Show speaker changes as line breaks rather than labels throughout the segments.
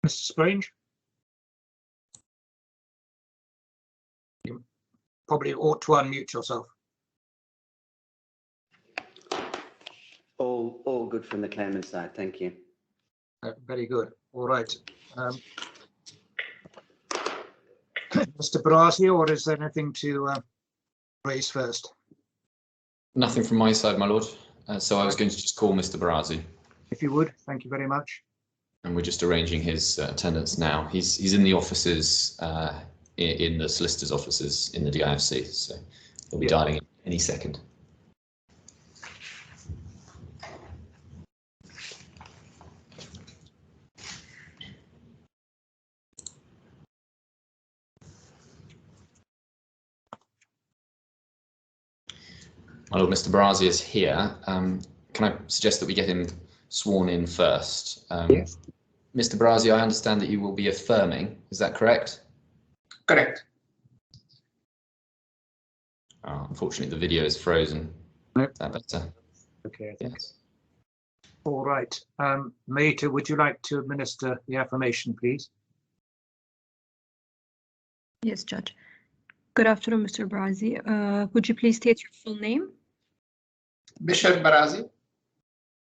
Mr. Strange? You probably ought to unmute yourself.
All good from the Cayman side, thank you.
Very good. All right. Mr. Barasi, or is there anything to raise first?
Nothing from my side, my lord. So I was going to just call Mr. Barasi.
If you would, thank you very much.
And we're just arranging his attendance now. He's in the offices, in the solicitor's offices in the DIFC, so he'll be dialing in any second. My lord, Mr. Barasi is here. Can I suggest that we get him sworn in first?
Yes.
Mr. Barasi, I understand that you will be affirming. Is that correct?
Correct.
Unfortunately, the video is frozen.
Nope.
Is that better?
Okay, I think.
Yes.
All right. Maita, would you like to administer the affirmation, please?
Yes, Judge. Good afternoon, Mr. Barasi. Would you please state your full name?
Bishop Barasi.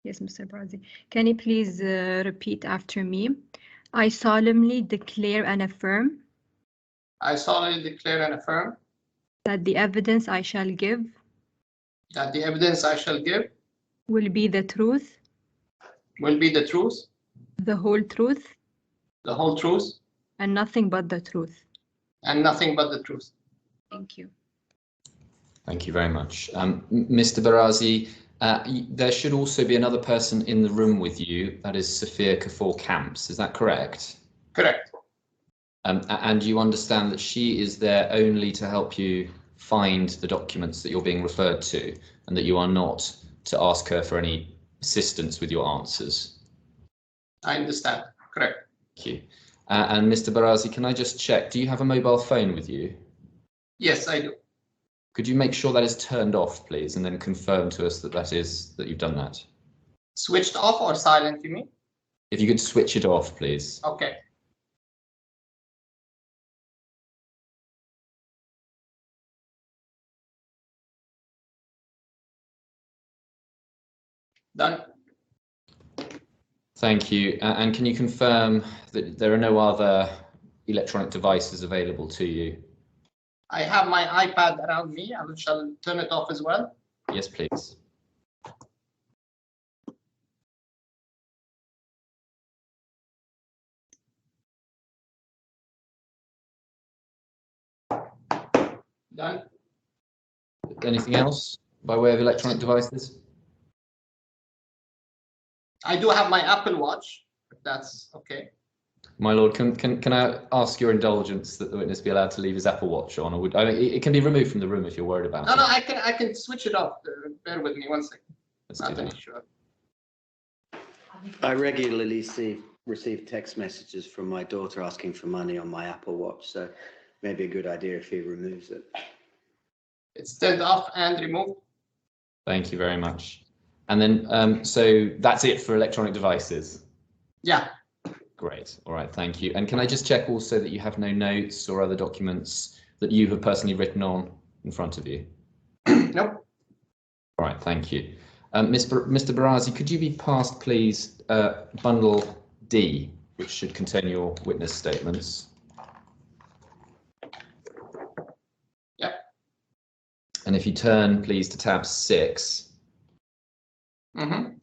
Yes, Mr. Barasi. Can you please repeat after me? I solemnly declare and affirm.
I solemnly declare and affirm
That the evidence I shall give.
that the evidence I shall give
Will be the truth.
will be the truth,
The whole truth.
the whole truth,
And nothing but the truth.
and nothing but the truth.
Thank you.
Thank you very much. Mr. Barasi, there should also be another person in the room with you. That is Sophia Kafour-Camps. Is that correct?
Correct.
And you understand that she is there only to help you find the documents that you're being referred to, and that you are not to ask her for any assistance with your answers?
I understand. Correct.
Thank you. And Mr. Barasi, can I just check, do you have a mobile phone with you?
Yes, I do.
Could you make sure that is turned off, please, and then confirm to us that you've done that?
Switched off or silent, you mean?
If you could switch it off, please.
Okay. Done.
Thank you. And can you confirm that there are no other electronic devices available to you?
I have my iPad around me. I shall turn it off as well.
Yes, please.
Done.
Anything else by way of electronic devices?
I do have my Apple Watch, if that's okay.
My lord, can I ask your indulgence that the witness be allowed to leave his Apple Watch on, or I mean, it can be removed from the room if you're worried about it.
No, I can switch it off. Bear with me 1 second.
Let's
Not
do
an
that.
issue.
I regularly receive text messages from my daughter asking for money on my Apple Watch, so maybe a good idea if he removes it.
It's turned off and removed.
Thank you very much. And then, so that's it for electronic devices?
Yeah.
Great. All right. Thank you. And can I just check also that you have no notes or other documents that you have personally written on in front of you?
Nope.
All right. Thank you. Mr. Barasi, could you be passed, please, bundle D, which should contain your witness statements?
Yep.
And if you turn, please, to tab 6.
Mm-hmm.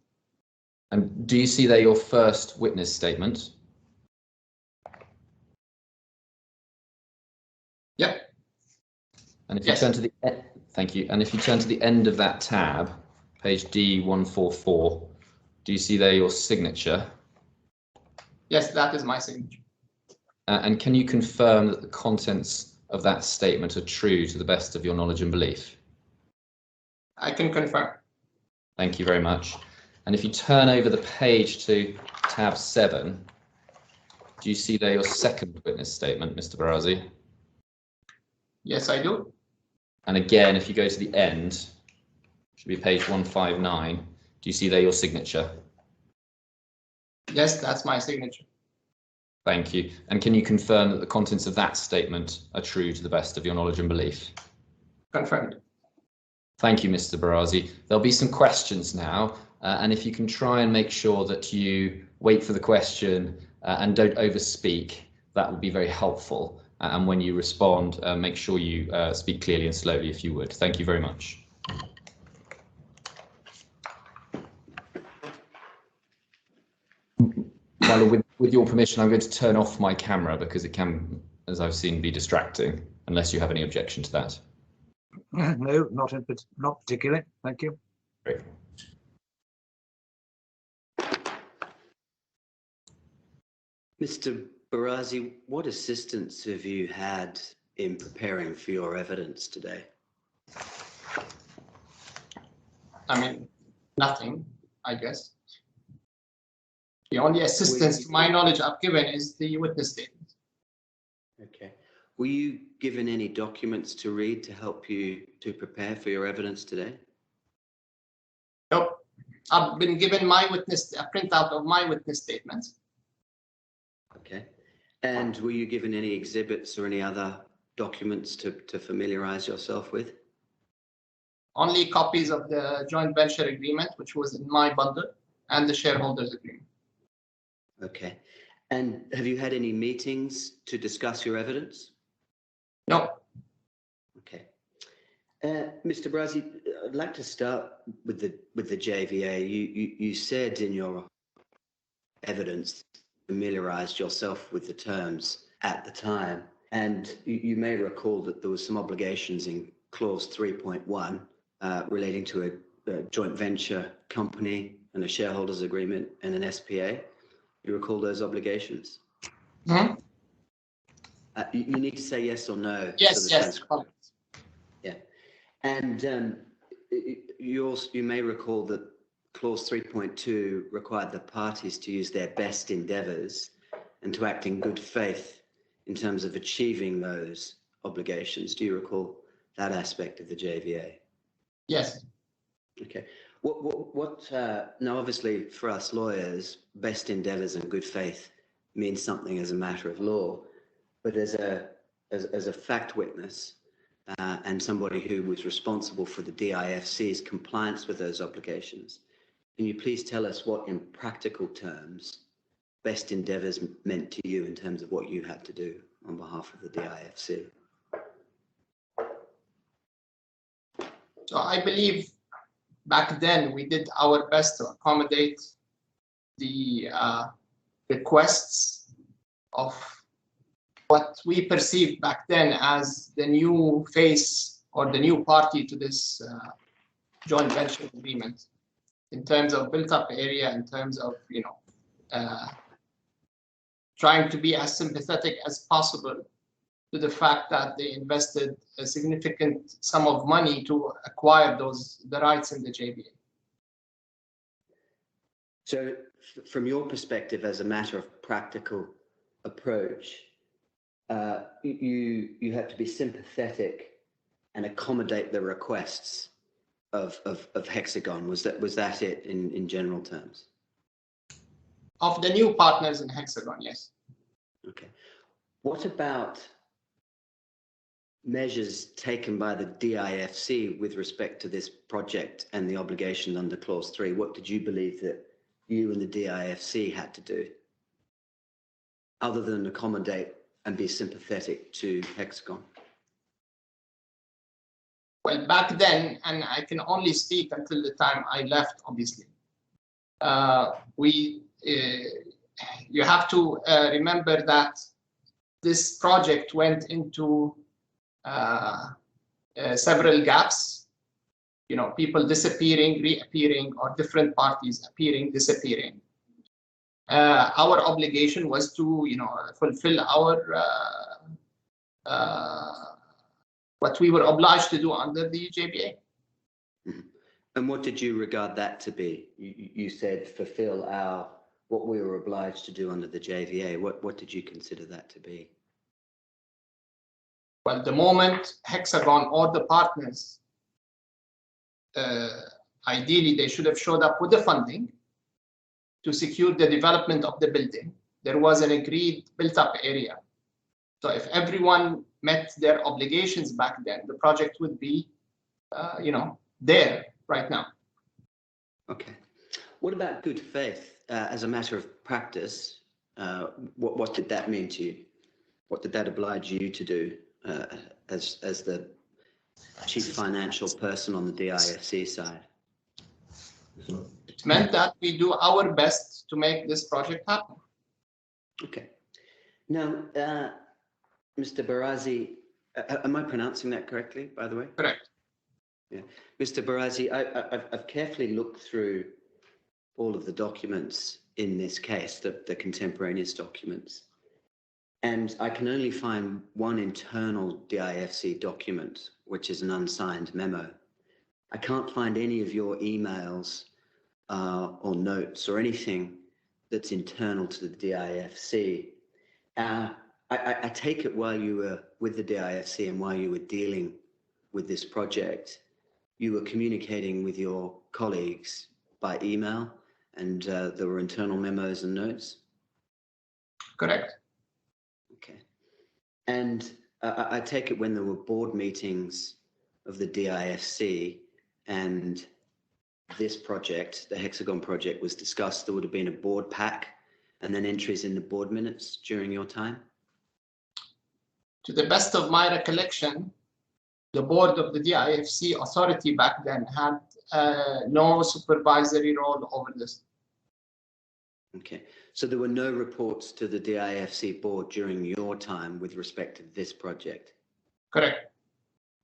And do you see there your first witness statement?
Yep.
And if you turn to the thank you. And if you turn to the end of that tab, page D144, do you see there your signature?
Yes, that is my signature.
And can you confirm that the contents of that statement are true to the best of your knowledge and belief?
I can confirm.
Thank you very much. And if you turn over the page to tab 7, do you see there your second witness statement, Mr. Barasi?
Yes, I do.
And again, if you go to the end, should be page 159, do you see there your signature?
Yes, that's my signature.
Thank you. And can you confirm that the contents of that statement are true to the best of your knowledge and belief?
Confirmed.
Thank you, Mr. Barazi. There'll be some questions now, and if you can try and make sure that you wait for the question and don't overspeak, that would be very helpful. And when you respond, make sure you speak clearly and slowly if you would. Thank you very much. Well, with your permission, I'm going to turn off my camera because it can, as I've seen, be distracting, unless you have any objection to that.
No, not particularly. Thank you.
Great.
Mr. Barazi, what assistance have you had in preparing for your evidence today?
I mean, nothing, I guess. The only assistance to my knowledge I've given is the witness statement.
Okay. Were you given any documents to read to help you to prepare for your evidence today?
Nope. I've been given a printout of my witness statement.
Okay. And were you given any exhibits or any other documents to familiarize yourself with?
Only copies of the joint venture agreement, which was in my bundle, and the shareholders agreement.
Okay. And have you had any meetings to discuss your evidence?
No.
Okay. Mr. Barazi, I'd like to start with the JVA. You said in your evidence, familiarized yourself with the terms at the time, and you may recall that there was some obligations in clause 3.1 relating to a joint venture company and a shareholders agreement and an SPA. You recall those obligations?
Mm-hmm.
You need to say yes or no.
Yes, yes.
Yeah. And you may recall that clause 3.2 required the parties to use their best endeavors and to act in good faith in terms of achieving those obligations. Do you recall that aspect of the JVA?
Yes.
Okay. Now, obviously, for us lawyers, best endeavors and good faith means something as a matter of law, but as a fact witness and somebody who was responsible for the DIFC's compliance with those obligations, can you please tell us what, in practical terms, best endeavors meant to you in terms of what you had to do on behalf of the DIFC?
So I believe back then we did our best to accommodate the requests of what we perceived back then as the new face or the new party to this joint venture agreement, in terms of built up area, in terms of, trying to be as sympathetic as possible to the fact that they invested a significant sum of money to acquire the rights in the JVA.
So from your perspective, as a matter of practical approach, you have to be sympathetic and accommodate the requests of Hexagon. Was that it in general terms?
Of the new partners in Hexagon, yes.
Okay. What about measures taken by the DIFC with respect to this project and the obligation under clause 3? What did you believe that you and the DIFC had to do other than accommodate and be sympathetic to Hexagon?
Well, back then, and I can only speak until the time I left, obviously, you have to remember that this project went into several gaps, people disappearing, reappearing, or different parties appearing, disappearing. Our obligation was to, fulfill our what we were obliged to do under the JVA.
Mm-hmm. And what did you regard that to be? You said fulfill what we were obliged to do under the JVA. What did you consider that to be?
Well, the moment Hexagon or the partners, ideally they should have showed up with the funding to secure the development of the building. there was an agreed built-up area. So if everyone met their obligations back then, the project would be, there right now.
Okay. What about good faith as a matter of practice? What did that mean to you? What did that oblige you to do as the chief financial person on the DIFC side?
It meant that we do our best to make this project happen.
Okay. Now, Mr. Barazi, am I pronouncing that correctly, by the way?
Correct.
Yeah. Mr. Barazi, I've carefully looked through all of the documents in this case, the contemporaneous documents, and I can only find one internal DIFC document, which is an unsigned memo. I can't find any of your emails or notes or anything that's internal to the DIFC. I take it while you were with the DIFC and while you were dealing with this project, you were communicating with your colleagues by email, and there were internal memos and notes?
Correct.
Okay. And I take it when there were board meetings of the DIFC and this project, the Hexagon project, was discussed, there would have been a board pack and then entries in the board minutes during your time?
To the best of my recollection, the board of the DIFC authority back then had no supervisory role over this.
Okay, so there were no reports to the DIFC board during your time with respect to this project?
Correct,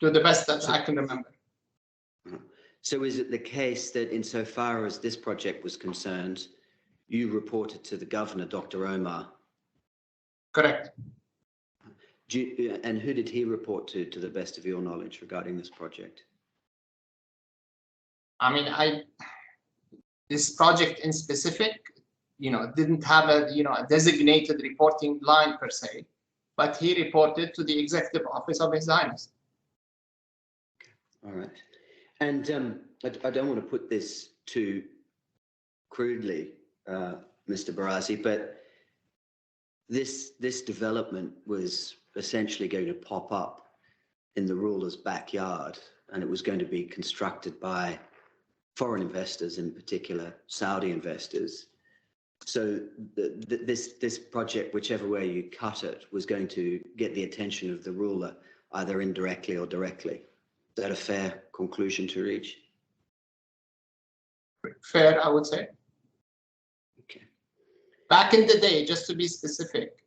to the best that I can remember.
So is it the case that insofar as this project was concerned, you reported to the governor, Dr. Omar?
Correct.
And who did he report to the best of your knowledge, regarding this project?
I mean, this project in specific, didn't have a designated reporting line per se, but he reported to the Executive Office of His Highness.
All right. And I don't want to put this too crudely, Mr. Barazi, but this development was essentially going to pop up in the ruler's backyard, and it was going to be constructed by foreign investors, in particular Saudi investors. So this project, whichever way you cut it, was going to get the attention of the ruler, either indirectly or directly. Is that a fair conclusion to reach?
Fair, I would say.
Okay.
Back in the day, just to be specific,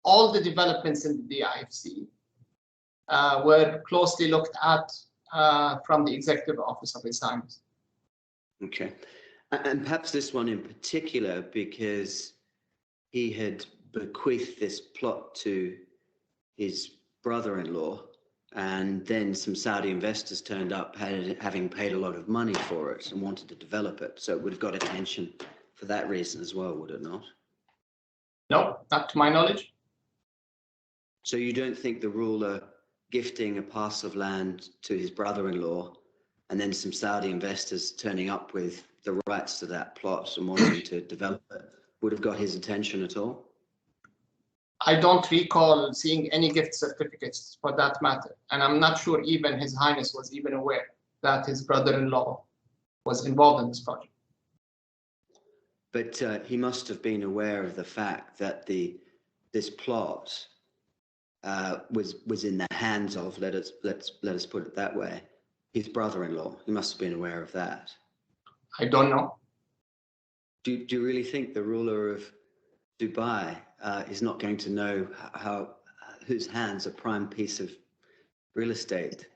all the developments in the DIFC were closely looked at from the Executive Office of His Highness.
Okay. And perhaps this one in particular, because he had bequeathed this plot to his brother-in-law, and then some Saudi investors turned up having paid a lot of money for it and wanted to develop it. So it would have got attention for that reason as well, would it not?
No, not to my knowledge.
So you don't think the ruler gifting a parcel of land to his brother-in-law and then some Saudi investors turning up with the rights to that plot and wanting to develop it would have got his attention at all?
I don't recall seeing any gift certificates for that matter. And I'm not sure even His Highness was even aware that his brother-in-law was involved in this project.
But he must have been aware of the fact that this plot was in the hands of, let us put it that way, his brother-in-law. He must have been aware of that.
I don't know.
Do you really think the ruler of Dubai is not going to know whose hands a prime piece of real estate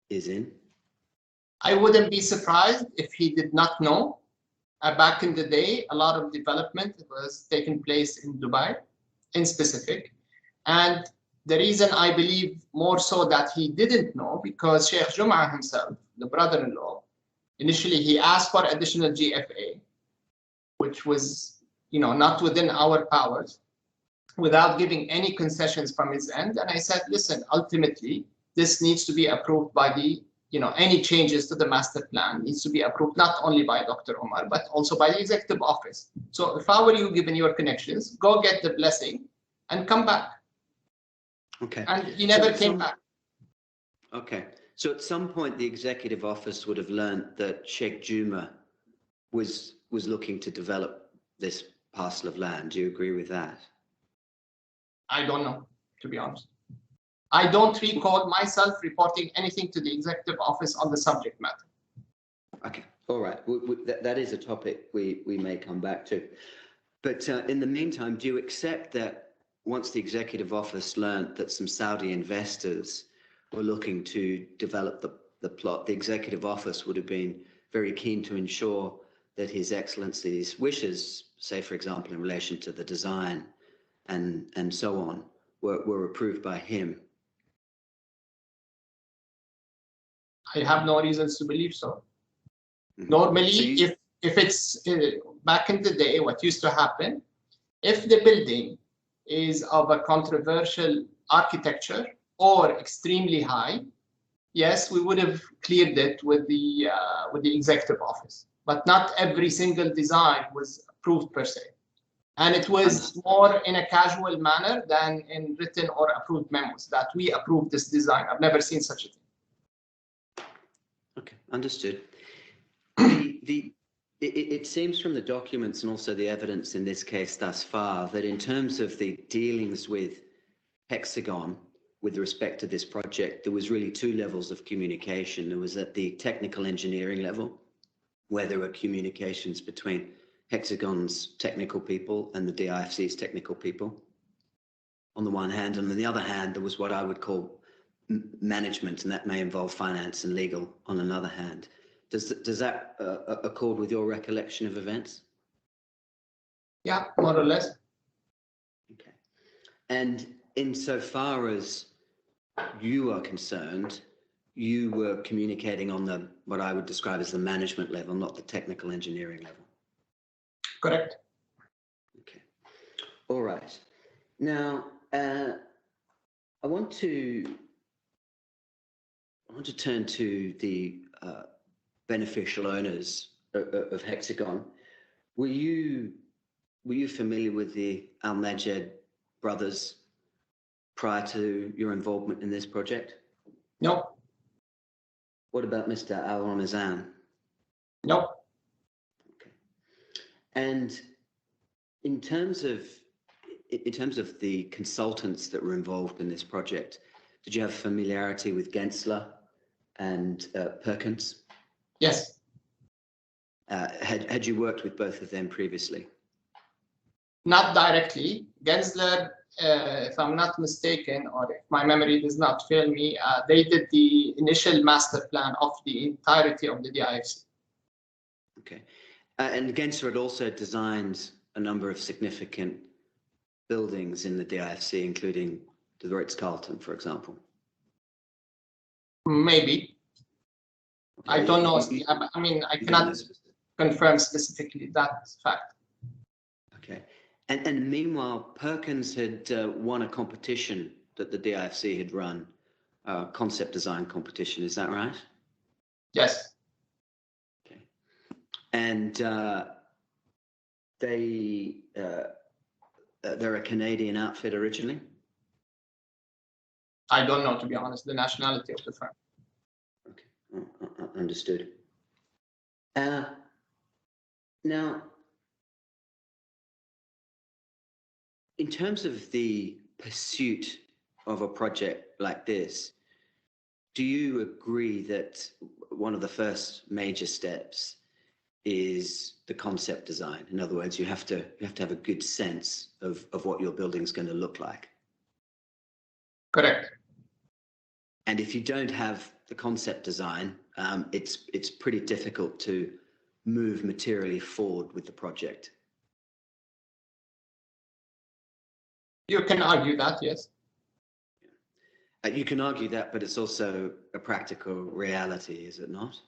is in?
I wouldn't be surprised if he did not know. Back in the day, a lot of development was taking place in Dubai in specific. And the reason I believe more so that he didn't know, because Sheikh Jum'ah himself, the brother-in-law, initially he asked for additional GFA, which was not within our powers, without giving any concessions from his end. And I said, listen, ultimately, this needs to be approved by the any changes to the master plan needs to be approved not only by Dr. Omar, but also by the executive office. So if I were you, given your connections, go get the blessing and come back.
Okay.
And he never came back.
Okay. So at some point, the executive office would have learned that Sheikh Juma was looking to develop this parcel of land. Do you agree with that?
I don't know, to be honest. I don't recall myself reporting anything to the executive office on the subject matter.
Okay, all right. That is a topic we may come back to. But in the meantime, do you accept that once the executive office learned that some Saudi investors were looking to develop the plot, the executive office would have been very keen to ensure that His Excellency's wishes, say, for example, in relation to the design and so on, were approved by him?
I have no reasons to believe so.
Mm-hmm.
Normally,
So
if it's back in the day, what used to happen, if the building is of a controversial architecture or extremely high, yes, we would have cleared it with the executive office. But not every single design was approved per se. And it was more in a casual manner than in written or approved memos that we approved this design. I've never seen such a thing.
Okay, understood. It seems from the documents and also the evidence in this case thus far that in terms of the dealings with Hexagon with respect to this project, there was really two levels of communication. There was at the technical engineering level, where there were communications between Hexagon's technical people and the DIFC's technical people on the one hand, and on the other hand, there was what I would call management, and that may involve finance and legal on another hand. Does that accord with your recollection of events?
Yeah, more or less.
Okay. And insofar as you are concerned, you were communicating on what I would describe as the management level, not the technical engineering level.
Correct.
Okay. All right. Now, I want to turn to the beneficial owners of Hexagon. Were you familiar with the Al-Majed brothers prior to your involvement in this project?
No.
What about Mr. Al-Ramazan?
No.
Okay. And in terms of the consultants that were involved in this project, did you have familiarity with Gensler and Perkins?
Yes.
Had you worked with both of them previously?
Not directly. Gensler, if I'm not mistaken, or if my memory does not fail me, they did the initial master plan of the entirety of the DIFC.
Okay. And Gensler had also designed a number of significant buildings in the DIFC, including the Ritz-Carlton, for example.
Maybe.
Okay.
I don't know. I mean, I cannot confirm specifically that fact.
Okay. And meanwhile, Perkins had won a competition that the DIFC had run, concept design competition. Is that right?
Yes.
Okay. And they're a Canadian outfit originally?
I don't know, to be honest, the nationality of the firm.
Okay, understood. Now, in terms of the pursuit of a project like this, do you agree that one of the first major steps is the concept design? In other words, you have to have a good sense of what your building's going to look like.
Correct.
And if you don't have the concept design, it's pretty difficult to move materially forward with the project.
You can argue that, yes.
You can argue that, but it's also a practical reality, is it not?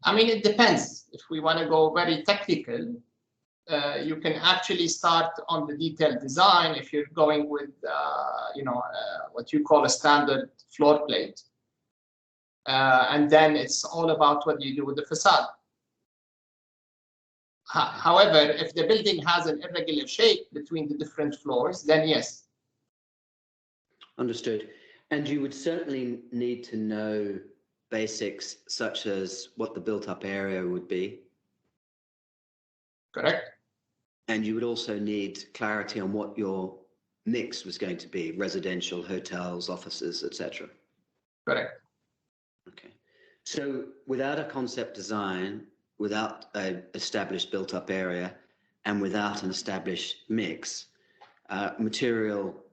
I mean, it depends. If we want to go very technical, you can actually start on the detailed design if you're going with, what you call a standard floor plate. and then it's all about what you do with the facade. However, if the building has an irregular shape between the different floors, then yes.
Understood. And you would certainly need to know basics such as what the built-up area would be.
Correct.
And you would also need clarity on what your mix was going to be: residential, hotels, offices, etc.
Correct.
Okay. So without a concept design, without an established built-up area, and without an established mix, material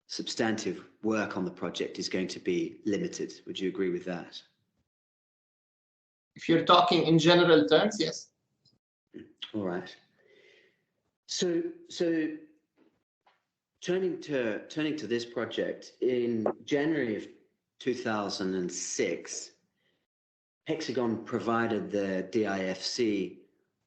substantive work on the project is going to be limited. Would you agree with that?
If you're talking in general terms, yes.
All right. So turning to this project, in January of 2006, Hexagon provided the DIFC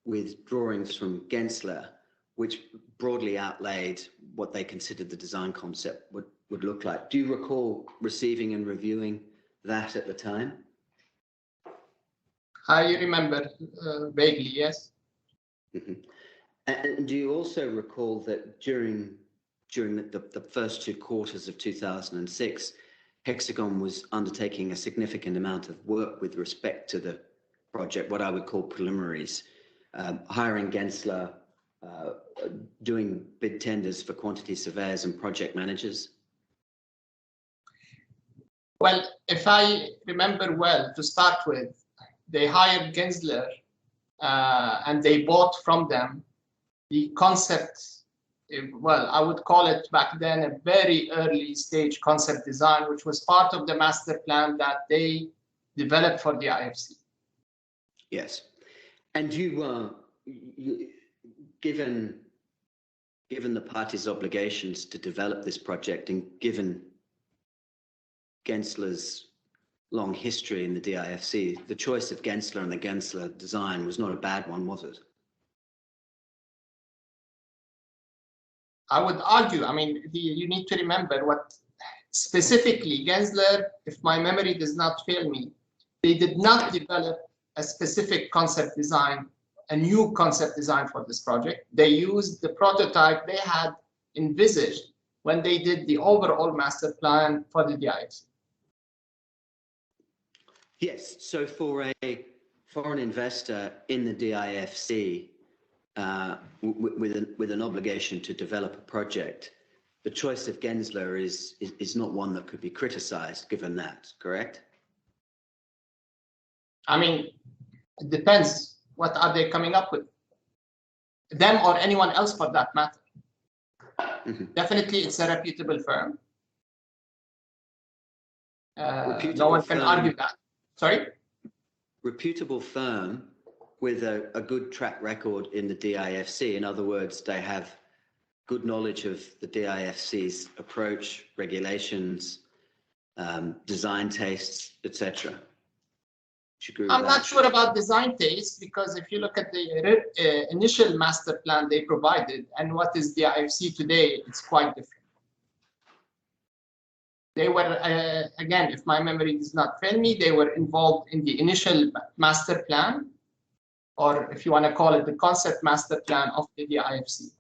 with drawings from Gensler, which broadly outlaid what they considered the design concept would look like. Do you recall receiving and reviewing that at the time?
I remember vaguely, yes.
Mm-hmm. And do you also recall that during the first 2 quarters of 2006, Hexagon was undertaking a significant amount of work with respect to the project, what I would call preliminaries, hiring Gensler, doing bid tenders for quantity surveyors and project managers?
Well, if I remember well, to start with, they hired Gensler and they bought from them the concept. Well, I would call it back then a very early stage concept design, which was part of the master plan that they developed for the IFC.
Yes. And you given the parties' obligations to develop this project, and given Gensler's long history in the DIFC, the choice of Gensler and the Gensler design was not a bad one, was it?
I would argue, I mean, you need to remember what specifically Gensler, if my memory does not fail me, they did not develop a specific concept design, a new concept design for this project. They used the prototype they had envisaged when they did the overall master plan for the DIFC.
Yes, so for a foreign investor in the DIFC, with an obligation to develop a project, the choice of Gensler is not one that could be criticized, given that, correct?
I mean, it depends. What are they coming up with? Them or anyone else for that matter. Mm-hmm. Definitely, it's a reputable firm. No one can argue that. Sorry?
Reputable firm with a good track record in the DIFC. In other words, they have good knowledge of the DIFC's approach, regulations, design tastes, etc.
I'm not sure about design taste, because if you look at the initial master plan they provided and what is DIFC today, it's quite different. They were, again, if my memory does not fail me, they were involved in the initial master plan, or if you want to call it the concept master plan of the DIFC.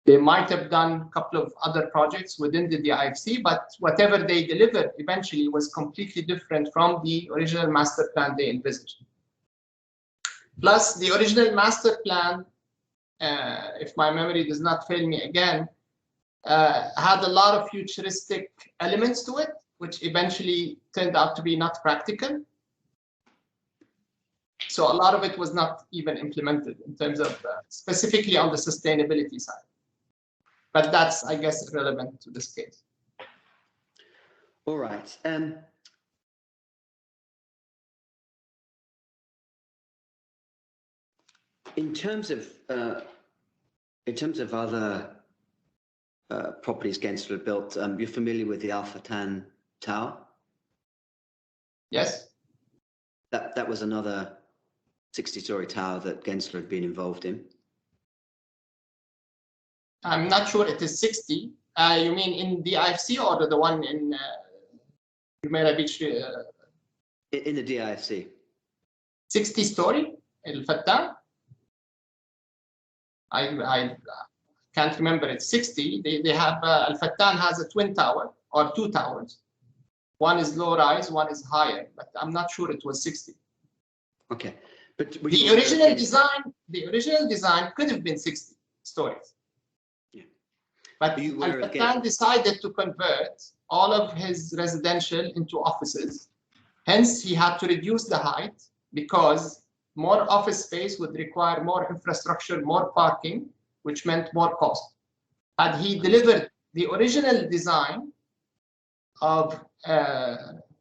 They might have done a couple of other projects within the DIFC, but whatever they delivered eventually was completely different from the original master plan they envisaged. Plus, the original master plan, if my memory does not fail me again, had a lot of futuristic elements to it, which eventually turned out to be not practical. So a lot of it was not even implemented in terms of specifically on the sustainability side. But that's, I guess, irrelevant to this case.
All right. In terms of other properties Gensler built, you're familiar with the Alpha Tan Tower?
Yes.
That was another 60-story tower that Gensler had been involved in.
I'm not sure it is 60. You mean in the IFC or the one in Jumeirah Beach,
In the DIFC.
60-story, El Fattan. I can't remember. It's 60. They have Al Fattan has a twin tower or two towers. One is low rise, one is higher, but I'm not sure it was 60.
Okay, but
The original design could have been 60 stories.
Yeah.
But
Al
Fattan decided to convert all of his residential into offices. Hence, he had to reduce the height because more office space would require more infrastructure, more parking, which meant more cost. Had he delivered the original design of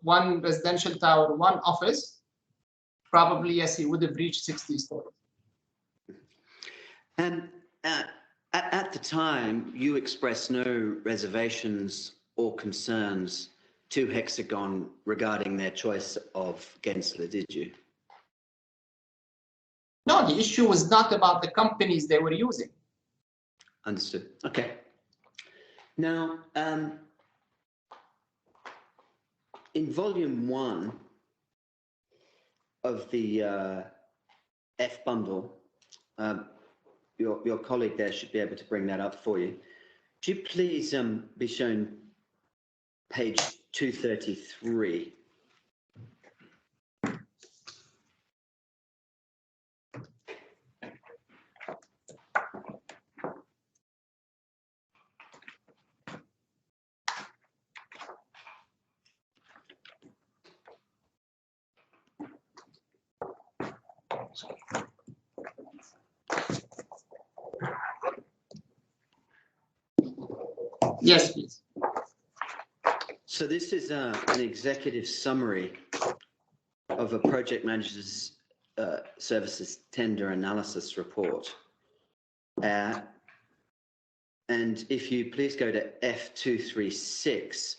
one residential tower, one office, probably, yes, he would have reached 60 stories.
And at the time, you expressed no reservations or concerns to Hexagon regarding their choice of Gensler, did you?
No, the issue was not about the companies they were using.
Understood. Okay. Now, in volume 1 of the F bundle, your colleague there should be able to bring that up for you. Could you please be shown page 233?
Yes, please.
So this is an executive summary of a project manager's services tender analysis report. And if you please go to F236.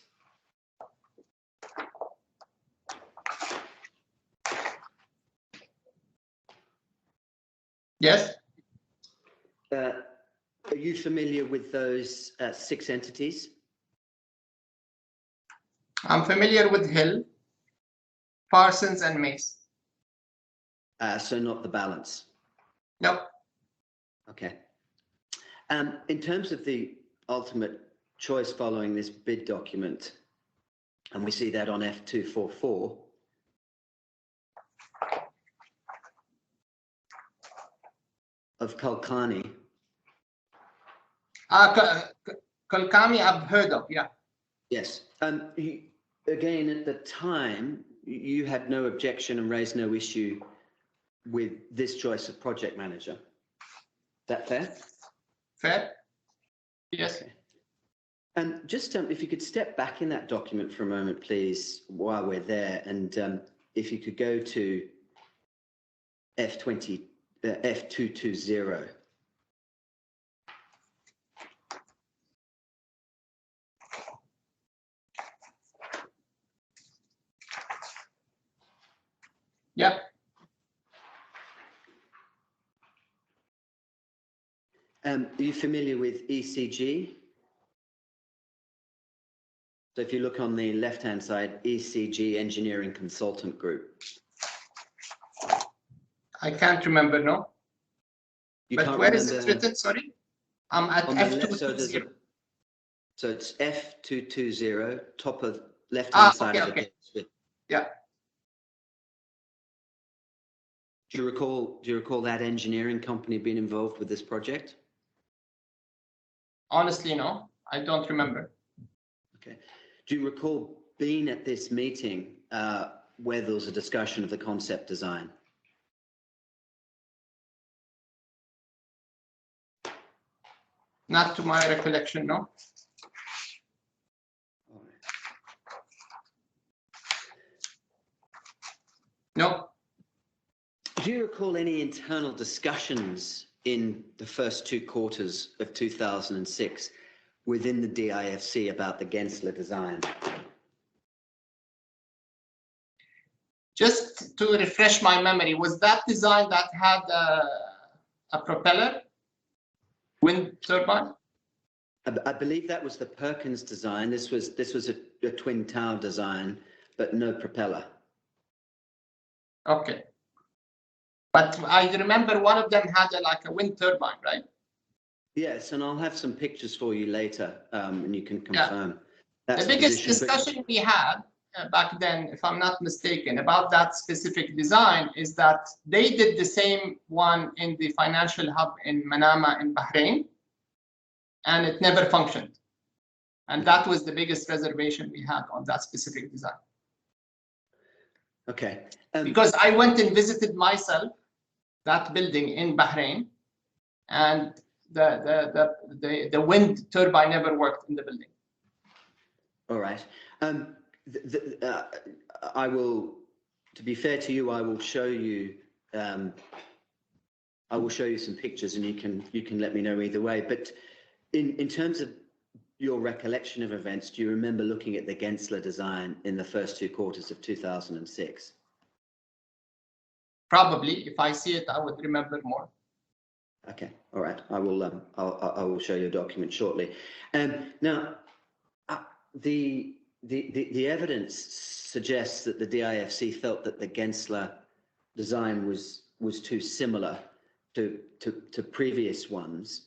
Yes.
Are you familiar with those 6 entities?
I'm familiar with Hill, Parsons, and Mace.
So not the balance?
No.
Okay. In terms of the ultimate choice following this bid document, and we see that on F244, of Kalkani.
Kalkami I've heard of, yeah.
Yes. Again, at the time, you had no objection and raised no issue with this choice of project manager. Is that fair?
Fair? Yes.
Okay. And just if you could step back in that document for a moment, please, while we're there, and if you could go to F220.
Yep.
Are you familiar with ECG? So if you look on the left-hand side, ECG Engineering Consultant Group.
I can't remember, no.
You
But
can't
where
remember,
is it written? Sorry, I'm at F220.
So it's F220, top of left-hand side of the page.
Yeah.
Do you recall that engineering company being involved with this project?
Honestly, no, I don't remember.
Okay. Do you recall being at this meeting where there was a discussion of the concept design?
Not to my recollection, no.
All right.
No.
Do you recall any internal discussions in the first 2 quarters of 2006 within the DIFC about the Gensler design?
Just to refresh my memory, was that design that had a propeller? Wind turbine?
I believe that was the Perkins design. This was a twin tower design but no propeller.
Okay. But I remember one of them had like a wind turbine, right?
Yes, and I'll have some pictures for you later, and you can confirm. That's
The biggest
position, but-
discussion we had back then, if I'm not mistaken, about that specific design is that they did the same one in the financial hub in Manama in Bahrain, and it never functioned. And that was the biggest reservation we had on that specific design.
Okay.
Because I went and visited myself that building in Bahrain, and the wind turbine never worked in the building.
All right. I will, to be fair to you, I will show you some pictures, and you can let me know either way. But in terms of your recollection of events, do you remember looking at the Gensler design in the first 2 quarters of 2006?
Probably, if I see it, I would remember more.
Okay, all right. I will show you a document shortly. Now, the evidence suggests that the DIFC felt that the Gensler design was too similar to previous ones.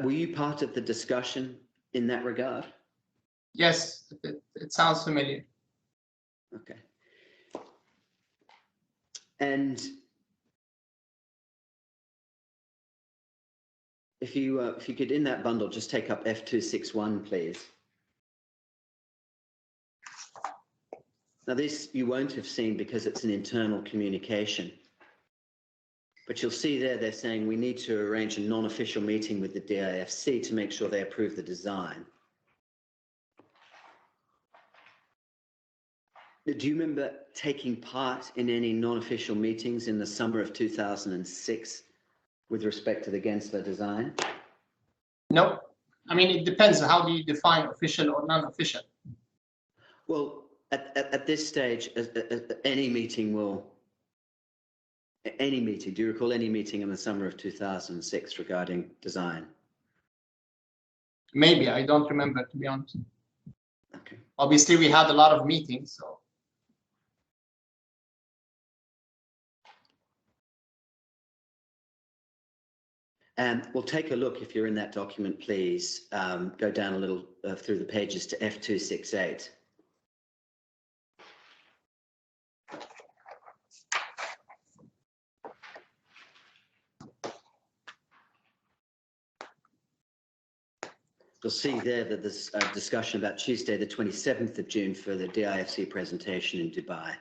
Were you part of the discussion in that regard?
Yes, it sounds familiar.
Okay. And if you could, in that bundle, just take up F261, please. Now this you won't have seen because it's an internal communication. But you'll see there they're saying we need to arrange a non-official meeting with the DIFC to make sure they approve the design. Do you remember taking part in any non-official meetings in the summer of 2006 with respect to the Gensler design?
No, I mean, it depends. How do you define official or non-official?
Well, at this stage, any meeting, do you recall any meeting in the summer of 2006 regarding design?
Maybe, I don't remember, to be honest.
Okay.
Obviously, we had a lot of meetings, so.
We'll take a look, if you're in that document, please. Go down a little through the pages to F268. You'll see there that there's a discussion about Tuesday, the 27th of June for the DIFC presentation in Dubai.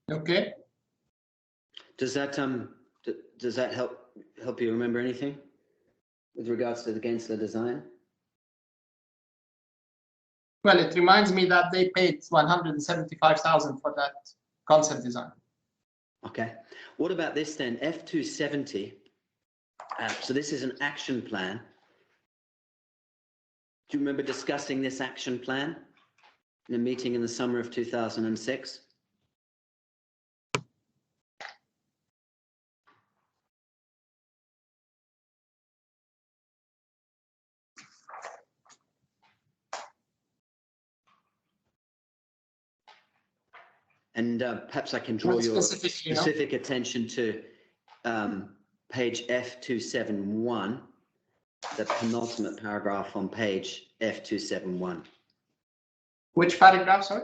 Okay.
Does that help you remember anything with regards to the Gensler design?
Well, it reminds me that they paid 175,000 for that concept design.
Okay. What about this then? F270. So this is an action plan. Do you remember discussing this action plan in a meeting in the summer of 2006? And perhaps I can draw your specific attention to page F271, the penultimate paragraph on page F271.
Which paragraph, sorry?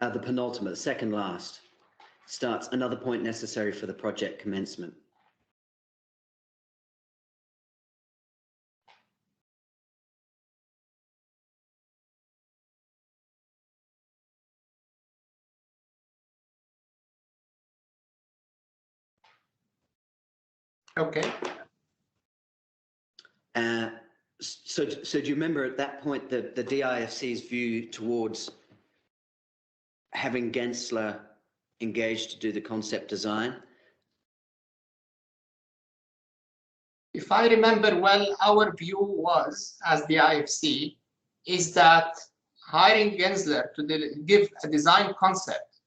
The penultimate, second last, starts another point necessary for the project commencement.
Okay.
So do you remember at that point the DIFC's view towards having Gensler engaged to do the concept design?
If I remember well, our view was, as the IFC, is that hiring Gensler to give a design concept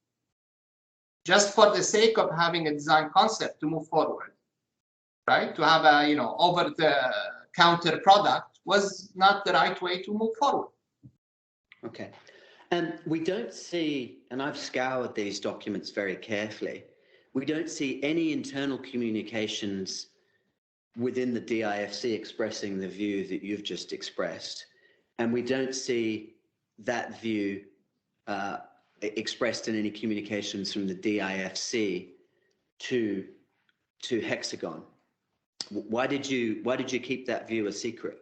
just for the sake of having a design concept to move forward, right? To have a, over-the-counter product was not the right way to move forward.
Okay. And we don't see, and I've scoured these documents very carefully, we don't see any internal communications within the DIFC expressing the view that you've just expressed. And we don't see that view expressed in any communications from the DIFC to Hexagon. Why did you keep that view a secret?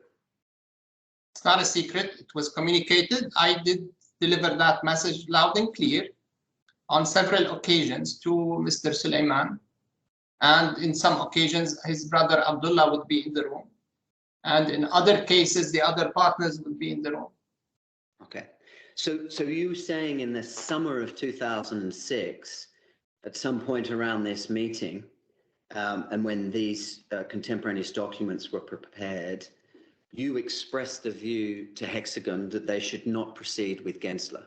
It's not a secret. It was communicated. I did deliver that message loud and clear on several occasions to Mr. Suleiman. And in some occasions, his brother Abdullah would be in the room. And in other cases, the other partners would be in the room.
Okay. So you were saying in the summer of 2006, at some point around this meeting, and when these contemporaneous documents were prepared, you expressed the view to Hexagon that they should not proceed with Gensler.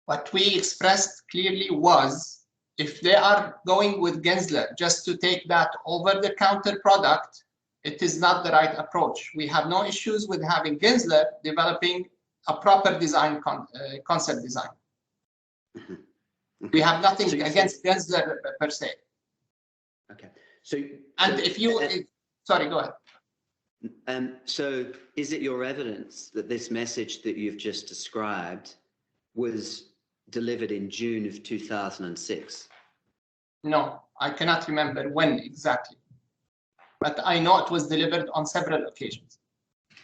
What we expressed clearly was, if they are going with Gensler just to take that over-the-counter product, it is not the right approach. We have no issues with having Gensler developing a proper design, concept design.
Mm-hmm. Okay.
We have nothing against Gensler per se.
Okay.
Sorry, go ahead.
So is it your evidence that this message that you've just described was delivered in June of 2006?
No, I cannot remember when exactly, but I know it was delivered on several occasions.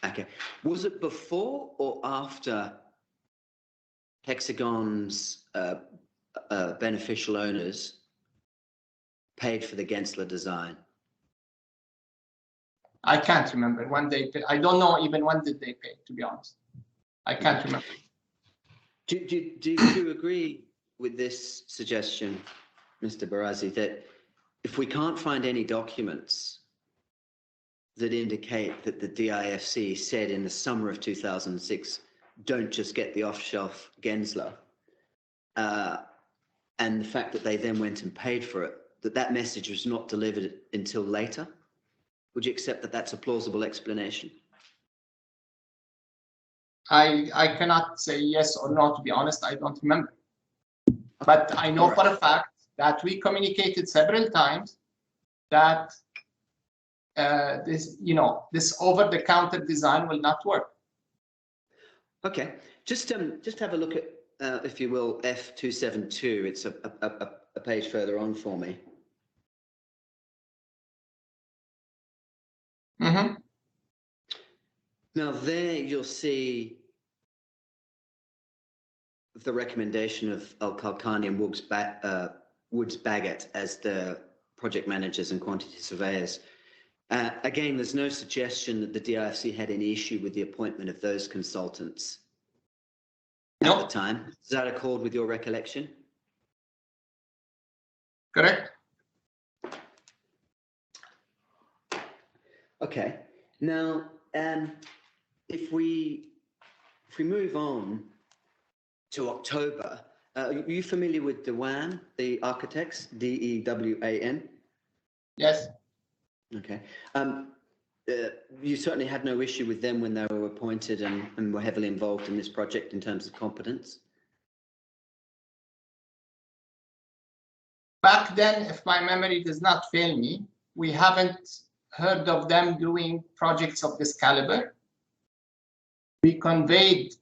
Okay. Was it before or after Hexagon's beneficial owners paid for the Gensler design?
I can't remember when they paid. I don't know even when did they pay, to be honest. I can't remember.
Do you agree with this suggestion, Mr. Barazi, that if we can't find any documents that indicate that the DIFC said in the summer of 2006, don't just get the off-shelf Gensler, and the fact that they then went and paid for it, that message was not delivered until later? Would you accept that that's a plausible explanation?
I cannot say yes or no, to be honest. I don't remember. But I know for a fact that we communicated several times that this over-the-counter design will not work.
Okay, just have a look at, if you will, F272. It's a page further on for me.
Mm-hmm.
Now there you'll see the recommendation of Al-Kalkani and Woods-Baggett as the project managers and quantity surveyors. Again, there's no suggestion that the DIFC had any issue with the appointment of those consultants at the time. Does that accord with your recollection?
Correct.
Okay. Now, if we move on to October, are you familiar with Dewan, the architects, D-E-W-A-N?
Yes.
Okay. You certainly had no issue with them when they were appointed and were heavily involved in this project in terms of competence?
Back then, if my memory does not fail me, we haven't heard of them doing projects of this caliber. We conveyed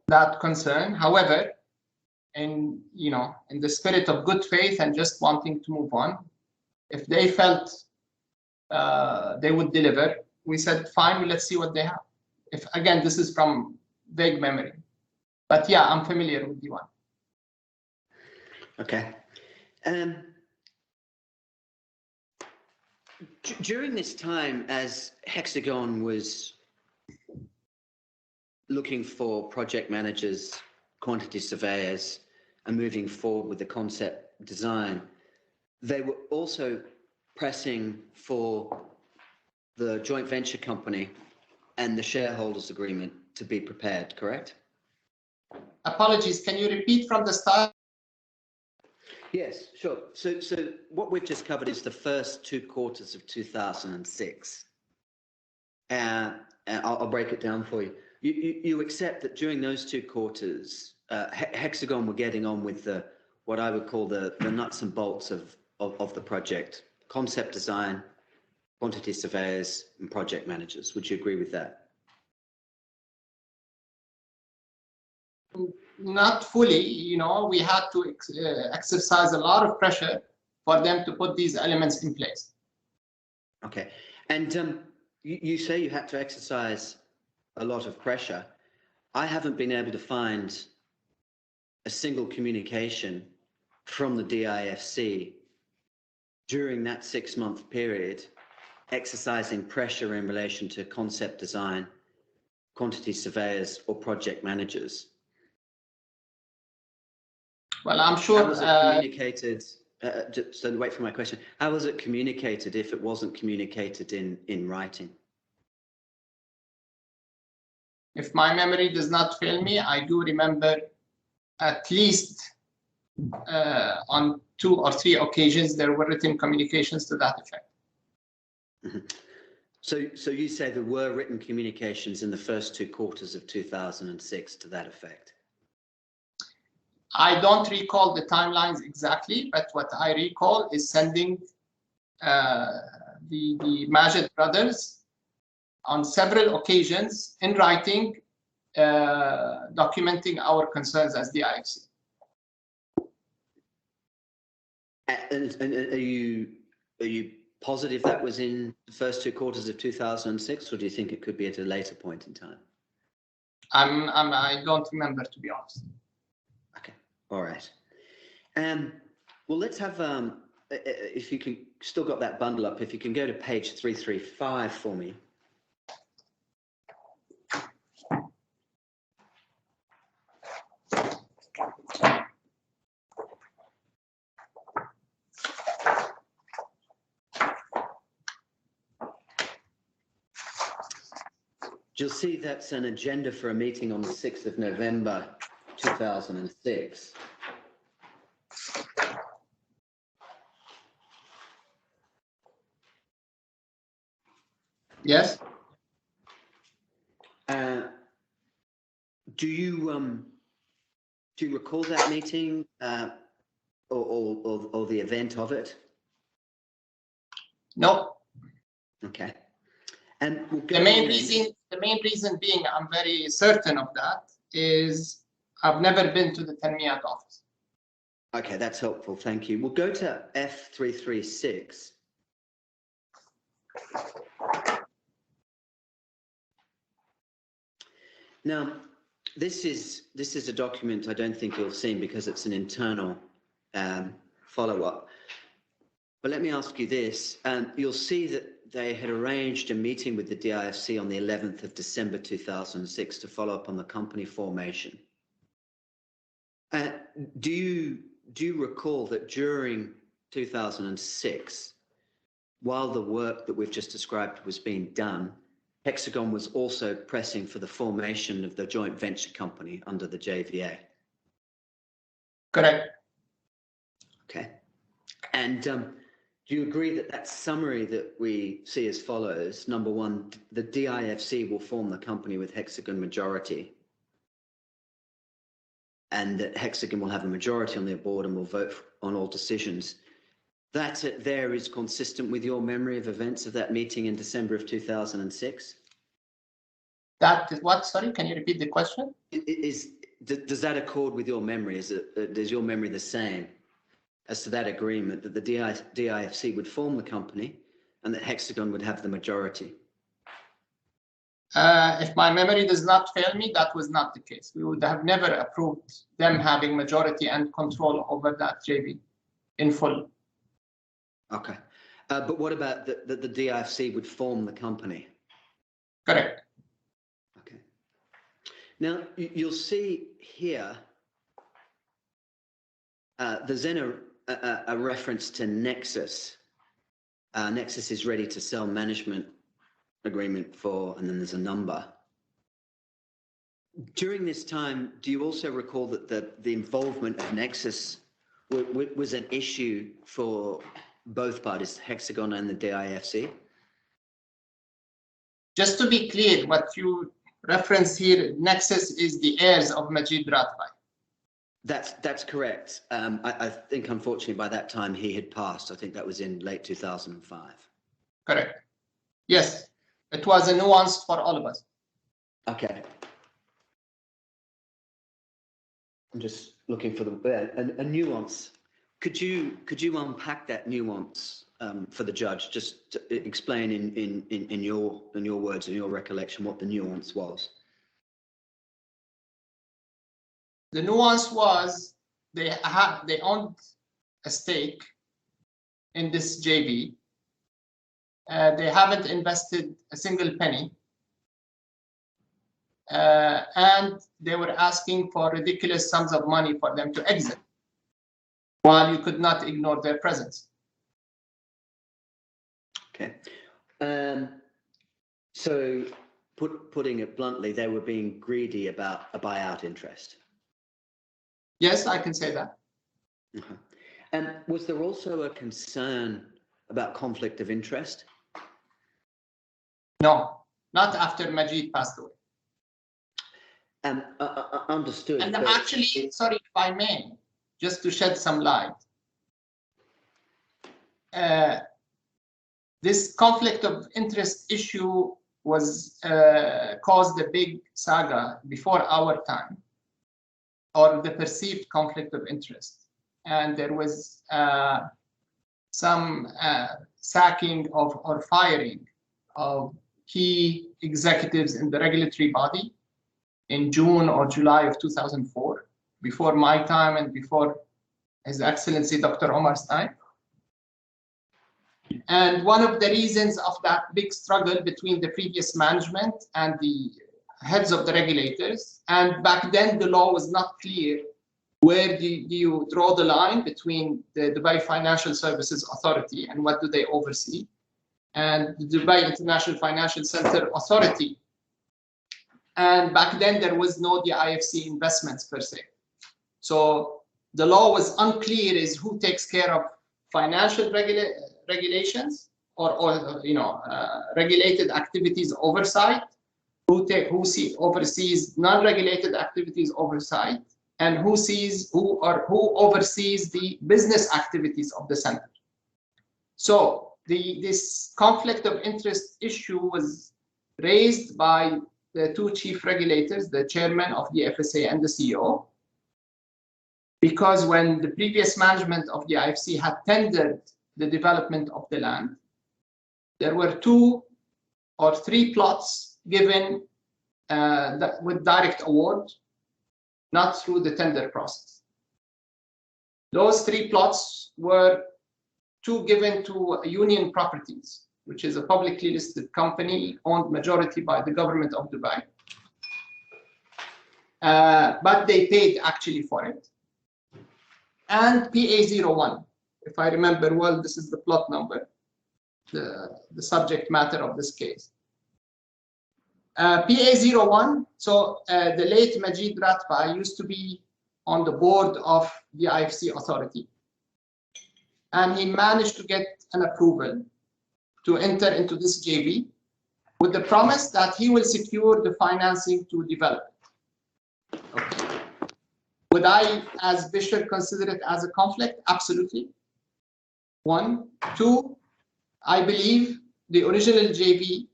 that concern. However, in the spirit of good faith and just wanting to move on, if they felt they would deliver, we said, fine, let's see what they have. If again, this is from vague memory, but yeah, I'm familiar with the one.
Okay. During this time, as Hexagon was looking for project managers, quantity surveyors, and moving forward with the concept design, they were also pressing for the joint venture company and the shareholders agreement to be prepared, correct?
Apologies, can you repeat from the start?
Yes, sure. So what we've just covered is the first 2 quarters of 2006. And I'll break it down for you. You accept that during those 2 quarters, Hexagon were getting on with what I would call the nuts and bolts of the project: concept design, quantity surveyors, and project managers. Would you agree with that?
Not fully, you know, we had to exercise a lot of pressure for them to put these elements in place.
Okay. And you say you had to exercise a lot of pressure. I haven't been able to find a single communication from the DIFC during that 6-month period exercising pressure in relation to concept design, quantity surveyors, or project managers.
Well, I'm sure.
How was it communicated? So wait for my question. How was it communicated if it wasn't communicated in writing?
If my memory does not fail me, I do remember at least on 2 or 3 occasions there were written communications to that effect.
Mm-hmm. So you say there were written communications in the first 2 quarters of 2006 to that effect?
I don't recall the timelines exactly, but what I recall is sending the Majid brothers on several occasions in writing, documenting our concerns as the IFC.
And are you positive that was in the first 2 quarters of 2006, or do you think it could be at a later point in time?
I don't remember, to be honest.
Okay, all right. Well, let's have, if you can, still got that bundle up, if you can go to page 335 for me. You'll see that's an agenda for a meeting on the 6th of November, 2006.
Yes.
Do you recall that meeting or the event of it?
No.
Okay. And we'll
the main reason being, I'm very certain of that, is I've never been to the Tanmiyat office.
Okay, that's helpful. Thank you. We'll go to F336. Now, this is a document I don't think you've seen because it's an internal follow-up. But let me ask you this. You'll see that they had arranged a meeting with the DIFC on the 11th of December 2006 to follow up on the company formation. Do you recall that during 2006, while the work that we've just described was being done, Hexagon was also pressing for the formation of the joint venture company under the JVA?
Correct.
Okay. And do you agree that that summary that we see as follows? Number 1, the DIFC will form the company with Hexagon majority, and that Hexagon will have a majority on their board and will vote on all decisions. That there is consistent with your memory of events of that meeting in December of 2006?
That is what? Sorry, can you repeat the question?
Does that accord with your memory? Is your memory the same as to that agreement that the DIFC would form the company and that Hexagon would have the majority?
If my memory does not fail me, that was not the case. We would have never approved them having majority and control over that JV in full.
Okay. But what about that the DIFC would form the company?
Correct.
Okay. Now, you'll see here, there's then a reference to Nexus. Nexus is ready to sell management agreement for, and then there's a number. During this time, do you also recall that the involvement of Nexus was an issue for both parties, Hexagon and the DIFC?
Just to be clear, what you reference here, Nexus is the heirs of Majid Ratbai.
That's correct. I think, unfortunately, by that time he had passed. I think that was in late 2005.
Correct. Yes, it was a nuance for all of us.
Okay. I'm just looking for a nuance. Could you unpack that nuance for the judge? Just to explain in your words, in your recollection, what the nuance was.
The nuance was they owned a stake in this JV. They haven't invested a single penny. And they were asking for ridiculous sums of money for them to exit, while you could not ignore their presence.
Okay. So putting it bluntly, they were being greedy about a buyout interest.
Yes, I can say that.
Uh-huh. And was there also a concern about conflict of interest?
No, not after Majid passed away.
Understood.
And actually, sorry if I may, just to shed some light. This conflict of interest issue was caused a big saga before our time, or the perceived conflict of interest. And there was some sacking of or firing of key executives in the regulatory body in June or July of 2004, before my time and before His Excellency Dr. Omar's time. And one of the reasons of that big struggle between the previous management and the heads of the regulators, and back then the law was not clear, where do you draw the line between the Dubai Financial Services Authority and what do they oversee, and the Dubai International Financial Center Authority. And back then there was no DIFC investments per se. So the law was unclear as who takes care of financial regulations or regulated activities oversight, who oversees non-regulated activities oversight, and who oversees the business activities of the center. So this conflict of interest issue was raised by the two chief regulators, the chairman of the FSA and the CEO, because when the previous management of the IFC had tendered the development of the land, there were 2 or 3 plots given with direct award, not through the tender process. Those 3 plots were 2 given to Union Properties, which is a publicly listed company owned majority by the government of Dubai. But they paid actually for it. And PA01, if I remember well, this is the plot number, the subject matter of this case. PA01, so the late Majid Ratbai used to be on the board of the IFC authority. And he managed to get an approval to enter into this JV with the promise that he will secure the financing to develop it. Okay. Would I, as Bishop, consider it as a conflict? Absolutely. 1. 2, I believe the original JV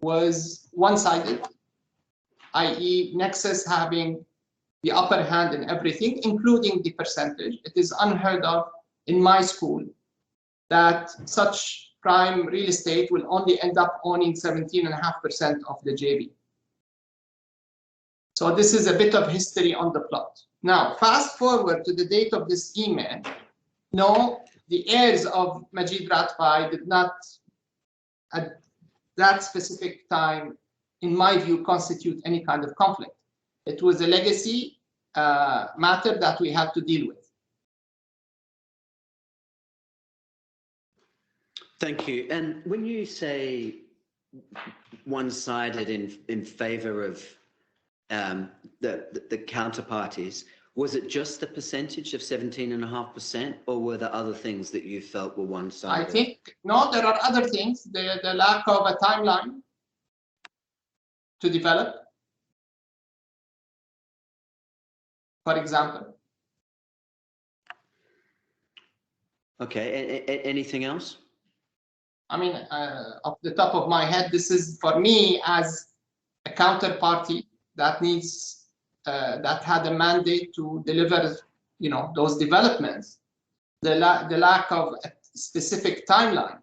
was one-sided, i.e. Nexus having the upper hand in everything, including the percentage. It is unheard of in my school that such prime real estate will only end up owning 17.5% of the JV. So this is a bit of history on the plot. Now, fast forward to the date of this email. No, the heirs of Majid Ratbai did not, at that specific time, in my view, constitute any kind of conflict. It was a legacy matter that we had to deal with.
Thank you. And when you say one-sided in favor of the counterparties, Was it just the percentage of 17.5%, or were there other things that you felt were one-sided?
I think, no, there are other things. The lack of a timeline to develop, for example.
Okay, anything else?
I mean, off the top of my head, this is for me as a counterparty that needs, that had a mandate to deliver, you know, those developments. The lack of a specific timeline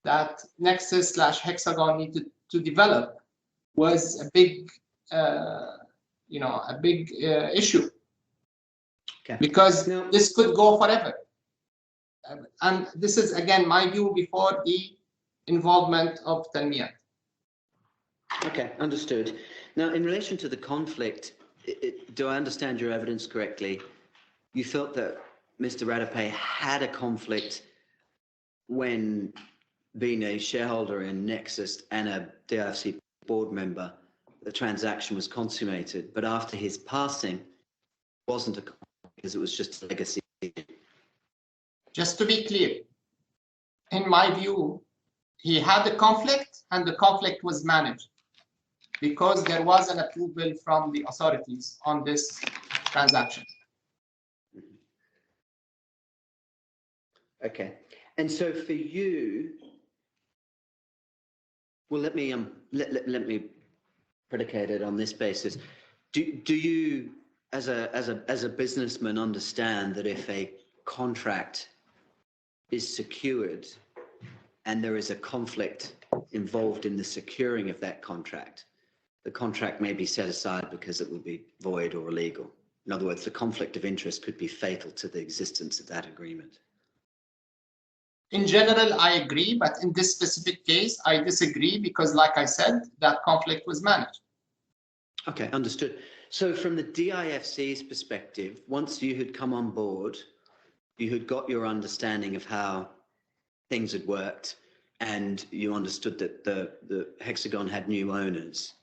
that Nexus/Hexagon needed to develop was a big, you know, a big issue.
Okay.
Because
Now,
this could go forever. And this is, again, my view before the involvement of Tanmiyat.
okay, understood. Now, in relation to the conflict, do I understand your evidence correctly? You felt that Mr. Radapay had a conflict when being a shareholder in Nexus and a DIFC board member, the transaction was consummated, but after his passing, it wasn't a conflict because it was just a legacy.
Just to be clear, in my view, he had a conflict and the conflict was managed because there was an approval from the authorities on this transaction.
Okay, and so for you, well, let me predicate it on this basis. Do you, as a businessman, understand that if a contract is secured and there is a conflict involved in the securing of that contract, the contract may be set aside because it will be void or illegal? In other words, the conflict of interest could be fatal to the existence of that agreement.
In general, I agree, but in this specific case, I disagree because, like I said, that conflict was managed.
Okay, understood. So from the DIFC's perspective, once you had come on board, you had got your understanding of how things had worked, and you understood that the Hexagon had new owners,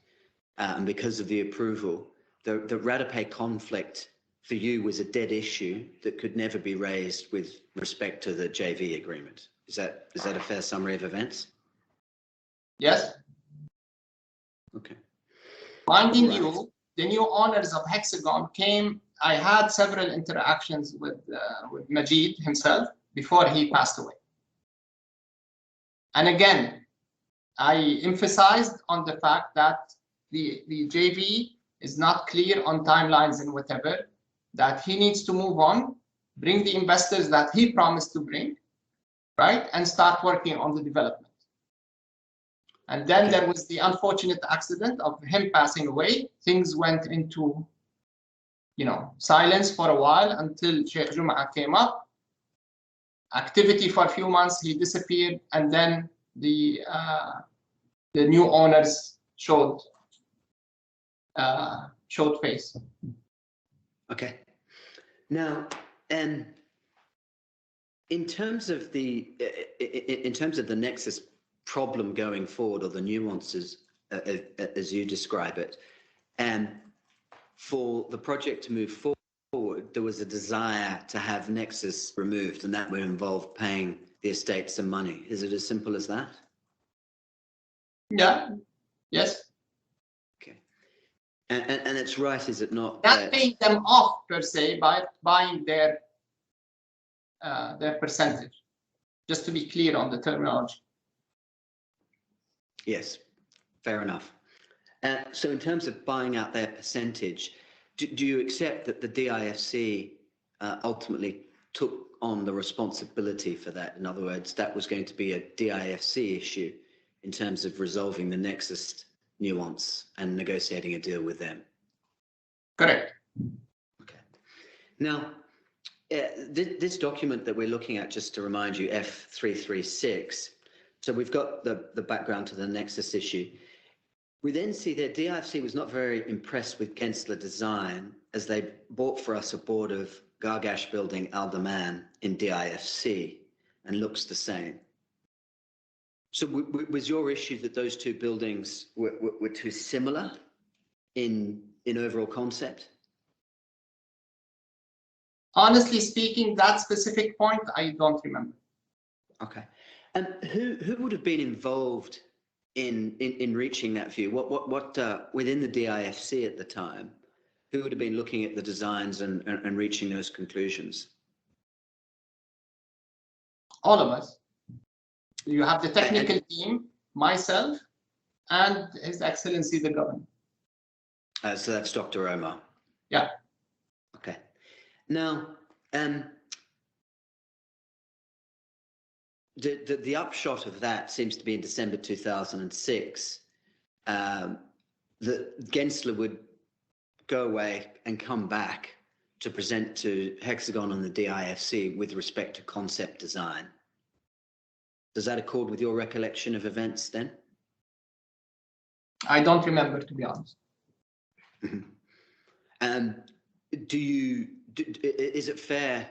and because of the approval, the Radapay conflict for you was a dead issue that could never be raised with respect to the JV agreement. Is that a fair summary of events?
Yes.
Okay.
Minding
Right.
you, the new owners of Hexagon came. I had several interactions with Majid himself before he passed away. And again, I emphasized on the fact that the JV is not clear on timelines and whatever, that he needs to move on, bring the investors that he promised to bring, right, and start working on the development. And then there was the unfortunate accident of him passing away. Things went into, you know, silence for a while until Sheikh Jum'a came up. Activity for a few months, he disappeared, and then the new owners showed face.
Okay. Now, in terms of the Nexus problem going forward, or the nuances as you describe it, and for the project to move forward, there was a desire to have Nexus removed, and that would involve paying the estate some money. Is it as simple as that?
Yeah. Yes.
Okay. And it's right, is it not?
Not paying them off per se by buying their percentage. Just to be clear on the terminology.
Yes, fair enough. So in terms of buying out their percentage, do you accept that the DIFC ultimately took on the responsibility for that? In other words, that was going to be a DIFC issue in terms of resolving the Nexus nuance and negotiating a deal with them?
Correct.
Okay. Now, this document that we're looking at, just to remind you, F336, so we've got the background to the Nexus issue. We then see that DIFC was not very impressed with Gensler design, as they bought for us a board of Gargash building Al Daman in DIFC, and looks the same. So was your issue that those two buildings were too similar in overall concept?
Honestly speaking, that specific point, I don't remember.
Okay. And who would have been involved in reaching that view? What within the DIFC at the time, who would have been looking at the designs and reaching those conclusions?
All of us. You have the technical team, myself, and His Excellency the Governor.
So that's Dr. Omar.
Yeah.
Okay. Now, the upshot of that seems to be in December 2006, that Gensler would go away and come back to present to Hexagon and the DIFC with respect to concept design. Does that accord with your recollection of events then?
I don't remember, to be honest.
Is it fair?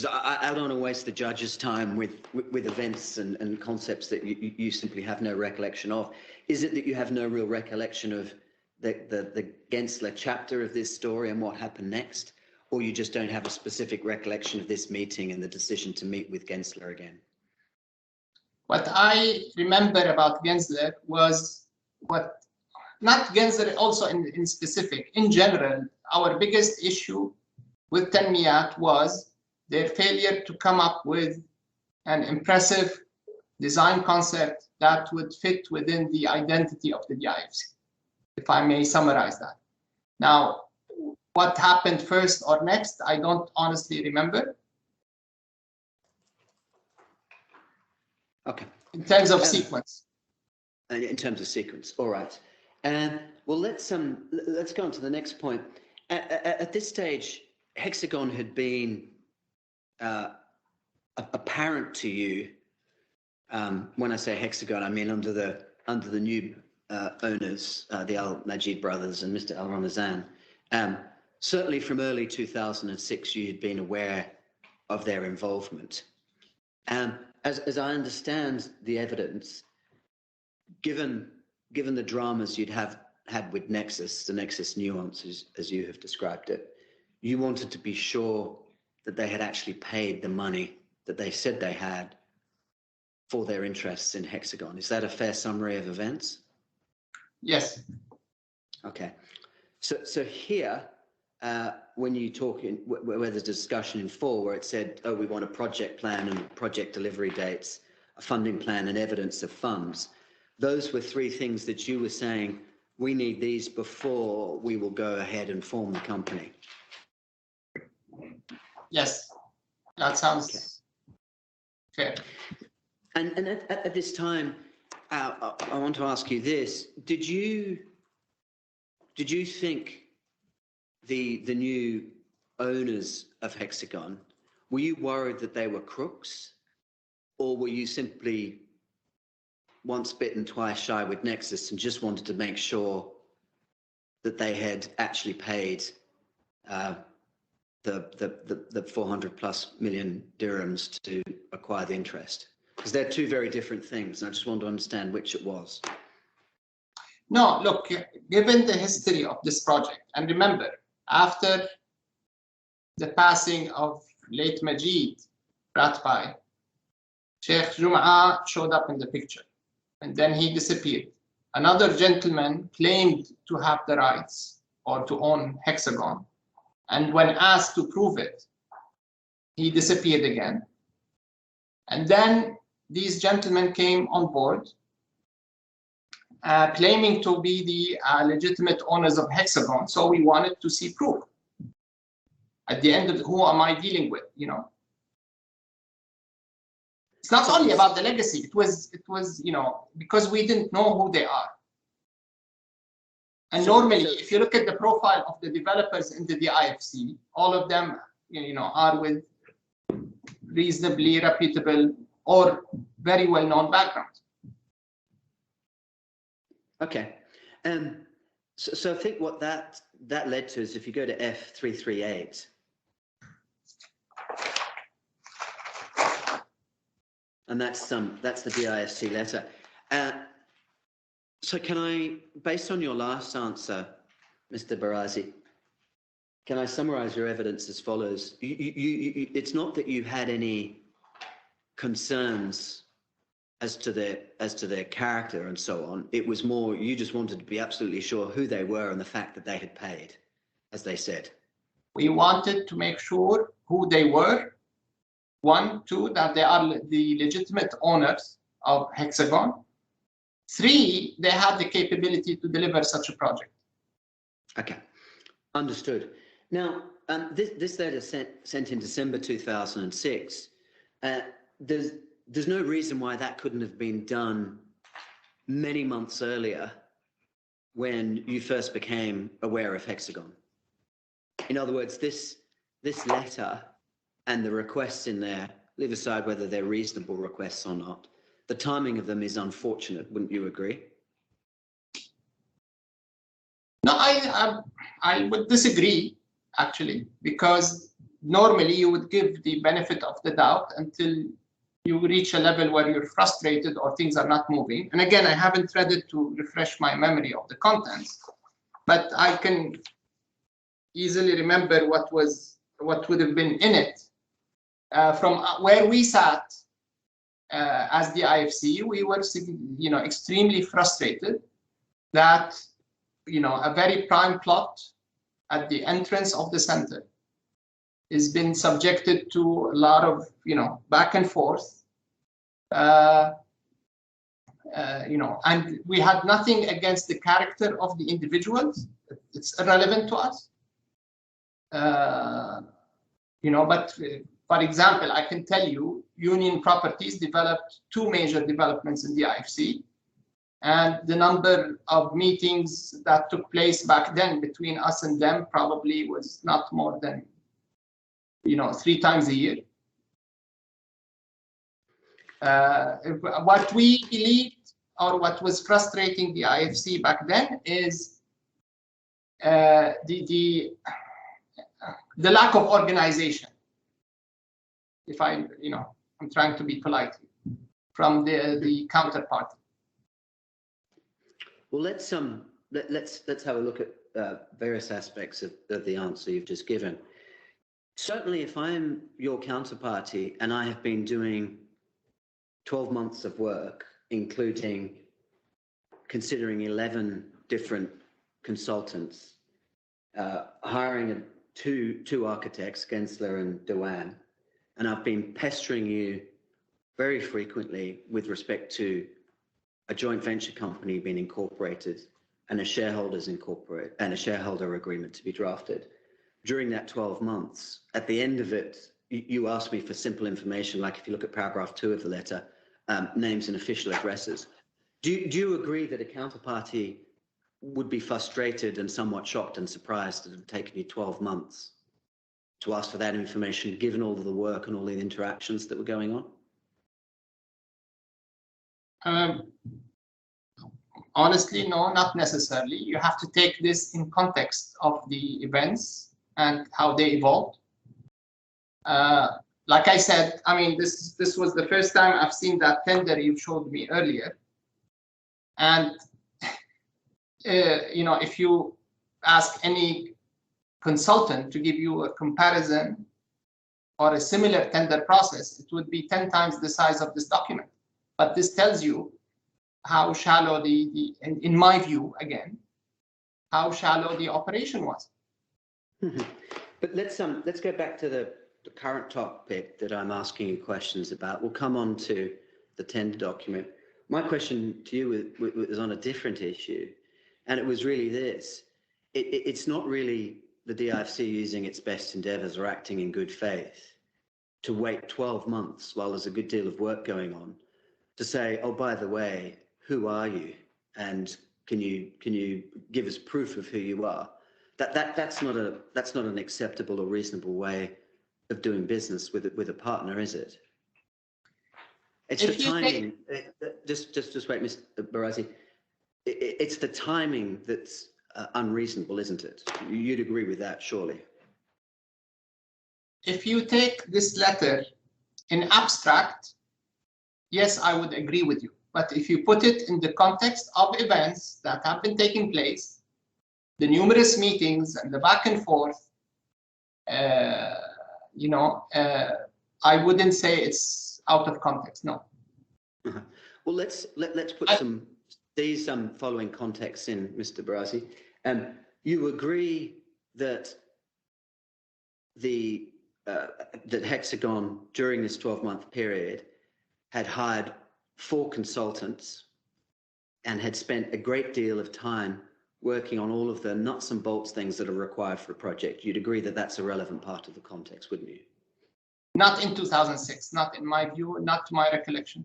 I don't want to waste the judge's time with events and concepts that you simply have no recollection of. Is it that you have no real recollection of the Gensler chapter of this story and what happened next? Or you just don't have a specific recollection of this meeting and the decision to meet with Gensler again?
What I remember about Gensler was not Gensler also in specific, in general, our biggest issue with Tanmiyat was their failure to come up with an impressive design concept that would fit within the identity of the DIFC, if I may summarize that. Now, what happened first or next, I don't honestly remember.
Okay.
In terms of sequence.
In terms of sequence, all right. Well, let's go on to the next point. At this stage, Hexagon had been apparent to you. When I say Hexagon, I mean under the new owners, the Al Majid brothers and Mr. Al Ramazan. Certainly from early 2006, you had been aware of their involvement. As I understand the evidence, given the dramas you'd had with Nexus, the Nexus nuances, as you have described it, you wanted to be sure that they had actually paid the money that they said they had for their interests in Hexagon. Is that a fair summary of events?
Yes.
Okay. So here, when you talk in where there's discussion in 4, where it said, oh, we want a project plan and project delivery dates, a funding plan and evidence of funds, those were 3 things that you were saying, we need these before we will go ahead and form the company.
Yes, that sounds fair.
And at this time, I want to ask you this: Did you think the new owners of Hexagon, were you worried that they were crooks, or were you simply once bitten, twice shy with Nexus and just wanted to make sure that they had actually paid the 400+ million dirhams to acquire the interest? Because they're 2 very different things, and I just want to understand which it was.
No, look, given the history of this project, and remember, after the passing of late Majid Ratbai, Sheikh Jum'a showed up in the picture, and then he disappeared. Another gentleman claimed to have the rights or to own Hexagon, and when asked to prove it, he disappeared again. And then these gentlemen came on board, claiming to be the legitimate owners of Hexagon. So we wanted to see proof. At the end of who am I dealing with? You know, it's not only about the legacy. It was because we didn't know who they are. And normally, if you look at the profile of the developers in the DIFC, all of them, are with reasonably reputable or very well-known backgrounds.
Okay. So I think what that led to is, if you go to F338, and that's the DIFC letter. So can I, based on your last answer, Mr. Barazi, Can I summarize your evidence as follows? It's not that you had any concerns as to their character and so on. It was more you just wanted to be absolutely sure who they were and the fact that they had paid, as they said.
We wanted to make sure who they were. 1, 2, that they are the legitimate owners of Hexagon. 3, they had the capability to deliver such a project.
Okay, understood. Now, this letter sent in December 2006. There's no reason why that couldn't have been done many months earlier when you first became aware of Hexagon. In other words, this letter and the requests in there, leave aside whether they're reasonable requests or not, the timing of them is unfortunate, wouldn't you agree?
No, I would disagree, actually, because normally you would give the benefit of the doubt until you reach a level where you're frustrated or things are not moving. And again, I haven't read it to refresh my memory of the contents, but I can easily remember what would have been in it. From where we sat as the IFC, we were, extremely frustrated that, a very prime plot at the entrance of the center has been subjected to a lot of, back and forth, and we had nothing against the character of the individuals. It's irrelevant to us. But for example, I can tell you, Union Properties developed 2 major developments in the IFC, and the number of meetings that took place back then between us and them probably was not more than 3 times a year. What we believed, or what was frustrating the IFC back then, is the lack of organization. If I'm trying to be polite, from the counterparty.
Well, let's have a look at various aspects of the answer you've just given. Certainly, if I'm your counterparty and I have been doing 12 months of work, including considering 11 different consultants, hiring two architects, Gensler and Dewan, and I've been pestering you very frequently with respect to a joint venture company being incorporated and a shareholder agreement to be drafted. During that 12 months, at the end of it, you asked me for simple information, like if you look at paragraph 2 of the letter, names and official addresses. Do you agree that a counterparty would be frustrated and somewhat shocked and surprised that it had taken you 12 months to ask for that information, given all of the work and all the interactions that were going on?
Honestly, no, not necessarily. You have to take this in context of the events and how they evolved. Like I said, I mean, this was the first time I've seen that tender you showed me earlier. And, if you ask any consultant to give you a comparison or a similar tender process, it would be 10 times the size of this document. But this tells you how shallow in my view, again, how shallow the operation was.
But let's go back to the current topic that I'm asking you questions about. We'll come on to the tender document. My question to you was on a different issue, and it was really this. It's not really the DIFC using its best endeavors or acting in good faith to wait 12 months while there's a good deal of work going on to say, oh, by the way, who are you? And can you give us proof of who you are? That's not an acceptable or reasonable way of doing business with a partner, is it? It's the timing. Just wait, Mr. Barazi. It's the timing that's unreasonable, isn't it? You'd agree with that, surely.
If you take this letter in abstract, yes, I would agree with you. But if you put it in the context of events that have been taking place, the numerous meetings and the back and forth, you know, I wouldn't say it's out of context. No.
Uh-huh. Well, let's put these following contexts in, Mr. Barazi. You agree that that Hexagon during this 12-month period had hired 4 consultants and had spent a great deal of time working on all of the nuts and bolts things that are required for a project. You'd agree that that's a relevant part of the context, wouldn't you?
Not in 2006, not in my view, not to my recollection.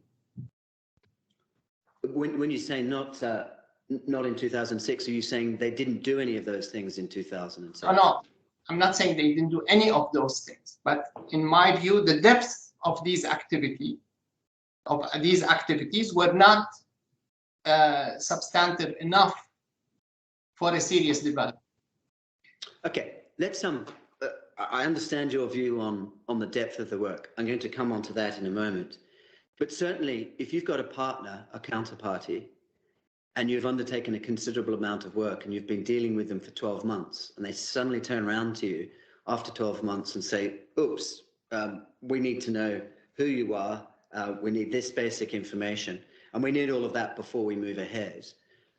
When you say not in 2006, are you saying they didn't do any of those things in 2006?
Oh, no, I'm not saying they didn't do any of those things, but in my view, the depth of these activities were not substantive enough for a serious development.
Okay, let's I understand your view on the depth of the work. I'm going to come on to that in a moment. But certainly, if you've got a partner, a counterparty, and you've undertaken a considerable amount of work and you've been dealing with them for 12 months, and they suddenly turn around to you after 12 months and say, oops, we need to know who you are, we need this basic information, and we need all of that before we move ahead,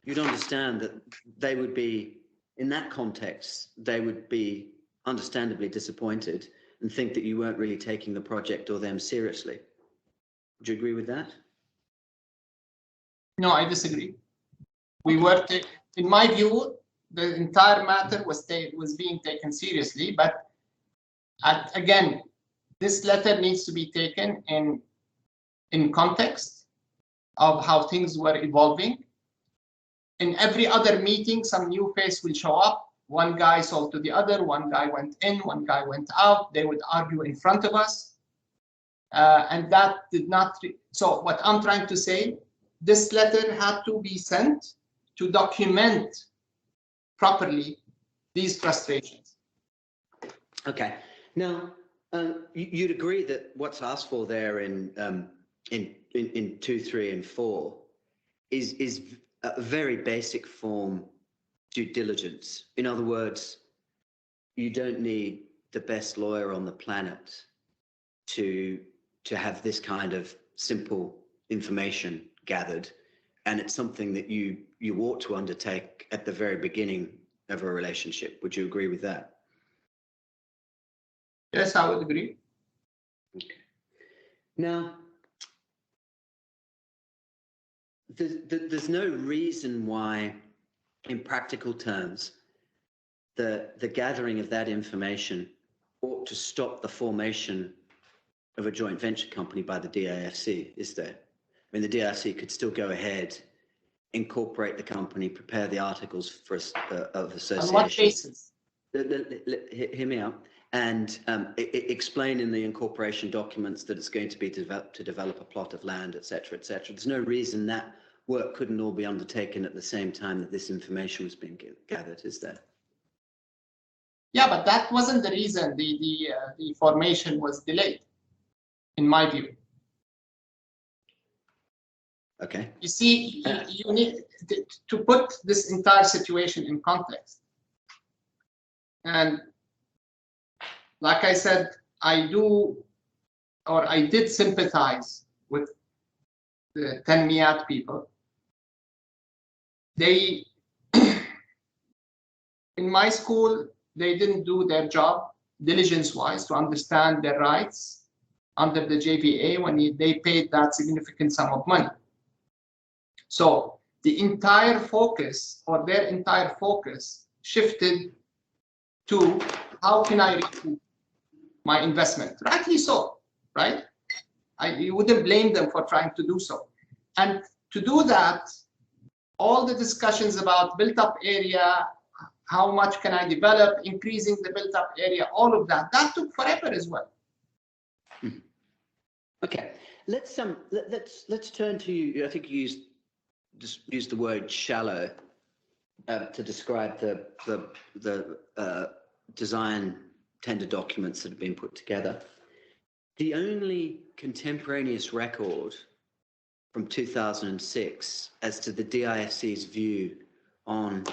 you'd understand that they would be, in that context, they would be understandably disappointed and think that you weren't really taking the project or them seriously. Would you agree with that?
No, I disagree. We were, in my view, the entire matter was being taken seriously, but again, this letter needs to be taken in context of how things were evolving. In every other meeting, some new face will show up. One guy sold to the other, one guy went in, one guy went out. They would argue in front of us. And that did not, so what I'm trying to say, this letter had to be sent to document properly these frustrations. Okay. Now, you'd agree that what's asked for there in 2, 3, and 4 is a very basic form due diligence. In other words, you don't need the best lawyer on the planet to have this kind of simple information gathered, and it's something that you ought to undertake at the very beginning of a relationship. Would you agree with that?
Yes, I would agree.
Okay. Now, there's no reason why, in practical terms, the gathering of that information ought to stop the formation of a joint venture company by the DIFC, is there? I mean, the DIFC could still go ahead, incorporate the company, prepare the articles for of association.
On what basis?
Hear me out. And explain in the incorporation documents that it's going to be to develop a plot of land, et cetera, et cetera. There's no reason that work couldn't all be undertaken at the same time that this information was being gathered, is there?
Yeah, but that wasn't the reason the formation was delayed, in my view.
Okay.
You see, you need to put this entire situation in context. And like I said, I did sympathize with the 10 Miat people. They, in my school, they didn't do their job diligence-wise to understand their rights under the JVA when they paid that significant sum of money. So the entire focus, or their entire focus, shifted to how can I recoup my investment? Rightly so, right? You wouldn't blame them for trying to do so. And to do that, all the discussions about built-up area, how much can I develop, increasing the built-up area, all of that, that took forever as well.
Okay, let's turn to you. I think you used the word shallow to describe the design tender documents that have been put together. The only contemporaneous record from 2006 as to the DIFC's view on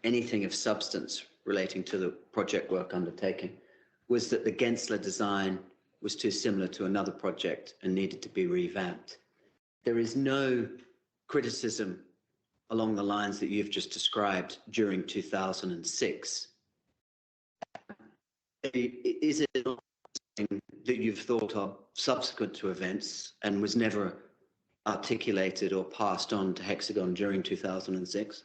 anything of substance relating to the project work undertaken was that the Gensler design was too similar to another project and needed to be revamped. There is no criticism along the lines that you've just described during 2006. Is it something that you've thought of subsequent to events and was never articulated or passed on to Hexagon during 2006?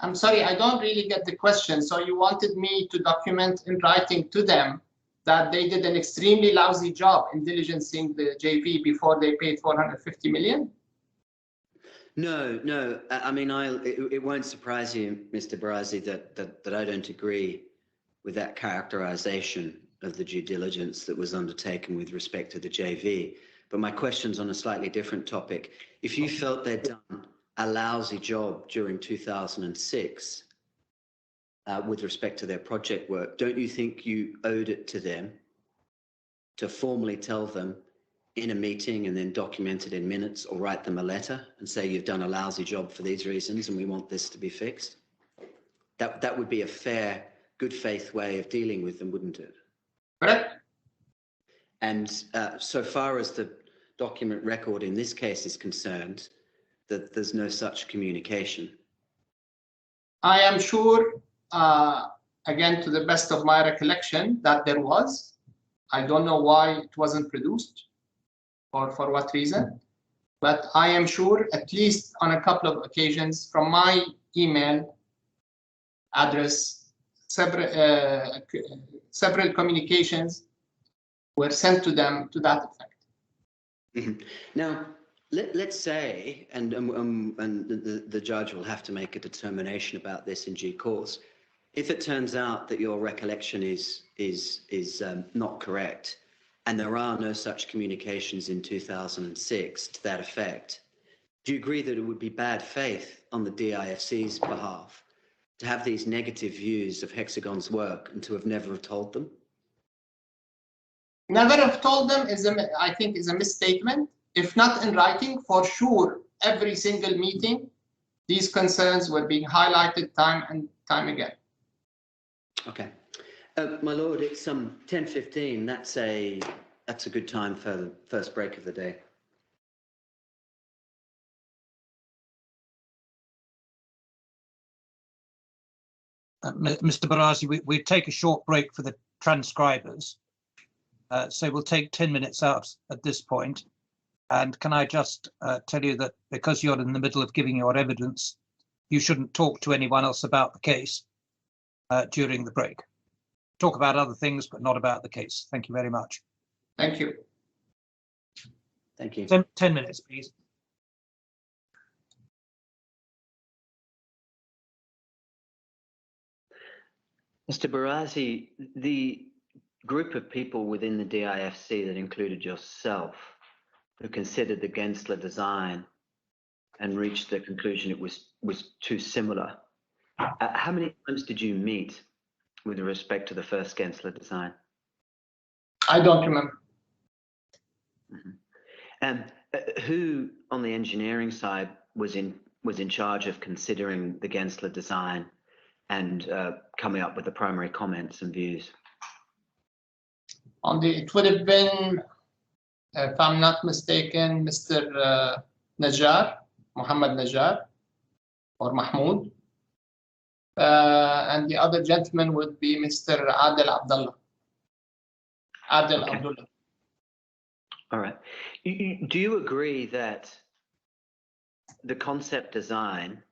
I'm sorry, I don't really get the question. So you wanted me to document in writing to them that they did an extremely lousy job in diligencing the JV before they paid 450 million?
No. I mean, it won't surprise you, Mr. Barazi, that I don't agree with that characterization of the due diligence that was undertaken with respect to the JV. But my question's on a slightly different topic. If you felt they'd done a lousy job during 2006 with respect to their project work, don't you think you owed it to them to formally tell them in a meeting and then document it in minutes, or write them a letter and say you've done a lousy job for these reasons and we want this to be fixed? That would be a fair, good faith way of dealing with them, wouldn't it?
Correct.
And so far as the document record in this case is concerned, that there's no such communication.
I am sure, again, to the best of my recollection, that there was. I don't know why it wasn't produced or for what reason, but I am sure at least on a couple of occasions from my email address, several communications were sent to them to that effect.
Mm-hmm. Now, let's say, and the judge will have to make a determination about this in due course. If it turns out that your recollection is not correct, and there are no such communications in 2006 to that effect, do you agree that it would be bad faith on the DIFC's behalf to have these negative views of Hexagon's work and to have never told them?
Never have told them I think is a misstatement. If not in writing, for sure, every single meeting, these concerns were being highlighted time and time again.
Okay. My lord, it's 10:15. That's a good time for the first break of the day.
Mr. Barazi, we take a short break for the transcribers. So we'll take 10 minutes out at this point. And can I just tell you that because you're in the middle of giving your evidence, you shouldn't talk to anyone else about the case during the break. Talk about other things, but not about the case. Thank you very much.
Thank you.
Thank you.
10 minutes, please.
Mr. Barazi, the group of people within the DIFC that included yourself who considered the Gensler design and reached the conclusion it was too similar. How many times did you meet with respect to the first Gensler design?
I don't remember.
Mm-hmm. And who on the engineering side was in charge of considering the Gensler design and coming up with the primary comments and views?
It would have been, if I'm not mistaken, Mr. Najjar, Muhammad Najjar, or Mahmoud. And the other gentleman would be Mr. Adel Abdullah. Adel
Okay.
Abdullah.
All right. Do you agree that the concept design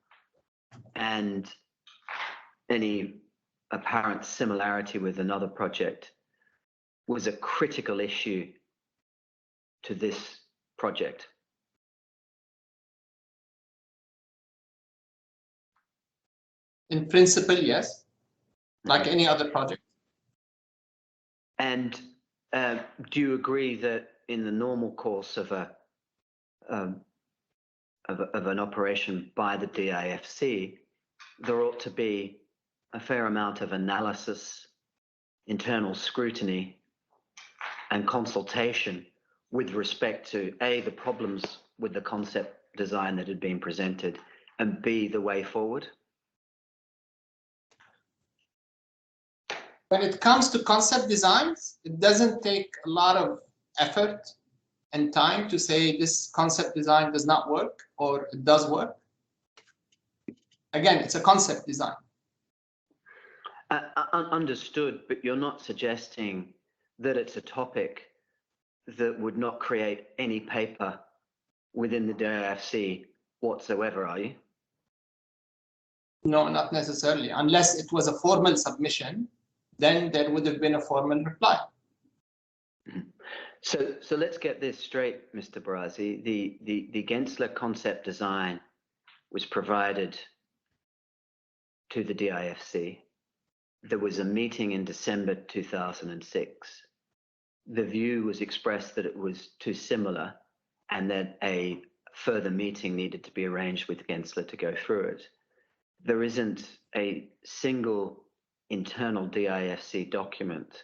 and any apparent similarity with another project was a critical issue to this project?
In principle, yes, like any other project.
And do you agree that in the normal course of an operation by the DIFC, there ought to be a fair amount of analysis, internal scrutiny, and consultation with respect to A, the problems with the concept design that had been presented, and B, the way forward?
When it comes to concept designs, it doesn't take a lot of effort and time to say this concept design does not work or it does work. Again, it's a concept design.
Understood, but you're not suggesting that it's a topic that would not create any paper within the DIFC whatsoever, are you?
No, not necessarily. Unless it was a formal submission, then there would have been a formal reply.
So let's get this straight, Mr. Barazi. The Gensler concept design was provided to the DIFC. There was a meeting in December 2006. The view was expressed that it was too similar and that a further meeting needed to be arranged with Gensler to go through it. There isn't a single internal DIFC document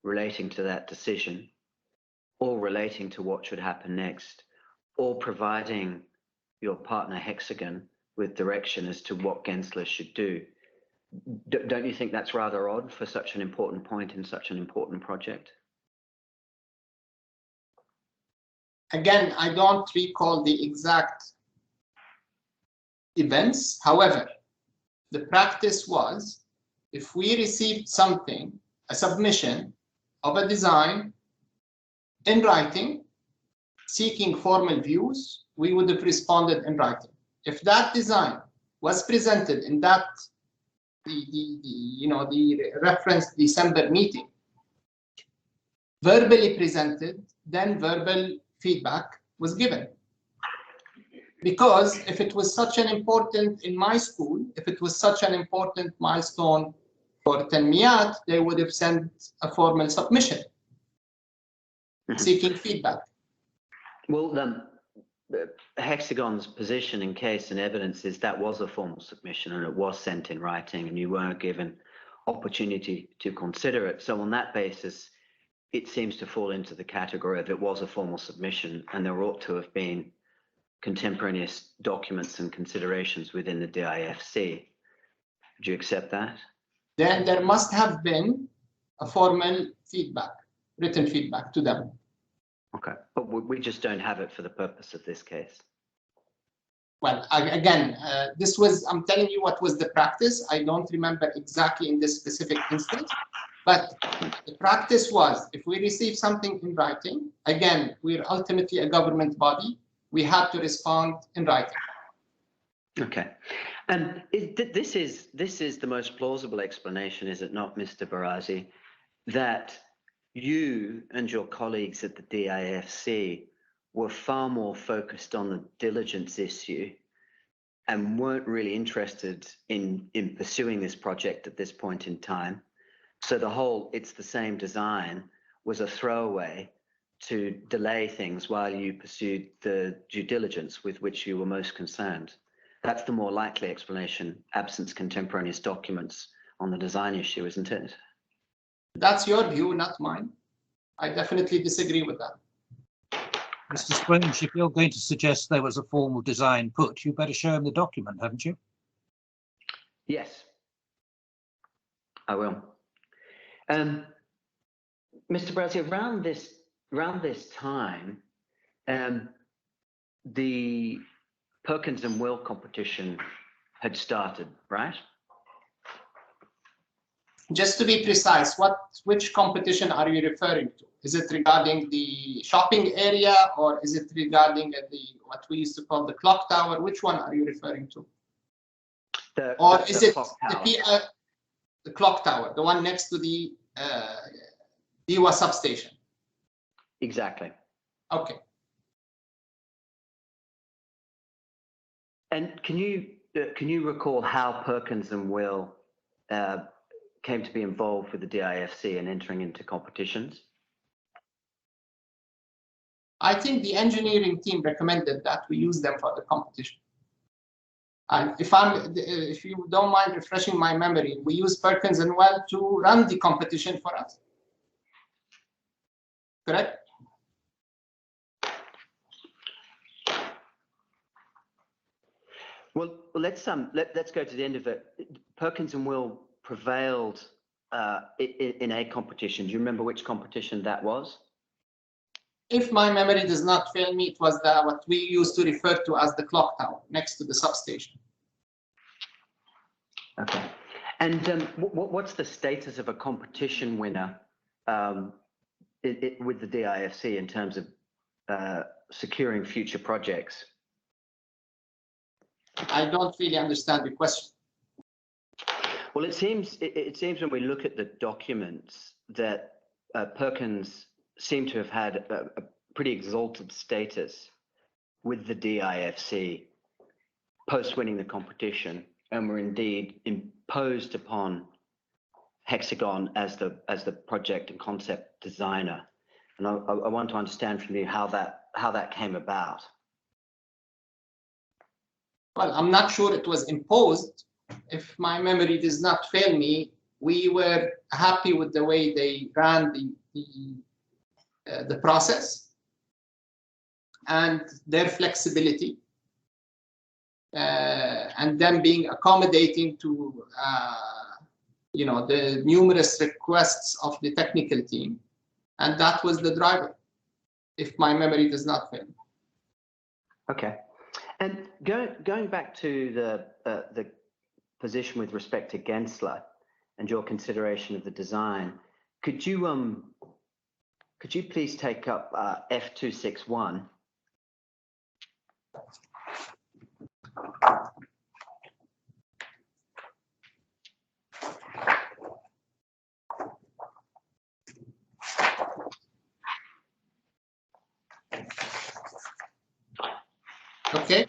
relating to that decision or relating to what should happen next, or providing your partner Hexagon with direction as to what Gensler should do. Don't you think that's rather odd for such an important point in such an important project?
Again, I don't recall the exact events. However, the practice was, if we received something, a submission of a design in writing, seeking formal views, we would have responded in writing. If that design was presented in that the referenced December meeting, verbally presented, then verbal feedback was given. Because if it was such an important, in my school, if it was such an important milestone for Tanmiyat, they would have sent a formal submission seeking feedback.
Well, Hexagon's position in case and evidence is that was a formal submission and it was sent in writing and you weren't given opportunity to consider it. So on that basis, it seems to fall into the category of it was a formal submission and there ought to have been contemporaneous documents and considerations within the DIFC. Would you accept that?
Then there must have been a formal feedback, written feedback to them.
Okay, but we just don't have it for the purpose of this case.
Well, again, this was, I'm telling you what was the practice. I don't remember exactly in this specific instance, but the practice was, if we receive something in writing, again, we're ultimately a government body, we had to respond in writing.
Okay, and this is the most plausible explanation, is it not, Mr. Barazi, that you and your colleagues at the DIFC were far more focused on the diligence issue and weren't really interested in pursuing this project at this point in time. So the whole "it's the same design" was a throwaway to delay things while you pursued the due diligence with which you were most concerned. That's the more likely explanation, absence contemporaneous documents on the design issue, isn't it?
That's your view, not mine. I definitely disagree with that.
Mr. Springe, if you're going to suggest there was a formal design put, you better show him the document, haven't you?
Yes, I will. Mr. Brazzi, around this time, the Perkins and Will competition had started, right?
Just to be precise, which competition are you referring to? Is it regarding the shopping area or is it regarding what we used to call the clock tower? Which one are you referring to? The clock tower, the one next to the Diwa substation?
Exactly.
Okay.
And can you recall how Perkins and Will came to be involved with the DIFC and entering into competitions?
I think the engineering team recommended that we use them for the competition. And if you don't mind refreshing my memory, we used Perkins and Will to run the competition for us. Correct?
Well, let's go to the end of it. Perkins and Will prevailed in a competition. Do you remember which competition that was?
If my memory does not fail me, it was what we used to refer to as the clock tower next to the substation.
Okay. And what's the status of a competition winner with the DIFC in terms of securing future projects?
I don't really understand the question.
Well, it seems when we look at the documents that Perkins seemed to have had a pretty exalted status with the DIFC post winning the competition, and were indeed imposed upon Hexagon as the project and concept designer. And I want to understand from you how that came about.
Well, I'm not sure it was imposed. If my memory does not fail me, we were happy with the way they ran the process and their flexibility, and them being accommodating to the numerous requests of the technical team, and that was the driver, if my memory does not fail.
Okay, and going back to the position with respect to Gensler and your consideration of the design, could you please take up F261?
Okay.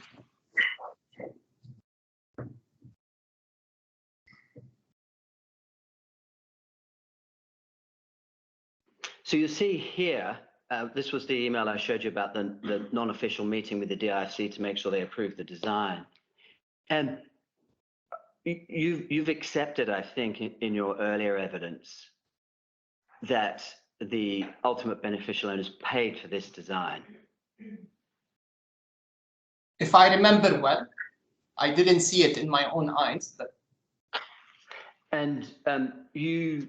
So you see here, this was the email I showed you about the non-official meeting with the DIFC to make sure they approved the design. And you've accepted, I think, in your earlier evidence that the ultimate beneficial owners paid for this design.
If I remember well, I didn't see it in my own eyes, but.
And you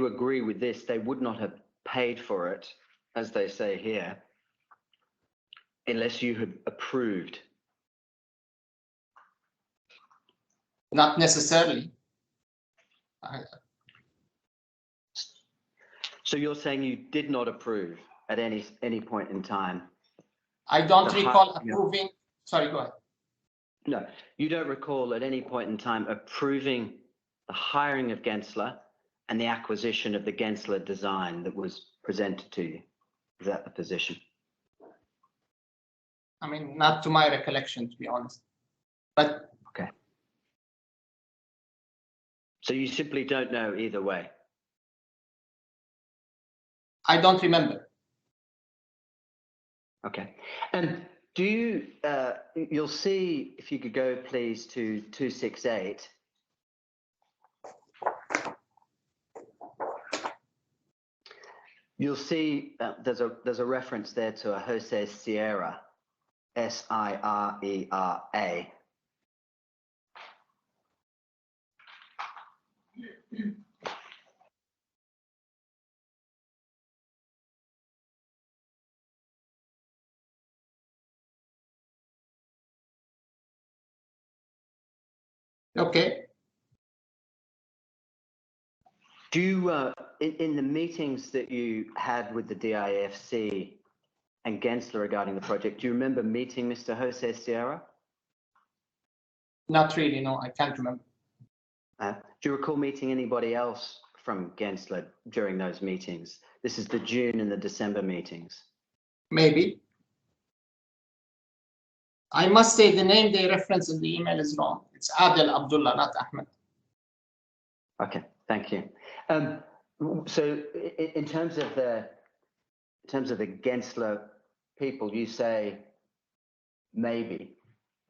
agree with this? They would not have paid for it, as they say here, unless you had approved.
Not necessarily.
So you're saying you did not approve at any point in time?
I don't recall approving. Sorry, go ahead.
No, you don't recall at any point in time approving the hiring of Gensler and the acquisition of the Gensler design that was presented to you. Is that the position?
I mean, not to my recollection, to be honest. But
okay. So you simply don't know either way?
I don't remember.
Okay. And do you, you'll see, if you could go please to 268. You'll see there's a reference there to a Jose Sierra, S-I-R-E-R-A.
Okay.
Do you, in the meetings that you had with the DIFC and Gensler regarding the project, do you remember meeting Mr. Jose Sierra?
Not really, no, I can't remember.
Do you recall meeting anybody else from Gensler during those meetings? This is the June and the December meetings.
Maybe. I must say the name they reference in the email is wrong. It's Adel Abdullah, not Ahmed.
Okay, thank you. So in terms of the Gensler people, you say maybe.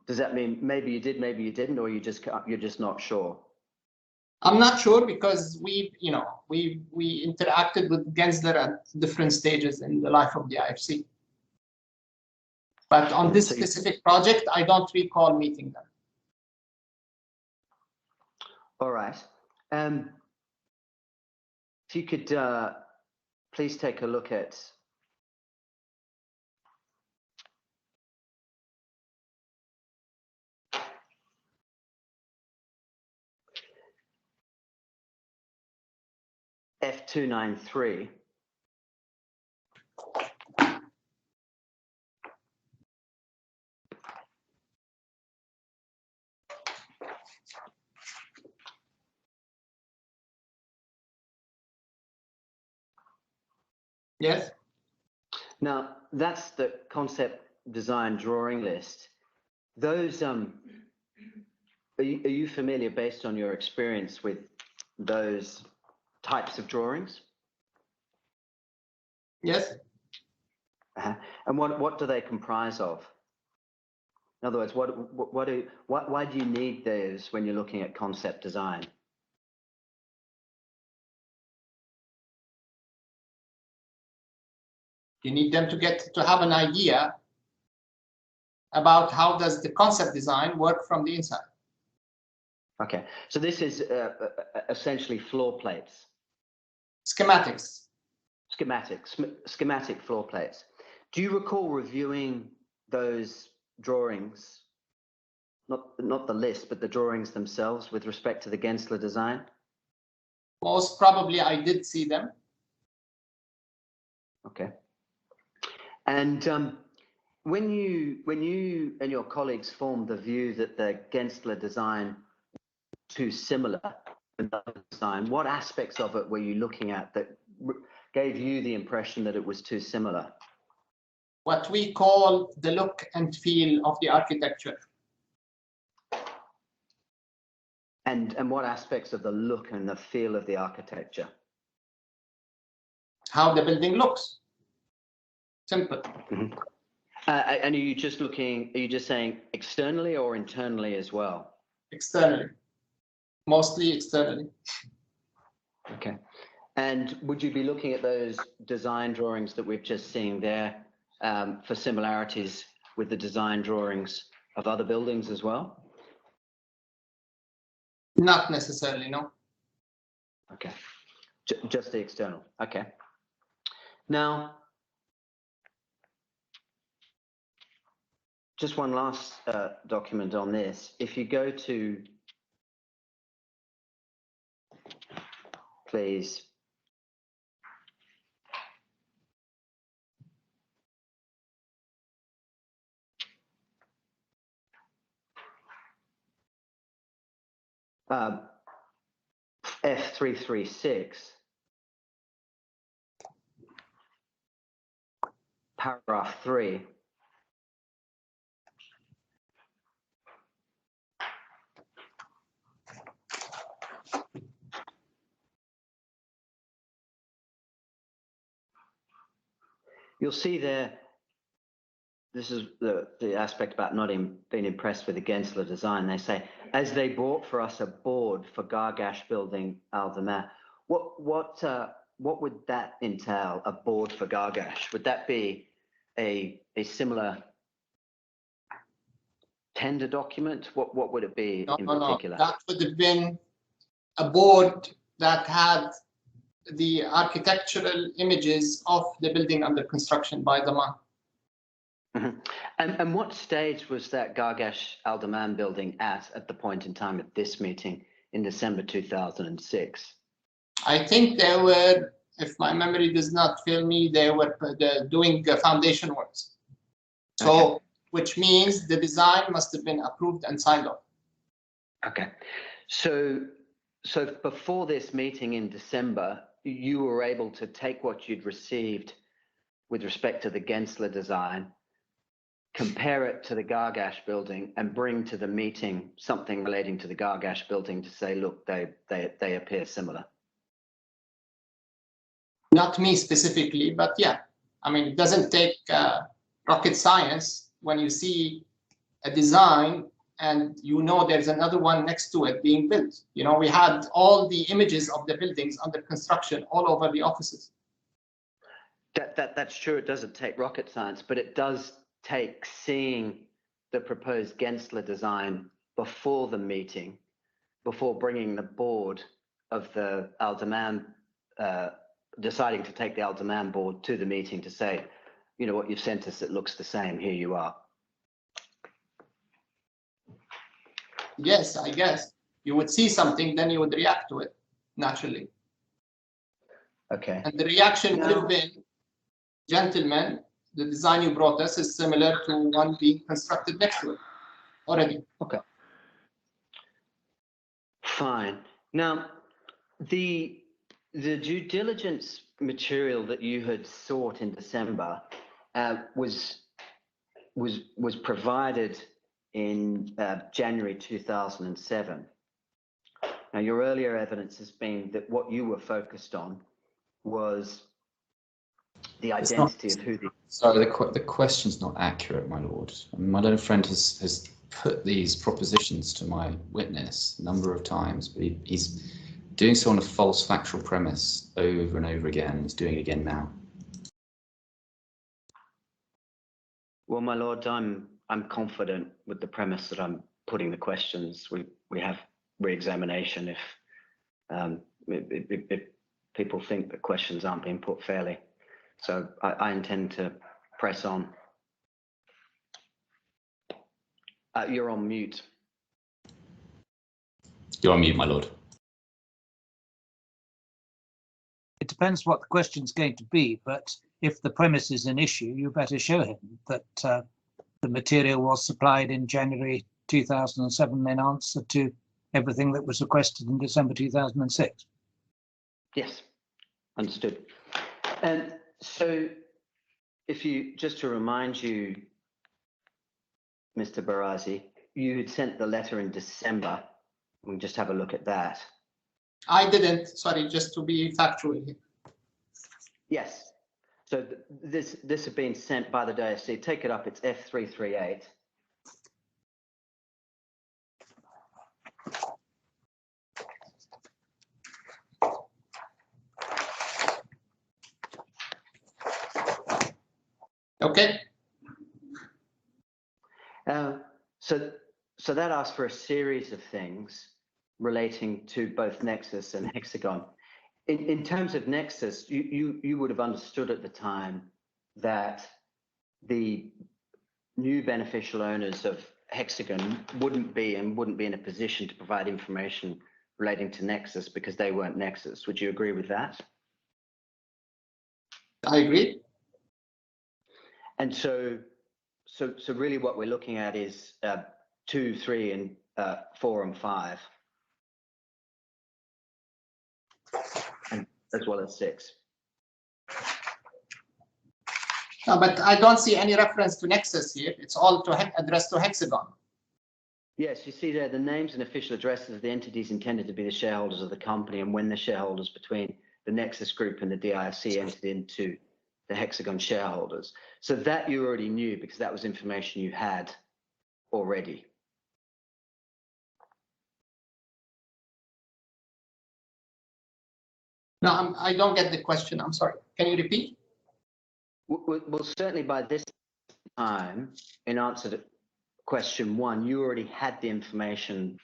Does that mean maybe you did, maybe you didn't, or you're just not sure?
I'm not sure because we interacted with Gensler at different stages in the life of the IFC. But on this specific project, I don't recall meeting them.
All right. If you could please take a look at F293.
Yes.
Now, that's the concept design drawing list. Those, are you familiar, based on your experience, with those types of drawings?
Yes.
And what do they comprise of? In other words, why do you need those when you're looking at concept design?
You need them to have an idea about how does the concept design work from the inside.
Okay, so this is essentially floor plates.
Schematics.
Schematic floor plates. Do you recall reviewing those drawings, not the list, but the drawings themselves with respect to the Gensler design?
Most probably I did see them.
Okay. And when you and your colleagues formed the view that the Gensler design was too similar to another design, what aspects of it were you looking at that gave you the impression that it was too similar?
What we call the look and feel of the architecture.
And what aspects of the look and the feel of the architecture?
How the building looks. Simple.
Mm-hmm. And are you just saying externally or internally as well?
Externally. Mostly externally.
Okay. And would you be looking at those design drawings that we've just seen there for similarities with the design drawings of other buildings as well?
Not necessarily, no.
Okay. Just the external. Okay. Now, just one last document on this. If you go to, please, F336, paragraph 3. You'll see there, this is the aspect about not being impressed with the Gensler design. They say, as they bought for us a board for Gargash building Alderman, what would that entail, a board for Gargash? Would that be a similar tender document? What would it be in particular?
No. That would have been a board that had the architectural images of the building under construction by the man.
Mm-hmm. And what stage was that Gargash Alderman building at the point in time of this meeting in December 2006?
I think they were, if my memory does not fail me, they were doing foundation works. So, okay. Which means the design must have been approved and signed off.
Okay. So before this meeting in December, you were able to take what you'd received with respect to the Gensler design, compare it to the Gargash building, and bring to the meeting something relating to the Gargash building to say, look, they appear similar.
Not me specifically, but yeah. I mean, it doesn't take rocket science when you see a design and you know there's another one next to it being built. You know, we had all the images of the buildings under construction all over the offices.
That's true. It doesn't take rocket science, but it does take seeing the proposed Gensler design before the meeting, before bringing the board the Al-Daman deciding to take the Al-Daman board to the meeting to say, you know what, you've sent us, it looks the same, here you are?
Yes, I guess. You would see something, then you would react to it, naturally.
Okay.
And the reaction would have been, gentlemen, the design you brought us is similar to one being constructed next to it already.
Okay. Fine. Now, the due diligence material that you had sought in December was provided in January 2007. Now, your earlier evidence has been that what you were focused on was the identity of who the...
Sorry, the question's not accurate, my lord. I mean, my learned friend has put these propositions to my witness a number of times, but he's doing so on a false factual premise over and over again. He's doing it again now.
Well, my lord, I'm confident with the premise that I'm putting the questions. We have re-examination if people think that questions aren't being put fairly. So I intend to press on. You're on mute.
You're on mute, my lord.
It depends what the question's going to be, but if the premise is an issue, you better show him that the material was supplied in January 2007 in answer to everything that was requested in December 2006.
Yes, understood. And so if you, just to remind you, Mr. Barazi, you had sent the letter in December. We can just have a look at that.
I didn't, sorry, just to be factual here.
Yes. So this had been sent by the DSC. Take it up, it's F338.
Okay.
So that asks for a series of things relating to both Nexus and Hexagon. In terms of Nexus, you would have understood at the time that the new beneficial owners of Hexagon wouldn't be in a position to provide information relating to Nexus because they weren't Nexus. Would you agree with that?
I agree.
And so really what we're looking at is 2, 3, and 4 and 5, and as well as 6.
No, but I don't see any reference to Nexus here. It's all addressed to Hexagon.
Yes, you see there the names and official addresses of the entities intended to be the shareholders of the company, and when the shareholders between the Nexus Group and the DIFC entered into the Hexagon shareholders. So that you already knew because that was information you had already.
No, I don't get the question. I'm sorry. Can you repeat?
Well, certainly by this time, in answer to question 1, you already had the information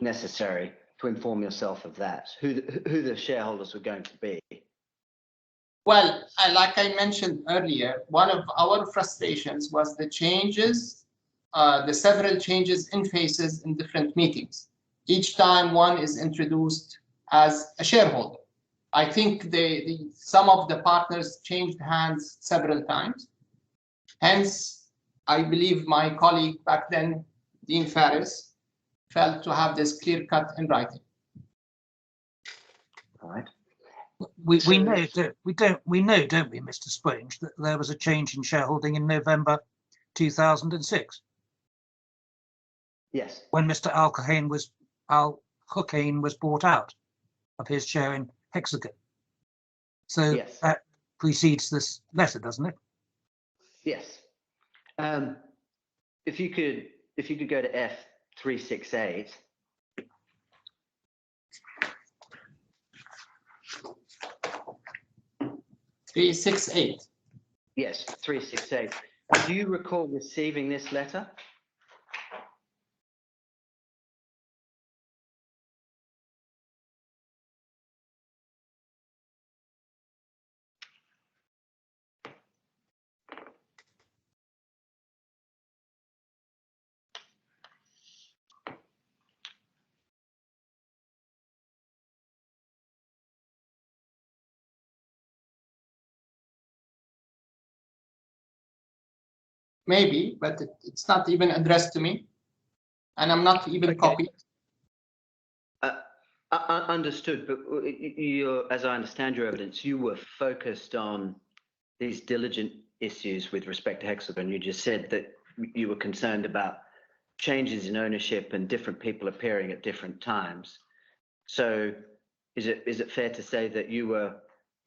necessary to inform yourself of that, who the shareholders were going to be.
Well, like I mentioned earlier, one of our frustrations was the changes, the several changes in faces in different meetings. Each time one is introduced as a shareholder. I think some of the partners changed hands several times. Hence, I believe my colleague back then, Dean Faris, felt to have this clear cut in writing.
All right.
We know, don't we, Mr. Sponge, that there was a change in shareholding in November 2006.
Yes.
When Mr. Al-Hukane was bought out of his share in Hexagon. So
yes.
That precedes this letter, doesn't it?
Yes. If you could go to F368.
F368.
Yes, 368. Do you recall receiving this letter?
maybe, but it's not even addressed to me, and I'm not even copied.
Understood, but as I understand your evidence, you were focused on these diligent issues with respect to Hexagon. You just said that you were concerned about changes in ownership and different people appearing at different times. So is it fair to say that you were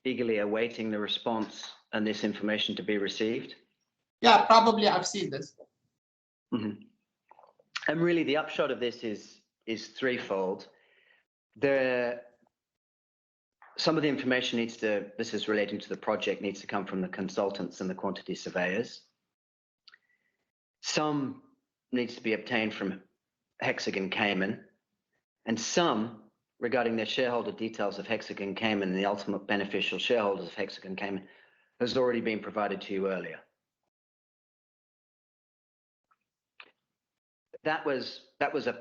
eagerly awaiting the response and this information to be received?
Yeah, probably I've seen this.
Mm-hmm. And really the upshot of this is threefold. Some of the information this is relating to the project, needs to come from the consultants and the quantity surveyors. Some needs to be obtained from Hexagon Cayman, and some regarding their shareholder details of Hexagon Cayman and the ultimate beneficial shareholders of Hexagon Cayman has already been provided to you earlier. That was a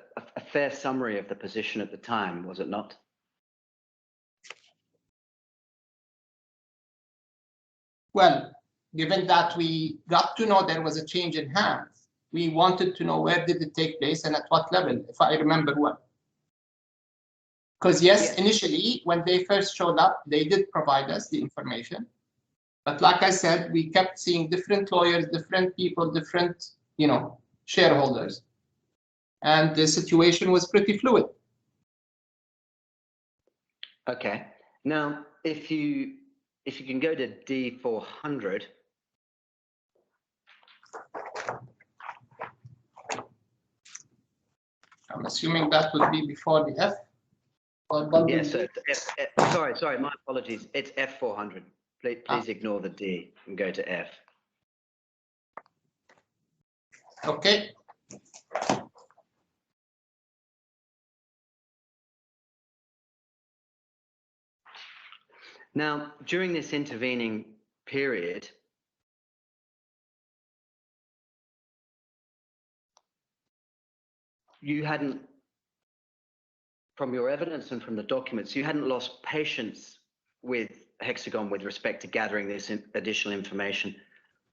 fair summary of the position at the time, was it not?
Well, given that we got to know there was a change in hands, we wanted to know where did it take place and at what level, if I remember well. Because yes, initially, when they first showed up, they did provide us the information. But like I said, we kept seeing different lawyers, different people, different, shareholders. And the situation was pretty fluid.
Okay. Now, if you can go to D400.
I'm assuming that would be before the F.
Yes, so sorry, my apologies. It's F400. Please ignore the D and go to F.
Okay.
Now, during this intervening period, you hadn't, from your evidence and from the documents, you hadn't lost patience with Hexagon with respect to gathering this additional information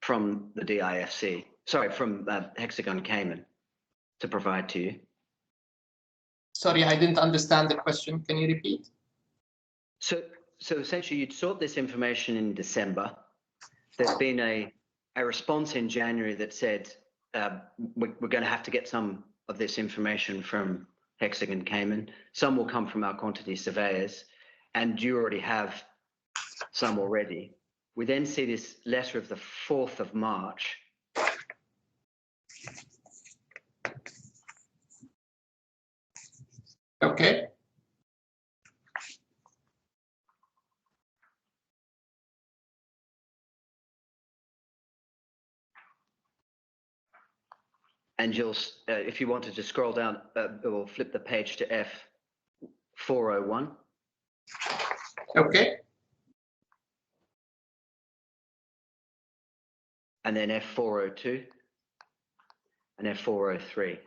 from the DIFC, from Hexagon Cayman to provide to you.
Sorry, I didn't understand the question. Can you repeat?
So essentially, you'd sought this information in December. There's been a response in January that said we're going to have to get some of this information from Hexagon Cayman. Some will come from our quantity surveyors, and you already have some already. We then see this letter of the 4th of March.
Okay.
And you'll, if you wanted to scroll down or flip the page to F401.
Okay.
And then F402 and F403.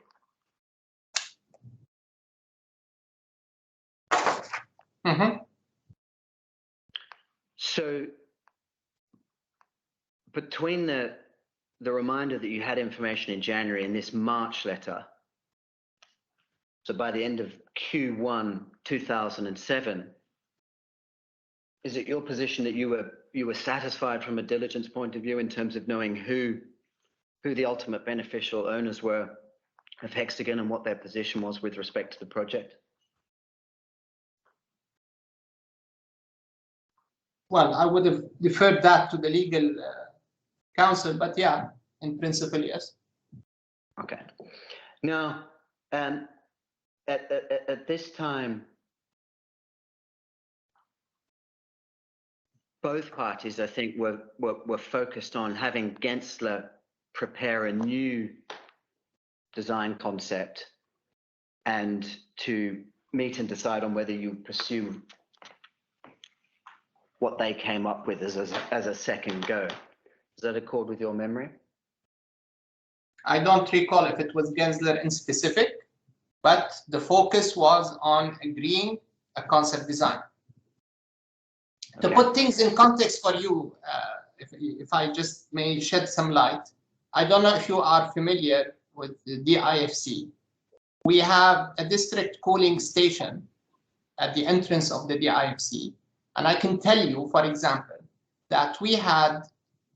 Mm-hmm.
So between the reminder that you had information in January and this March letter, so by the end of Q1 2007, is it your position that you were satisfied from a diligence point of view in terms of knowing who the ultimate beneficial owners were of Hexagon and what their position was with respect to the project?
Well, I would have deferred that to the legal counsel, but yeah, in principle, yes.
Okay. Now, at this time, both parties, I think, were focused on having Gensler prepare a new design concept and to meet and decide on whether you pursue what they came up with as a second go. Does that accord with your memory?
I don't recall if it was Gensler in specific, but the focus was on agreeing a concept design. Okay. To put things in context for you, if I just may shed some light,
I don't know if you are familiar with the DIFC. We have a district cooling station at the entrance of the DIFC. And I can tell you, for example, that we had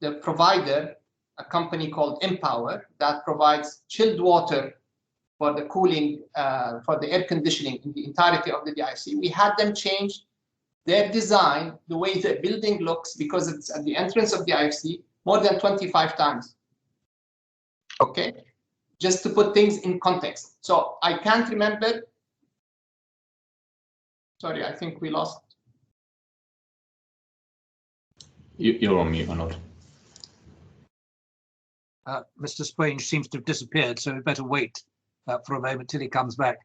the provider, a company called Empower, that provides chilled water for the cooling, for the air conditioning in the entirety of the DIFC. We had them change their design, the way the building looks, because it's at the entrance of the DIFC, more than 25 times. Okay, just to put things in context. So I can't remember. Sorry, I think we lost.
You're on mute, my lord.
Mr. Strange seems to have disappeared, so we better wait for a moment till he comes back.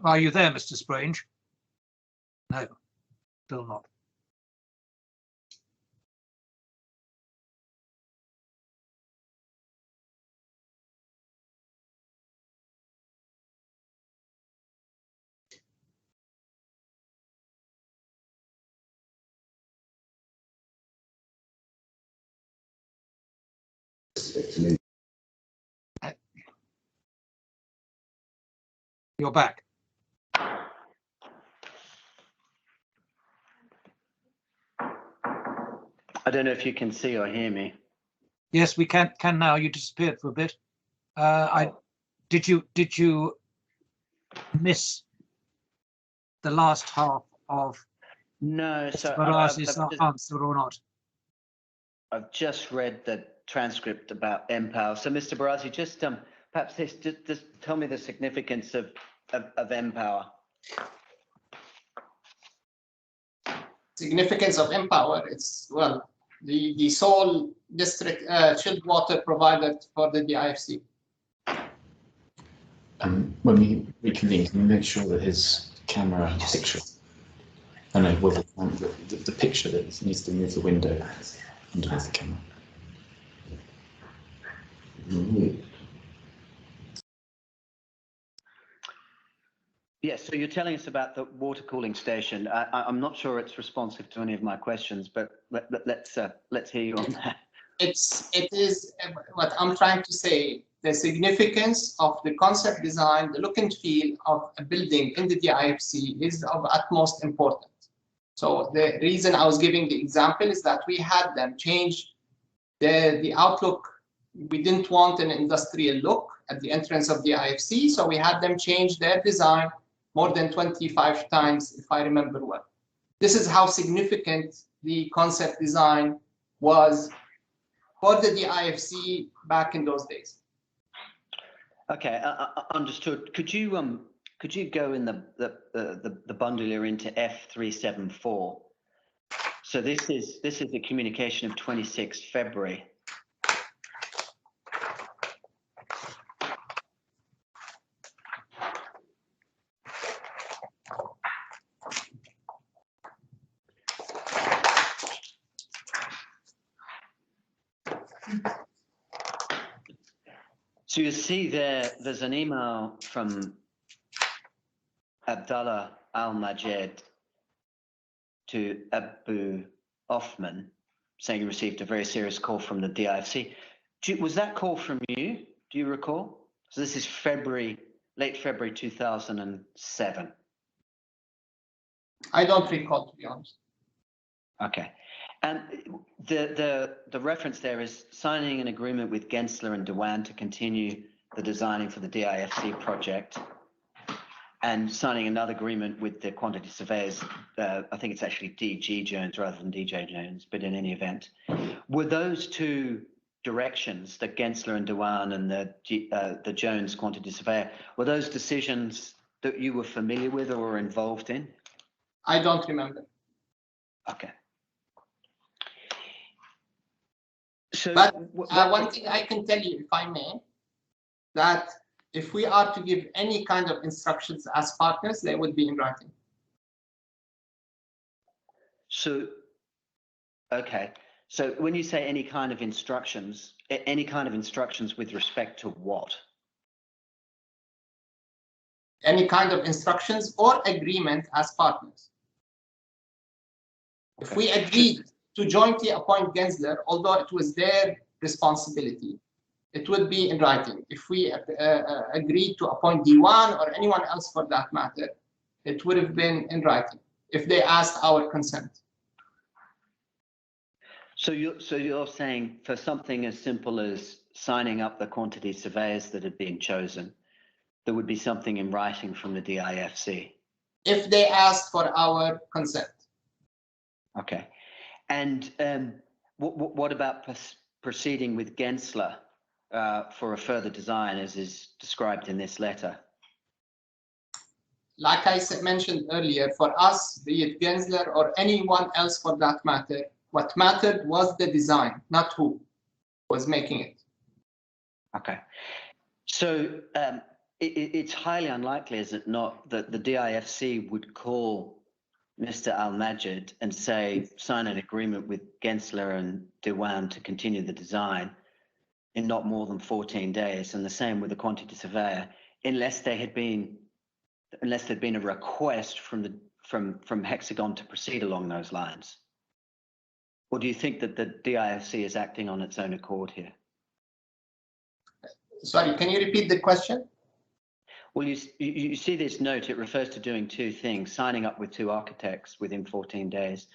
Are you there, Mr. Strange? No, still not. You're back.
I don't know if you can see or hear me.
Yes, we can now. You disappeared for a bit. Did you miss the last half of
No, so
Barazi's answer or not?
I've just read the transcript about Empower. So, Mr. Barazi, just perhaps just tell me the significance of Empower.
Significance of Empower, it's, well, the sole district chilled water provider for the DIFC.
When we reconvene, can we make sure that his camera picture, I know, well, the picture that needs to move the window underneath the camera.
Yes, so you're telling us about the water cooling station. I'm not sure it's responsive to any of my questions, but let's hear you on that.
It is what I'm trying to say. The significance of the concept design, the look and feel of a building in the DIFC is of utmost importance. So the reason I was giving the example is that we had them change the outlook. We didn't want an industrial look at the entrance of the DIFC, so we had them change their design more than 25 times, if I remember well. This is how significant the concept design was for the DIFC back in those days.
Okay, understood. Could you go in the bundle you're into F374? So this is the communication of 26 February. So you see there's an email from Abdullah Al-Majed to Abu Othman saying he received a very serious call from the DIFC. Was that call from you? Do you recall? So this is late February 2007.
I don't recall, to be honest.
Okay. And the reference there is signing an agreement with Gensler and Dewan to continue the designing for the DIFC project, and signing another agreement with the quantity surveyors. I think it's actually DG Jones rather than DJ Jones, but in any event, were those two directions, the Gensler and Dewan and the Jones quantity surveyor, were those decisions that you were familiar with or were involved in?
I don't remember.
Okay. So,
But one thing I can tell you, if I may, that if we are to give any kind of instructions as partners, they would be in writing.
So, okay. So when you say any kind of instructions with respect to what?
Any kind of instructions or agreement as partners. If we agreed to jointly appoint Gensler, although it was their responsibility, it would be in writing. If we agreed to appoint D1 or anyone else for that matter, it would have been in writing if they asked our consent.
So you're saying for something as simple as signing up the quantity surveyors that had been chosen, there would be something in writing from the DIFC?
If they asked for our consent.
Okay. And what about proceeding with Gensler for a further design as is described in this letter?
Like I mentioned earlier, for us, be it Gensler or anyone else for that matter, what mattered was the design, not who was making it.
Okay. So it's highly unlikely, is it not, that the DIFC would call Mr. Al-Majid and say, sign an agreement with Gensler and Dewan to continue the design in not more than 14 days, and the same with the quantity surveyor, unless there'd been a request from Hexagon to proceed along those lines? Or do you think that the DIFC is acting on its own accord here?
Sorry, can you repeat the question?
Well, you see this note, it refers to doing two things: signing up with 2 architects within 14 days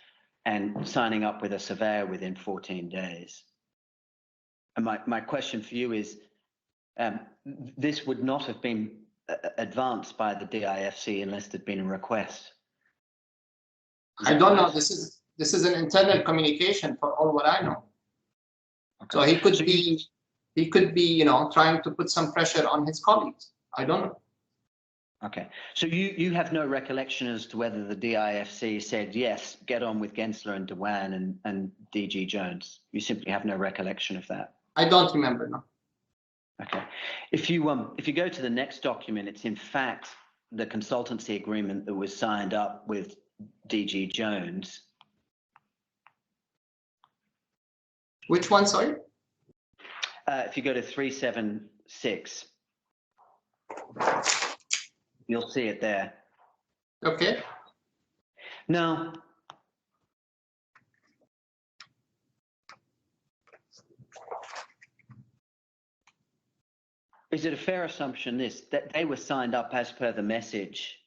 and signing up with a surveyor within 14 days. And my question for you is, this would not have been advanced by the DIFC unless there'd been a request.
I don't know. This is an internal communication for all what I know. Okay. So he could be, you know, trying to put some pressure on his colleagues. I don't know.
Okay. So you have no recollection as to whether the DIFC said, yes, get on with Gensler and Dewan and DG Jones. You simply have no recollection of that.
I don't remember, no.
Okay. If you go to the next document, it's in fact the consultancy agreement that was signed up with DG Jones.
Which one, sorry?
If you go to 376, you'll see it there.
Okay.
Now, is it a fair assumption that they were signed up as per the message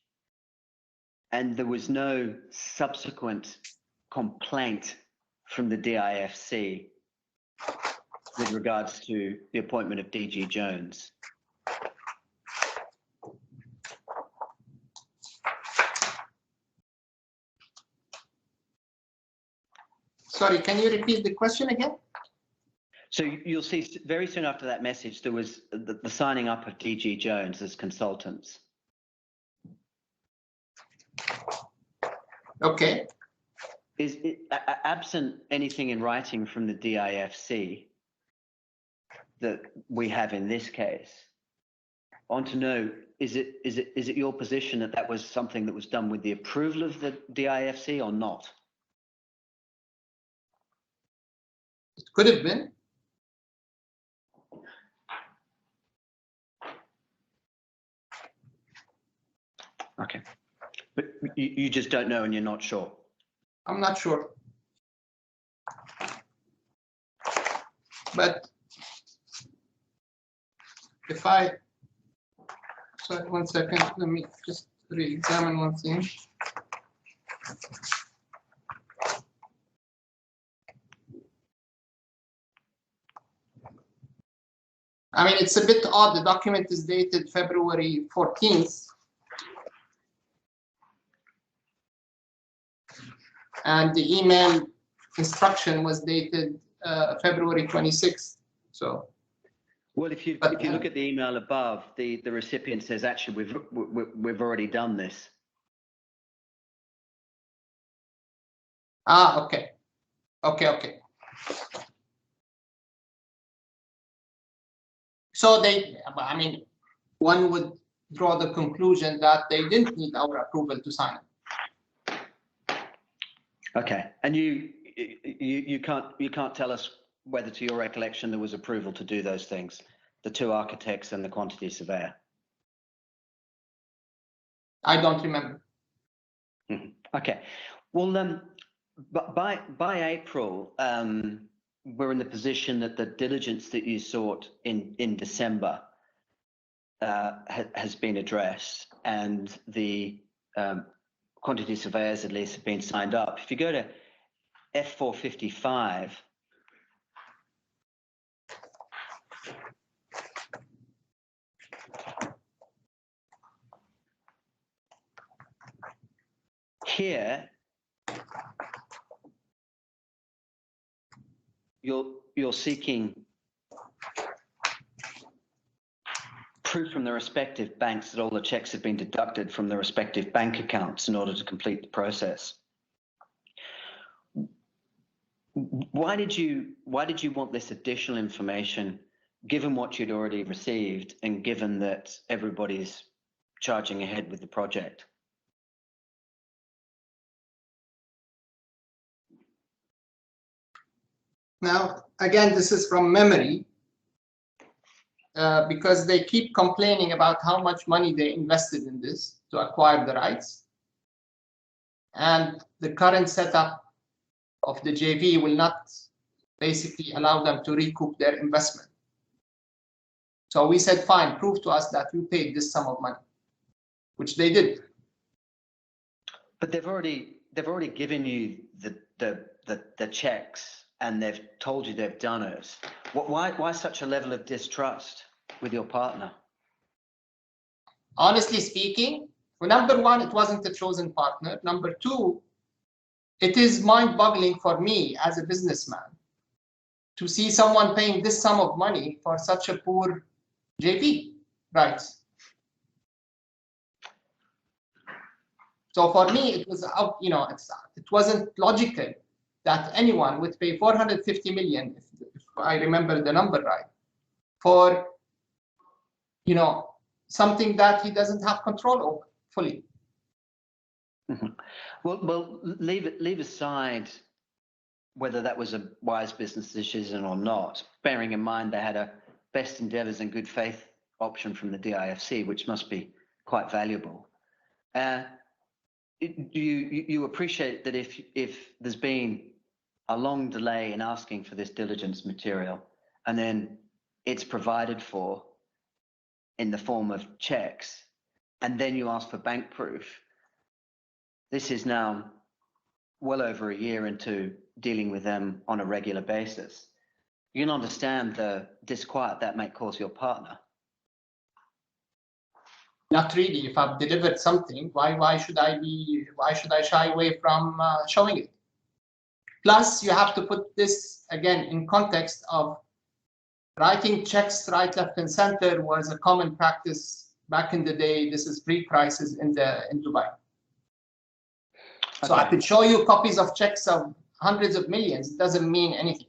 and there was no subsequent complaint from the DIFC with regards to the appointment of DG Jones?
Sorry, can you repeat the question again?
So you'll see very soon after that message, there was the signing up of DG Jones as consultants.
Okay.
Is it, absent anything in writing from the DIFC that we have in this case, I want to know, is it your position that that was something that was done with the approval of the DIFC or not?
It could have been.
Okay. But you just don't know and you're not sure?
I'm not sure. But if I, sorry, 1 second, let me just re-examine one thing. I mean, it's a bit odd. The document is dated February 14th. And the email instruction was dated February 26th. So,
well, if you look at the email above, the recipient says, actually, we've already done this.
Ah, okay. Okay. So I mean, one would draw the conclusion that they didn't need our approval to sign it.
Okay, and you can't tell us whether, to your recollection, there was approval to do those things, the two architects and the quantity surveyor.
I don't remember.
Okay, well, but by April, we're in the position that the diligence that you sought in December has been addressed, and the quantity surveyors at least have been signed up. If you go to F455, here you're seeking proof from the respective banks that all the checks have been deducted from the respective bank accounts in order to complete the process. Why did you want this additional information, given what you'd already received and given that everybody's charging ahead with the project?
Now, again, this is from memory, because they keep complaining about how much money they invested in this to acquire the rights. And the current setup of the JV will not basically allow them to recoup their investment. So we said, fine, prove to us that you paid this sum of money, which they did.
But they've already given you the checks, and they've told you they've done it. Why such a level of distrust with your partner?
Honestly speaking, well, number one, it wasn't a chosen partner. Number two, it is mind-boggling for me as a businessman to see someone paying this sum of money for such a poor JV rights. So for me, it was out, it wasn't logical that anyone would pay 450 million, if I remember the number right, for something that he doesn't have control over fully.
Mm-hmm. Well, leave aside whether that was a wise business decision or not, bearing in mind they had a best endeavors and good faith option from the DIFC, which must be quite valuable. You appreciate that if there's been a long delay in asking for this diligence material, and then it's provided for in the form of checks, and then you ask for bank proof, this is now well over a year into dealing with them on a regular basis. You can understand the disquiet that might cause your partner.
Not really. If I've delivered something, why should I shy away from showing it? Plus, you have to put this again in context of writing checks right, left, and center was a common practice back in the day. This is pre-crisis in Dubai. So I could show you copies of checks of hundreds of millions. It doesn't mean anything.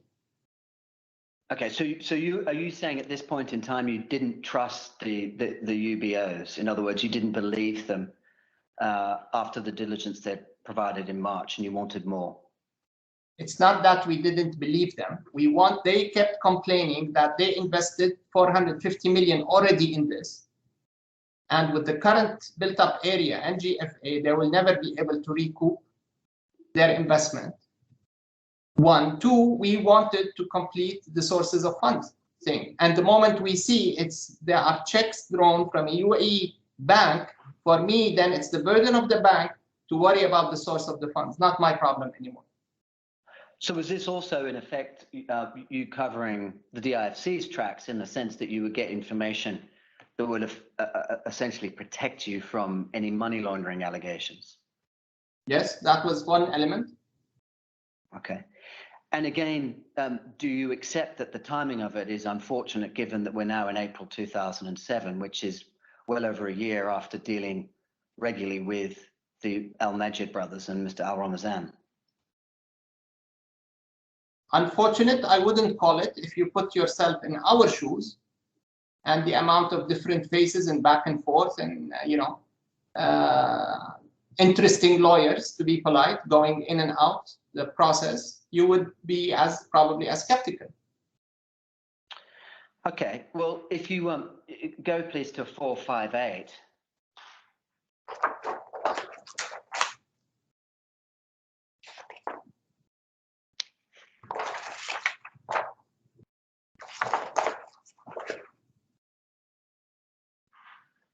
Okay, so are you saying at this point in time you didn't trust the UBOs? In other words, you didn't believe them after the diligence they provided in March, and you wanted more?
It's not that we didn't believe them. They kept complaining that they invested 450 million already in this. And with the current built up area and GFA, they will never be able to recoup their investment. One, two, we wanted to complete the sources of funds thing. And the moment we see there are checks drawn from a UAE bank, for me, then it's the burden of the bank to worry about the source of the funds, not my problem anymore.
So was this also, in effect, you covering the DIFC's tracks in the sense that you would get information that would have, essentially protect you from any money laundering allegations?
Yes, that was one element.
Okay. And again, do you accept that the timing of it is unfortunate, given that we're now in April 2007, which is well over a year after dealing regularly with the Al Najid brothers and Mr. Al Ramazan?
Unfortunate, I wouldn't call it if you put yourself in our shoes and the amount of different faces and back and forth and, interesting lawyers, to be polite, going in and out the process, you would be probably as skeptical.
Okay, well, if you go please to 458.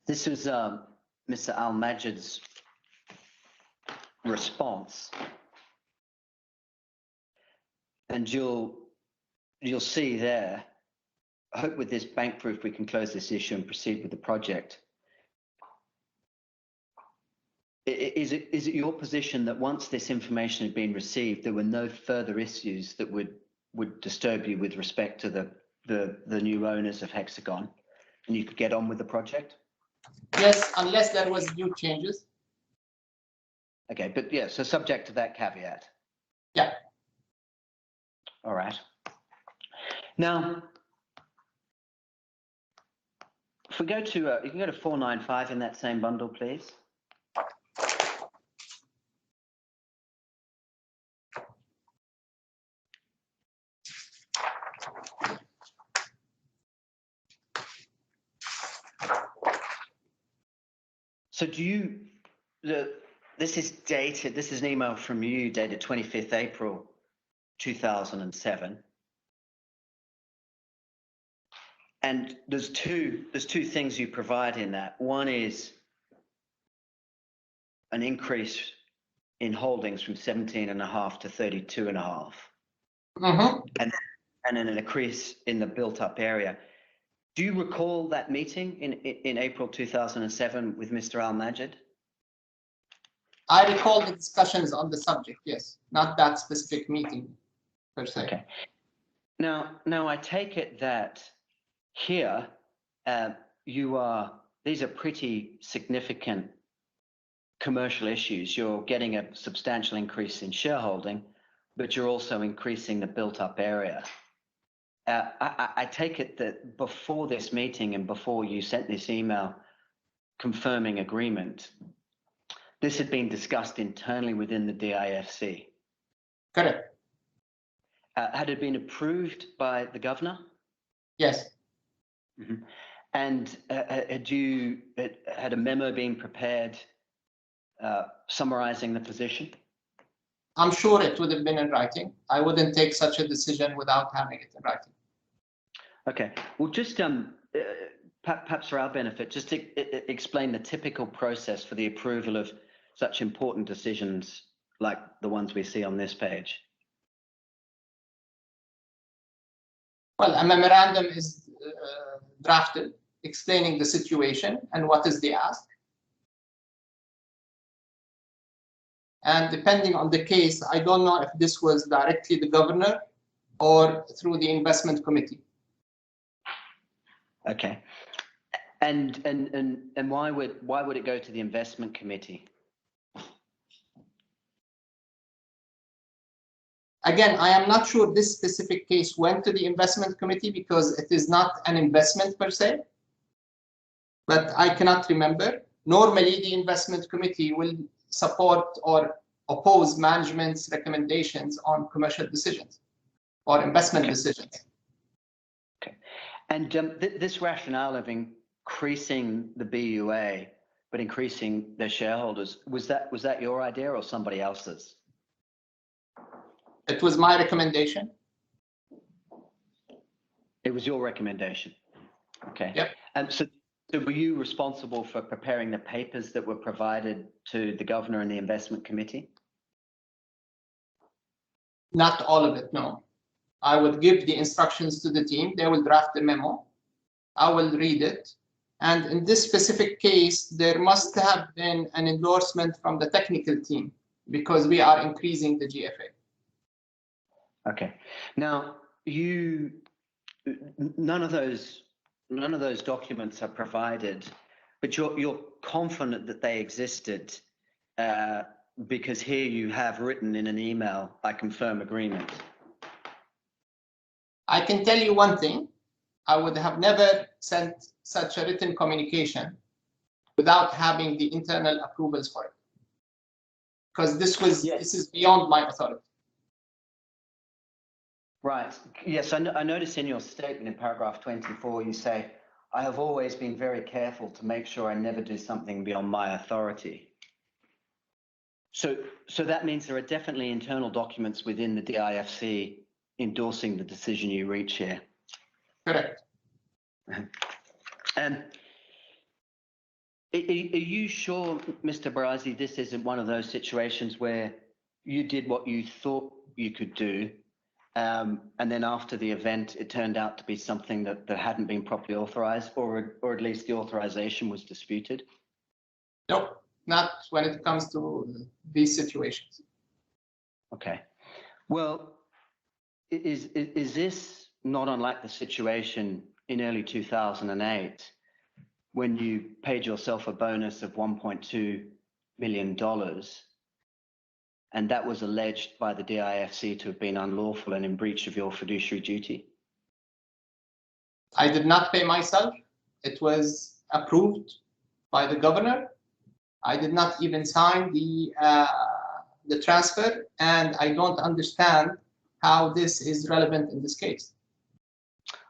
This is Mr. Al-Majid's response, and you'll see there. I hope with this bank proof we can close this issue and proceed with the project. Is it your position that once this information had been received, there were no further issues that would disturb you with respect to the new owners of Hexagon, and you could get on with the project?
Yes, unless there was new changes.
Okay, but yeah, so subject to that caveat.
Yeah.
All right. Now, if we go to, you can go to 495 in that same bundle, please. So this is dated, this is an email from you dated 25th April 2007. And there's two things you provide in that. One is an increase in holdings from 17.5 to 32.5.
Mm-hmm.
And then an increase in the built up area. Do you recall that meeting in April 2007 with Mr. Al-Majid?
I recall the discussions on the subject, yes, not that specific meeting per se.
Okay. Now I take it that here these are pretty significant commercial issues. You're getting a substantial increase in shareholding, but you're also increasing the built up area. I take it that before this meeting and before you sent this email confirming agreement, this had been discussed internally within the DIFC.
Correct.
Had it been approved by the governor?
Yes.
Mm-hmm. And had a memo been prepared summarizing the position?
I'm sure it would have been in writing. I wouldn't take such a decision without having it in writing.
Okay. Well, just perhaps for our benefit, just to explain the typical process for the approval of such important decisions like the ones we see on this page.
Well, a memorandum is drafted explaining the situation and what is the ask. And depending on the case, I don't know if this was directly the governor or through the investment committee.
Okay. And why would it go to the investment committee?
Again, I am not sure this specific case went to the investment committee because it is not an investment per se, but I cannot remember. Normally, the investment committee will support or oppose management's recommendations on commercial decisions or investment decisions.
Okay. And this rationale of increasing the BUA, but increasing their shareholders, was that your idea or somebody else's?
It was my recommendation.
It was your recommendation. Okay.
Yep.
And so were you responsible for preparing the papers that were provided to the governor and the investment committee?
Not all of it, no. I would give the instructions to the team. They will draft the memo. I will read it. And in this specific case, there must have been an endorsement from the technical team because we are increasing the GFA.
Okay. Now, none of those documents are provided, but you're confident that they existed because here you have written in an email, I confirm agreement.
I can tell you one thing. I would have never sent such a written communication without having the internal approvals for it. Because this is beyond my authority.
Right. Yes, I noticed in your statement in paragraph 24, you say, I have always been very careful to make sure I never do something beyond my authority. So that means there are definitely internal documents within the DIFC endorsing the decision you reach here.
Correct.
And are you sure, Mr. Barazi, this isn't one of those situations where you did what you thought you could do, and then after the event, it turned out to be something that hadn't been properly authorized, or at least the authorization was disputed?
No, not when it comes to these situations.
Okay. Well, is this not unlike the situation in early 2008 when you paid yourself a bonus of $1.2 million, and that was alleged by the DIFC to have been unlawful and in breach of your fiduciary duty?
I did not pay myself. It was approved by the governor. I did not even sign the transfer, and I don't understand how this is relevant in this case.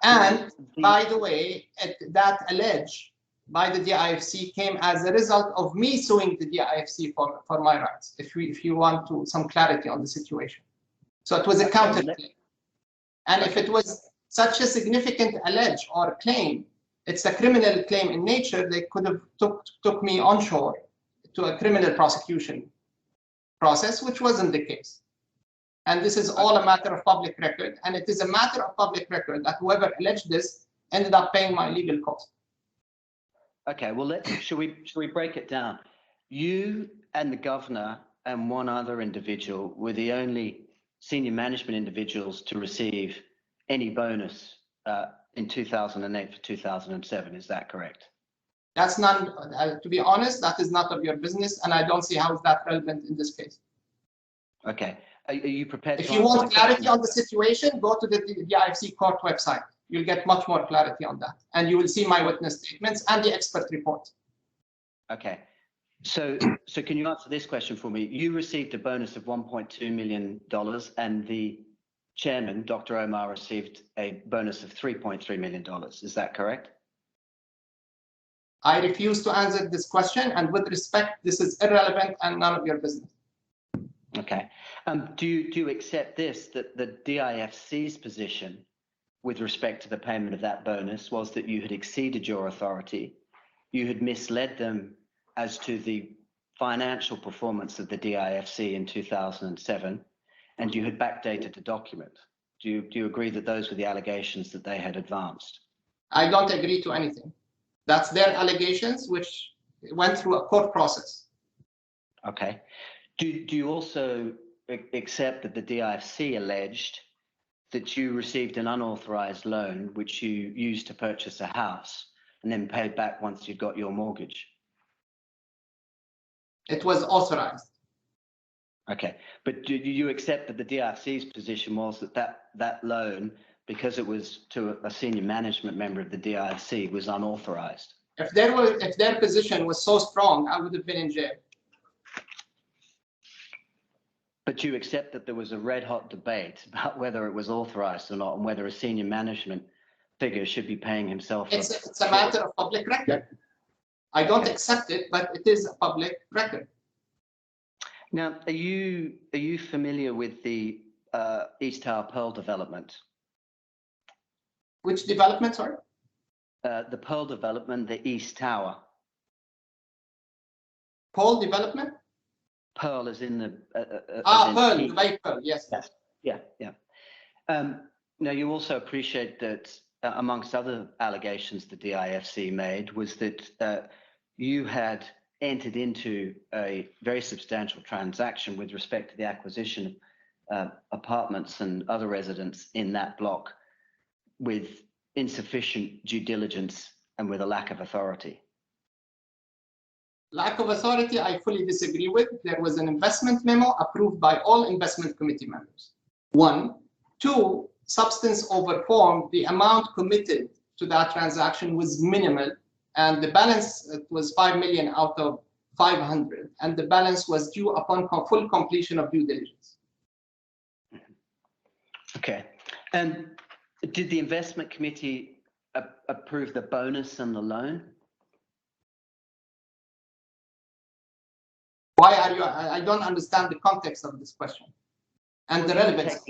And by the way, that alleged by the DIFC came as a result of me suing the DIFC for my rights, if you want some clarity on the situation. So it was a counterclaim. And if it was such a significant allege or claim, it's a criminal claim in nature, they could have took me onshore to a criminal prosecution process, which wasn't the case. And this is all a matter of public record. And it is a matter of public record that whoever alleged this ended up paying my legal cost.
Okay, well, should we break it down? You and the governor and one other individual were the only senior management individuals to receive any bonus in 2008 for 2007. Is that correct?
That's not, to be honest, that is not of your business, and I don't see how is that relevant in this case.
Okay. Are you prepared?
If you want clarity on the situation, go to the DIFC court website. You'll get much more clarity on that, and you will see my witness statements and the expert report.
Okay. So can you answer this question for me? You received a bonus of $1.2 million, and the chairman, Dr. Omar, received a bonus of $3.3 million. Is that correct?
I refuse to answer this question, and with respect, this is irrelevant and none of your business.
Okay. Do you accept this, that the DIFC's position with respect to the payment of that bonus was that you had exceeded your authority, you had misled them as to the financial performance of the DIFC in 2007, and you had backdated the document? Do you agree that those were the allegations that they had advanced? I
don't agree to anything. That's their allegations, which went through a court process.
Okay. Do you also accept that the DIFC alleged that you received an unauthorized loan which you used to purchase a house and then paid back once you got your mortgage?
It was authorized.
Okay, but do you accept that the DIFC's position was that loan, because it was to a senior management member of the DIFC, was unauthorized?
If their position was so strong, I would have been in jail.
But you accept that there was a red-hot debate about whether it was authorized or not, and whether a senior management figure should be paying himself.
It's a matter of public record. I don't accept it, but it is a public record.
Now, are you familiar with the East Tower Pearl development?
Which development, sorry?
The Pearl development, the East Tower.
Pearl development?
Pearl is in the...
Pearl, Dubai Pearl, yes.
Yeah. Now, you also appreciate that amongst other allegations the DIFC made was that you had entered into a very substantial transaction with respect to the acquisition of apartments and other residents in that block with insufficient due diligence and with a lack of authority.
Lack of authority, I fully disagree with. There was an investment memo approved by all investment committee members. 1. 2, substance over form, the amount committed to that transaction was minimal, and the balance was 5 million out of 500, and the balance was due upon full completion of due diligence.
Okay. And did the investment committee approve the bonus and the loan?
Why are you? I don't understand the context of this question and the relevance.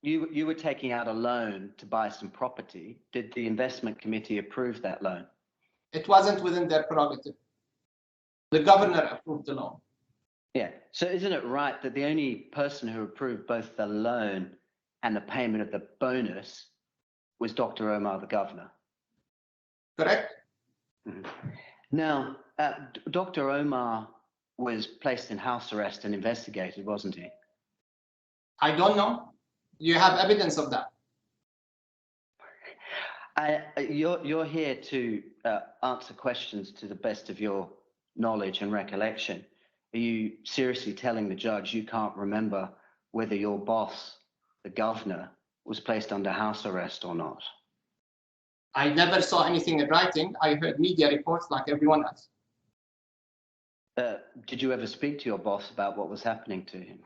You were taking out a loan to buy some property. Did the investment committee approve that loan?
It wasn't within their prerogative. The governor approved the loan.
Yeah. So isn't it right that the only person who approved both the loan and the payment of the bonus was Dr. Omar, the governor?
Correct.
Mm-hmm. Now, Dr. Omar was placed in house arrest and investigated, wasn't he?
I don't know. You have evidence of that.
You're here to answer questions to the best of your knowledge and recollection. Are you seriously telling the judge you can't remember whether your boss, the governor, was placed under house arrest or not?
I never saw anything in writing. I heard media reports like everyone else.
Did you ever speak to your boss about what was happening to him?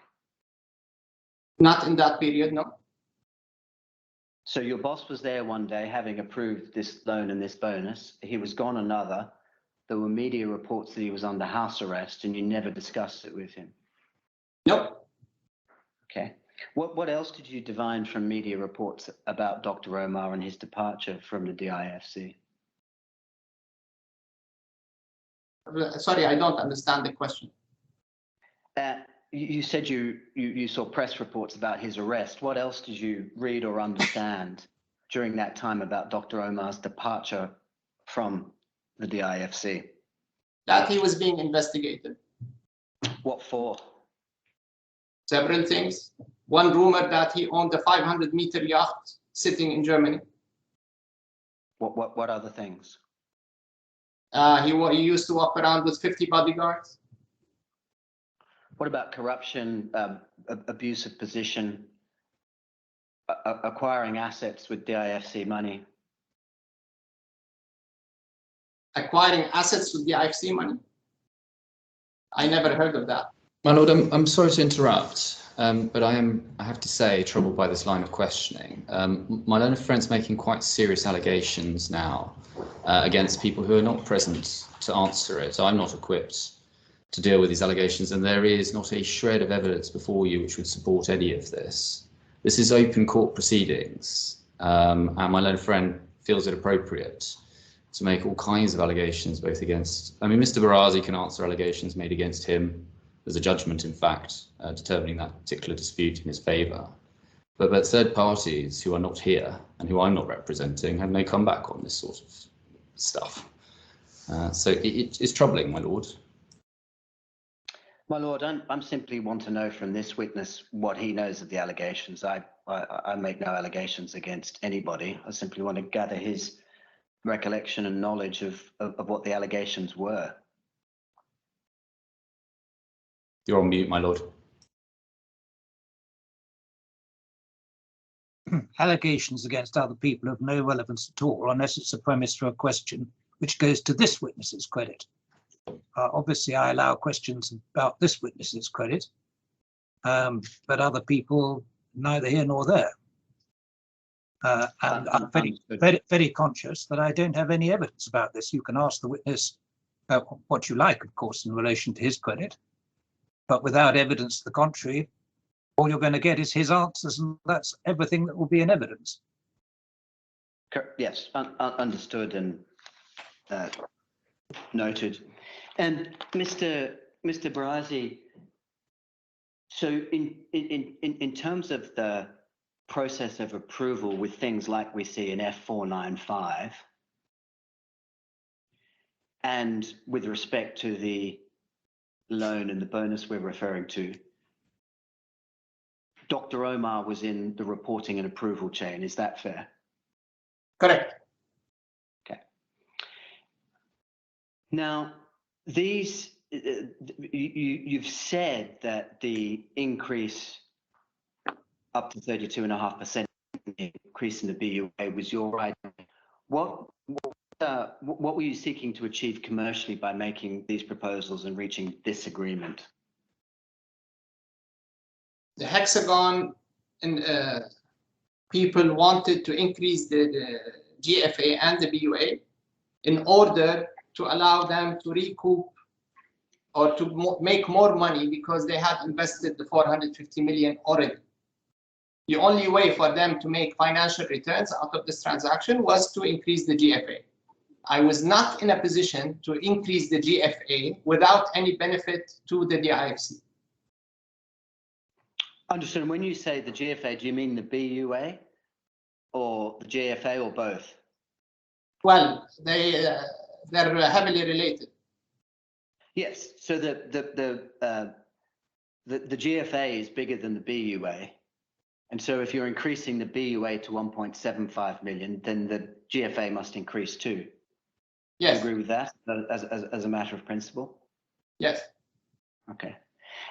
Not in that period, no.
So your boss was there one day having approved this loan and this bonus. He was gone another. There were media reports that he was under house arrest and you never discussed it with him?
Nope.
Okay. What else did you divine from media reports about Dr. Omar and his departure from the DIFC?
Sorry, I don't understand the question.
You said you saw press reports about his arrest. What else did you read or understand during that time about Dr. Omar's departure from the DIFC?
That he was being investigated.
What for?
Several things. One rumor that he owned a 500-meter yacht sitting in Germany.
What other things?
He used to walk around with 50 bodyguards.
What about corruption, abuse of position, acquiring assets with DIFC money?
Acquiring assets with DIFC money? I never heard of that.
My lord, I'm sorry to interrupt, but I have to say, troubled by this line of questioning. My learned friend's making quite serious allegations now against people who are not present to answer it. I'm not equipped to deal with these allegations, and there is not a shred of evidence before you which would support any of this. This is open court proceedings, and my learned friend feels it appropriate to make all kinds of allegations, both against, I mean, Mr. Barazi can answer allegations made against him. There's a judgment, in fact, determining that particular dispute in his favour. But third parties who are not here and who I'm not representing have no comeback on this sort of stuff. So it is troubling, my lord.
My lord, I'm simply want to know from this witness what he knows of the allegations. I make no allegations against anybody. I simply want to gather his recollection and knowledge of what the allegations were.
You're on mute, my lord.
Allegations against other people have no relevance at all, unless it's a premise for a question which goes to this witness's credit. Obviously, I allow questions about this witness's credit, but other people, neither here nor there. And I'm very conscious that I don't have any evidence about this. You can ask the witness what you like, of course, in relation to his credit, but without evidence to the contrary, all you're going to get is his answers, and that's everything that will be in evidence.
Yes, understood and noted. And Mr. Barazi, so in terms of the process of approval with things like we see in F495, and with respect to the loan and the bonus we're referring to, Dr. Omar was in the reporting and approval chain. Is that fair?
Correct.
Okay. Now, these, you've said that the increase up to 32.5% increasing the BUA was your right. What were you seeking to achieve commercially by making these proposals and reaching this agreement?
The Hexagon and people wanted to increase the GFA and the BUA in order to allow them to recoup or to make more money because they had invested the 450 million already. The only way for them to make financial returns out of this transaction was to increase the GFA. I was not in a position to increase the GFA without any benefit to the DIFC.
Understood. When you say the GFA, do you mean the BUA or the GFA or both?
Well, they're heavily related.
Yes. So the GFA is bigger than the BUA, and so if you're increasing the BUA to 1.75 million, then the GFA must increase too.
Yes.
Do you agree with that as a matter of principle?
Yes.
Okay.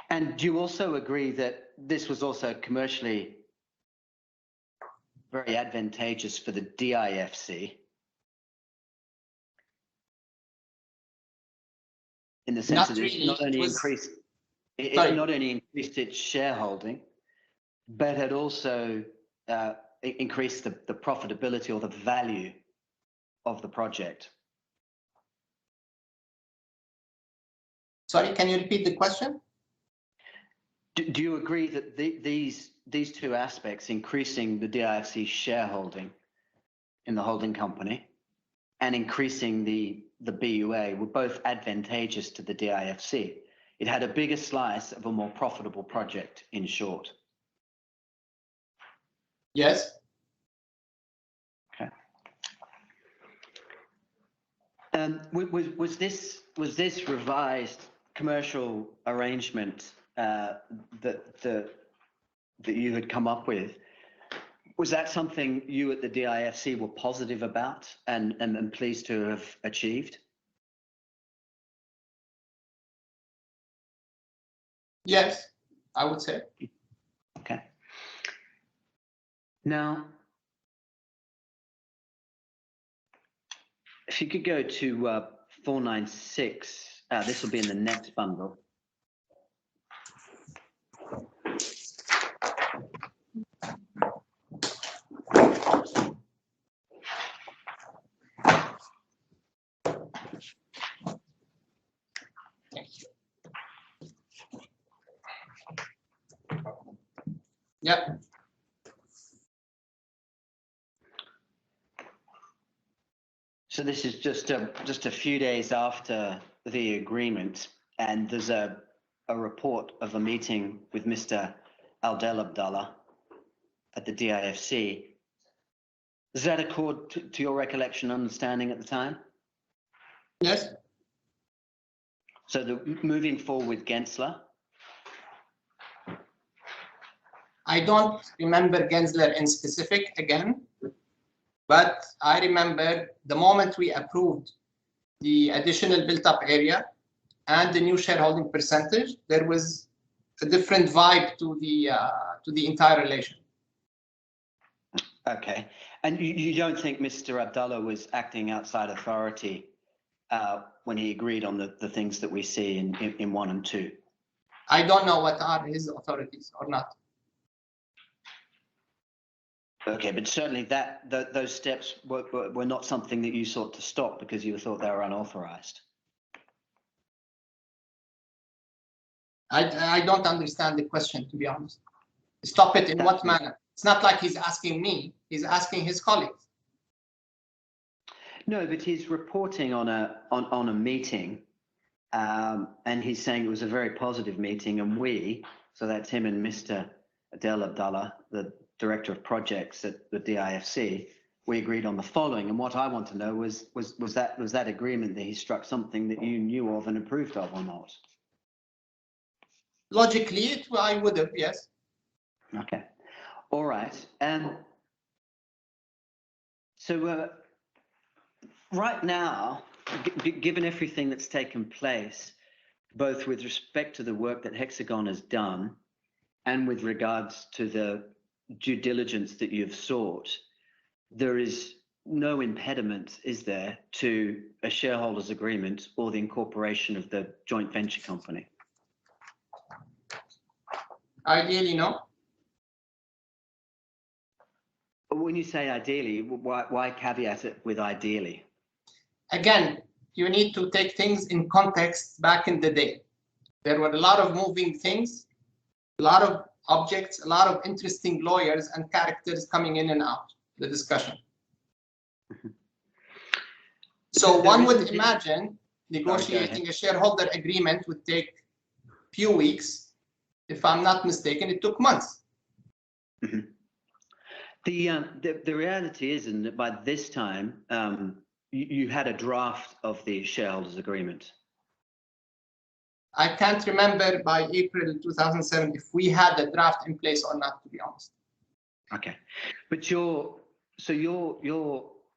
And do you also agree that this was also commercially very advantageous for the DIFC? In the sense that it not only increased its shareholding, but had also increased the profitability or the value of the project.
Sorry, can you repeat the question?
Do you agree that these two aspects, increasing the DIFC shareholding in the holding company and increasing the BUA, were both advantageous to the DIFC? It had a bigger slice of a more profitable project, in short.
Yes.
Okay. Was this revised commercial arrangement that you had come up with, was that something you at the DIFC were positive about and pleased to have achieved?
Yes, I would say.
Okay. Now, if you could go to 496, this will be in the next bundle.
Yep.
So this is just a few days after the agreement, and there's a report of a meeting with Mr. Adel Abdallah at the DIFC. Does that accord to your recollection and understanding at the time?
Yes.
So moving forward with Gensler?
I don't remember Gensler in specific again, but I remember the moment we approved the additional built-up area and the new shareholding percentage, there was a different vibe to the entire relation.
Okay. And you don't think Mr. Abdallah was acting outside authority when he agreed on the things that we see in 1 and 2?
I don't know what are his authorities or not.
Okay, but certainly those steps were not something that you sought to stop because you thought they were unauthorized.
I don't understand the question, to be honest. Stop it in what manner? It's not like he's asking me, he's asking his colleagues.
No, but he's reporting on a meeting, and he's saying it was a very positive meeting, and so that's him and Mr. Adel Abdallah, the Director of Projects at the DIFC, we agreed on the following. And what I want to know was that agreement that he struck something that you knew of and approved of or not?
Logically, I would have, yes.
Okay. All right. So right now, given everything that's taken place, both with respect to the work that Hexagon has done and with regards to the due diligence that you've sought, there is no impediment, is there, to a shareholders agreement or the incorporation of the joint venture company?
Ideally, no.
When you say ideally, why caveat it with ideally?
Again, you need to take things in context. Back in the day, there were a lot of moving things, a lot of objects, a lot of interesting lawyers and characters coming in and out the discussion. So one would imagine negotiating a shareholder agreement would take a few weeks. If I'm not mistaken, it took months.
Mm-hmm. The reality is, that by this time, you had a draft of the shareholders agreement.
I can't remember by April 2007 if we had a draft in place or not, to be honest.
Okay, but your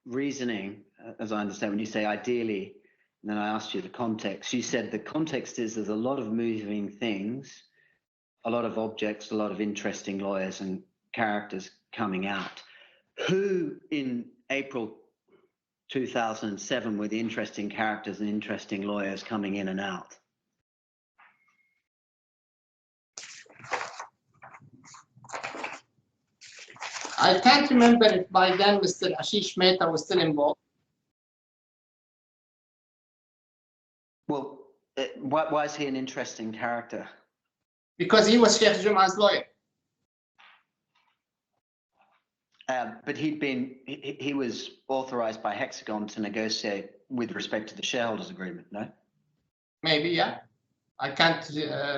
reasoning, as I understand, when you say ideally, and then I asked you the context, you said the context is there's a lot of moving things, a lot of objects, a lot of interesting lawyers and characters coming out. Who in April 2007 were the interesting characters and interesting lawyers coming in and out?
I can't remember if by then Mr. Ashish Mehta was still involved.
Well, why is he an interesting character?
Because he was Sheikh Jum'a's lawyer.
But he was authorized by Hexagon to negotiate with respect to the shareholders agreement, no?
Maybe, yeah. I can't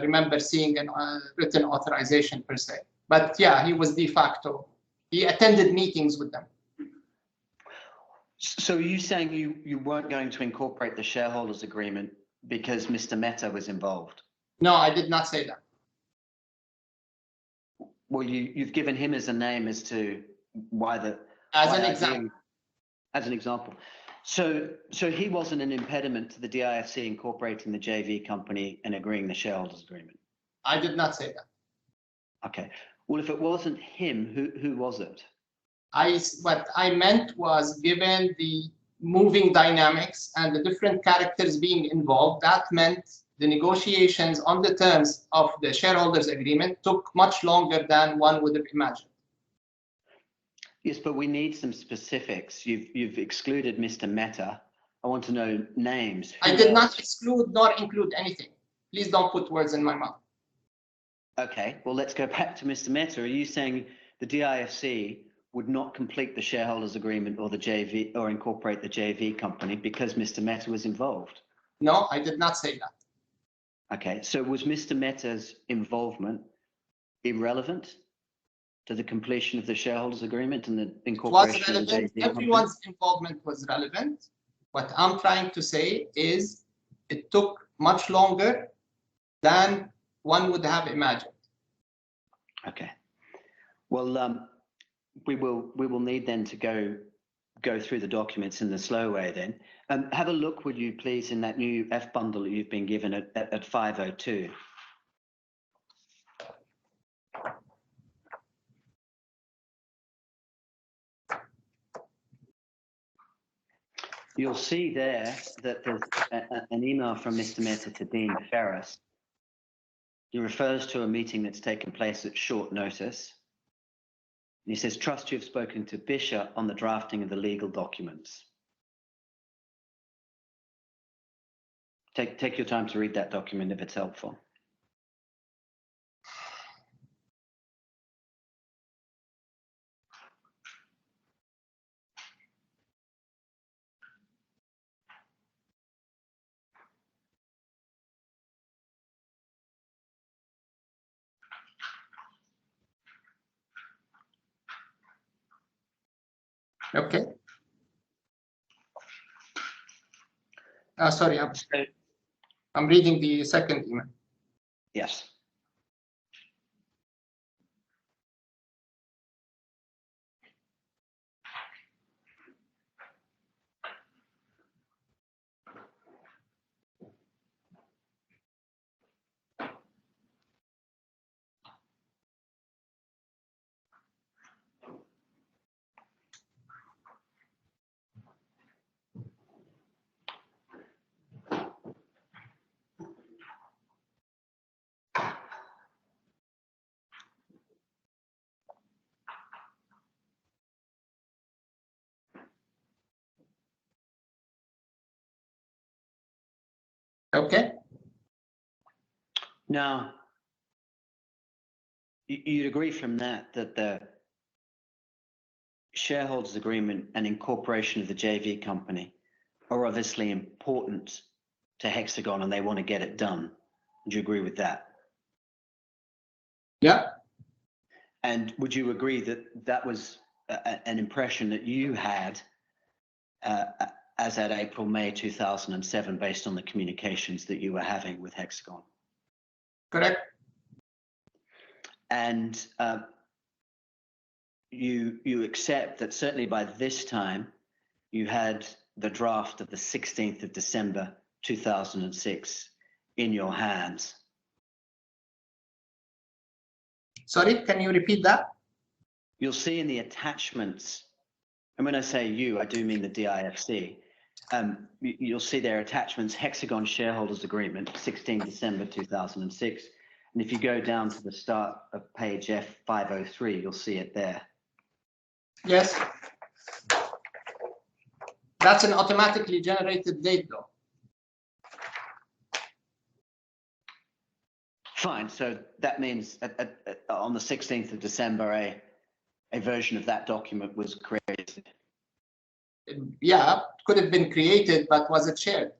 remember seeing a written authorization per se. But yeah, he was de facto. He attended meetings with them.
So are you saying you weren't going to incorporate the shareholders agreement because Mr. Mehta was involved?
No, I did not say that.
Well, you've given him as a name as to why the...
As an example.
As an example. So he wasn't an impediment to the DIFC incorporating the JV company and agreeing the shareholders agreement?
I did not say that.
Okay. Well, if it wasn't him, who was it?
What I meant was, given the moving dynamics and the different characters being involved, that meant the negotiations on the terms of the shareholders agreement took much longer than one would have imagined.
Yes, but we need some specifics. You've excluded Mr. Mehta. I want to know names.
I did not exclude nor include anything. Please don't put words in my mouth.
Okay, well, let's go back to Mr. Mehta. Are you saying the DIFC would not complete the shareholders agreement or the JV or incorporate the JV company because Mr. Mehta was involved?
No, I did not say that.
Okay, so was Mr. Mehta's involvement irrelevant to the completion of the shareholders agreement and the incorporation of the JV company?
Everyone's involvement was relevant. What I'm trying to say is it took much longer than one would have imagined.
Okay. Well, we will need then to go through the documents in the slow way then. Have a look, would you please, in that new F bundle that you've been given at 502. You'll see there that there's an email from Mr. Mehta to Dean Ferris. He refers to a meeting that's taken place at short notice. And he says, trust you have spoken to Bishop on the drafting of the legal documents. Take your time to read that document if it's helpful.
Okay. Sorry, I'm reading the second email.
Yes.
Okay.
Now, you'd agree from that the shareholders agreement and incorporation of the JV company are obviously important to Hexagon and they want to get it done. Would you agree with that?
Yeah.
And would you agree that that was an impression that you had as at April, May 2007, based on the communications that you were having with Hexagon?
Correct.
And you accept that certainly by this time you had the draft of the 16th of December 2006 in your hands.
Sorry, can you repeat that?
You'll see in the attachments, and when I say you, I do mean the DIFC. You'll see their attachments, Hexagon Shareholders Agreement, 16 December 2006. And if you go down to the start of page F503, you'll see it there.
Yes. That's an automatically generated date, though.
Fine. So that means on the 16th of December, a version of that document was created.
Yeah, could have been created, but was it shared?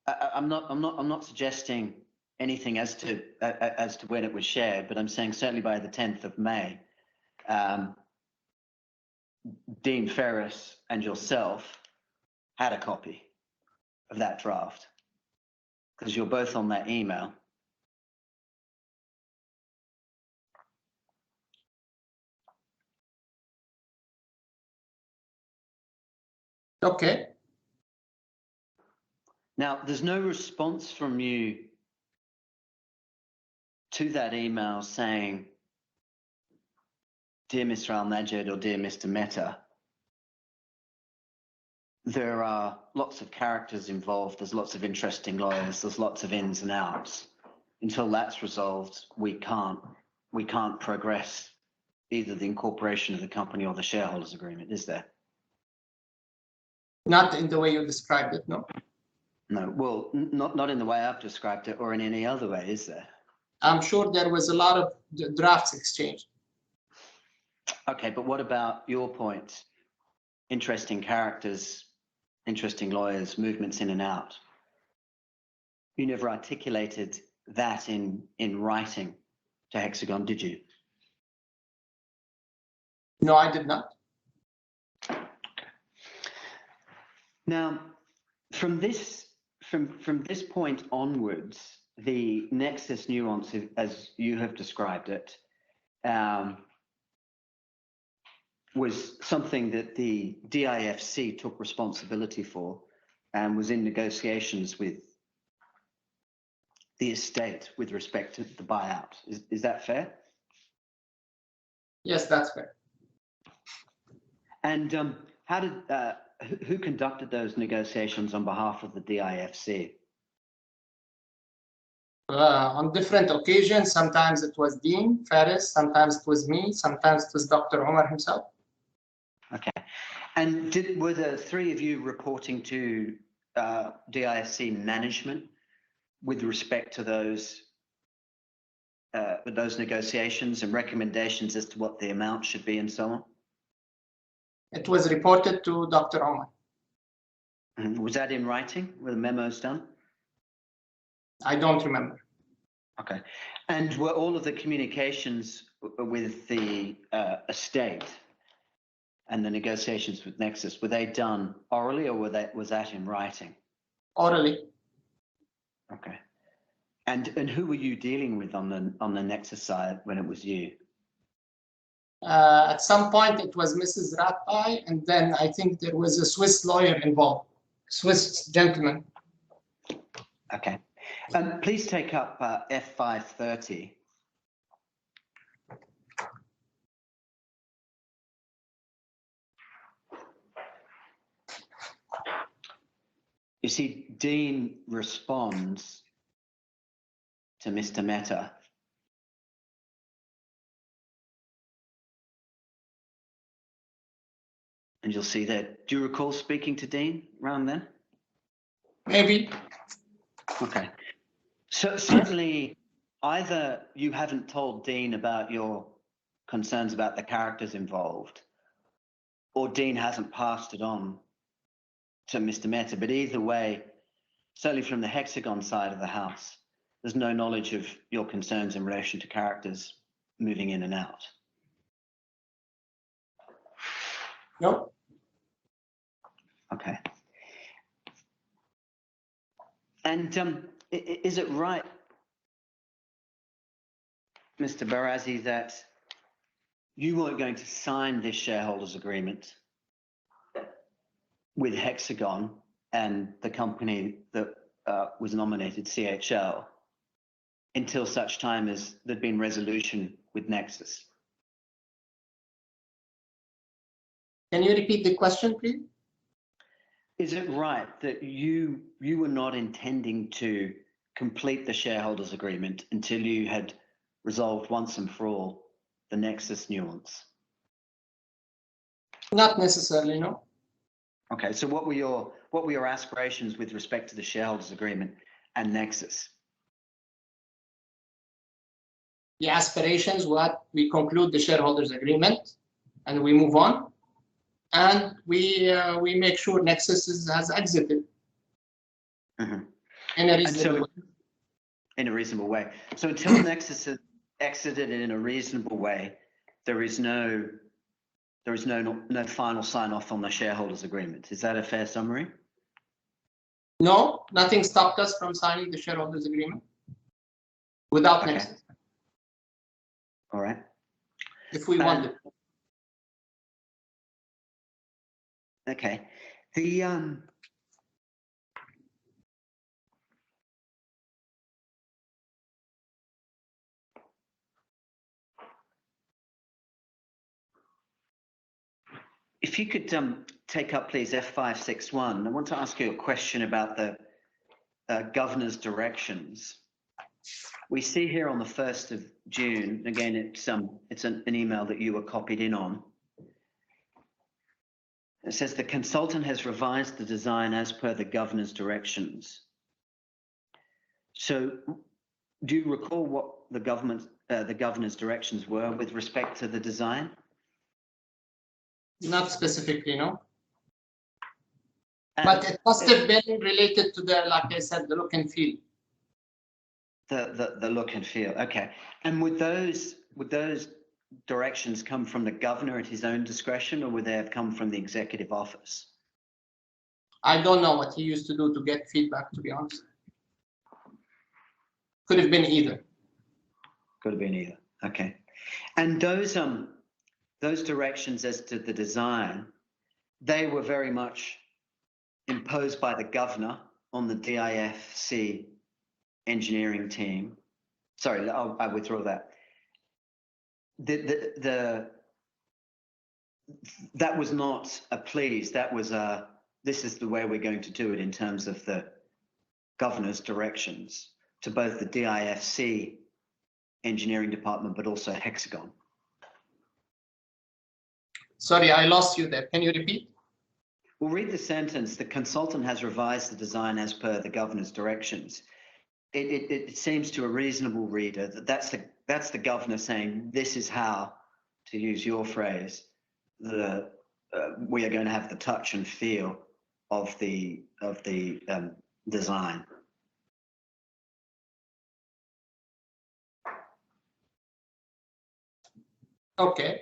I'm not suggesting anything as to when it was shared, but I'm saying certainly by the 10th of May, Dean Ferris and yourself had a copy of that draft because you're both on that email.
Okay.
Now, there's no response from you to that email saying, "Dear Mr. Al-Majid" or "Dear Mr. Mehta." There are lots of characters involved. There's lots of interesting lawyers. There's lots of ins and outs. Until that's resolved, we can't progress either the incorporation of the company or the shareholders agreement, is there?
Not in the way you described it, no.
No, well, not in the way I've described it or in any other way, is there?
I'm sure there was a lot of drafts exchanged.
Okay, but what about your point? Interesting characters, interesting lawyers, movements in and out. You never articulated that in writing to Hexagon, did you?
No, I did not.
Now, from this point onwards, the nexus nuance, as you have described it, was something that the DIFC took responsibility for and was in negotiations with the estate with respect to the buyout. Is that fair?
Yes, that's fair.
And how did who conducted those negotiations on behalf of the DIFC?
On different occasions, sometimes it was Dean Ferris, sometimes it was me, sometimes it was Dr. Omar himself.
Okay. And were the three of you reporting to DIFC management with respect to those negotiations and recommendations as to what the amount should be and so on?
It was reported to Dr. Omar.
Was that in writing? Were the memos done?
I don't remember.
Okay. And were all of the communications with the estate and the negotiations with Nexus, were they done orally or was that in writing?
Orally.
Okay. And who were you dealing with on the Nexus side when it was you?
At some point it was Mrs. Ratbai, and then I think there was a Swiss lawyer involved, Swiss gentleman.
Okay. Please take up F530. You see, Dean responds to Mr. Mehta. And you'll see that. Do you recall speaking to Dean around there?
Maybe.
Okay. So certainly, either you haven't told Dean about your concerns about the characters involved, or Dean hasn't passed it on to Mr. Mehta. But either way, certainly from the Hexagon side of the house, there's no knowledge of your concerns in relation to characters moving in and out.
No.
Okay. And is it right, Mr. Barazi, that you weren't going to sign this shareholders agreement with Hexagon and the company that was nominated, CHL, until such time as there'd been resolution with Nexus?
Can you repeat the question, please?
Is it right that you were not intending to complete the shareholders agreement until you had resolved once and for all the Nexus nuance?
Not necessarily, no.
Okay, so what were your aspirations with respect to the shareholders agreement and Nexus?
The aspirations, what we conclude the shareholders agreement and we move on, and we make sure Nexus has exited in a reasonable way.
In a reasonable way. So until Nexus has exited in a reasonable way, there is no final sign off on the shareholders agreement. Is that a fair summary?
No, nothing stopped us from signing the shareholders agreement without
Okay.
Nexus,
All right.
if we wanted.
Okay. If you could take up, please, F561. I want to ask you a question about the governor's directions. We see here on the 1st of June, again, it's an email that you were copied in on. It says the consultant has revised the design as per the governor's directions. So do you recall what the governor's directions were with respect to the design?
Not specifically, no. But it must have been related to the, like I said, the look and feel.
The look and feel. Okay. And would those directions come from the governor at his own discretion, or would they have come from the executive office?
I don't know what he used to do to get feedback, to be honest. Could have been either.
Could have been either. Okay. And those directions as to the design, they were very much imposed by the governor on the DIFC engineering team. Sorry, I withdraw that. That was not a please. That was a, this is the way we're going to do it in terms of the governor's directions to both the DIFC engineering department, but also Hexagon.
Sorry, I lost you there. Can you repeat?
We'll read the sentence. The consultant has revised the design as per the governor's directions. It seems to a reasonable reader that that's the governor saying this is how, to use your phrase, we are going to have the touch and feel of the design.
Okay.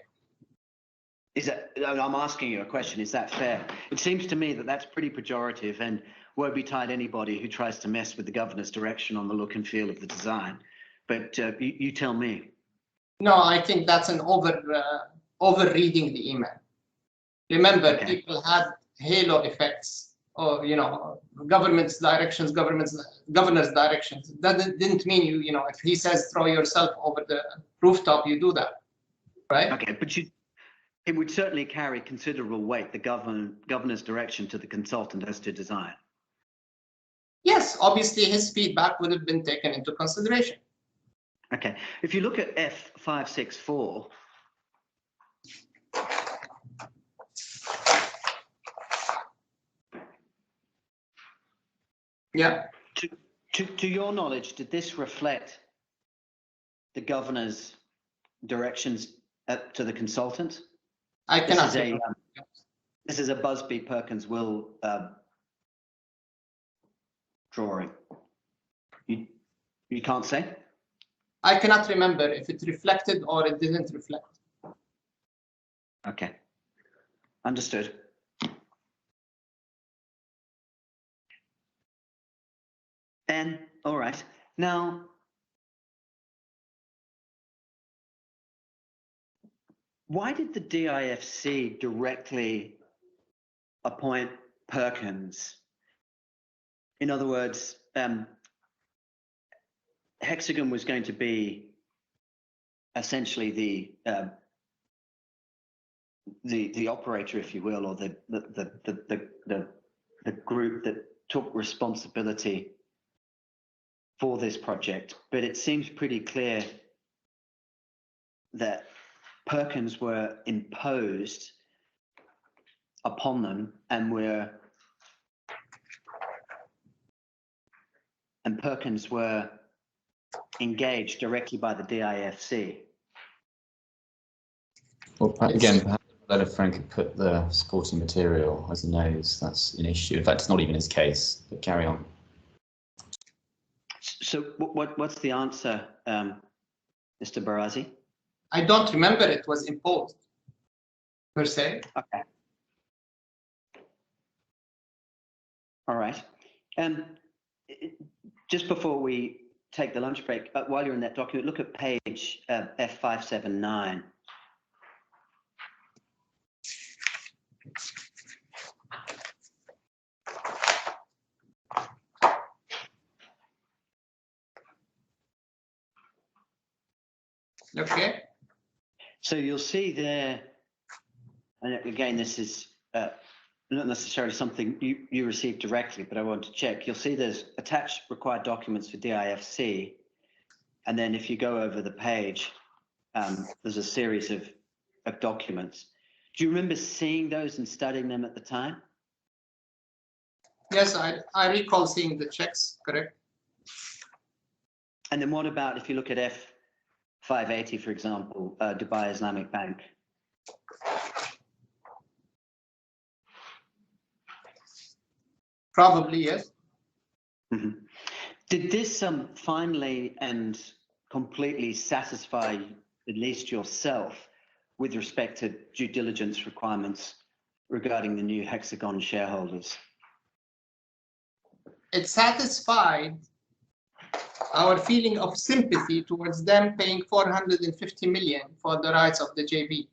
Is that, I'm asking you a question, is that fair? It seems to me that that's pretty pejorative and woe betide anybody who tries to mess with the governor's direction on the look and feel of the design. But you tell me.
No, I think that's an over-reading the email. Remember,
Okay.
People had halo effects, or, government's directions, governor's directions. That didn't mean if he says throw yourself over the rooftop, you do that, right?
Okay, but it would certainly carry considerable weight, the governor's direction to the consultant as to design.
Yes, obviously his feedback would have been taken into consideration.
Okay, if you look at F564,
yeah.
To your knowledge, did this reflect the governor's directions to the consultant?
I
This
cannot
is a
remember.
this is a Busby Perkins will drawing. You can't say?
I cannot remember if it reflected or it didn't reflect.
Okay, understood. And all right, now why did the DIFC directly appoint Perkins? In other words, Hexagon was going to be essentially the operator, if you will, or the group that took responsibility for this project. But it seems pretty clear that Perkins were imposed upon them and Perkins were engaged directly by the DIFC.
Well, again, perhaps better Frank could put the supporting material as he knows that's an issue. In fact, it's not even his case, but carry on.
So what's the answer, Mr. Barazi?
I don't remember it was imposed, per se.
Okay. All right. Just before we take the lunch break, while you're in that document, look at page F579.
Okay.
So you'll see there, and again, this is not necessarily something you received directly, but I want to check. You'll see there's attached required documents for DIFC. And then if you go over the page, there's a series of documents. Do you remember seeing those and studying them at the time?
Yes, I recall seeing the checks, correct?
And then what about if you look at F580, for example, Dubai Islamic Bank?
Probably, yes.
Mm-hmm. Did this finally and completely satisfy at least yourself with respect to due diligence requirements regarding the new Hexagon shareholders?
It satisfied our feeling of sympathy towards them paying 450 million for the rights of the JV.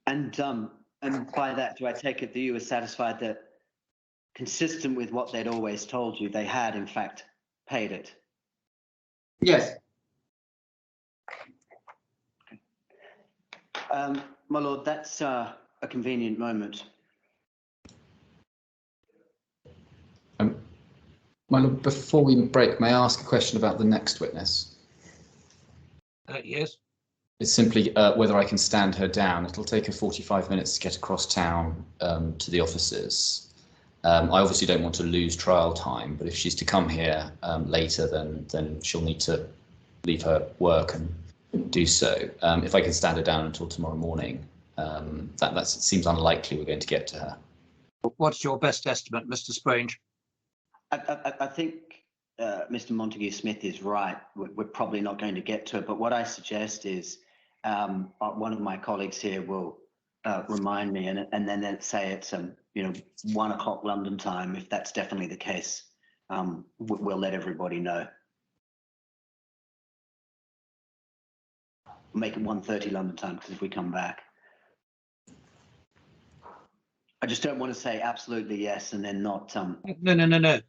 And by that, do I take it that you were satisfied that, consistent with what they'd always told you, they had in fact paid it?
Yes.
My lord, that's a convenient moment.
My lord, before we break, may I ask a question about the next witness?
Yes.
It's simply whether I can stand her down. It'll take her 45 minutes to get across town to the offices. I obviously don't want to lose trial time, but if she's to come here later, then she'll need to leave her work and do so. If I can stand her down until tomorrow morning, that seems unlikely we're going to get to her.
What's your best estimate, Mr. Strange?
I think Mr. Montague-Smith is right. We're probably not going to get to it, but what I suggest is one of my colleagues here will remind me, and then let's say it's 1 o'clock London time. If that's definitely the case, we'll let everybody know. Make it 1:30 London time, because if we come back, I just don't want to say absolutely yes and then not.
No.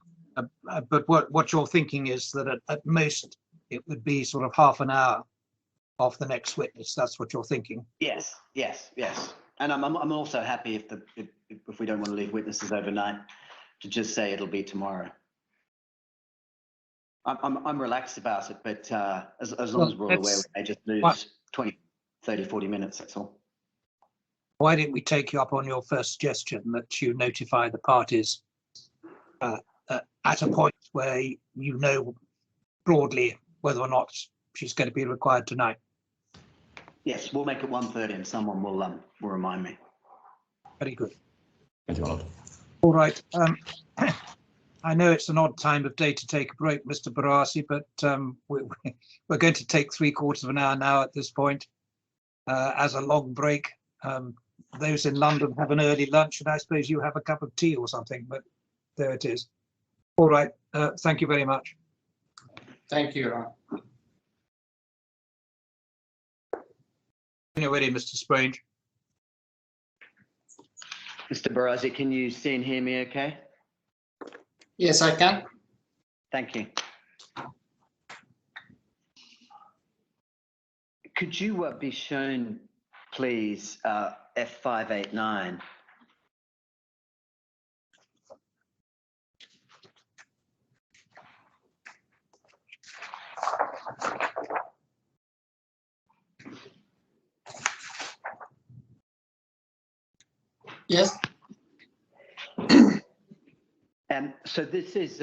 But what you're thinking is that at most it would be sort of half an hour off the next witness. That's what you're thinking.
Yes. And I'm also happy if we don't want to leave witnesses overnight, to just say it'll be tomorrow. I'm relaxed about it, but as long as we're all aware, we may just lose 20, 30, 40 minutes. That's all.
Why didn't we take you up on your first suggestion that you notify the parties at a point where you know broadly whether or not she's going to be required tonight.
Yes, we'll make it 1:30 and someone will remind me.
Very good.
Thank you, my lord.
All right. I know it's an odd time of day to take a break, Mr. Barasi, but we're going to take 3/4 of an hour now at this point as a long break. Those in London have an early lunch, and I suppose you have a cup of tea or something, but there it is. All right. Thank you very much.
Thank you, Ron.
When you're ready, Mr. Strange.
Mr. Barasi, can you see and hear me okay?
Yes, I can.
Thank you. Could you be shown, please, F589?
Yes.
So this is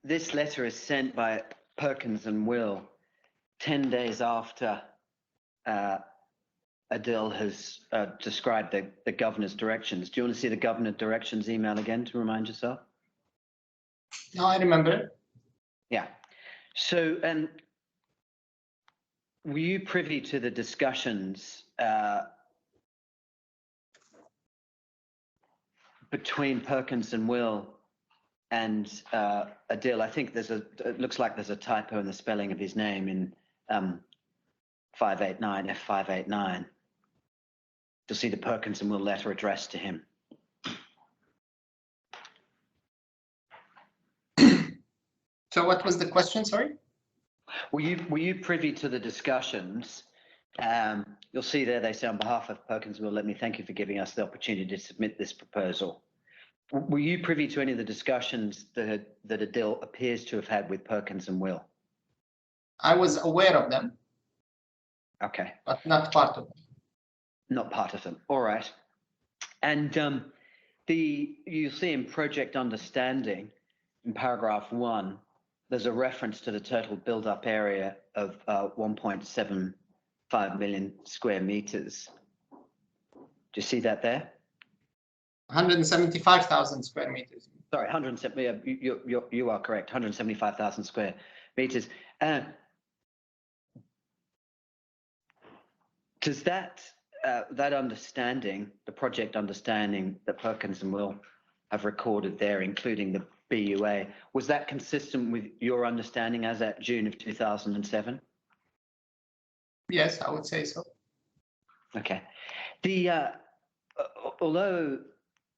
this letter is sent by Perkins and Will 10 days after Adil has described the governor's directions. Do you want to see the governor's directions email again to remind yourself?
No, I remember it.
Yeah. So were you privy to the discussions between Perkins and Will and Adil? I think it looks like there's a typo in the spelling of his name in 589, F589. You'll see the Perkins and Will letter addressed to him.
So what was the question, sorry?
Were you privy to the discussions? You'll see there they say, on behalf of Perkins and Will, let me thank you for giving us the opportunity to submit this proposal. Were you privy to any of the discussions that Adil appears to have had with Perkins and Will?
I was aware of them.
Okay.
But not part of them.
Not part of them. All right. And you'll see in Project Understanding, in paragraph 1, there's a reference to the total build-up area of 1.75 million square meters. Do you see that there?
175,000 square meters.
Sorry, 170. You are correct. 175,000 square meters. Does that understanding, the project understanding that Perkins and Will have recorded there, including the BUA, was that consistent with your understanding as at June of 2007?
Yes, I would say so.
Okay. Although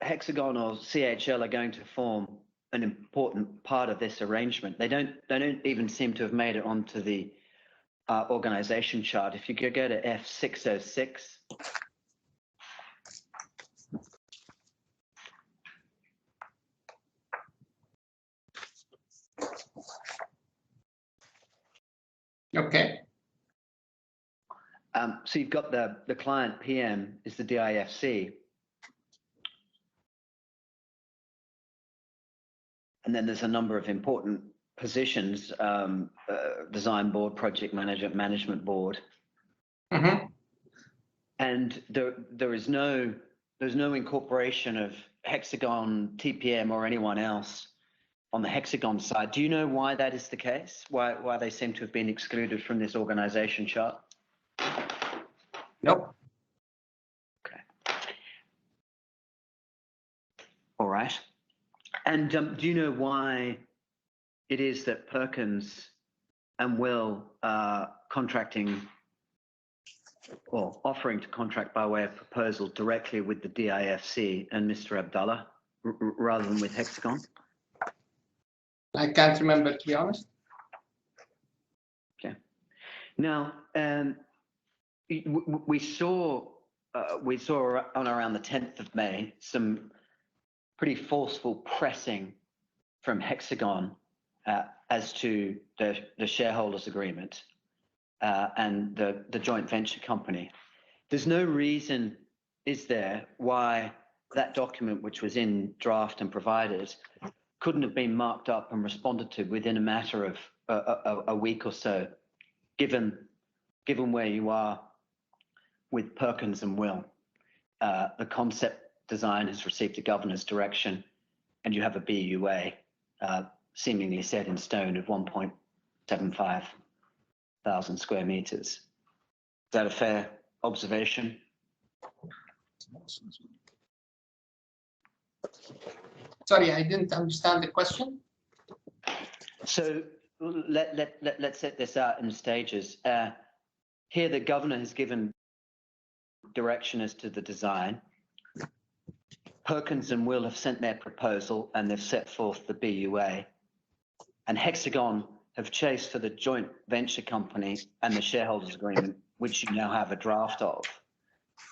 Hexagon or CHL are going to form an important part of this arrangement, they don't even seem to have made it onto the organization chart. If you could go to F606.
Okay.
So you've got the client PM is the DIFC. And then there's a number of important positions, design board, project manager, management board.
Mm-hmm.
And there's no incorporation of Hexagon, TPM, or anyone else on the Hexagon side. Do you know why that is the case? Why they seem to have been excluded from this organization chart?
Nope.
Okay. All right. And do you know why it is that Perkins and Will are contracting or offering to contract by way of proposal directly with the DIFC and Mr. Abdullah rather than with Hexagon?
I can't remember, to be honest.
Okay. Now, we saw on around the 10th of May some pretty forceful pressing from Hexagon as to the shareholders agreement and the joint venture company. There's no reason, is there, why that document, which was in draft and provided, couldn't have been marked up and responded to within a matter of a week or so, given where you are with Perkins and Will. The concept design has received a governor's direction, and you have a BUA seemingly set in stone of 1.75 thousand square meters. Is that a fair observation?
Sorry, I didn't understand the question.
So let's set this out in stages. Here, the governor has given direction as to the design. Perkins and Will have sent their proposal, and they've set forth the BUA. And Hexagon have chased for the joint venture company and the shareholders agreement, which you now have a draft of.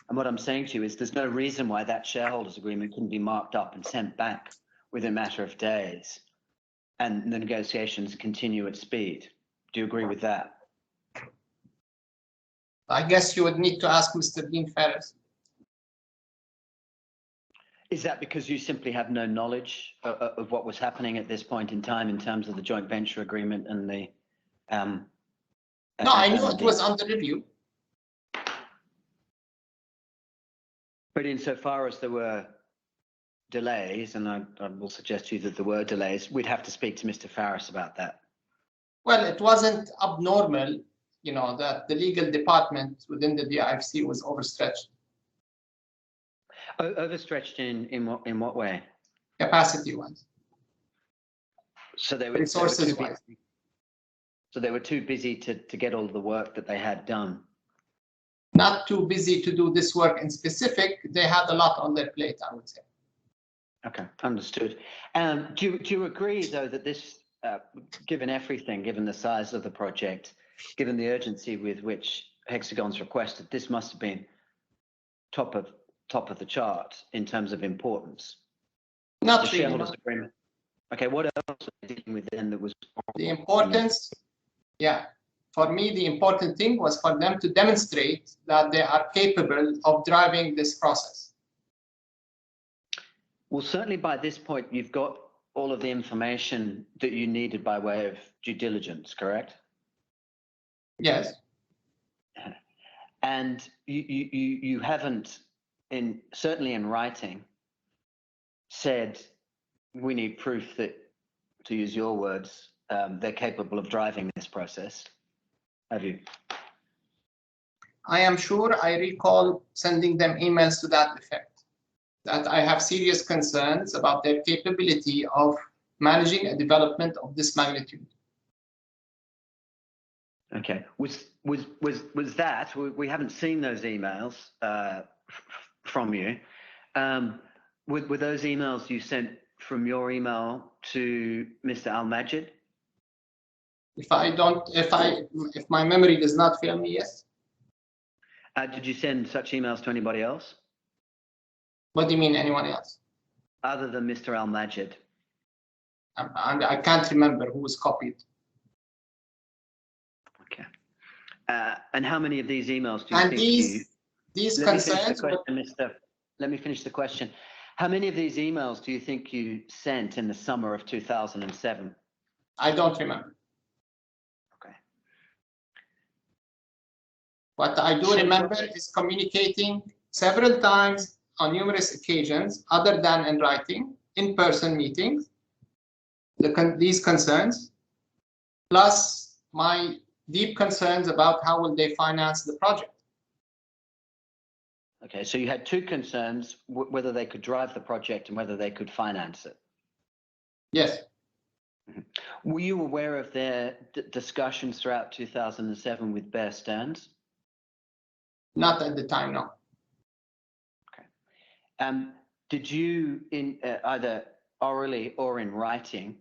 And what I'm saying to you is there's no reason why that shareholders agreement couldn't be marked up and sent back within a matter of days, and the negotiations continue at speed. Do you agree with that?
I guess you would need to ask Mr. Dean Ferris.
Is that because you simply have no knowledge of what was happening at this point in time in terms of the joint venture agreement and the...
No, I knew it was under review.
But insofar as there were delays, and I will suggest to you that there were delays, we'd have to speak to Mr. Farris about that.
Well, it wasn't abnormal, you know, that the legal department within the DIFC was overstretched.
Overstretched in what way?
Capacity-wise.
So they were
resources-wise.
So they were too busy to get all of the work that they had done.
Not too busy to do this work in specific. They had a lot on their plate, I would say.
Okay, understood. Do you agree, though, that this, given everything, given the size of the project, given the urgency with which Hexagon's requested, this must have been top of the chart in terms of importance?
Not
the
really.
Shareholders agreement. Okay, what else are they dealing with then that was
the importance? Yeah, for me, the important thing was for them to demonstrate that they are capable of driving this process.
Well, certainly by this point, you've got all of the information that you needed by way of due diligence, correct?
Yes.
And you haven't, certainly in writing, said we need proof that, to use your words, they're capable of driving this process, have you?
I am sure I recall sending them emails to that effect, that I have serious concerns about their capability of managing a development of this magnitude.
Okay. Was that, we haven't seen those emails from you. Were those emails you sent from your email to Mr. Al-Majid?
If my memory does not fail me, yes.
Did you send such emails to anybody else?
What do you mean, anyone else?
Other than Mr. Al-Majid?
And I can't remember who was copied.
Okay. And how many of these emails do you
and
think
these concerns?
Let me finish the question. How many of these emails do you think you sent in the summer of 2007?
I don't remember.
Okay.
What I do remember is communicating several times on numerous occasions, other than in writing, in-person meetings, these concerns, plus my deep concerns about how will they finance the project.
Okay, so you had two concerns, whether they could drive the project and whether they could finance it.
Yes.
Were you aware of their discussions throughout 2007 with Bear Stearns?
Not at the time, no.
Okay. Did you, in either orally or in writing,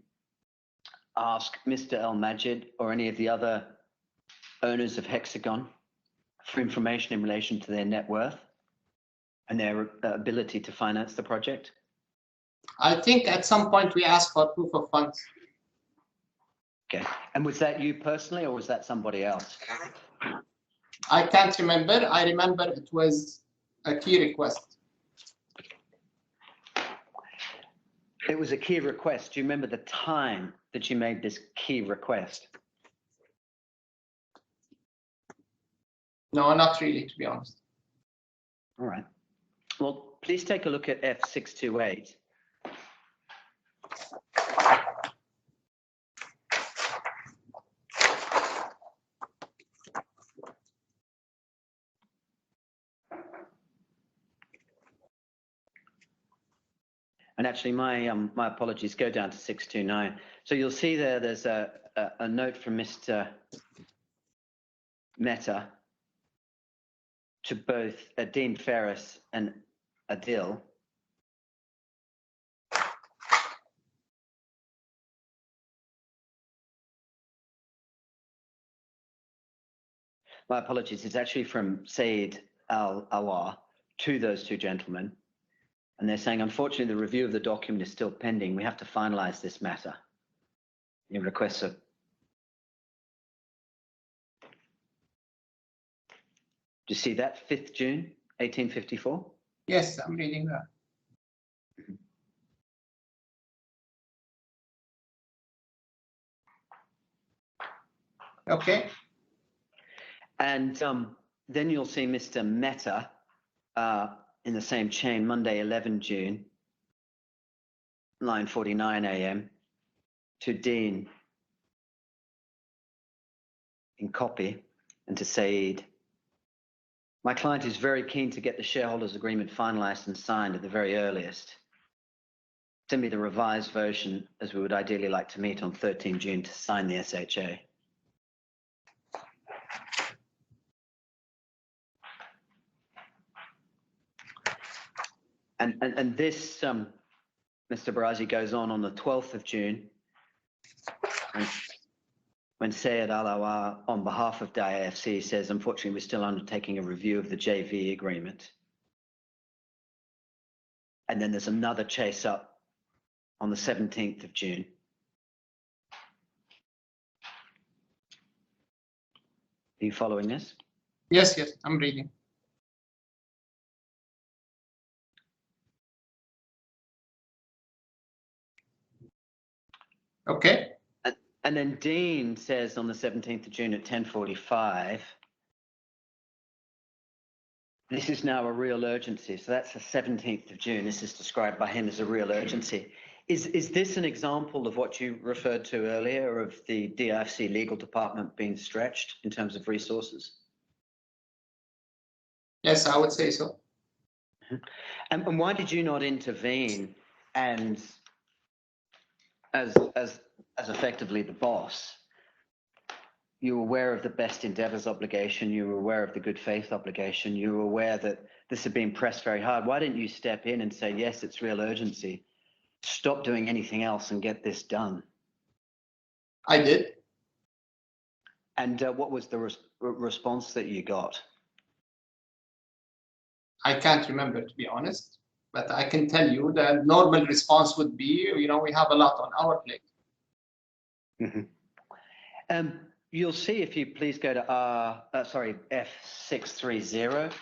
ask Mr. Al-Majid or any of the other owners of Hexagon for information in relation to their net worth and their ability to finance the project?
I think at some point we asked for proof of funds.
Okay. And was that you personally or was that somebody else?
I can't remember. I remember it was a key request.
It was a key request. Do you remember the time that you made this key request?
No, not really, to be honest.
All right. Well, please take a look at F628. And actually, my apologies, go down to 629. So you'll see there's a note from Mr. Mehta to both Dean Ferris and Adil. My apologies, it's actually from Saeed Al-Awar to those two gentlemen. And they're saying, unfortunately, the review of the document is still pending. We have to finalize this matter. Your requests are. Do you see that? 5th June, 1854?
Yes, I'm reading that. Okay.
And then you'll see Mr. Mehta in the same chain, Monday, 11 June, 9:49 a.m. to Dean in copy and to Saeed. My client is very keen to get the shareholders agreement finalized and signed at the very earliest. Send me the revised version, as we would ideally like to meet on 13 June to sign the SHA. And this, Mr. Barazi, goes on the 12th of June, when Sayed Al-Awar, on behalf of DIAFC, says, unfortunately, we're still undertaking a review of the JV agreement. And then there's another chase up on the 17th of June. Are you following this?
Yes, I'm reading. Okay.
And then Dean says on the 17th of June at 10:45, this is now a real urgency. So that's the 17th of June. This is described by him as a real urgency. Is this an example of what you referred to earlier of the DIFC legal department being stretched in terms of resources?
Yes, I would say so.
And why did you not intervene and as effectively the boss, you were aware of the best endeavors obligation, you were aware of the good faith obligation, you were aware that this had been pressed very hard. Why didn't you step in and say, yes, it's real urgency, stop doing anything else and get this done?
I did.
And what was the response that you got?
I can't remember, to be honest, but I can tell you the normal response would be, we have a lot on our plate.
Mm-hmm. You'll see, if you please go to F630.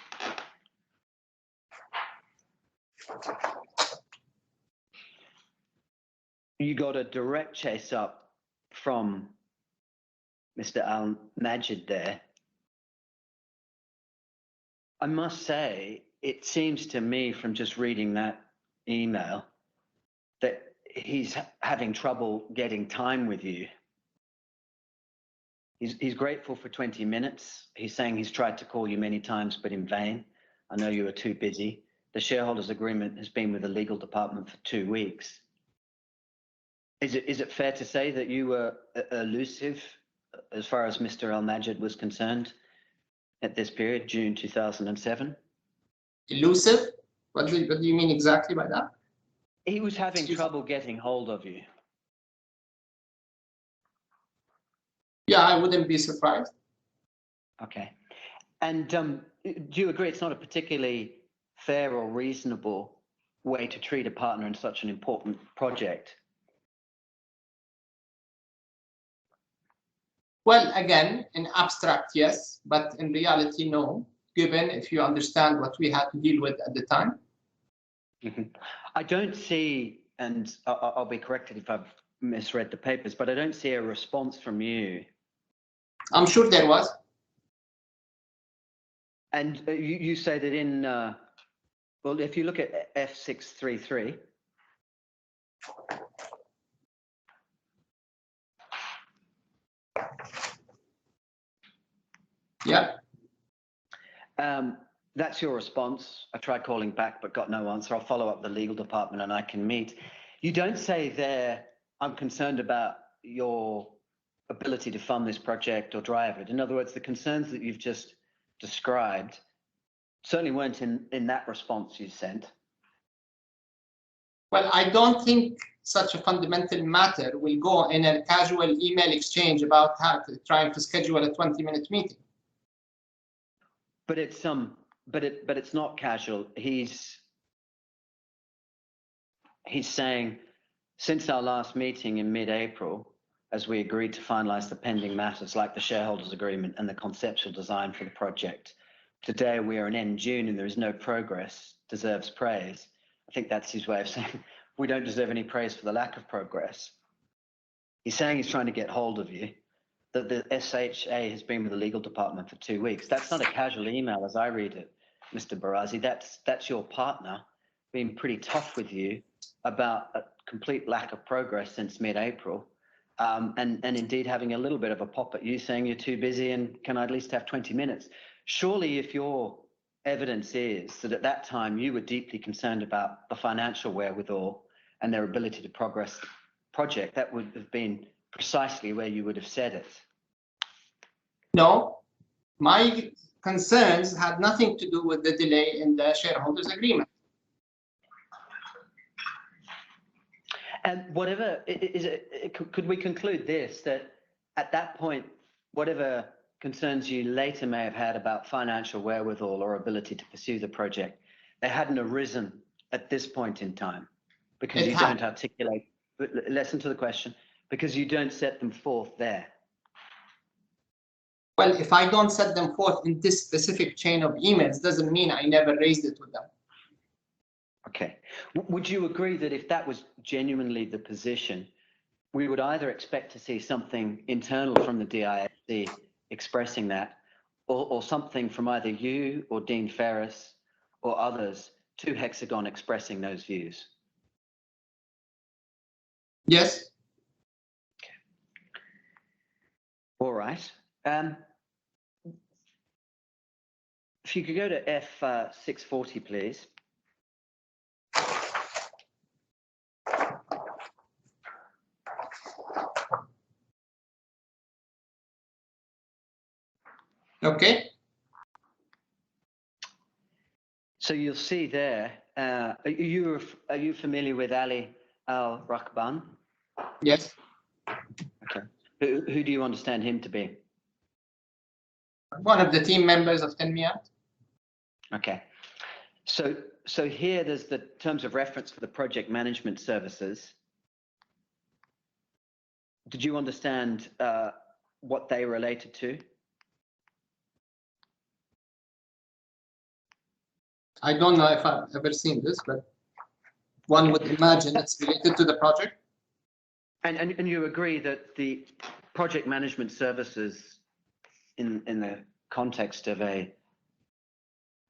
You got a direct chase up from Mr. Al-Majid there. I must say, it seems to me from just reading that email that he's having trouble getting time with you. He's grateful for 20 minutes. He's saying he's tried to call you many times, but in vain. I know you are too busy. The shareholders agreement has been with the legal department for 2 weeks. Is it fair to say that you were elusive as far as Mr. Al-Majid was concerned at this period, June 2007?
Elusive? What do you mean exactly by that?
He was having trouble getting hold of you.
Yeah, I wouldn't be surprised.
Okay. And do you agree it's not a particularly fair or reasonable way to treat a partner in such an important project?
Well, again, in abstract, yes, but in reality, no, given if you understand what we had to deal with at the time.
Mm-hmm. I don't see and I'll be corrected if I've misread the papers, but I don't see a response from you.
I'm sure there was.
And you say that in, well, if you look at F633,
Yeah.
that's your response. I tried calling back, but got no answer. I'll follow up the legal department and I can meet. You don't say there, I'm concerned about your ability to fund this project or drive it. In other words, the concerns that you've just described certainly weren't in that response you sent.
Well, I don't think such a fundamental matter will go in a casual email exchange about trying to schedule a 20-minute meeting.
But it's but it's not casual. He's saying, since our last meeting in mid-April, as we agreed to finalize the pending matters like the shareholders agreement and the conceptual design for the project, today we are in end June and there is no progress, deserves praise. I think that's his way of saying we don't deserve any praise for the lack of progress. He's saying he's trying to get hold of you, that the SHA has been with the legal department for 2 weeks. That's not a casual email as I read it, Mr. Barazi. That's your partner being pretty tough with you about a complete lack of progress since mid-April, and indeed having a little bit of a pop at you saying you're too busy and can I at least have 20 minutes. Surely if your evidence is that at that time you were deeply concerned about the financial wherewithal and their ability to progress the project, that would have been precisely where you would have said it.
No, my concerns had nothing to do with the delay in the shareholders agreement.
And whatever could we conclude this, that at that point, whatever concerns you later may have had about financial wherewithal or ability to pursue the project, they hadn't arisen at this point in time because you don't articulate, listen to the question, because you don't set them forth there.
Well, if I don't set them forth in this specific chain of emails, doesn't mean I never raised it with them.
Okay. Would you agree that if that was genuinely the position, we would either expect to see something internal from the DIFC expressing that, or something from either you or Dean Ferris or others to Hexagon expressing those views?
Yes.
Okay. All right. If you could go to F640, please.
Okay.
So you'll see there, are you familiar with Ali Al-Rakban?
Yes.
Okay. Who do you understand him to be?
One of the team members of Tenmiyat.
Okay. So here there's the terms of reference for the project management services. Did you understand what they related to?
I don't know if I've ever seen this, but one would imagine it's related to the project.
And you agree that the project management services in the context of a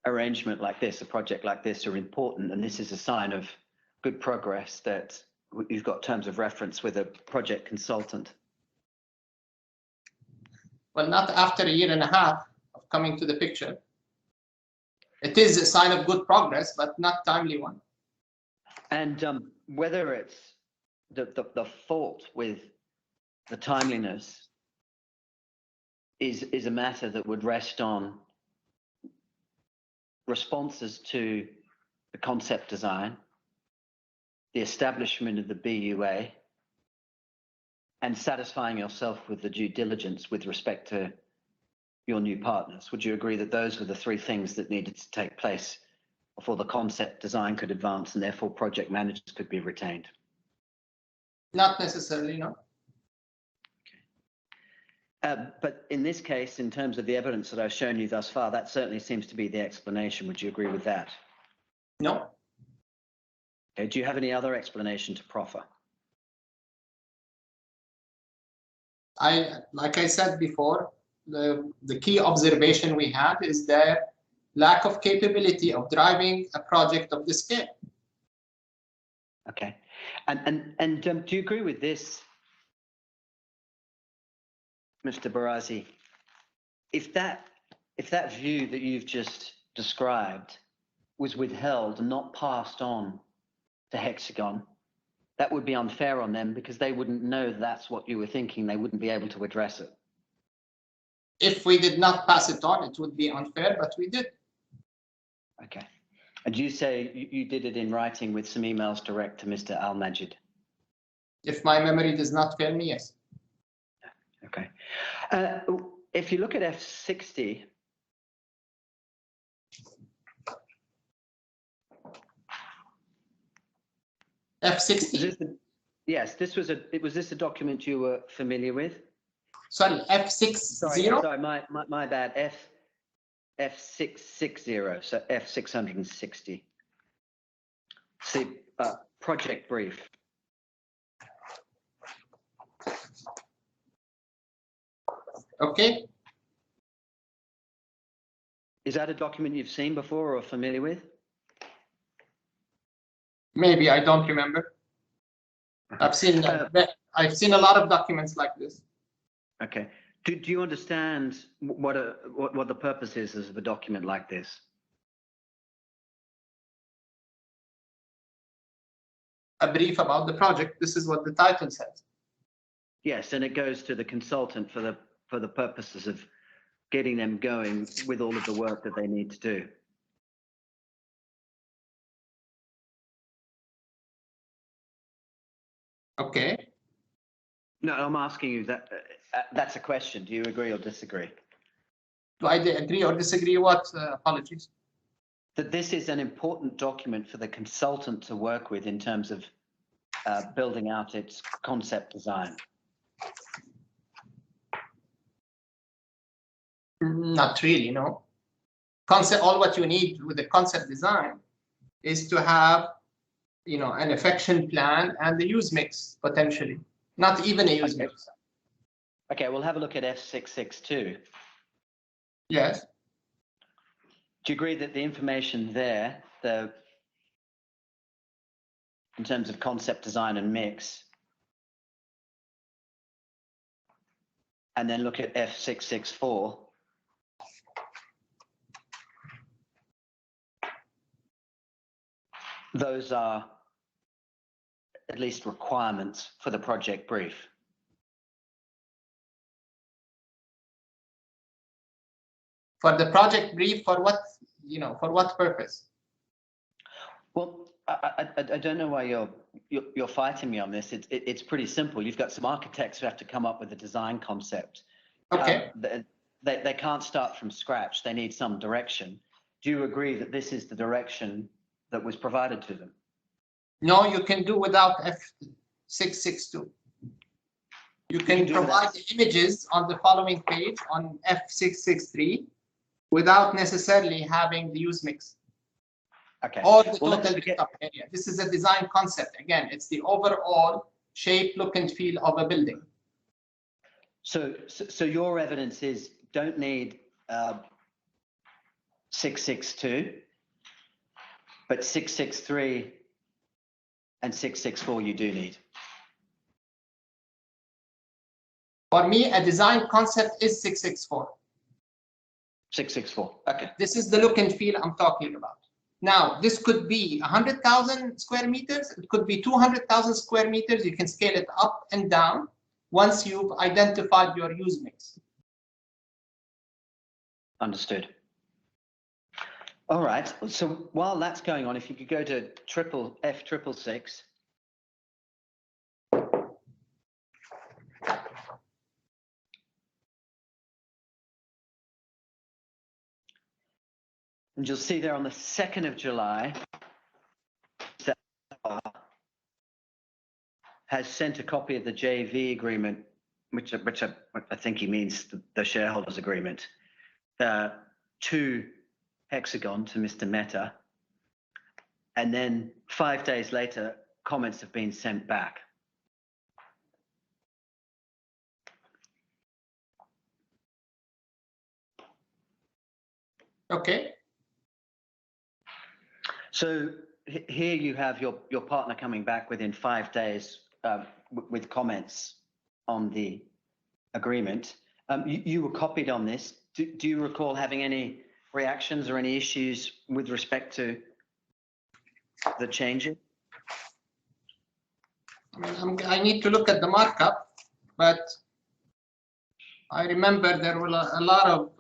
arrangement like this, a project like this, are important, and this is a sign of good progress that you've got terms of reference with a project consultant?
Well, not after a year and a half of coming to the picture. It is a sign of good progress, but not timely one.
And whether it's the fault with the timeliness is a matter that would rest on responses to the concept design, the establishment of the BUA, and satisfying yourself with the due diligence with respect to your new partners. Would you agree that those were the three things that needed to take place before the concept design could advance and therefore project managers could be retained?
Not necessarily, no.
Okay. But in this case, in terms of the evidence that I've shown you thus far, that certainly seems to be the explanation. Would you agree with that?
No.
Okay, do you have any other explanation to proffer?
Like I said before, the key observation we had is the lack of capability of driving a project of this scale.
Okay, and do you agree with this, Mr. Barazi? If that view that you've just described was withheld and not passed on to Hexagon, that would be unfair on them because they wouldn't know that's what you were thinking. They wouldn't be able to address it.
If we did not pass it on, it would be unfair, but we did.
Okay. And you say you did it in writing with some emails direct to Mr. Al-Majid?
If my memory does not fail me, yes.
Okay. If you look at F60,
F60.
Yes, was this a document you were familiar with?
Sorry, F60.
Sorry, my bad. F660, so F660. See, project brief.
Okay.
Is that a document you've seen before or familiar with?
Maybe, I don't remember. I've seen a lot of documents like this.
Okay. Do you understand what the purpose is of a document like this?
A brief about the project. This is what the title says.
Yes, and it goes to the consultant for the purposes of getting them going with all of the work that they need to do.
Okay.
No, I'm asking you that. That's a question. Do you agree or disagree?
Do I agree or disagree? What? Apologies.
That this is an important document for the consultant to work with in terms of building out its concept design.
Not really, no. All what you need with the concept design is to have, an affection plan and the use mix potentially. Not even a use mix.
Okay, we'll have a look at F662.
Yes.
Do you agree that the information there, in terms of concept design and mix, and then look at F664, those are at least requirements for the project brief?
For the project brief, for what, for what purpose?
Well, I don't know why you're fighting me on this. It's pretty simple. You've got some architects who have to come up with a design concept.
Okay.
They can't start from scratch. They need some direction. Do you agree that this is the direction that was provided to them?
No, you can do without F662. You can provide the images on the following page on F663 without necessarily having the use mix.
Okay.
Or the total built-up area. This is a design concept. Again, it's the overall shape, look, and feel of a building.
So your evidence is don't need 662, but 663 and 664 you do need.
For me, a design concept is 664.
664. Okay.
This is the look and feel I'm talking about. Now, this could be 100,000 square meters. It could be 200,000 square meters. You can scale it up and down once you've identified your use mix.
Understood. All right. So while that's going on, if you could go to F666. And you'll see there on the 2nd of July, has sent a copy of the JV agreement, which I think he means the shareholders agreement, to Hexagon, to Mr. Mehta. and then 5 days later, comments have been sent back.
Okay.
So here you have your partner coming back within 5 days with comments on the agreement. You were copied on this. Do you recall having any reactions or any issues with respect to the changes?
I need to look at the markup, but I remember there were a lot of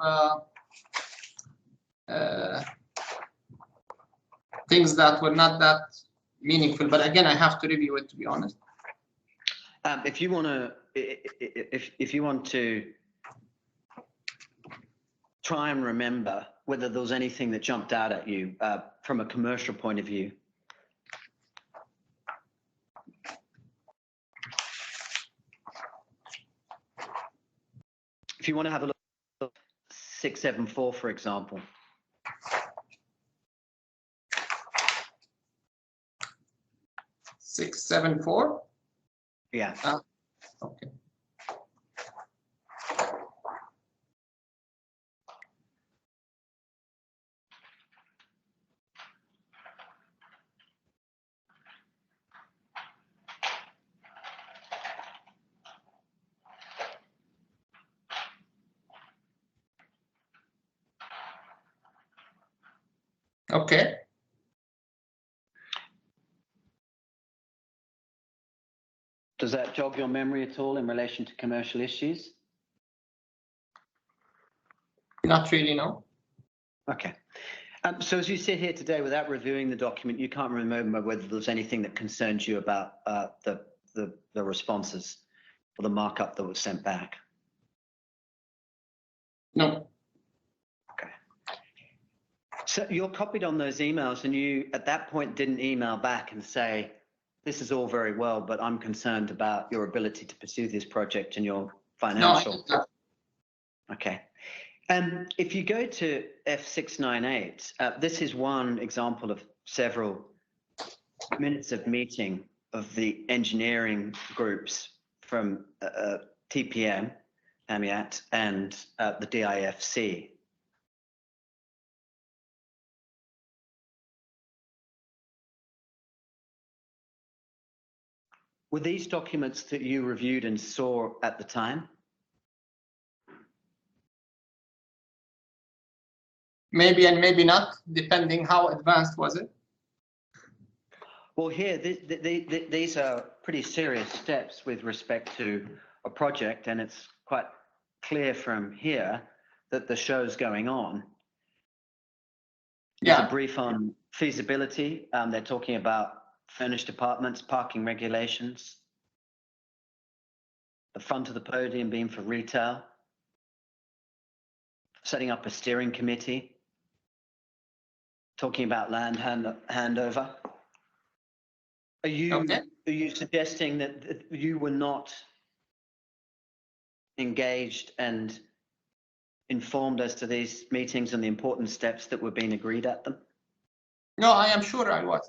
things that were not that meaningful. But again, I have to review it, to be honest.
If you want to try and remember whether there was anything that jumped out at you from a commercial point of view. If you want to have a look at 674, for example.
674?
Yeah.
Okay. Okay.
Does that jog your memory at all in relation to commercial issues?
Not really, no.
Okay. So as you sit here today without reviewing the document, you can't remember whether there's anything that concerns you about the responses or the markup that was sent back?
No.
Okay. So you're copied on those emails, and you at that point didn't email back and say, this is all very well, but I'm concerned about your ability to pursue this project and your financial.
No,
okay. If you go to F698, this is one example of several minutes of meeting of the engineering groups from TPM, AMIAT, and the DIFC. Were these documents that you reviewed and saw at the time?
maybe and maybe not, depending how advanced was it.
Well, here, these are pretty serious steps with respect to a project, and it's quite clear from here that the show's going on. There's a brief on feasibility. They're talking about furnished apartments, parking regulations, the front of the podium being for retail, setting up a steering committee, talking about land handover. Are you suggesting that you were not engaged and informed as to these meetings and the important steps that were being agreed at them?
No, I am sure I was.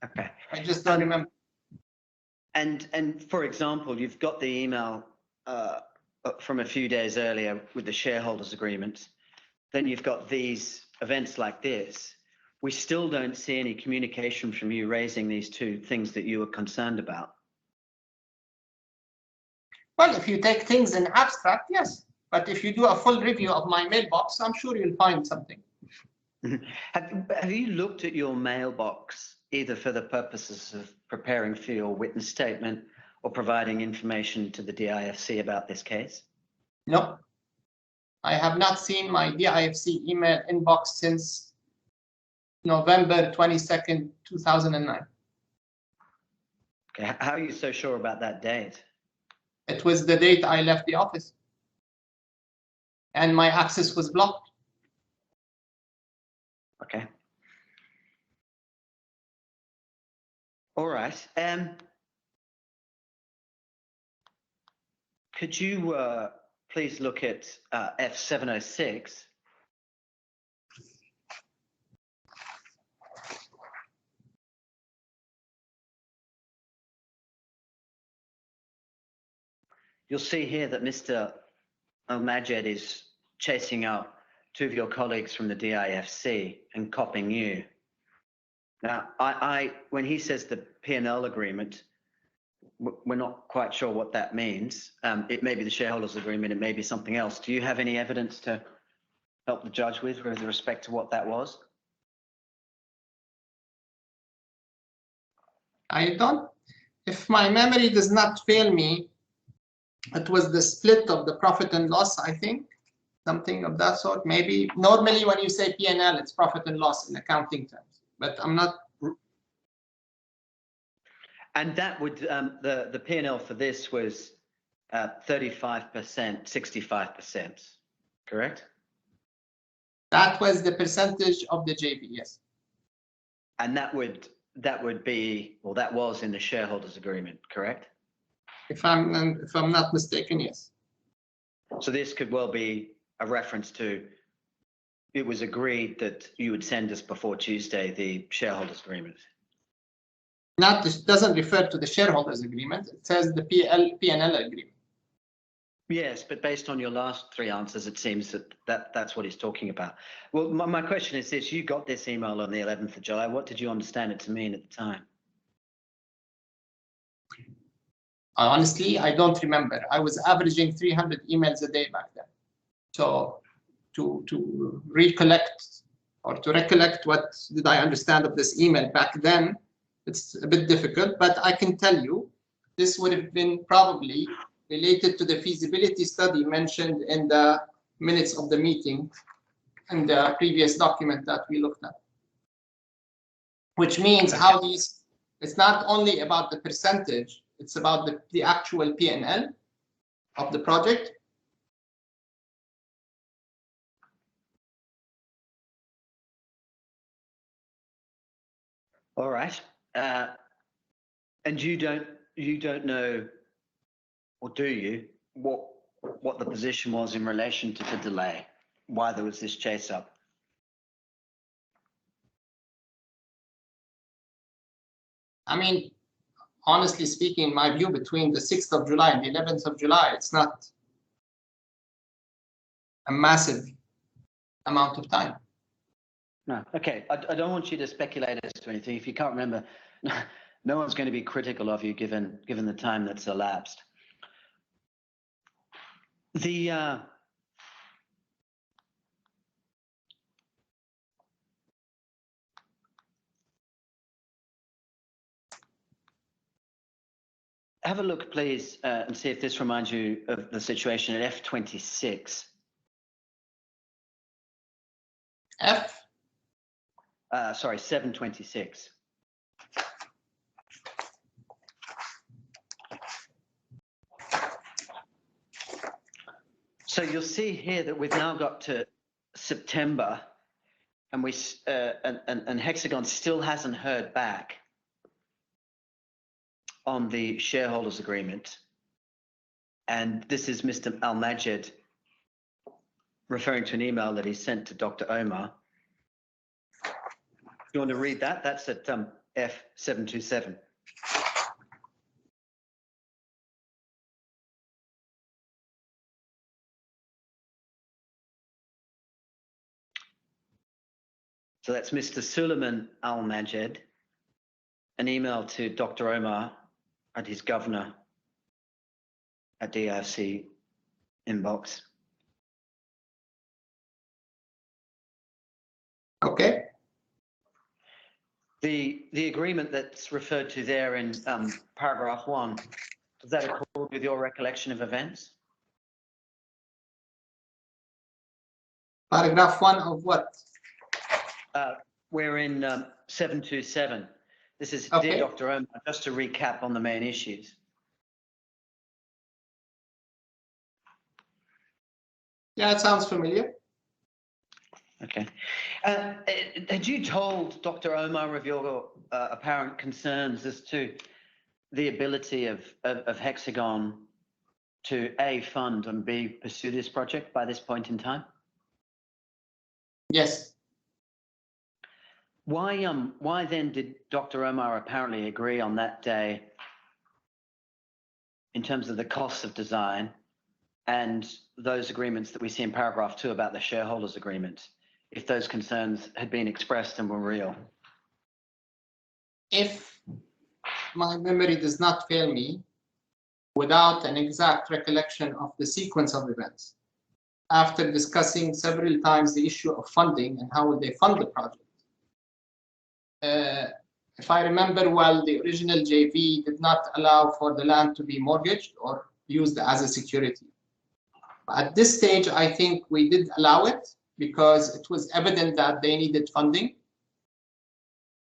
Okay.
I just don't remember.
And for example, you've got the email from a few days earlier with the shareholders agreement. Then you've got these events like this. We still don't see any communication from you raising these two things that you were concerned about.
Well, if you take things in abstract, yes. But if you do a full review of my mailbox, I'm sure you'll find something.
Have you looked at your mailbox, either for the purposes of preparing for your witness statement or providing information to the DIFC about this case?
No. I have not seen my DIFC email inbox since November 22nd, 2009.
Okay. How are you so sure about that date?
It was the date I left the office. And my access was blocked.
Okay. All right. Could you please look at F706? you'll see here that Mr. Al-Majed is chasing out 2 of your colleagues from the DIFC and copying you. Now, when he says the P&L agreement, we're not quite sure what that means. It may be the shareholders agreement, it may be something else. Do you have any evidence to help the judge with respect to what that was?
I don't, if my memory does not fail me, it was the split of the profit and loss, I think, something of that sort. Maybe normally when you say P&L, it's profit and loss in accounting terms, but I'm not.
And that would, the P&L for this was 35%, 65%, correct?
That was the percentage of the JV, yes.
And that would be, well, that was in the shareholders agreement, correct?
If I'm not mistaken, yes.
So this could well be a reference to, it was agreed that you would send us before Tuesday the shareholders agreement.
Not, this doesn't refer to the shareholders agreement. It says the P&L agreement.
Yes, but based on your last 3 answers, it seems that's what he's talking about. Well, my question is this: you got this email on the 11th of July. What did you understand it to mean at the time?
Honestly, I don't remember. I was averaging 300 emails a day back then. So to recollect or to recollect what did I understand of this email back then, it's a bit difficult, but I can tell you this would have been probably related to the feasibility study mentioned in the minutes of the meeting and the previous document that we looked at. Which means how these, it's not only about the percentage, it's about the actual P&L of the project.
All right. And you don't know, or do you, what the position was in relation to the delay? Why there was this chase up?
I mean, honestly speaking, in my view, between the 6th of July and the 11th of July, it's not a massive amount of time.
No, okay. I don't want you to speculate as to anything. If you can't remember, no one's going to be critical of you given the time that's elapsed. Have a look, please, and see if this reminds you of the situation at F26. Sorry, 726. So you'll see here that we've now got to September, and and Hexagon still hasn't heard back on the shareholders agreement. And this is Mr. Al-Majed referring to an email that he sent to Dr. Omar. You want to read that? That's at F727. So that's Mr. Suleiman Al-Majed, an email to Dr. Omar at his governor at DIFC inbox.
Okay.
The agreement that's referred to there in paragraph 1, does that accord with your recollection of events?
Paragraph 1 of what?
We're in 727. This is
Okay.
Dear Dr. Omar, just to recap on the main issues.
Yeah, it sounds familiar.
Okay. Had you told Dr. Omar of your apparent concerns as to the ability of Hexagon to A, fund and B, pursue this project by this point in time?
Yes.
Why then did Dr. Omar apparently agree on that day in terms of the costs of design and those agreements that we see in paragraph 2 about the shareholders agreement, if those concerns had been expressed and were real?
If my memory does not fail me, without an exact recollection of the sequence of events, after discussing several times the issue of funding and how will they fund the project, if I remember well, the original JV did not allow for the land to be mortgaged or used as a security. At this stage, I think we did allow it because it was evident that they needed funding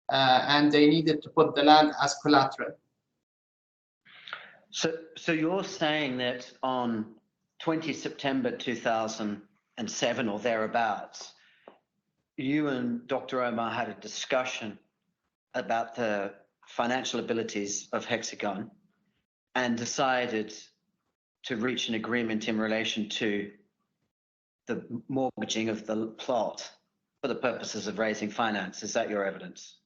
and they needed to put the land as collateral.
So you're saying that on 20 September 2007 or thereabouts, you and Dr. Omar had a discussion about the financial abilities of Hexagon and decided to reach an agreement in relation to the mortgaging of the plot for the purposes of raising finance. Is that your evidence?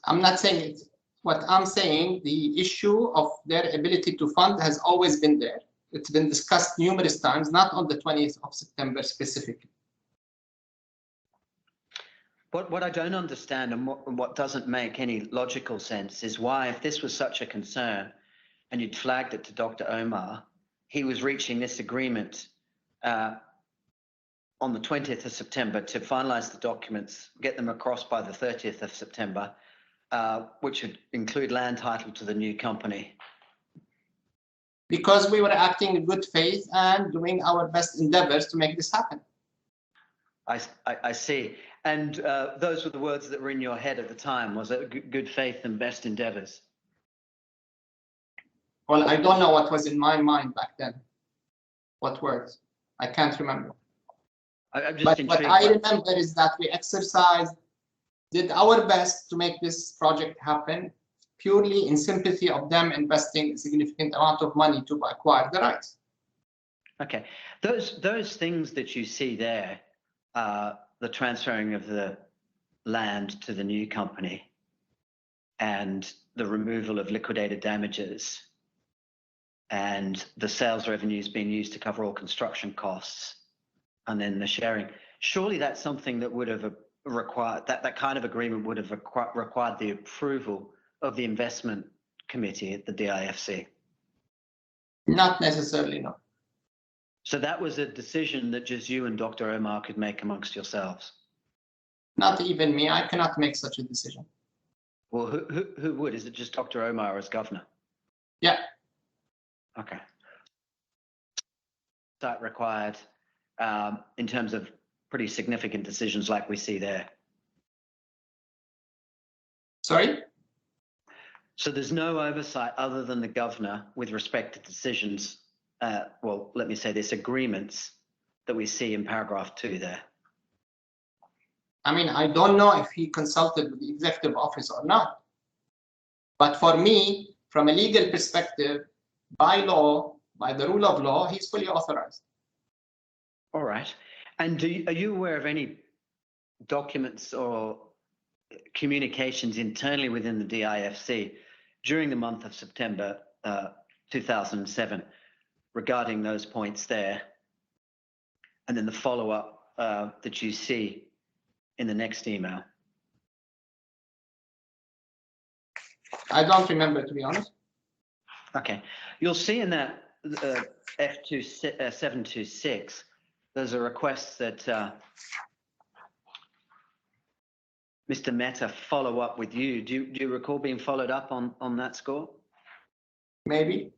I'm not saying it. What I'm saying, the issue of their ability to fund has always been there. It's been discussed numerous times, not on the 20th of September specifically.
What I don't understand and what doesn't make any logical sense is why, if this was such a concern and you'd flagged it to Dr. Omar, he was reaching this agreement on the 20th of September to finalize the documents, get them across by the 30th of September, which would include land title to the new company.
Because we were acting in good faith and doing our best endeavors to make this happen.
I see. And those were the words that were in your head at the time. Was it good faith and best endeavors?
Well, I don't know what was in my mind back then. What words? I can't remember.
I'm just
but
intrigued.
What I remember is that we did our best to make this project happen purely in sympathy of them investing a significant amount of money to acquire the rights.
Okay. Those things that you see there, the transferring of the land to the new company and the removal of liquidated damages and the sales revenues being used to cover all construction costs and then the sharing, surely that's something that would have required, that kind of agreement would have required the approval of the investment committee at the DIFC.
Not necessarily, no.
So that was a decision that just you and Dr. Omar could make amongst yourselves?
Not even me. I cannot make such a decision.
Well, who would? Is it just Dr. Omar as governor?
Yeah.
Okay. That required in terms of pretty significant decisions like we see there.
Sorry?
So there's no oversight other than the governor with respect to decisions, well, let me say this, agreements that we see in paragraph 2 there.
I mean, I don't know if he consulted with the executive office or not. But for me, from a legal perspective, by law, by the rule of law, he's fully authorized.
All right. And are you aware of any documents or communications internally within the DIFC during the month of September 2007 regarding those points there? And then the follow-up that you see in the next email?
I don't remember, to be honest.
Okay. You'll see in that F726, there's a request that Mr. Mehta follow up with you. Do you recall being followed up on that score?
Maybe.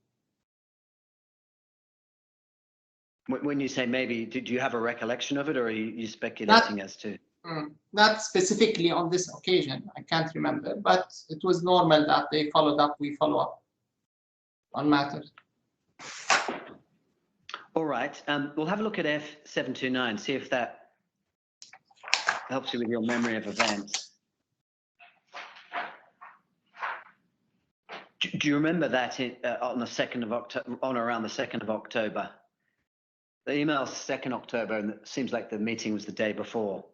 When you say maybe, did you have a recollection of it, or are you speculating as to?
Not specifically on this occasion. I can't remember, but it was normal that they followed up, we follow up on matters.
All right. We'll have a look at F729, see if that helps you with your memory of events. Do you remember that on the 2nd of October, on around the 2nd of October? The email's 2nd October, and it seems like the meeting was the day before.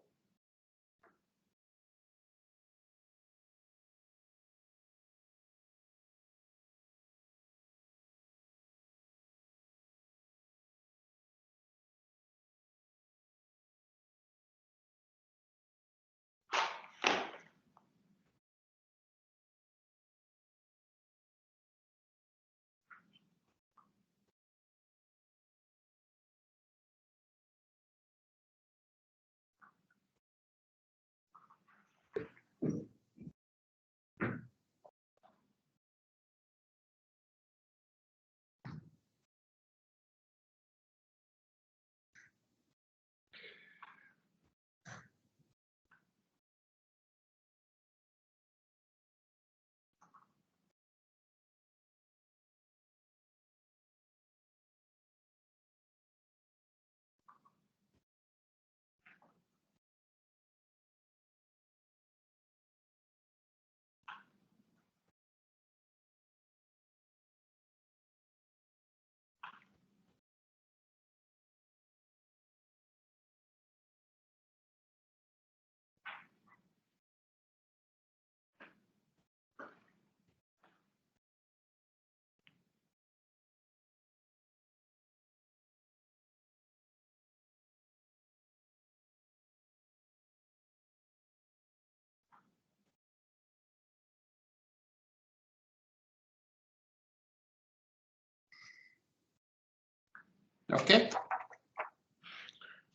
Okay.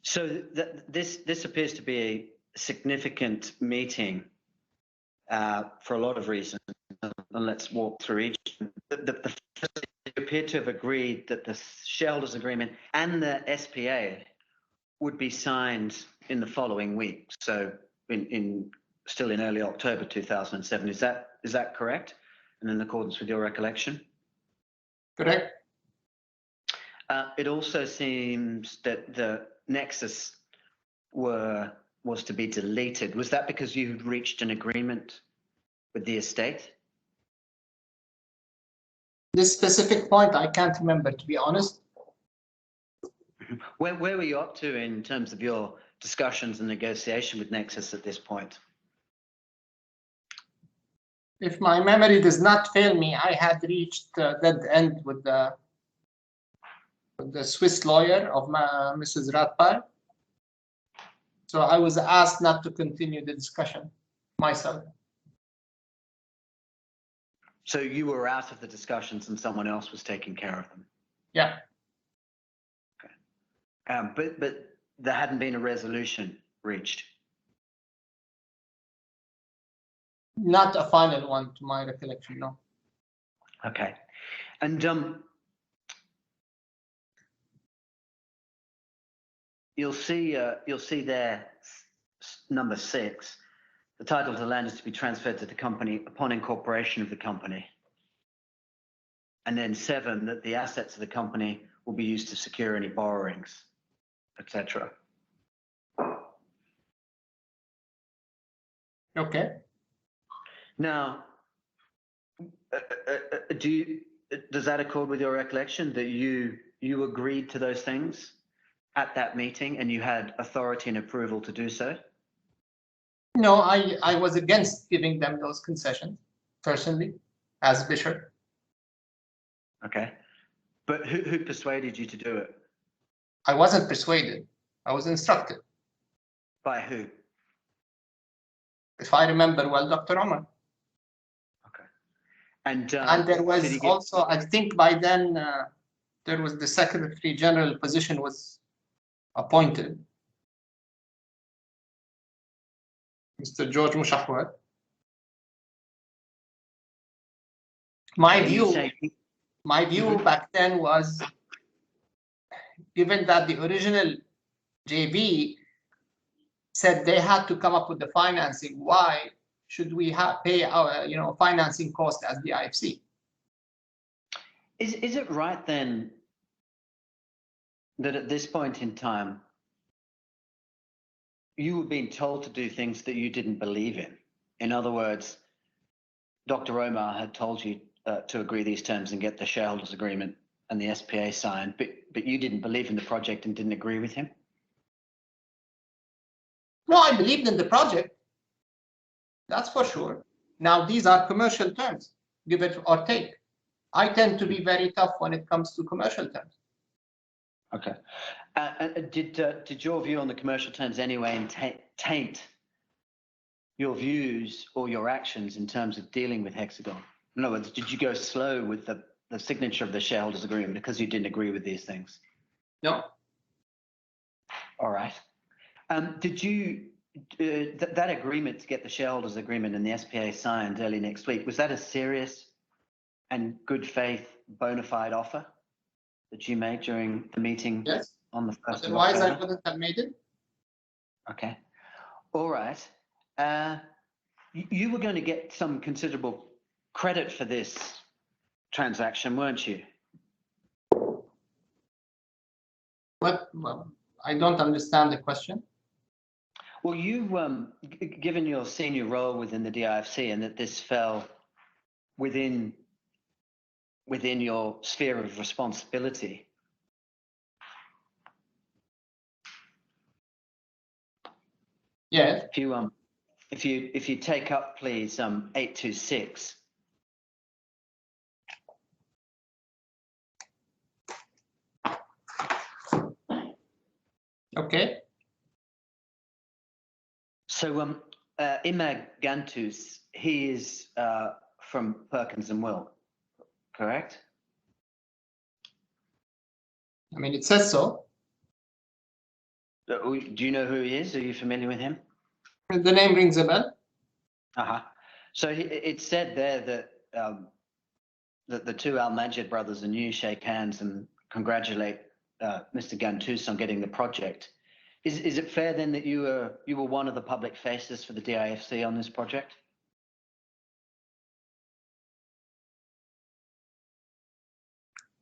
So this appears to be a significant meeting for a lot of reasons. And let's walk through each. The first, you appear to have agreed that the shareholders agreement and the SPA would be signed in the following week. So still in early October 2007. Is that correct? And in accordance with your recollection?
Correct.
It also seems that the nexus was to be deleted. Was that because you had reached an agreement with the estate?
This specific point, I can't remember, to be honest.
Where were you up to in terms of your discussions and negotiation with Nexus at this point?
If my memory does not fail me, I had reached dead end with the Swiss lawyer of Mrs. Radpar. So I was asked not to continue the discussion myself.
So you were out of the discussions and someone else was taking care of them?
Yeah.
Okay. But there hadn't been a resolution reached?
Not a final one, to my recollection, no.
Okay. And you'll see there, number 6, the title to land is to be transferred to the company upon incorporation of the company. And then 7, that the assets of the company will be used to secure any borrowings, etc.
Okay.
Now, does that accord with your recollection that you agreed to those things at that meeting and you had authority and approval to do so?
No, I was against giving them those concessions, personally, as bishop.
Okay. But who persuaded you to do it?
I wasn't persuaded. I was instructed.
By who?
If I remember well, Dr. Omar.
Okay. And
there was also, I think by then, there was the Secretary General position was appointed. Mr. George Mushahwat. My view back then was, given that the original JV said they had to come up with the financing, why should we pay our financing cost as the IFC?
Is it right then that at this point in time you were being told to do things that you didn't believe in? In other words, Dr. Omar had told you to agree these terms and get the shareholders agreement and the SPA signed, but you didn't believe in the project and didn't agree with him?
No, I believed in the project. That's for sure. Now, these are commercial terms, give it or take. I tend to be very tough when it comes to commercial terms.
Okay. Did your view on the commercial terms anyway taint your views or your actions in terms of dealing with Hexagon? In other words, did you go slow with the signature of the shareholders agreement because you didn't agree with these things?
No.
All right. Did you that agreement to get the shareholders agreement and the SPA signed early next week, was that a serious and good faith bona fide offer that you made during the meeting?
Yes.
On the 1st of
Otherwise,
October?
I wouldn't have made it.
Okay. All right. You were going to get some considerable credit for this transaction, weren't you?
What? Well, I don't understand the question.
Well, you, given your senior role within the DIFC and that this fell within your sphere of responsibility,
Yes.
If you take up, please, 826.
Okay.
So Imad Gantus, he is from Perkins and Will, correct?
I mean, it says so.
Do you know who he is? Are you familiar with him?
The name rings a bell.
So it said there that that the two Al-Majid brothers and you shake hands and congratulate Mr. Gantous on getting the project. Is it fair then that you were one of the public faces for the DIFC on this project?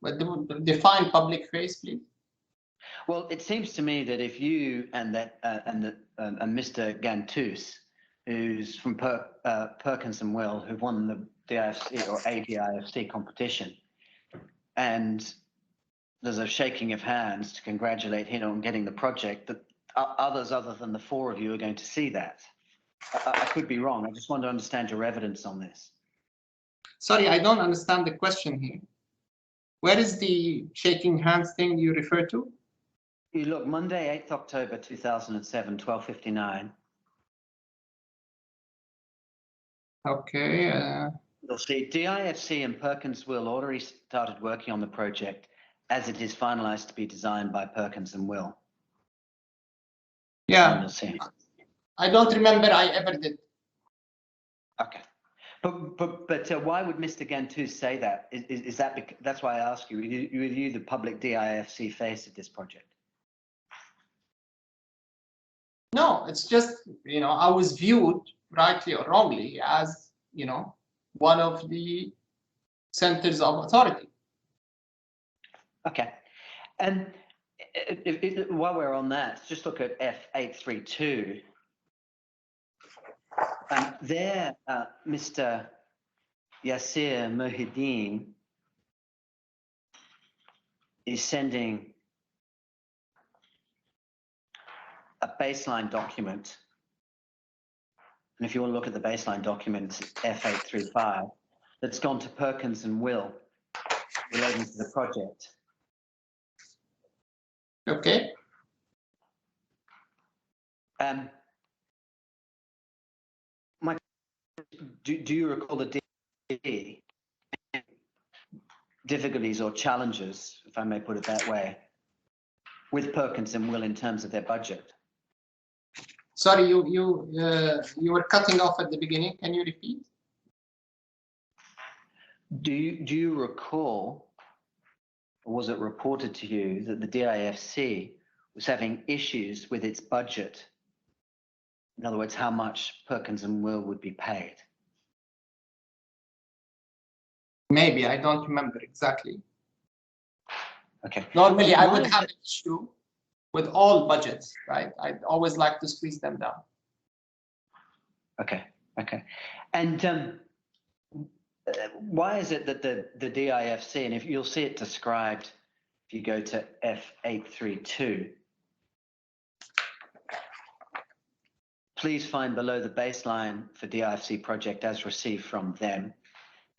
But define public face, please.
Well, it seems to me that if you and Mr. Gantous, who's from Perkins and Will, who won the DIFC or a DIFC competition, and there's a shaking of hands to congratulate him on getting the project, that others other than the four of you are going to see that. I could be wrong. I just want to understand your evidence on this.
Sorry, I don't understand the question here. Where is the shaking hands thing you refer to?
You look, Monday, 8th October 2007, 12:59.
Okay.
You'll see DIFC and Perkins Will already started working on the project as it is finalized to be designed by Perkins and Will.
Yeah.
You'll see.
I don't remember I ever did.
Okay. But why would Mr. Gantous say that? Is that that's why I ask you? Were you the public DIFC face of this project?
No, it's just, I was viewed, rightly or wrongly, as, one of the centers of authority.
Okay. And while we're on that, just look at F832. There, Mr. Yasir Mohideen is sending a baseline document. And if you want to look at the baseline document, it's F835, that's gone to Perkins and Will relating to the project.
Okay.
Do you recall the difficulties or challenges, if I may put it that way, with Perkins and Will in terms of their budget?
Sorry, you were cutting off at the beginning. Can you repeat?
Do you recall, or was it reported to you that the DIFC was having issues with its budget? In other words, how much Perkins and Will would be paid?
Maybe, I don't remember exactly.
Okay.
Normally, I would have an issue with all budgets, right? I'd always like to squeeze them down.
Okay. And why is it that the DIFC, and if you'll see it described, if you go to F832, please find below the baseline for DIFC project as received from them.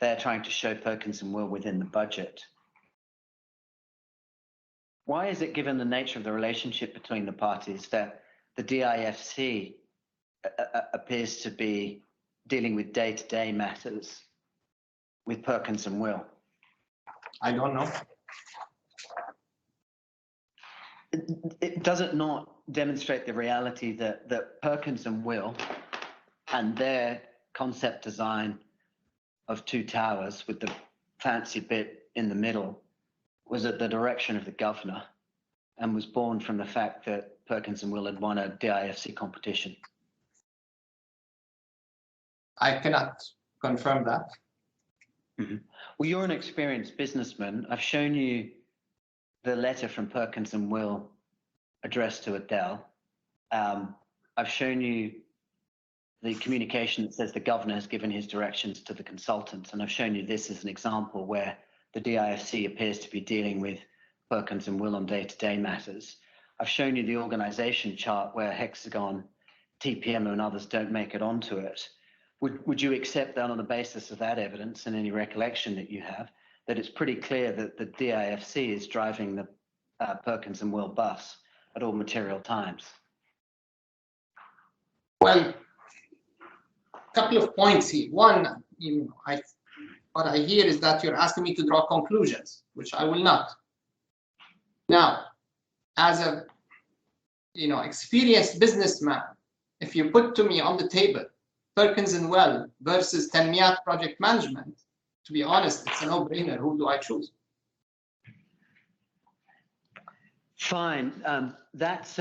They're trying to show Perkins and Will within the budget. Why is it, given the nature of the relationship between the parties, that the DIFC appears to be dealing with day-to-day matters with Perkins and Will?
I don't know.
Does it not demonstrate the reality that Perkins and Will and their concept design of two towers with the fancy bit in the middle was at the direction of the governor and was born from the fact that Perkins and Will had won a DIFC competition?
I cannot confirm that.
Mm-hmm. Well, you're an experienced businessman. I've shown you the letter from Perkins and Will addressed to Adele. I've shown you the communication that says the governor has given his directions to the consultants, and I've shown you this as an example where the DIFC appears to be dealing with Perkins and Will on day-to-day matters. I've shown you the organization chart where Hexagon, TPM, and others don't make it onto it. Would you accept that on the basis of that evidence and any recollection that you have, that it's pretty clear that the DIFC is driving the Perkins and Will bus at all material times?
Well, a couple of points here. One, what I hear is that you're asking me to draw conclusions, which I will not. Now, as a experienced businessman, if you put to me on the table Perkins and Well versus Tanmiyat Project Management, to be honest, it's a no-brainer. Who do I choose?
Fine. That's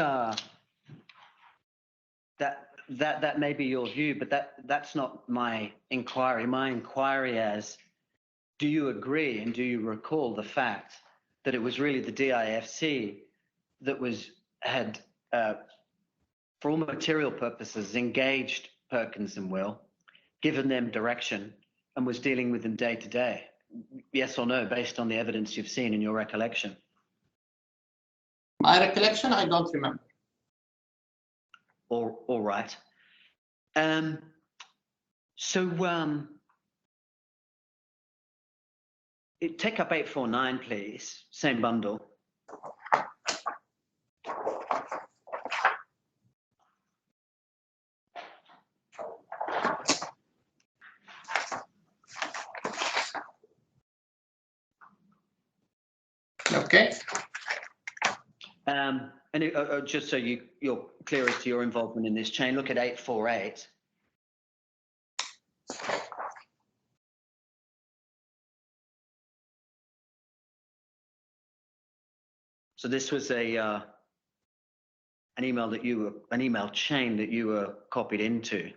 that may be your view, but that's not my inquiry. My inquiry is, do you agree and do you recall the fact that it was really the DIFC that had for all material purposes engaged Perkins and Will, given them direction, and was dealing with them day to day? Yes or no, based on the evidence you've seen in your recollection?
My recollection, I don't remember.
All right. Take up 849, please. Same bundle.
Okay.
And just so you're clear as to your involvement in this chain, look at 848. So this was an email chain that you were copied into.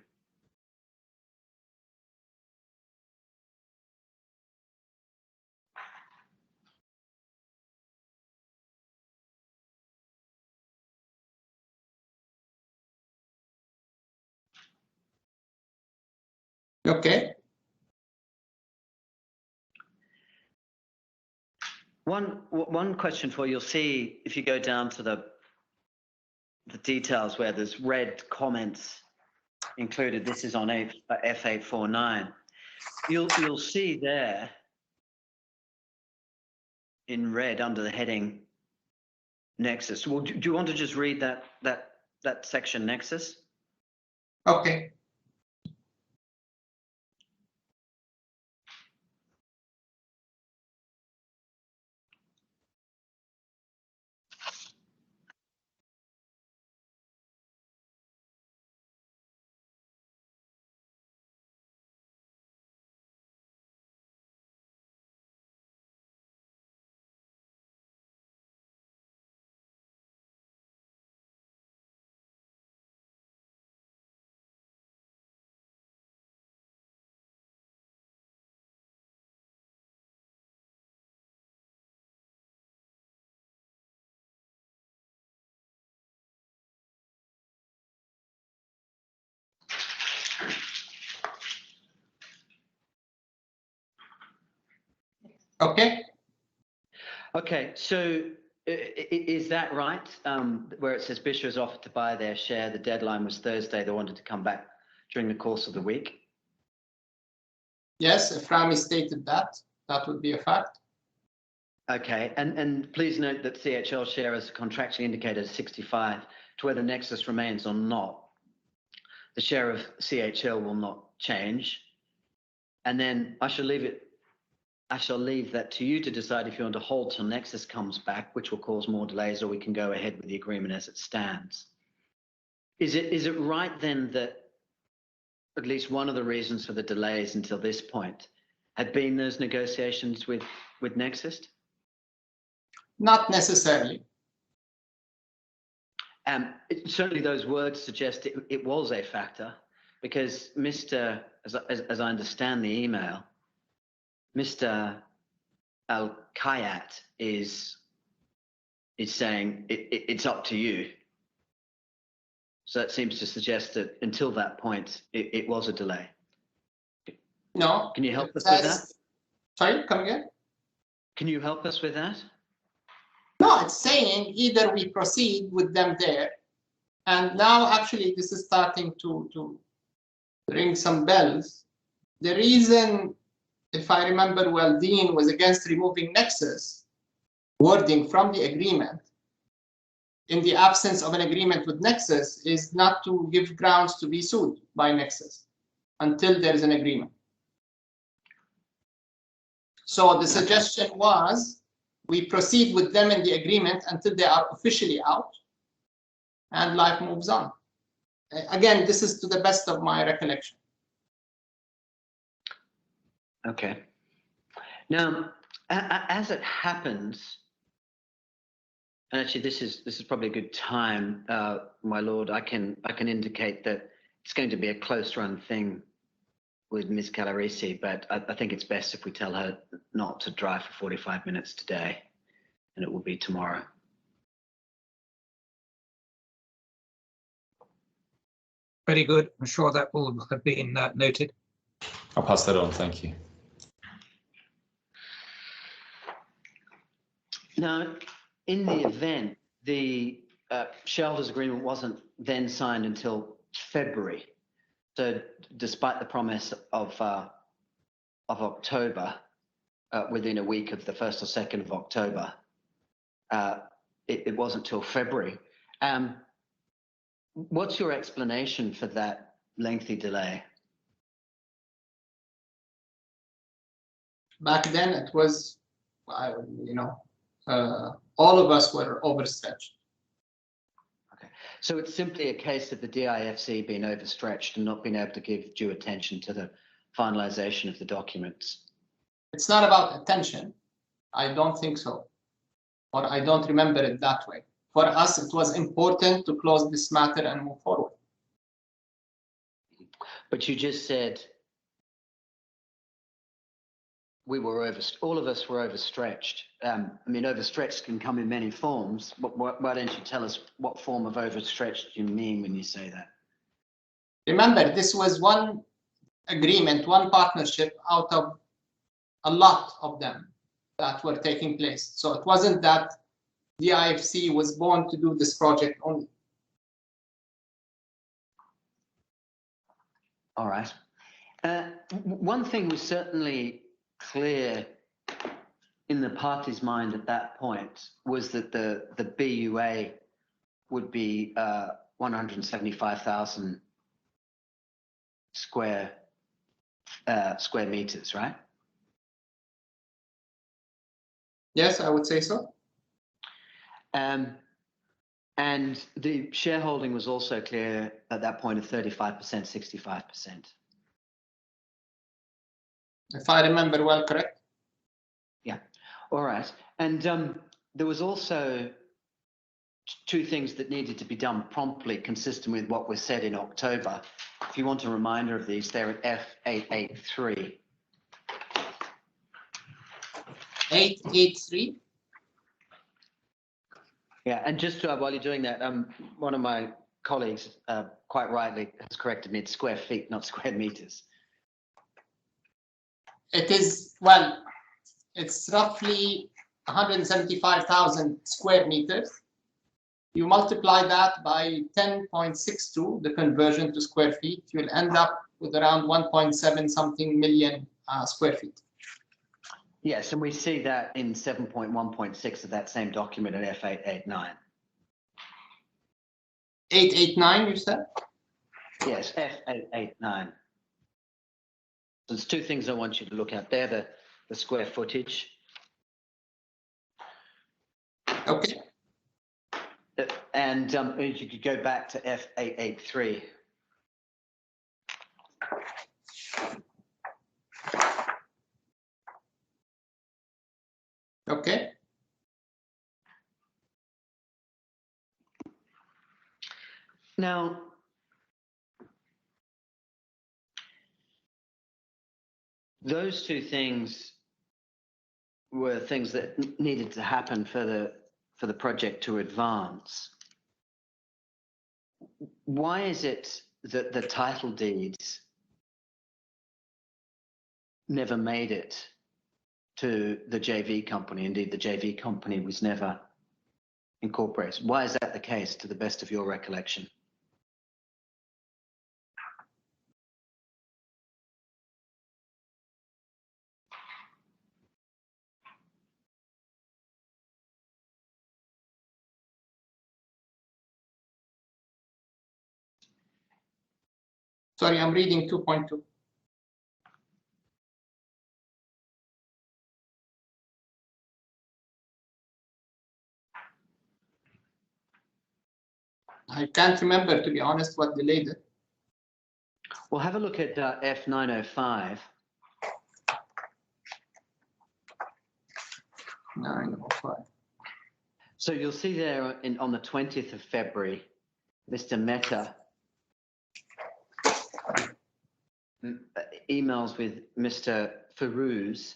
Okay.
One question for you. You'll see if you go down to the details where there's red comments included. This is on F849. You'll see there in red under the heading Nexus. Well, do you want to just read that section Nexus?
Okay. Okay.
Okay, so is that right? Where it says Bishop has offered to buy their share, the deadline was Thursday, they wanted to come back during the course of the week?
Yes, if Rami stated that, that would be a fact.
Okay, and please note that CHL share is contractually indicated as 65 to whether Nexus remains or not. The share of CHL will not change. And then I shall leave that to you to decide if you want to hold till Nexus comes back, which will cause more delays, or we can go ahead with the agreement as it stands. Is it right then that at least one of the reasons for the delays until this point had been those negotiations with Nexus?
Not necessarily.
Certainly those words suggest it was a factor, because Mr., as I understand the email, Mr. Al-Kayat is saying it's up to you. So that seems to suggest that until that point, it was a delay.
No.
Can you help us with that?
Sorry, come again?
Can you help us with that?
No, it's saying either we proceed with them there, and now actually this is starting to ring some bells. The reason, if I remember well, Dean was against removing Nexus wording from the agreement in the absence of an agreement with Nexus is not to give grounds to be sued by Nexus until there is an agreement. So the suggestion was We proceed with them in the agreement until they are officially out, and life moves on. Again, this is to the best of my recollection.
Okay. Now, as it happens, and actually this is probably a good time, my lord. I can indicate that it's going to be a close run thing with Ms. Calarisi, but I think it's best if we tell her not to drive for 45 minutes today, and it will be tomorrow.
Very good. I'm sure that will have been noted.
I'll pass that on. Thank you.
Now, in the event the shareholders agreement wasn't then signed until February, so despite the promise of October, within a week of the 1st or 2nd of October, it wasn't till February. What's your explanation for that lengthy delay?
Back then, it was, all of us were overstretched.
Okay, so it's simply a case of the DIFC being overstretched and not being able to give due attention to the finalization of the documents.
It's not about attention. I don't think so, or I don't remember it that way. For us, it was important to close this matter and move forward.
But you just said we were all of us were overstretched. I mean, overstretched can come in many forms. But why don't you tell us what form of overstretched you mean when you say that?
Remember, this was one agreement, one partnership out of a lot of them that were taking place. So it wasn't that the IFC was born to do this project only.
All right. One thing was certainly clear in the party's mind at that point was that the BUA would be 175,000 square meters, right?
Yes, I would say so.
And the shareholding was also clear at that point of 35%, 65%.
If I remember well, correct?
Yeah. All right. And there was also two things that needed to be done promptly, consistent with what was said in October. If you want a reminder of these, they're at F883.
883.
Yeah, and just while you're doing that, one of my colleagues quite rightly has corrected me. It's square feet, not square meters.
It is, well, it's roughly 175,000 square meters. You multiply that by 10.62, the conversion to square feet, you'll end up with around 1.7 something million square feet.
Yes, and we see that in 7.1.6 of that same document at F889.
889, you said?
Yes, F889. So there's two things I want you to look at there, the square footage.
Okay.
And if you could go back to F883.
Okay.
Now, those two things were things that needed to happen for the project to advance. Why is it that the title deeds never made it to the JV company? Indeed, the JV company was never incorporated. Why is that the case, to the best of your recollection?
Sorry, I'm reading 2.2. I can't remember, to be honest, what delayed it.
Well, have a look at F905.
905.
So you'll see there on the 20th of February, Mr. Mehta emails with Mr. Ferouz.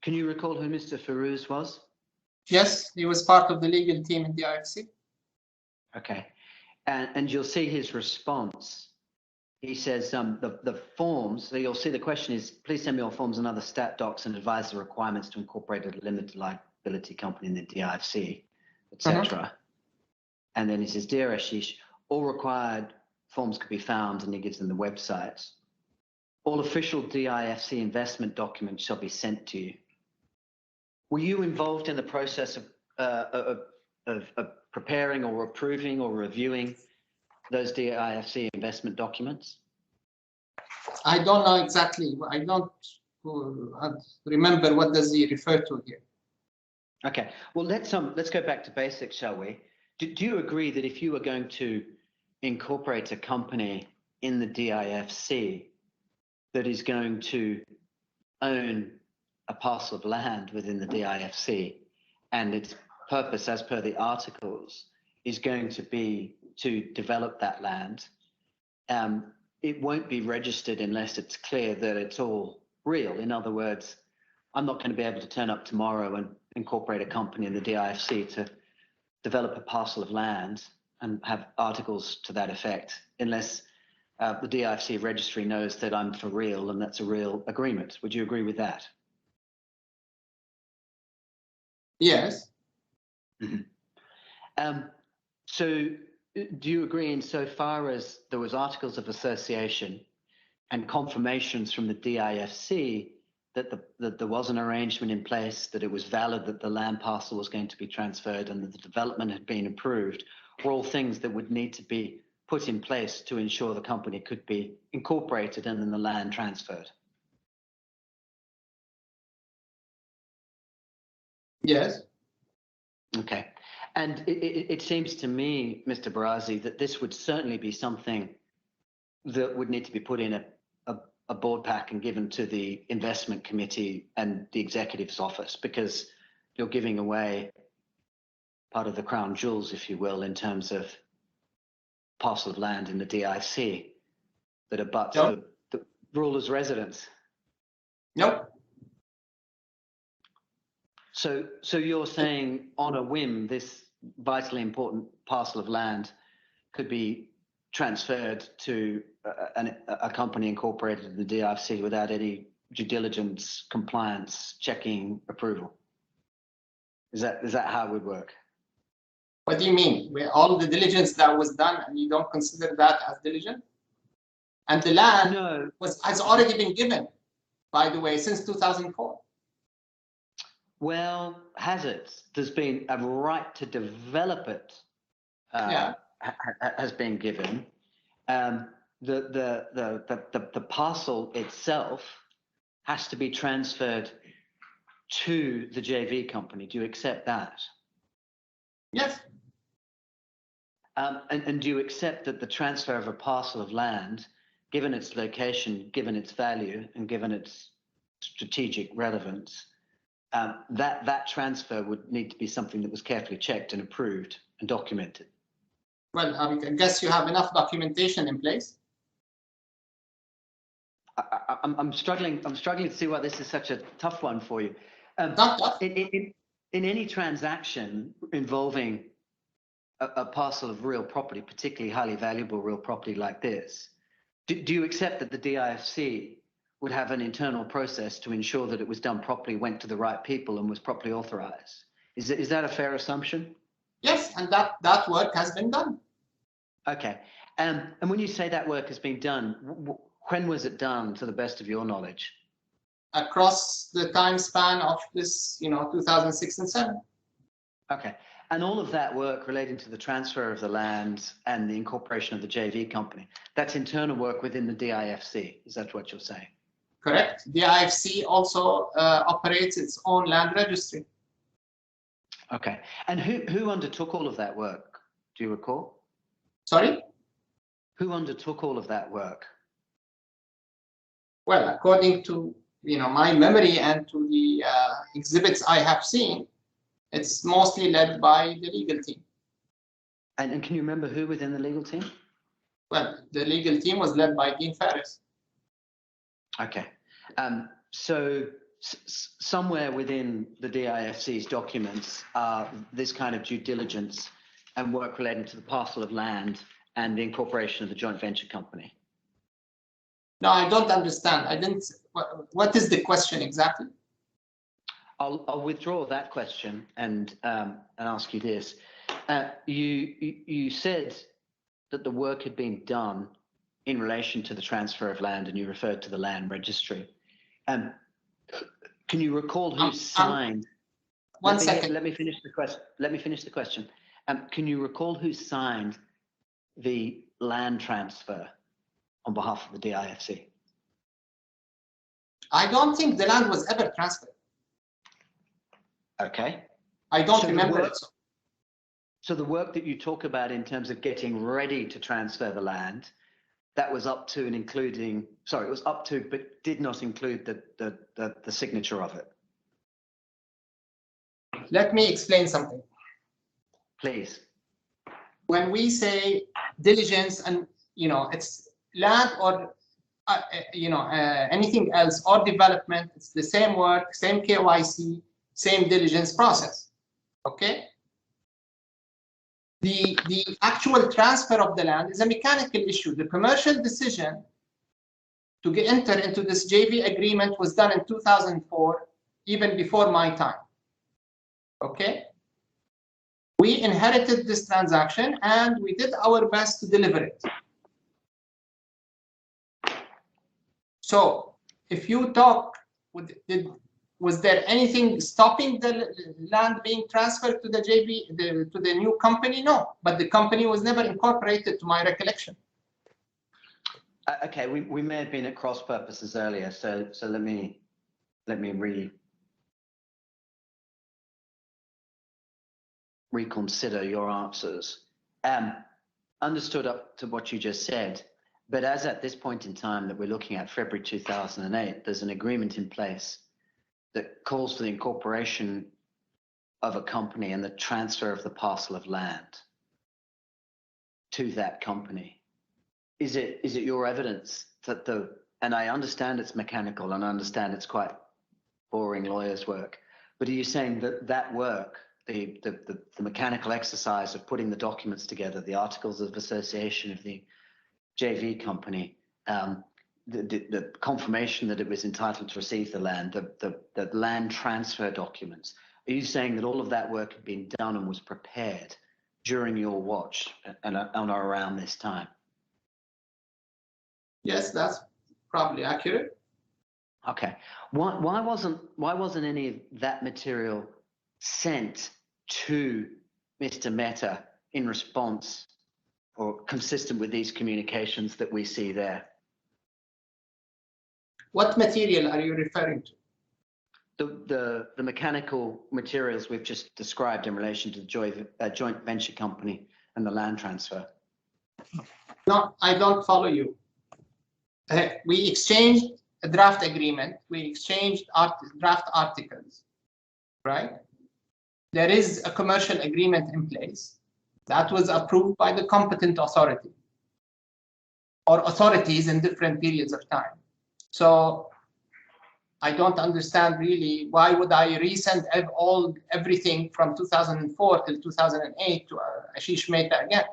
Can you recall who Mr. Ferouz was?
Yes, he was part of the legal team in the IFC.
Okay, and you'll see his response. He says the forms, so you'll see the question is, please send me your forms and other stat docs and advise the requirements to incorporate a limited liability company in the DIFC, etc. And then he says, dear Ashish, all required forms could be found, and he gives them the websites. All official DIFC investment documents shall be sent to you. Were you involved in the process of preparing or approving or reviewing those DIFC investment documents?
I don't know exactly. I don't remember what does he refer to here.
Okay. Well, let's go back to basics, shall we? Do you agree that if you were going to incorporate a company in the DIFC that is going to own a parcel of land within the DIFC, and its purpose, as per the articles, is going to be to develop that land, it won't be registered unless it's clear that it's all real? In other words, I'm not going to be able to turn up tomorrow and incorporate a company in the DIFC to develop a parcel of land and have articles to that effect unless the DIFC registry knows that I'm for real and that's a real agreement. Would you agree with that?
Yes.
Mm-hmm. So do you agree insofar as there was articles of association and confirmations from the DIFC that there was an arrangement in place, that it was valid, that the land parcel was going to be transferred and that the development had been approved, were all things that would need to be put in place to ensure the company could be incorporated and then the land transferred?
Yes.
Okay. And it seems to me, Mr. Barazi, that this would certainly be something that would need to be put in a board pack and given to the investment committee and the executive's office, because you're giving away part of the crown jewels, if you will, in terms of parcel of land in the DIFC that abuts the ruler's residence.
Nope.
So you're saying on a whim, this vitally important parcel of land could be transferred to a company incorporated in the DIFC without any due diligence, compliance, checking, approval? Is that how it would work?
What do you mean? With all the diligence that was done, and you don't consider that as diligent? And the land has already been given, by the way, since 2004.
Well, has it? There's been a right to develop it. Has been given. The parcel itself has to be transferred to the JV company. Do you accept that?
Yes.
And do you accept that the transfer of a parcel of land, given its location, given its value, and given its strategic relevance, that transfer would need to be something that was carefully checked and approved and documented?
Well, I guess you have enough documentation in place.
I'm struggling to see why this is such a tough one for you.
Not tough.
In any transaction involving a parcel of real property, particularly highly valuable real property like this, do you accept that the DIFC would have an internal process to ensure that it was done properly, went to the right people, and was properly authorized? Is that a fair assumption?
Yes, and that work has been done.
Okay. And when you say that work has been done, when was it done, to the best of your knowledge?
Across the time span of this, 2006 and 2007.
Okay. And all of that work relating to the transfer of the land and the incorporation of the JV company, that's internal work within the DIFC. Is that what you're saying?
Correct. The DIFC also operates its own land registry.
Okay. And who undertook all of that work? Do you recall?
Sorry?
Who undertook all of that work?
Well, according to my memory and to the exhibits I have seen, it's mostly led by the legal team.
And can you remember who within the legal team?
Well, the legal team was led by Dean Ferris.
Okay. So somewhere within the DIFC's documents are this kind of due diligence and work relating to the parcel of land and the incorporation of the joint venture company.
No, I don't understand. I didn't. What is the question exactly?
I'll withdraw that question and ask you this. You said that the work had been done in relation to the transfer of land, and you referred to the land registry. Can you recall who signed?
One second.
Let me finish the question. Let me finish the question. Can you recall who signed the land transfer on behalf of the DIFC?
I don't think the land was ever transferred.
Okay.
I don't remember it.
So the work that you talk about in terms of getting ready to transfer the land, that was up to and including, sorry, it was up to, but did not include the signature of it.
Let me explain something.
Please.
When we say diligence and, it's land or, anything else or development, it's the same work, same KYC, same diligence process, okay? The actual transfer of the land is a mechanical issue. The commercial decision to enter into this JV agreement was done in 2004, even before my time, okay? We inherited this transaction and we did our best to deliver it. So if you talk, was there anything stopping the land being transferred to the JV, to the new company? No, but the company was never incorporated to my recollection.
Okay, we may have been at cross purposes earlier, so let me reconsider your answers. Understood up to what you just said, but as at this point in time that we're looking at, February 2008, there's an agreement in place that calls for the incorporation of a company and the transfer of the parcel of land to that company. Is it your evidence that and I understand it's mechanical and I understand it's quite boring lawyer's work, but are you saying that work, the mechanical exercise of putting the documents together, the articles of association of the JV company, the confirmation that it was entitled to receive the land, the land transfer documents, are you saying that all of that work had been done and was prepared during your watch and or around this time?
Yes, that's probably accurate.
Okay. Why wasn't any of that material sent to Mr. Mehta in response or consistent with these communications that we see there?
What material are you referring to?
The mechanical materials we've just described in relation to the joint venture company and the land transfer.
No, I don't follow you. We exchanged a draft agreement. We exchanged draft articles, right? There is a commercial agreement in place that was approved by the competent authority or authorities in different periods of time. So I don't understand really why would I resend everything from 2004 till 2008 to Ashish Mehta again.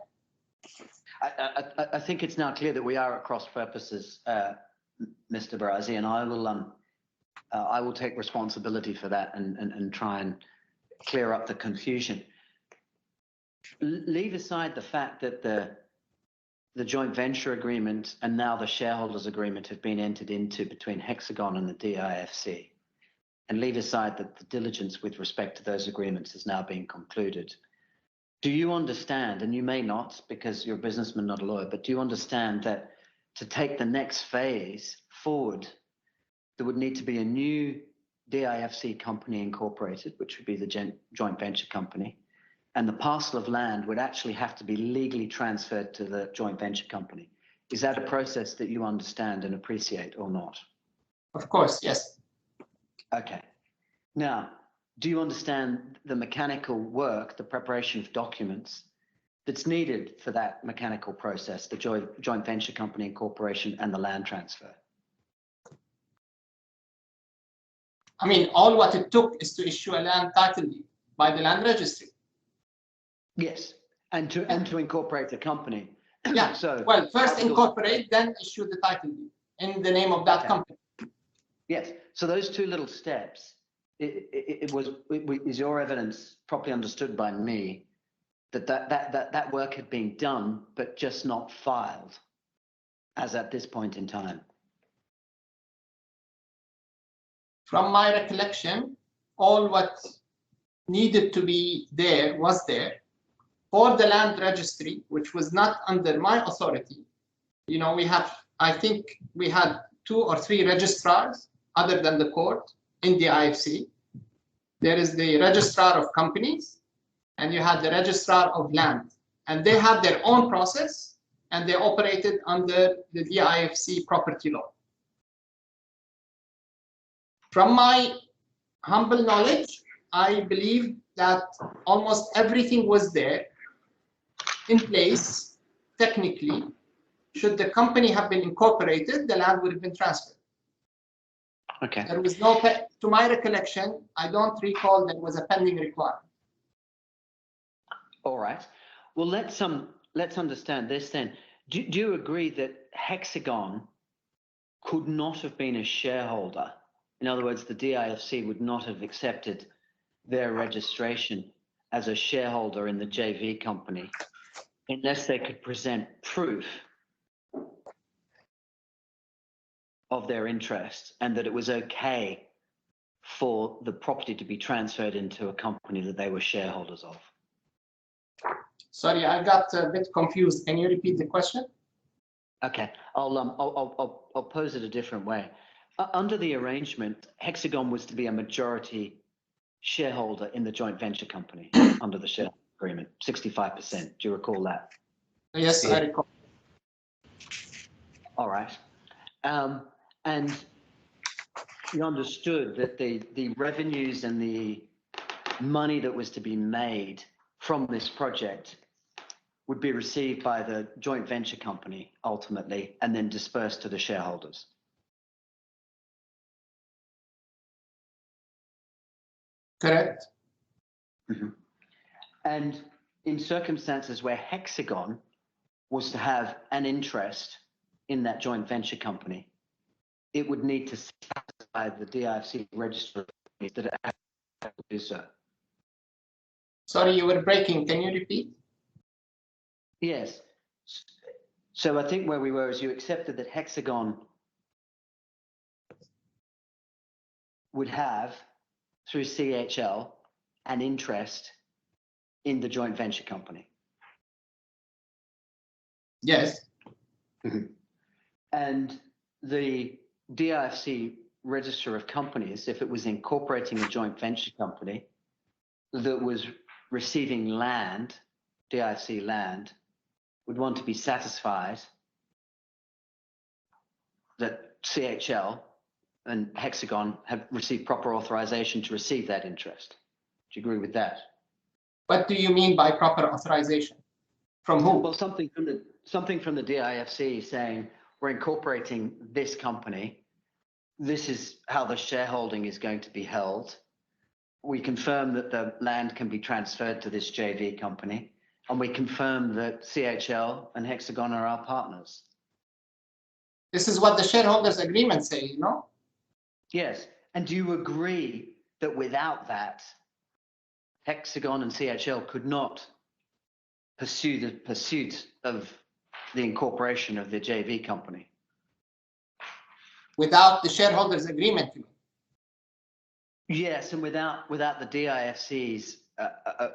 I think it's now clear that we are at cross purposes, Mr. Barazi, and I will take responsibility for that and try and clear up the confusion. Leave aside the fact that the joint venture agreement and now the shareholders agreement have been entered into between Hexagon and the DIFC, and leave aside that the diligence with respect to those agreements is now being concluded. Do you understand, and you may not because you're a businessman, not a lawyer, but do you understand that to take the next phase forward, there would need to be a new DIFC Company Incorporated, which would be the joint venture company, and the parcel of land would actually have to be legally transferred to the joint venture company. Is that a process that you understand and appreciate or not?
Of course, yes.
Okay. Now, do you understand the mechanical work, the preparation of documents that's needed for that mechanical process, the joint venture company incorporation and the land transfer?
I mean, all what it took is to issue a land title deed by the land registry.
Yes, and to incorporate the company.
Yeah.
So,
well, first incorporate, then issue the title deed in the name of that company.
Yes. So those two little steps, is your evidence properly understood by me that work had been done, but just not filed as at this point in time?
From my recollection, all what needed to be there was there. For the land registry, which was not under my authority, you know, I think we had 2 or 3 registrars other than the court in the IFC. There is the registrar of companies, and you had the registrar of land, and they had their own process, and they operated under the DIFC property law. From my humble knowledge, I believe that almost everything was there in place technically. Should the company have been incorporated, the land would have been transferred.
Okay.
There was no, to my recollection, I don't recall there was a pending requirement.
All right. Well, let's understand this then. Do you agree that Hexagon could not have been a shareholder? In other words, the DIFC would not have accepted their registration as a shareholder in the JV company unless they could present proof of their interest and that it was okay for the property to be transferred into a company that they were shareholders of.
Sorry, I got a bit confused. Can you repeat the question?
Okay, I'll pose it a different way. Under the arrangement, Hexagon was to be a majority shareholder in the joint venture company under the share agreement, 65%. Do you recall that?
Yes, I recall.
All right. And you understood that the revenues and the money that was to be made from this project would be received by the joint venture company ultimately and then dispersed to the shareholders.
Correct.
Mm-hmm. And in circumstances where Hexagon was to have an interest in that joint venture company, it would need to satisfy the DIFC register that it had to do so.
Sorry, you were breaking. Can you repeat?
Yes. So I think where we were is you accepted that Hexagon would have, through CHL, an interest in the joint venture company.
Yes.
Mm-hmm. And the DIFC register of companies, if it was incorporating a joint venture company that was receiving land, DIFC land, would want to be satisfied that CHL and Hexagon have received proper authorization to receive that interest. Do you agree with that?
What do you mean by proper authorization? From who?
Well, something from the DIFC saying we're incorporating this company. This is how the shareholding is going to be held. We confirm that the land can be transferred to this JV company, and we confirm that CHL and Hexagon are our partners.
This is what the shareholders' agreement say, you know?
Yes. And do you agree that without that, Hexagon and CHL could not pursue the pursuit of the incorporation of the JV company?
Without the shareholders' agreement, you mean?
Yes, and without the DIFC's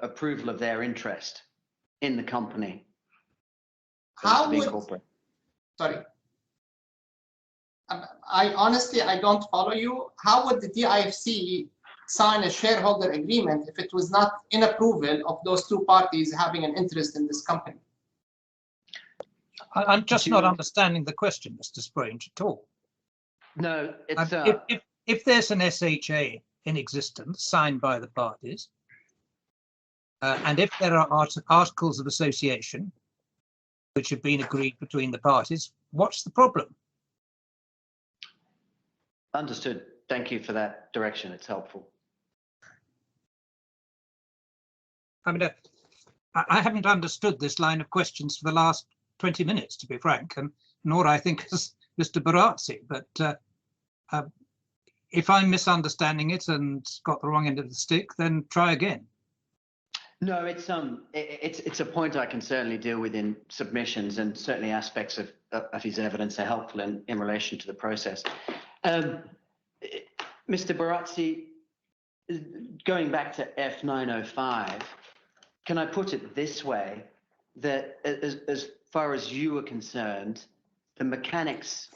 approval of their interest in the company.
How would, sorry. I honestly, I don't follow you. How would the DIFC sign a shareholder agreement if it was not in approval of those two parties having an interest in this company?
I'm just not understanding the question, Mr. Sprague, at all.
No, it's
If there's an SHA in existence signed by the parties, and if there are articles of association which have been agreed between the parties, what's the problem?
understood. Thank you for that direction. It's helpful.
I mean, I haven't understood this line of questions for the last 20 minutes, to be frank, and nor I think as Mr. Barazzi. But if I'm misunderstanding it and got the wrong end of the stick, then try again.
No, it's a point I can certainly deal with in submissions, and certainly aspects of his evidence are helpful in relation to the process. Mr. Barazzi, going back to F905, can I put it this way, that as far as you are concerned, the mechanics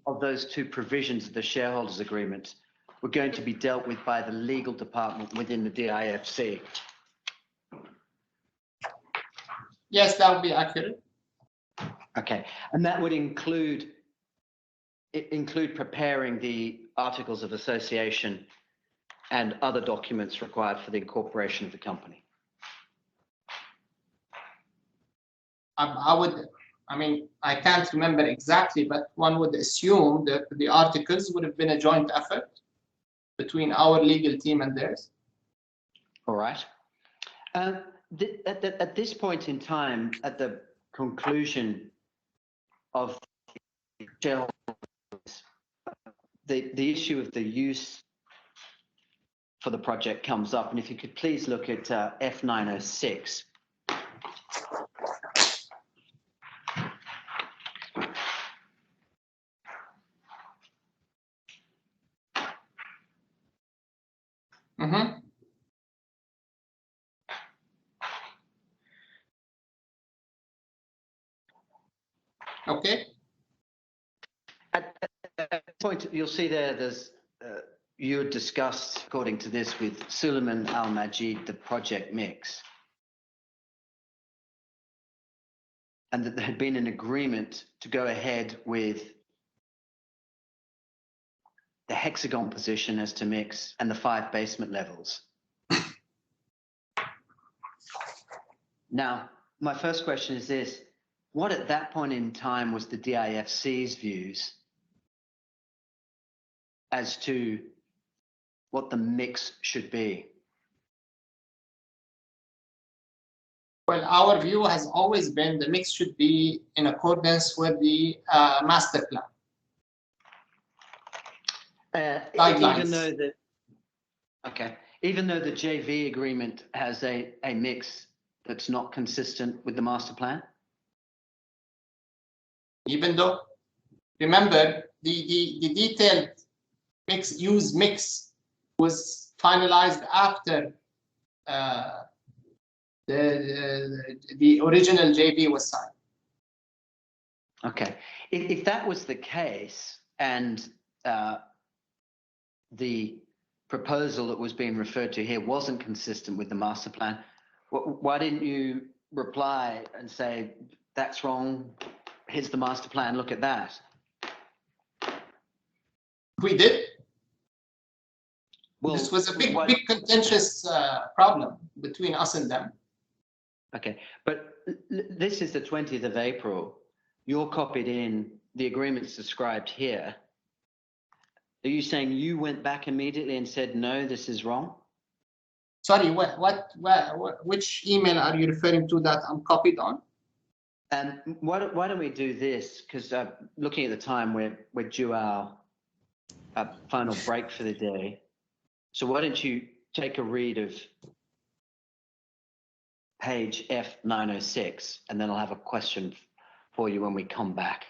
of those two provisions of the shareholders agreement were going to be dealt with by the legal department within the DIFC?
Yes, that would be accurate.
Okay, and that would include preparing the articles of association and other documents required for the incorporation of the company.
I mean, I can't remember exactly, but one would assume that the articles would have been a joint effort between our legal team and theirs.
All right. At this point in time, at the conclusion of the shareholders, the issue of the use for the project comes up, and if you could please look at F906.
Mm-hmm. Okay.
At that point, you'll see there's you had discussed, according to this, with Suleiman Al-Majid, the project mix, and that there had been an agreement to go ahead with the Hexagon position as to mix and the 5 basement levels. Now, my first question is this: what at that point in time was the DIFC's views as to what the mix should be?
Well, our view has always been the mix should be in accordance with the master plan. Guidelines.
Even though the JV agreement has a mix that's not consistent with the master plan?
Even though, remember, the detailed use mix was finalized after the original JV was signed.
Okay. If that was the case, and the proposal that was being referred to here wasn't consistent with the master plan, why didn't you reply and say, that's wrong, here's the master plan, look at that?
We did.
Well,
this was a big contentious problem between us and them.
Okay, but this is the 20th of April. You're copied in, the agreement's described here. Are you saying you went back immediately and said, no, this is wrong?
Sorry, which email are you referring to that I'm copied on?
And why don't we do this? Because looking at the time, we're due our final break for the day. So why don't you take a read of page F906, and then I'll have a question for you when we come back.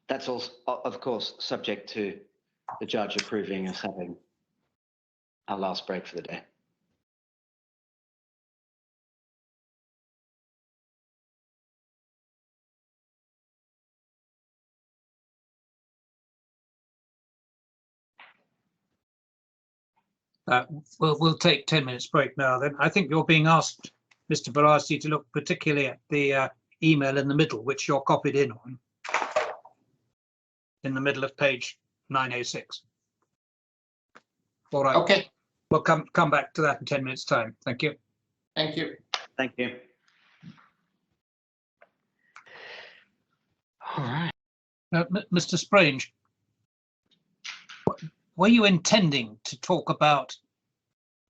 That's also, of course, subject to the judge approving us having our last break for the day.
We'll take 10 minutes break now then. I think you're being asked, Mr. Barasi, to look particularly at the email in the middle, which you're copied in on, in the middle of page 906. All right.
Okay,
We'll come back to that in 10 minutes time. Thank you.
thank you.
Thank you. All right.
Mr. Sprange, were you intending to talk about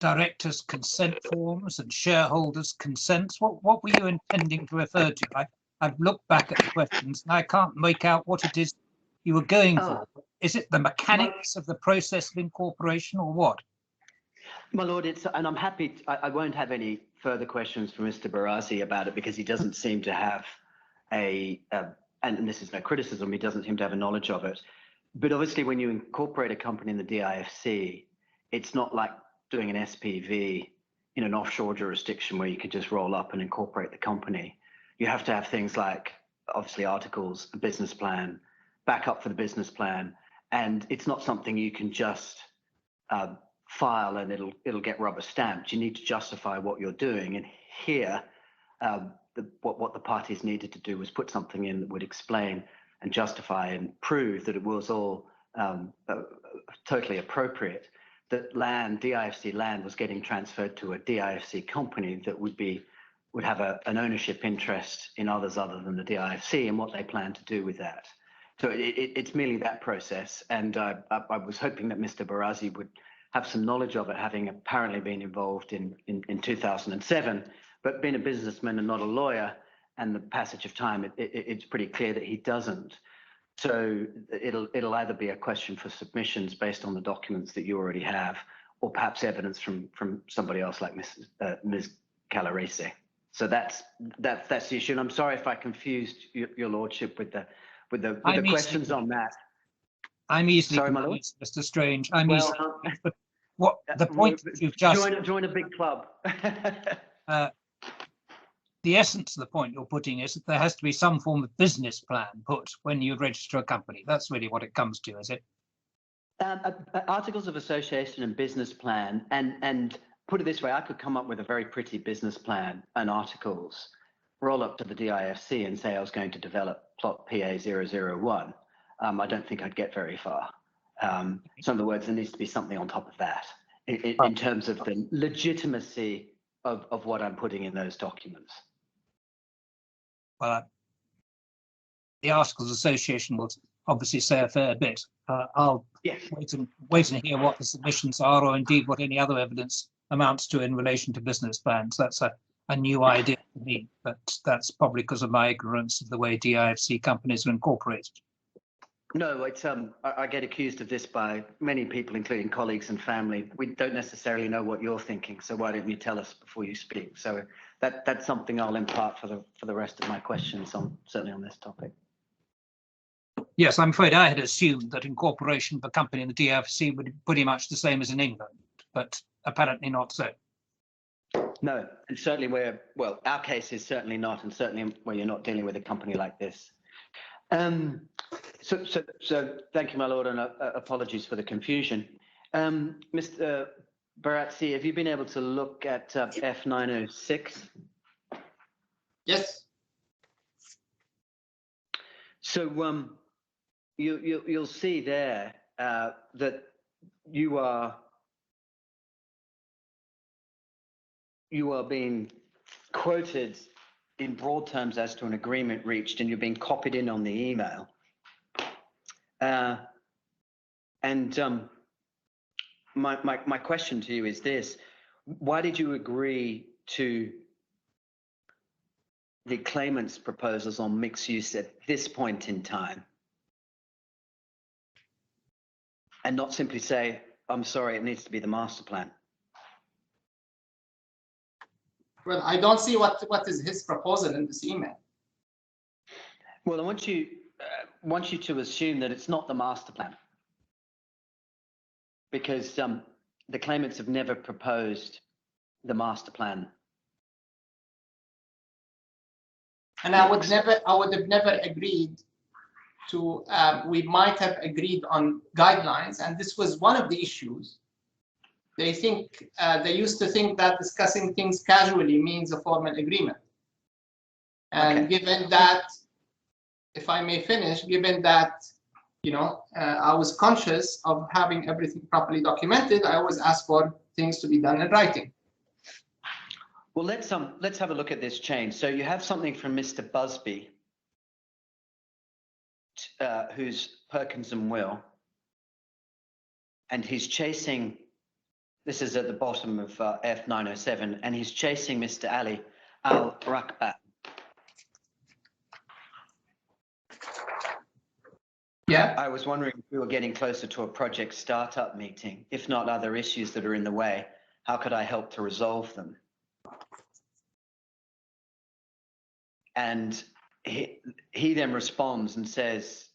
directors' consent forms and shareholders' consents? What were you intending to refer to? I've looked back at the questions and I can't make out what it is you were going for. Is it the mechanics of the process of incorporation or what?
My lord, and I'm happy, I won't have any further questions for Mr. Barasi about it because he doesn't seem to have and this is no criticism, he doesn't seem to have a knowledge of it. But obviously when you incorporate a company in the DIFC, it's not like doing an SPV in an offshore jurisdiction where you can just roll up and incorporate the company. You have to have things like, obviously, articles, a business plan, backup for the business plan, and it's not something you can just file and it'll get rubber stamped. You need to justify what you're doing, and here, what the parties needed to do was put something in that would explain and justify and prove that it was all totally appropriate. That land, DIFC land, was getting transferred to a DIFC company that would have an ownership interest in others other than the DIFC and what they plan to do with that. So it's merely that process. And I was hoping that Mr. Barasi would have some knowledge of it, having apparently been involved in 2007, but being a businessman and not a lawyer, and the passage of time, it's pretty clear that he doesn't. So it'll either be a question for submissions based on the documents that you already have, or perhaps evidence from somebody else like Ms. Calarese. So that's the issue. And I'm sorry if I confused your lordship with the questions on that.
I'm easily
sorry,
confused, Mr. Strange. I'm
well,
easily. But what the point that you've just
join a big club.
The essence of the point you're putting is that there has to be some form of business plan put when you register a company. That's really what it comes to, is it?
Articles of association and business plan, and put it this way, I could come up with a very pretty business plan and articles, roll up to the DIFC and say I was going to develop plot PA001. I don't think I'd get very far. So in other words, there needs to be something on top of that in terms of the legitimacy of what I'm putting in those documents.
Well, the Articles Association will obviously say a fair bit. I'll wait and hear what the submissions are, or indeed what any other evidence amounts to in relation to business plans. That's a new idea to me, but that's probably because of my ignorance of the way DIFC companies are incorporated.
No, it's I get accused of this by many people, including colleagues and family. We don't necessarily know what you're thinking, so why don't you tell us before you speak? So that's something I'll impart for the rest of my questions certainly on this topic.
Yes, I'm afraid I had assumed that incorporation of a company in the DIFC would be pretty much the same as in England, but apparently not so.
No, and certainly our case is certainly not, and certainly where you're not dealing with a company like this. So thank you, my lord, and apologies for the confusion. Mr. Barasi, have you been able to look at F906?
Yes.
So you'll see there that you are being quoted in broad terms as to an agreement reached, and you're being copied in on the email. My question to you is this: why did you agree to the claimant's proposals on mixed use at this point in time, and not simply say, "I'm sorry, it needs to be the master plan"?
Well, I don't see what is his proposal in this email.
Well, I want you to assume that it's not the master plan, because the claimants have never proposed the master plan.
And I would have never agreed to. We might have agreed on guidelines, and this was one of the issues
they think, they used to think that discussing things casually means a formal agreement. And given that, if I may finish, given that, you know, I was conscious of having everything properly documented, I always ask for things to be done in writing.
Well, let's have a look at this chain. So you have something from Mr. Busby, who's Perkins and Will, and he's chasing. This is at the bottom of F907, and he's chasing Mr. Ali Al-Rakbat.
Yeah.
I was wondering if we were getting closer to a project startup meeting. If not other issues that are in the way, how could I help to resolve them? And he then responds and says,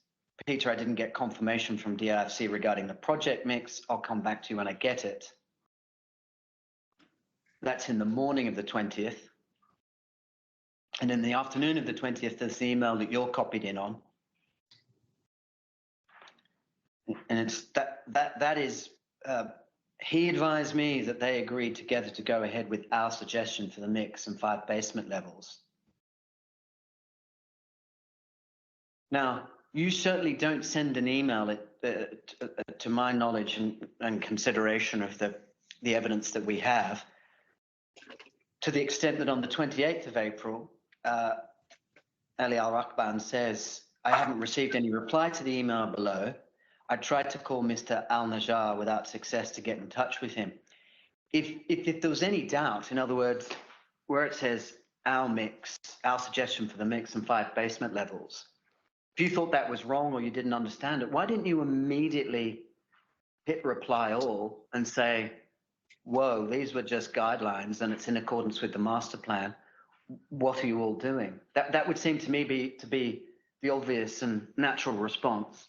Peter, I didn't get confirmation from DIFC regarding the project mix. I'll come back to you when I get it. That's in the morning of the 20th. And in the afternoon of the 20th, there's the email that you're copied in on. And it's that is, he advised me that they agreed together to go ahead with our suggestion for the mix and 5 basement levels. Now, you certainly don't send an email to my knowledge and consideration of the evidence that we have, to the extent that on the 28th of April, Ali Al-Rakban says, I haven't received any reply to the email below. I tried to call Mr. Al-Najjar without success to get in touch with him. If there was any doubt, in other words, where it says our mix, our suggestion for the mix and 5 basement levels, if you thought that was wrong or you didn't understand it, why didn't you immediately hit reply all and say, whoa, these were just guidelines and it's in accordance with the master plan. What are you all doing? That would seem to me to be the obvious and natural response.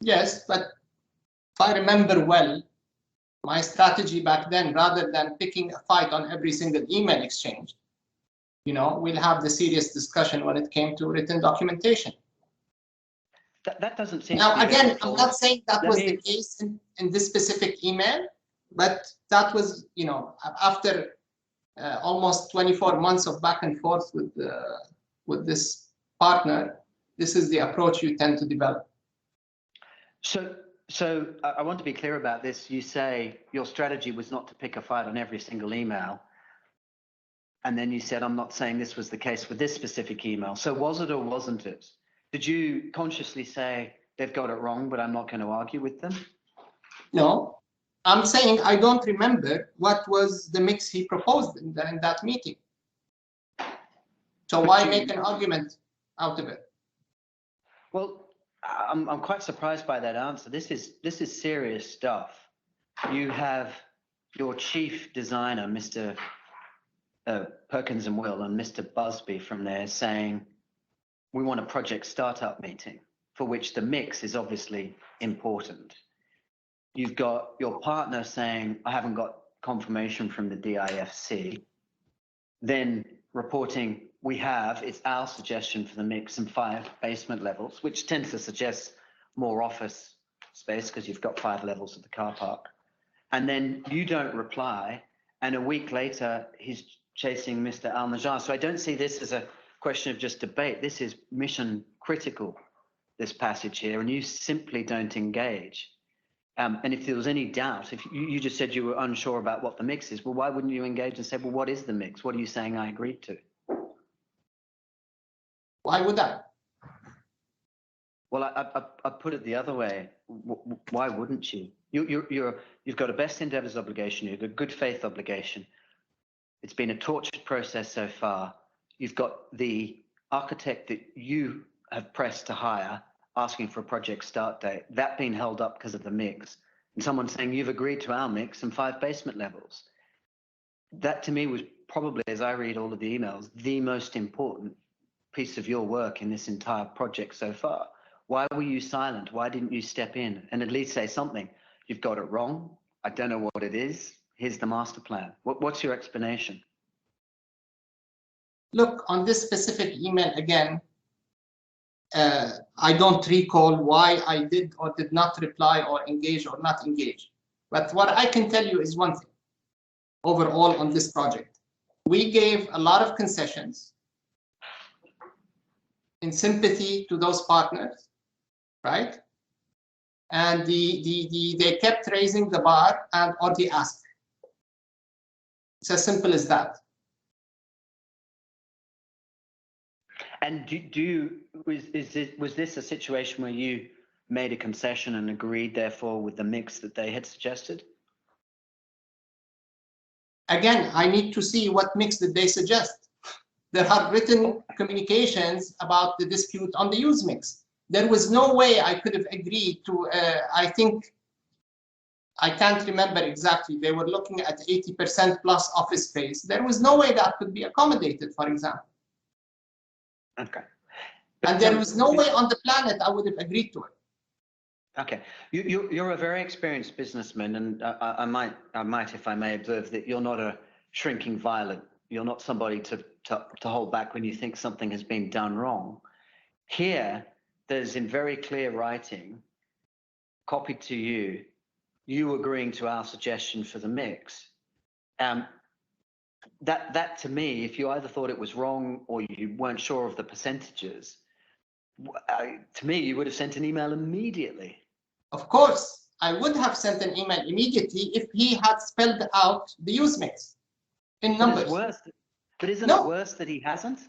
Yes, but if I remember well, my strategy back then, rather than picking a fight on every single email exchange, you know, we'll have the serious discussion when it came to written documentation.
That doesn't seem
now,
to be
again, I'm not saying that was the case in this specific email, but that was, you know, after almost 24 months of back and forth with this partner, this is the approach you tend to develop.
So I want to be clear about this. You say your strategy was not to pick a fight on every single email. And then you said, I'm not saying this was the case with this specific email. So was it or wasn't it? Did you consciously say they've got it wrong, but I'm not going to argue with them?
No, I'm saying I don't remember what was the mix he proposed in that meeting. So why make an argument out of it?
Well, I'm quite surprised by that answer. This is serious stuff. You have your chief designer, Mr. Perkins and Will, and Mr. Busby from there saying, we want a project startup meeting for which the mix is obviously important. You've got your partner saying, I haven't got confirmation from the DIFC. Then reporting, it's our suggestion for the mix and 5 basement levels, which tends to suggest more office space because you've got 5 levels of the car park. And then you don't reply. And a week later, he's chasing Mr. Al-Najjar. So I don't see this as a question of just debate. This is mission critical, this passage here, and you simply don't engage. And if there was any doubt, if you just said you were unsure about what the mix is, well, why wouldn't you engage and say, well, what is the mix? What are you saying I agreed to?
Why would I?
Well, I put it the other way. Why wouldn't you? You've got a best endeavors obligation. You've got a good faith obligation. It's been a tortured process so far. You've got the architect that you have pressed to hire asking for a project start date, that being held up because of the mix, and someone saying you've agreed to our mix and 5 basement levels. That to me was probably, as I read all of the emails, the most important piece of your work in this entire project so far. Why were you silent? Why didn't you step in and at least say something? You've got it wrong. I don't know what it is. Here's the master plan. What's your explanation?
Look, on this specific email, again,
I don't recall why I did or did not reply or engage or not engage. But what I can tell you is one thing overall on this project. We gave a lot of concessions in sympathy to those partners, right? And they kept raising the bar or the ask. It's as simple as that.
And was this a situation where you made a concession and agreed, therefore, with the mix that they had suggested?
Again, I need to see what mix did they suggest. There are written communications about the dispute on the use mix. There was no way I could have agreed to, I think, I can't remember exactly, they were looking at 80% plus office space. There was no way that could be accommodated, for example.
Okay.
And there was no way on the planet I would have agreed to it.
Okay, you're a very experienced businessman, and I might, if I may, observe that you're not a shrinking violet. You're not somebody to hold back when you think something has been done wrong. Here, there's in very clear writing, copied to you, you agreeing to our suggestion for the mix. That to me, if you either thought it was wrong or you weren't sure of the percentages, to me, you would have sent an email immediately.
Of course, I would have sent an email immediately if he had spelled out the use mix in numbers.
But isn't it worse that he hasn't?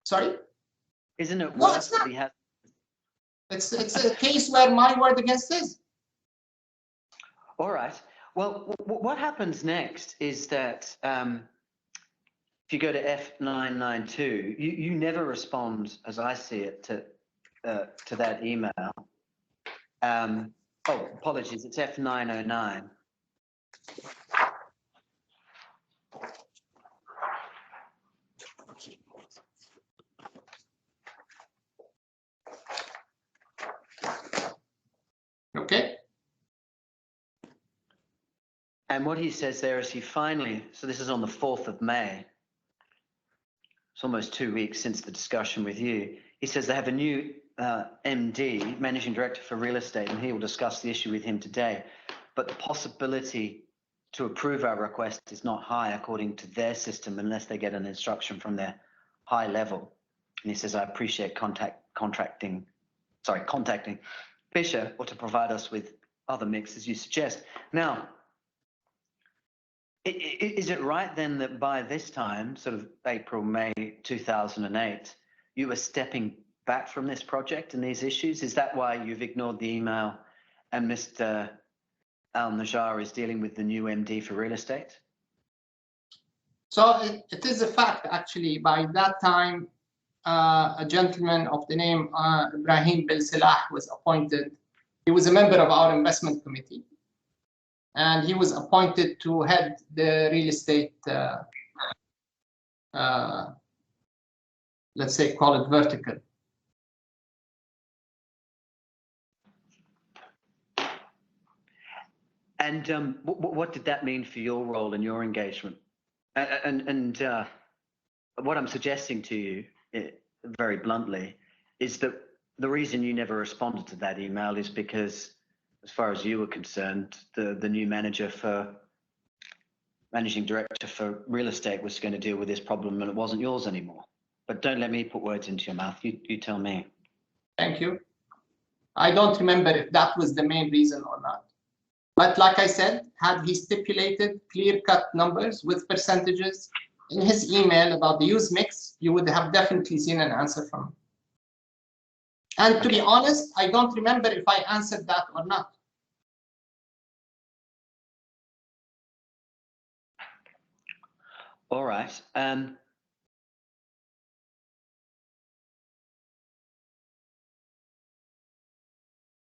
Sorry?
Isn't it worse that he hasn't?
It's a case where my word against his.
All right. Well, what happens next is that if you go to F992, you never respond, as I see it, to that email. Oh, apologies, it's F909.
Okay.
And what he says there is he finally, so this is on the 4th of May. It's almost 2 weeks since the discussion with you. He says they have a new MD, Managing Director for Real Estate, and he will discuss the issue with him today. But the possibility to approve our request is not high according to their system unless they get an instruction from their high level. And he says, I appreciate contacting Fisher or to provide us with other mixes you suggest. Now, is it right then that by this time, sort of April, May 2008, you were stepping back from this project and these issues? Is that why you've ignored the email and Mr. Al-Najjar is dealing with the new MD for real estate?
So it is a fact, actually. By that time, a gentleman of the name Ibrahim Bil Salah was appointed. He was a member of our investment committee. And he was appointed to head the real estate, let's say, call it vertical.
And what did that mean for your role and your engagement? And what I'm suggesting to you, very bluntly, is that the reason you never responded to that email is because, as far as you were concerned, the new managing director for real estate was going to deal with this problem and it wasn't yours anymore. But don't let me put words into your mouth. You tell me.
Thank you. I don't remember if that was the main reason or not. But like I said, had he stipulated clear-cut numbers with percentages in his email about the use mix, you would have definitely seen an answer from him. And to be honest, I don't remember if I answered that or not.
All right.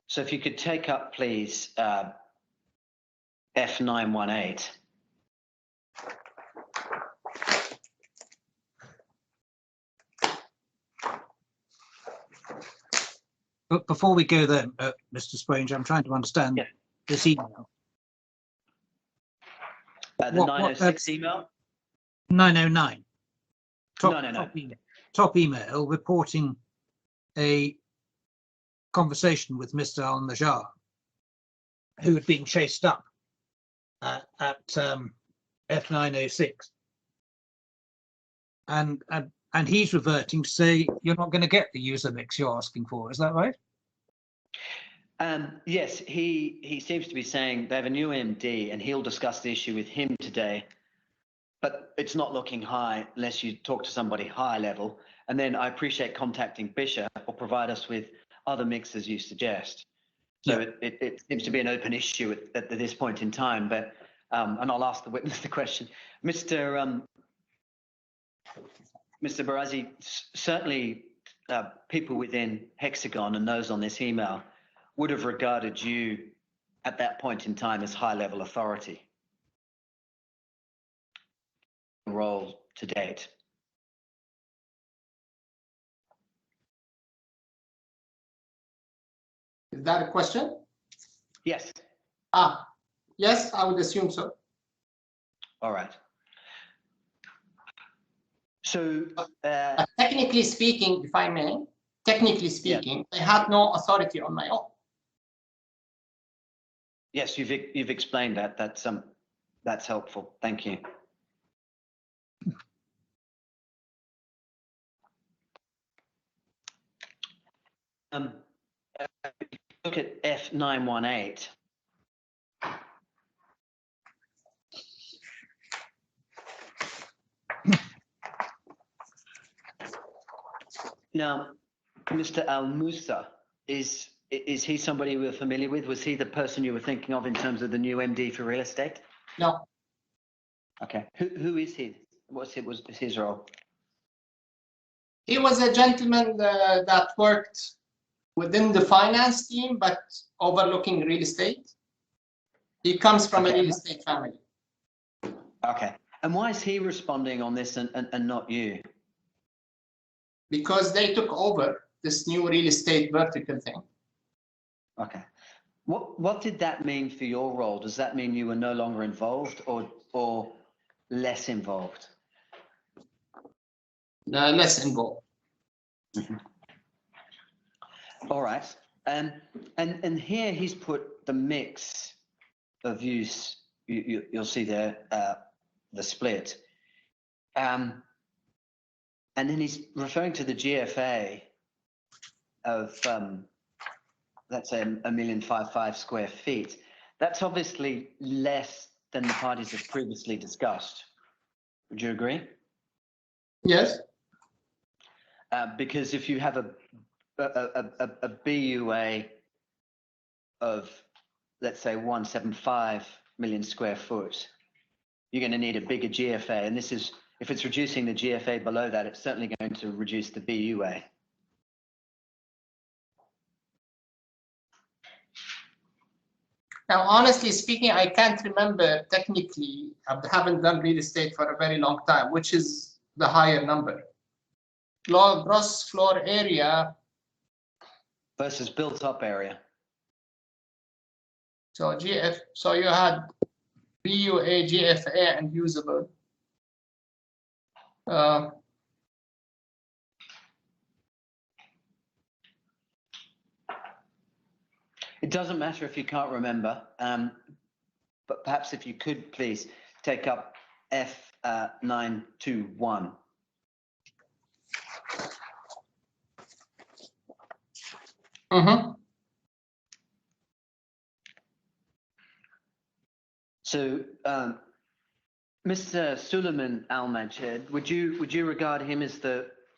So if you could take up, please, F918.
But before we go there, Mr. Strange, I'm trying to understand this email.
The 906 email?
909.
No.
top email reporting a conversation with Mr. Al-Najjar, who had been chased up at F906. And he's reverting to say you're not going to get the user mix you're asking for. Is that right?
Yes, he seems to be saying they have a new MD and he'll discuss the issue with him today, but it's not looking high unless you talk to somebody high level. And then I appreciate contacting Bishop or provide us with other mixes you suggest. So yeah. It seems to be an open issue at this point in time, but and I'll ask the witness the question. Mr. Barazi, certainly people within Hexagon and those on this email would have regarded you at that point in time as high-level authority role to date.
Is that a question?
Yes.
Yes, I would assume so.
All right. So,
technically speaking, if I may, technically speaking, I had no authority on my own.
Yes, you've explained that. That's helpful. Thank you. Look at F918. Now, Mr. Al-Musa, is he somebody we're familiar with? Was he the person you were thinking of in terms of the new MD for real estate?
No.
Okay. Who is he? What's his role?
He was a gentleman that worked within the finance team, but overlooking real estate. He comes from a real estate family.
Okay. And why is he responding on this and not you?
Because they took over this new real estate vertical thing.
Okay. What did that mean for your role? Does that mean you were no longer involved or less involved?
Less involved.
Mm-hmm. All right. And here he's put the mix of use. You'll see there the split. And then he's referring to the GFA of let's say 1,055,000 square feet. That's obviously less than the parties have previously discussed. Would you agree?
Yes.
Because if you have a BUA of, let's say, 175 million square foot, you're going to need a bigger GFA. And this is, if it's reducing the GFA below that, it's certainly going to reduce the BUA.
Now, honestly speaking, I can't remember technically. I haven't done real estate for a very long time, which is the higher number. Gross floor area
versus built-up area.
So so you had BUA, GFA, and usable.
It doesn't matter if you can't remember, but perhaps if you could please take up F921.
Mm-hmm.
So, Mr. Suleiman Al-Majid, would you regard him as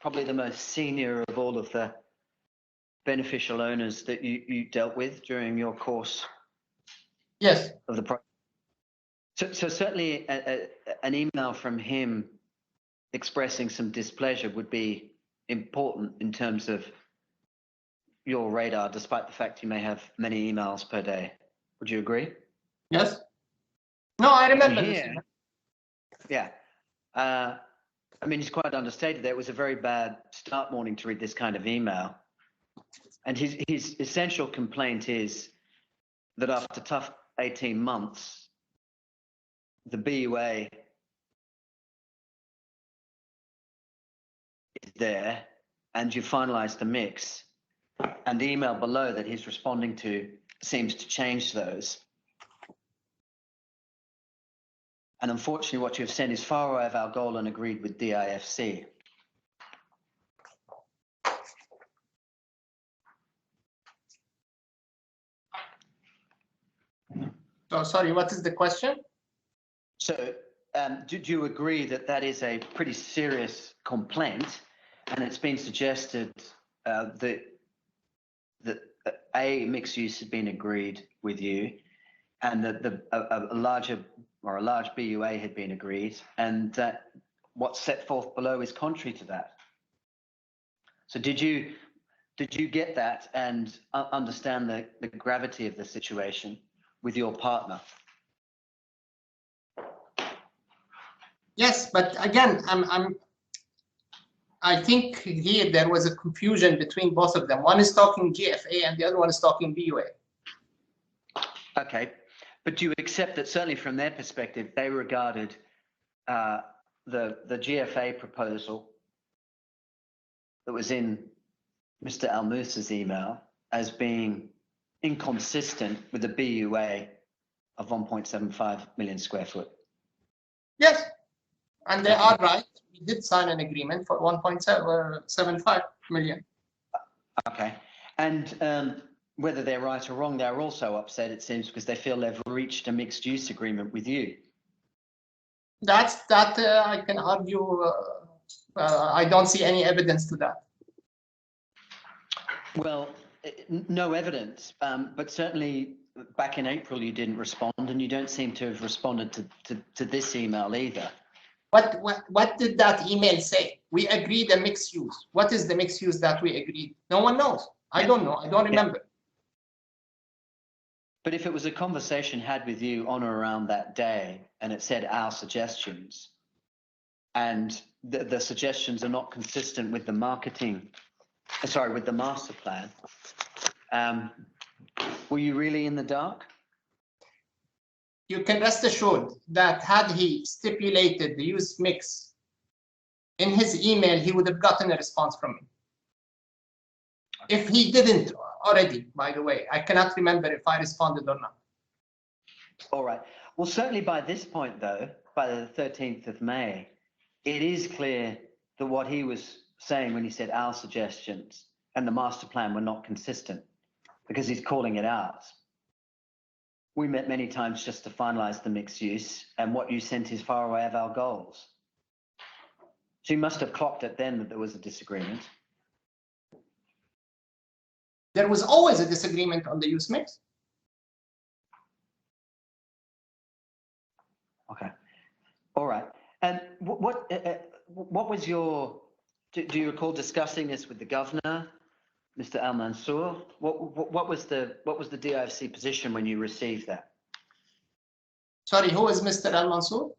probably the most senior of all of the beneficial owners that you dealt with during your course?
Yes.
Of the project? So certainly an email from him expressing some displeasure would be important in terms of your radar, despite the fact you may have many emails per day. Would you agree?
Yes. No, I remember
this. Yeah. I mean, it's quite understated that it was a very bad start morning to read this kind of email. And his essential complaint is that after tough 18 months, the BUA there and you finalize the mix, and the email below that he's responding to seems to change those. And unfortunately, what you've sent is far away of our goal and agreed with DIFC.
So sorry, what is the question?
So do you agree that that is a pretty serious complaint, and it's been suggested that a mixed use had been agreed with you, and that a large BUA had been agreed, and that what's set forth below is contrary to that? So did you get that and understand the gravity of the situation with your partner?
Yes, but again, I think here there was a confusion between both of them. One is talking GFA and the other one is talking BUA.
Okay, but do you accept that certainly from their perspective, they regarded the GFA proposal that was in Mr. Al Musa's email as being inconsistent with the BUA of 1.75 million square foot?
Yes, and they are right. We did sign an agreement for 1.75 million.
Okay, and whether they're right or wrong, they're also upset, it seems, because they feel they've reached a mixed use agreement with you.
That I can argue. I don't see any evidence to that.
Well, no evidence, but certainly back in April you didn't respond, and you don't seem to have responded to this email either.
What did that email say? We agreed a mixed use. What is the mixed use that we agreed? No one knows. I don't know. I don't remember.
But if it was a conversation had with you on or around that day, and it said our suggestions, and the suggestions are not consistent with the with the master plan, were you really in the dark?
You can rest assured that had he stipulated the use mix in his email, he would have gotten a response from me. If he didn't already, by the way, I cannot remember if I responded or not.
All right. Well, certainly by this point, though, by the 13th of May, it is clear that what he was saying when he said our suggestions and the master plan were not consistent, because he's calling it ours. We met many times just to finalize the mixed use, and what you sent is far away of our goals. So you must have clocked it then that there was a disagreement.
There was always a disagreement on the use mix.
Okay. All right. And what was your, do you recall discussing this with the governor, Mr. Al Mansour? What was the DIFC position when you received that?
Sorry, who is Mr. Al Mansour?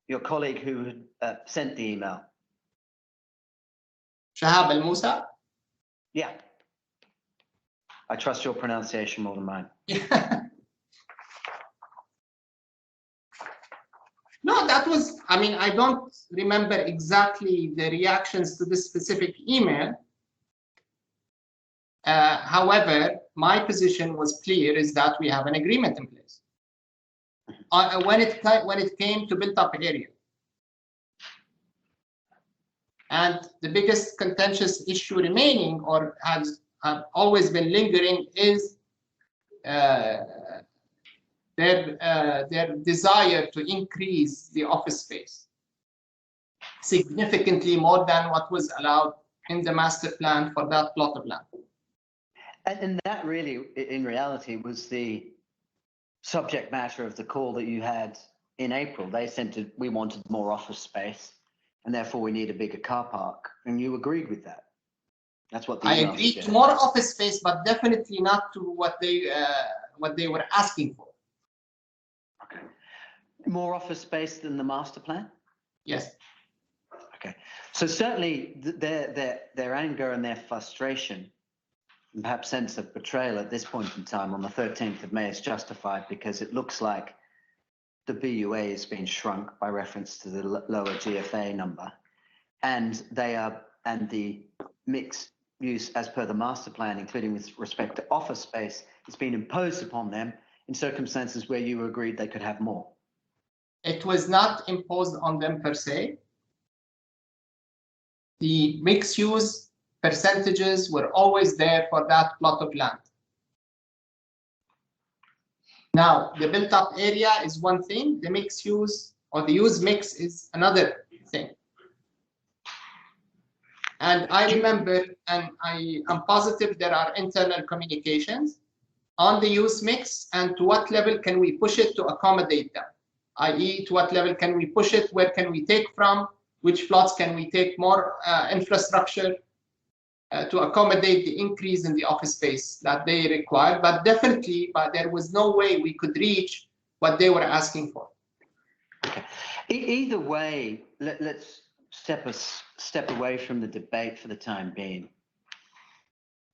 Your colleague who had sent the email.
Shahab Al Musa?
Yeah. I trust your pronunciation more than mine.
No, that was, I mean, I don't remember exactly the reactions to this specific email. However, my position was clear, is that we have an agreement in place. When it came to built up area. And the biggest contentious issue remaining, or has always been lingering, is their desire to increase the office space significantly more than what was allowed in the master plan for that plot of land.
And that really, in reality, was the subject matter of the call that you had in April. They said we wanted more office space, and therefore we need a bigger car park, and you agreed with that. That's what the
I agreed to more office space, but definitely not to what they were asking for.
Okay. More office space than the master plan?
Yes.
Okay. So certainly their anger and their frustration, and perhaps sense of betrayal at this point in time on the 13th of May is justified, because it looks like the BUA has been shrunk by reference to the lower GFA number, and the mixed use as per the master plan, including with respect to office space, has been imposed upon them in circumstances where you agreed they could have more.
It was not imposed on them per se. The mixed use percentages were always there for that plot of land. Now, the built up area is one thing, the mixed use or the use mix is another thing. And I remember, and I am positive there are internal communications on the use mix and to what level can we push it to accommodate them, i.e. to what level can we push it, where can we take from, which plots can we take more infrastructure to accommodate the increase in the office space that they require, but definitely, there was no way we could reach what they were asking for.
Okay. Either way, let's step away from the debate for the time being.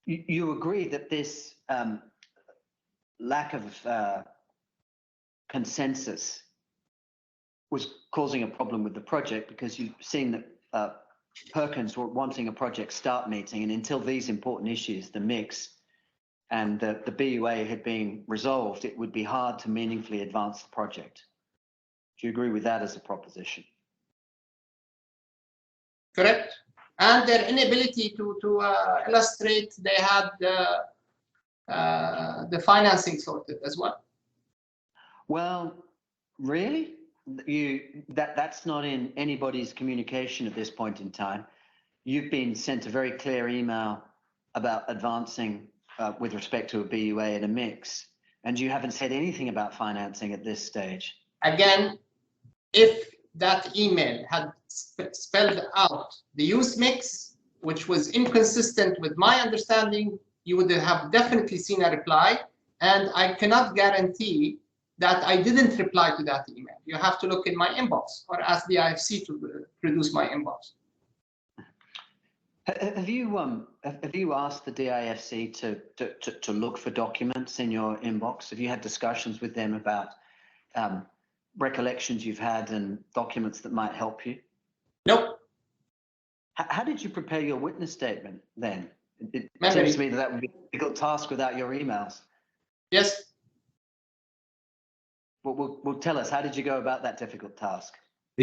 You agree that this lack of consensus was causing a problem with the project, because you've seen that Perkins were wanting a project start meeting, and until these important issues, the mix and the BUA had been resolved, it would be hard to meaningfully advance the project. Do you agree with that as a proposition?
Correct. And their inability to illustrate they had the financing sorted as well.
Well, really? That's not in anybody's communication at this point in time. You've been sent a very clear email about advancing with respect to a BUA and a mix, and you haven't said anything about financing at this stage.
Again, if that email had spelled out the use mix, which was inconsistent with my understanding, you would have definitely seen a reply, and I cannot guarantee that I didn't reply to that email. You have to look in my inbox or ask the IFC to produce my inbox.
Have you asked the DIFC to look for documents in your inbox? Have you had discussions with them about recollections you've had and documents that might help you?
Nope.
How did you prepare your witness statement then? It
Memory.
seems to me that would be a difficult task without your emails.
Yes.
Well, tell us, how did you go about that difficult task?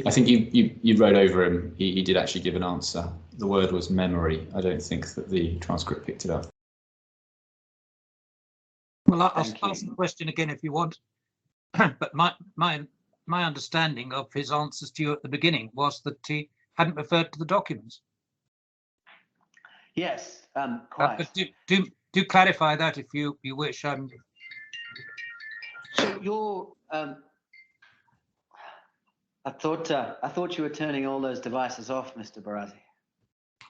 I think you wrote over him. He did actually give an answer. The word was memory. I don't think that the transcript picked it up.
Well, I'll ask the question again if you want. But my understanding of his answers to you at the beginning was that he hadn't referred to the documents.
Yes, quite.
But do clarify that if you wish.
So you're. I thought you were turning all those devices off, Mr. Barazi.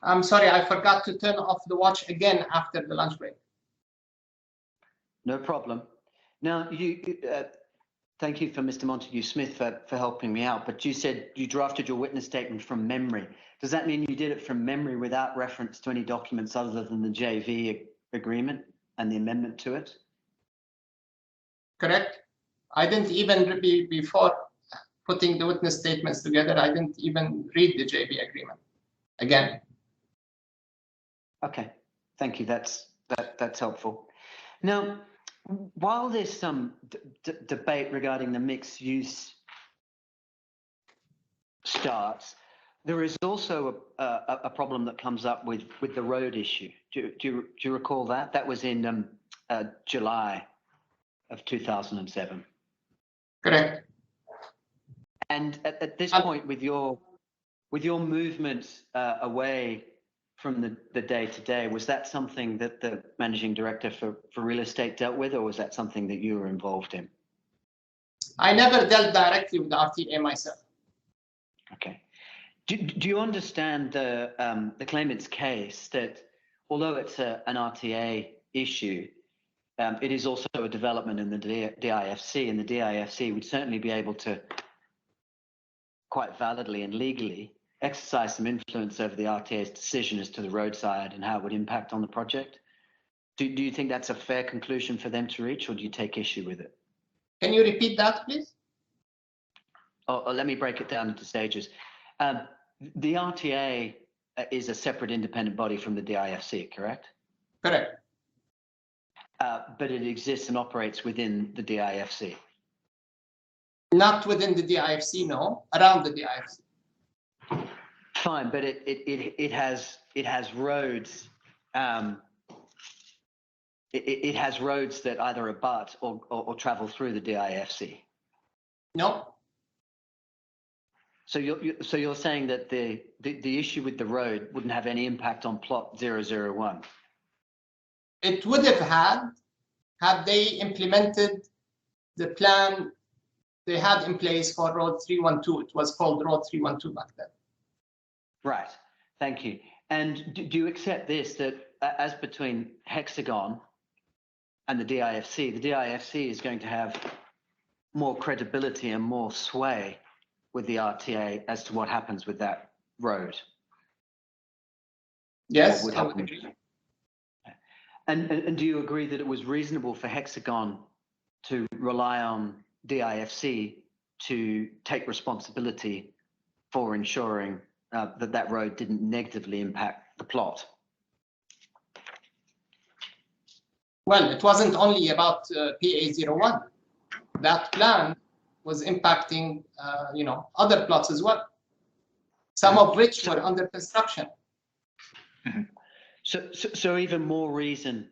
I'm sorry, I forgot to turn off the watch again after the lunch break.
No problem. Now, thank you for Mr. Montague-Smith for helping me out, but you said you drafted your witness statement from memory. Does that mean you did it from memory without reference to any documents other than the JV agreement and the amendment to it?
Correct. I didn't even, before putting the witness statements together, I didn't even read the JV agreement again.
Okay, thank you. That's helpful. Now, while there's some debate regarding the mixed use starts, there is also a problem that comes up with the road issue. Do you recall that? That was in July of 2007.
Correct.
And at this point, with your movement away from the day-to-day, was that something that the managing director for real estate dealt with, or was that something that you were involved in?
I never dealt directly with the RTA myself.
Okay. Do you understand the claimant's case that although it's an RTA issue, it is also a development in the DIFC, and the DIFC would certainly be able to quite validly and legally exercise some influence over the RTA's decision as to the roadside and how it would impact on the project? Do you think that's a fair conclusion for them to reach, or do you take issue with it?
Can you repeat that, please?
or let me break it down into stages. The RTA is a separate independent body from the DIFC, correct?
Correct.
But it exists and operates within the DIFC.
Not within the DIFC, no, around the DIFC.
Fine, but it has roads. It has roads that either abut or travel through the DIFC.
No.
So you're saying that the issue with the road wouldn't have any impact on plot 001?
It would have had they implemented the plan they had in place for Road 312. It was called Road 312 back then.
Right. Thank you. And do you accept this, that as between Hexagon and the DIFC is going to have more credibility and more sway with the RTA as to what happens with that road?
Yes, I would agree.
And do you agree that it was reasonable for Hexagon to rely on DIFC to take responsibility for ensuring that road didn't negatively impact the plot?
Well, it wasn't only about PA01. That plan was impacting, other plots as well, some of which were under construction.
So even more reason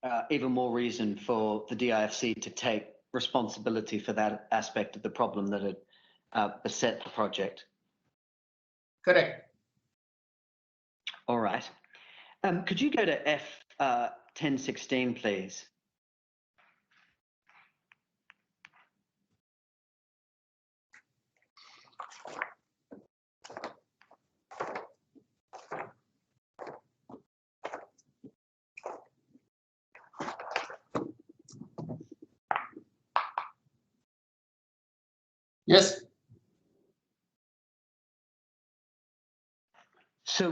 for the DIFC to take responsibility for that aspect of the problem that had beset the project.
Correct.
All right. Could you go to F1016, please?
Yes.
So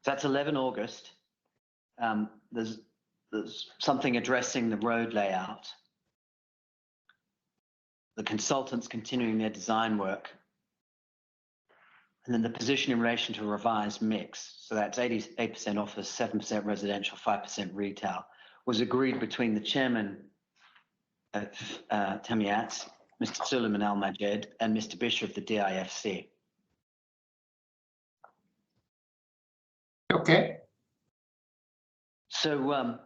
that's 11 August. There's something addressing the road layout. The consultants continuing their design work. And then the position in relation to revised mix. So that's 88% office, 7% residential, 5% retail, was agreed between the chairman of Tamiat, Mr. Suleiman Al-Majed, and Mr. Bisher of the DIFC.
Okay.
So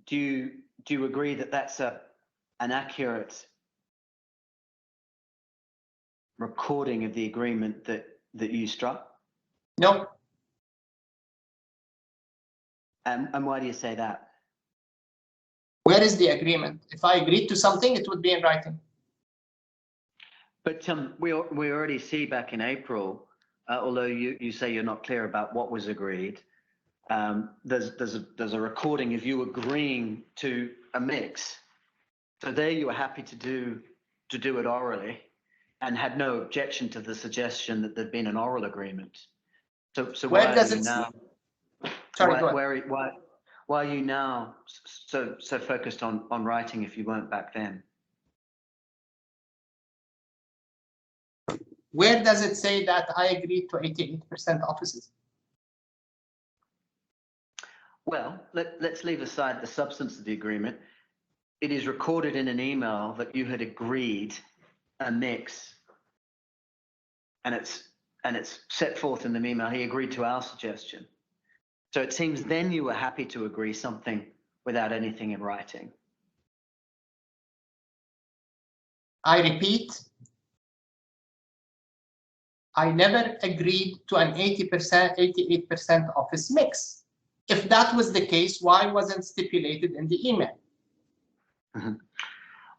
do you agree that that's an accurate recording of the agreement that you struck?
No.
And why do you say that?
Where is the agreement? If I agreed to something, it would be in writing.
But we already see back in April, although you say you're not clear about what was agreed, there's a recording of you agreeing to a mix. So there you were happy to do it orally, and had no objection to the suggestion that there'd been an oral agreement. So
Where
why
does
are you
it
now?
Sorry, go ahead.
Why are you now so focused on writing if you weren't back then?
Where does it say that I agreed to 88% offices?
Well, let's leave aside the substance of the agreement. It is recorded in an email that you had agreed a mix, and it's set forth in the email. He agreed to our suggestion. So it seems then you were happy to agree something without anything in writing.
I repeat, I never agreed to an 88% office mix. If that was the case, why wasn't stipulated in the email?
Mm-hmm.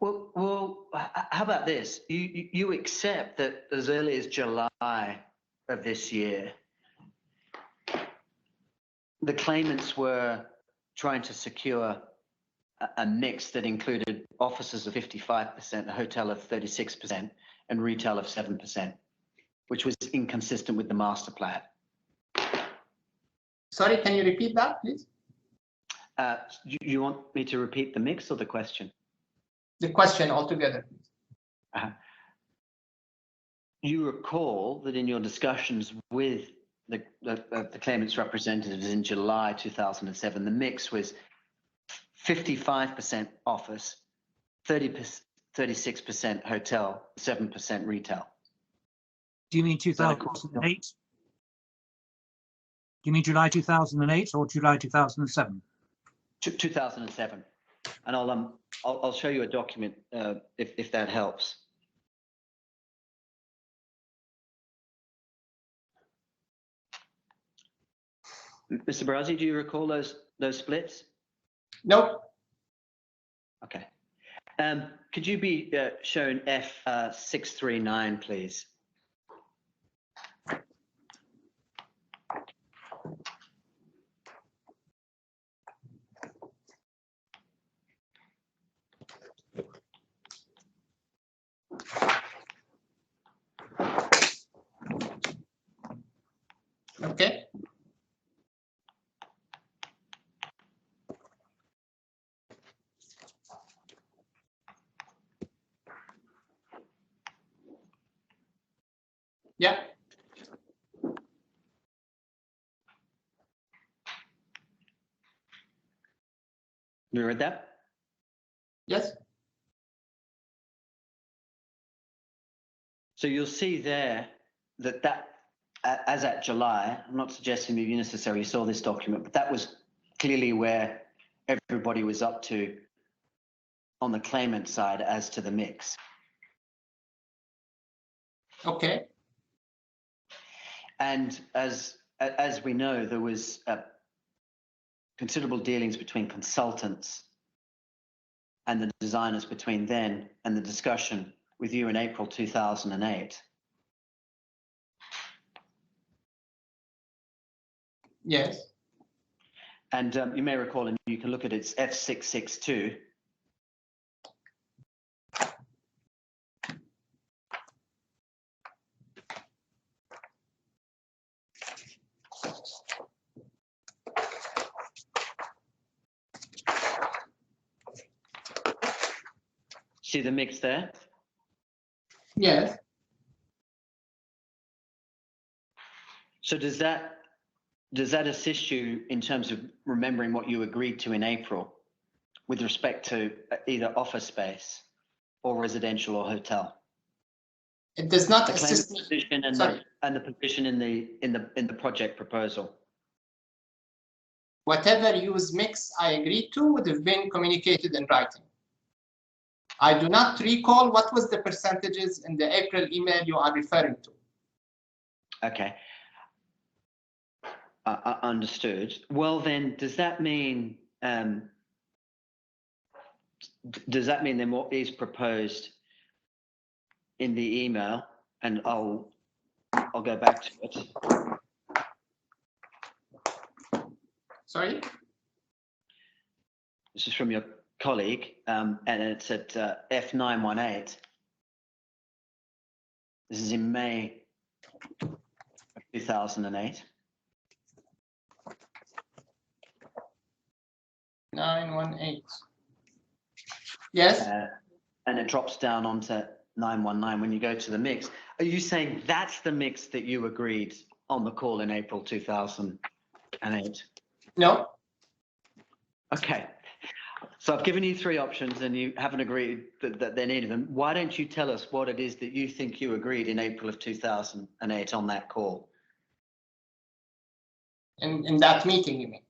Well, how about this? You accept that as early as July of this year, the claimants were trying to secure a mix that included offices of 55%, a hotel of 36%, and retail of 7%, which was inconsistent with the master plan.
Sorry, can you repeat that, please?
You want me to repeat the mix or the question?
The question altogether, please.
You recall that in your discussions with the claimant's representatives in July 2007, the mix was 55% office, 36% hotel, 7% retail.
Do you mean 2008? Do you mean July 2008 or July 2007?
2007, and I'll show you a document if that helps. Mr. Barazi, do you recall those splits?
No.
Okay. Could you be shown F639, please?
Okay. Yeah.
You read that?
Yes.
So you'll see there that as at July, I'm not suggesting that you necessarily saw this document, but that was clearly where everybody was up to on the claimant side as to the mix.
Okay.
And as we know, there was considerable dealings between consultants and the designers between then and the discussion with you in April 2008.
Yes.
And you may recall, and you can look at its F662. See the mix there?
Yes.
So does that assist you in terms of remembering what you agreed to in April with respect to either office space or residential or hotel?
It does not
The
assist
claimant's
me.
position and
Sorry.
the position in the project proposal.
Whatever use mix I agreed to would have been communicated in writing. I do not recall what was the percentages in the April email you are referring to.
Okay. Understood. Well, then, does that mean then what is proposed in the email? And I'll go back to it.
Sorry?
This is from your colleague, and it's at F918. This is in May of 2008.
918. Yes.
And it drops down onto 919 when you go to the mix. Are you saying that's the mix that you agreed on the call in April 2008?
No.
Okay. So I've given you three options and you haven't agreed that they're needed them. Why don't you tell us what it is that you think you agreed in April of 2008 on that call?
In that meeting, you mean?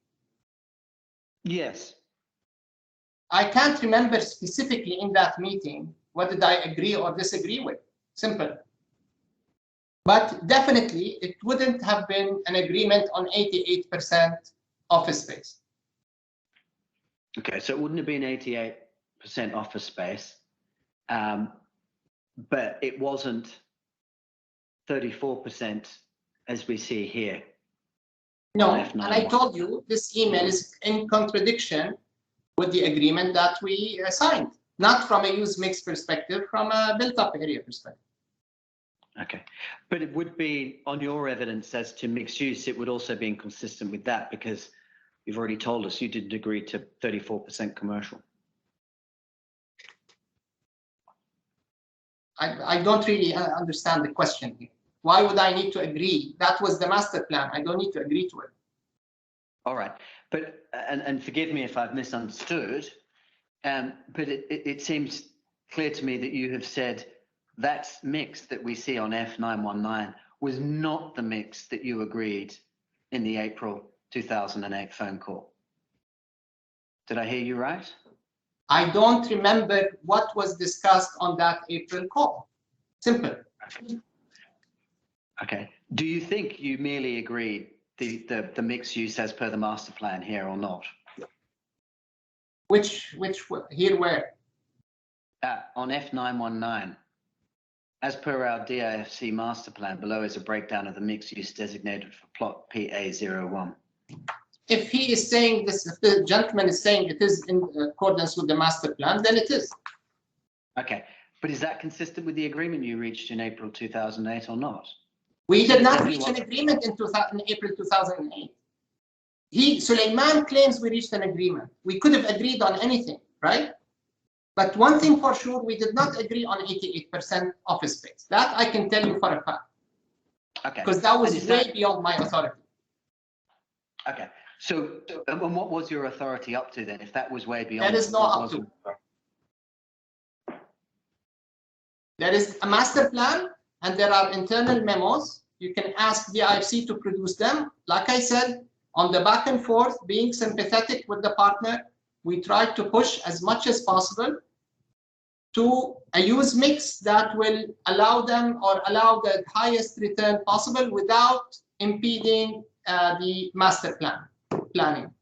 Yes.
I can't remember specifically in that meeting what did I agree or disagree with. Simple. But definitely, it wouldn't have been an agreement on 88% office space.
Okay, so it wouldn't have been 88% office space, but it wasn't 34% as we see here.
No,
on
and
F91.
I told you this email is in contradiction with the agreement that we signed, not from a use mix perspective, from a built-up area perspective.
Okay, but it would be on your evidence as to mixed use, it would also be inconsistent with that because you've already told us you didn't agree to 34% commercial.
I don't really understand the question here. Why would I need to agree? That was the master plan. I don't need to agree to it.
All right, but and forgive me if I've misunderstood, but it seems clear to me that you have said that mix that we see on F919 was not the mix that you agreed in the April 2008 phone call. Did I hear you right?
I don't remember what was discussed on that April call. Simple.
Okay. Do you think you merely agreed the mixed use as per the master plan here or not?
Which here where?
On F919, as per our DIFC master plan, below is a breakdown of the mixed use designated for plot PA01.
If he is saying this, if the gentleman is saying it is in accordance with the master plan, then it is.
Okay, but is that consistent with the agreement you reached in April 2008 or not?
We did not reach an agreement in April 2008. Suleiman claims we reached an agreement. We could have agreed on anything, right? But one thing for sure, we did not agree on 88% office space. That I can tell you for a fact.
Okay.
Because that was way beyond my authority.
Okay. So, and what was your authority up to then? If that was way beyond,
there is no up to. There is a master plan, and there are internal memos. You can ask the IFC to produce them. Like I said, on the back and forth, being sympathetic with the partner, we tried to push as much as possible to a use mix that will allow them or allow the highest return possible without impeding the master planning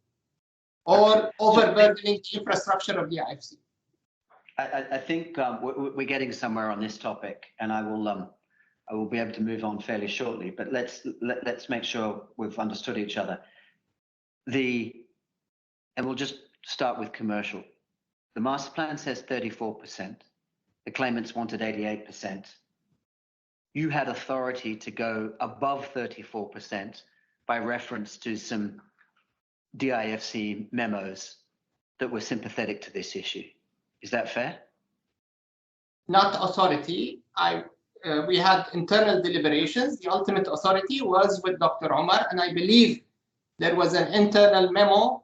or overburdening the infrastructure of the IFC.
I think we're getting somewhere on this topic, and I will be able to move on fairly shortly. But let's make sure we've understood each other. And we'll just start with commercial. The master plan says 34%. The claimants wanted 88%. You had authority to go above 34% by reference to some DIFC memos that were sympathetic to this issue. Is that fair?
Not authority. We had internal deliberations. The ultimate authority was with Dr. Omar, and I believe there was an internal memo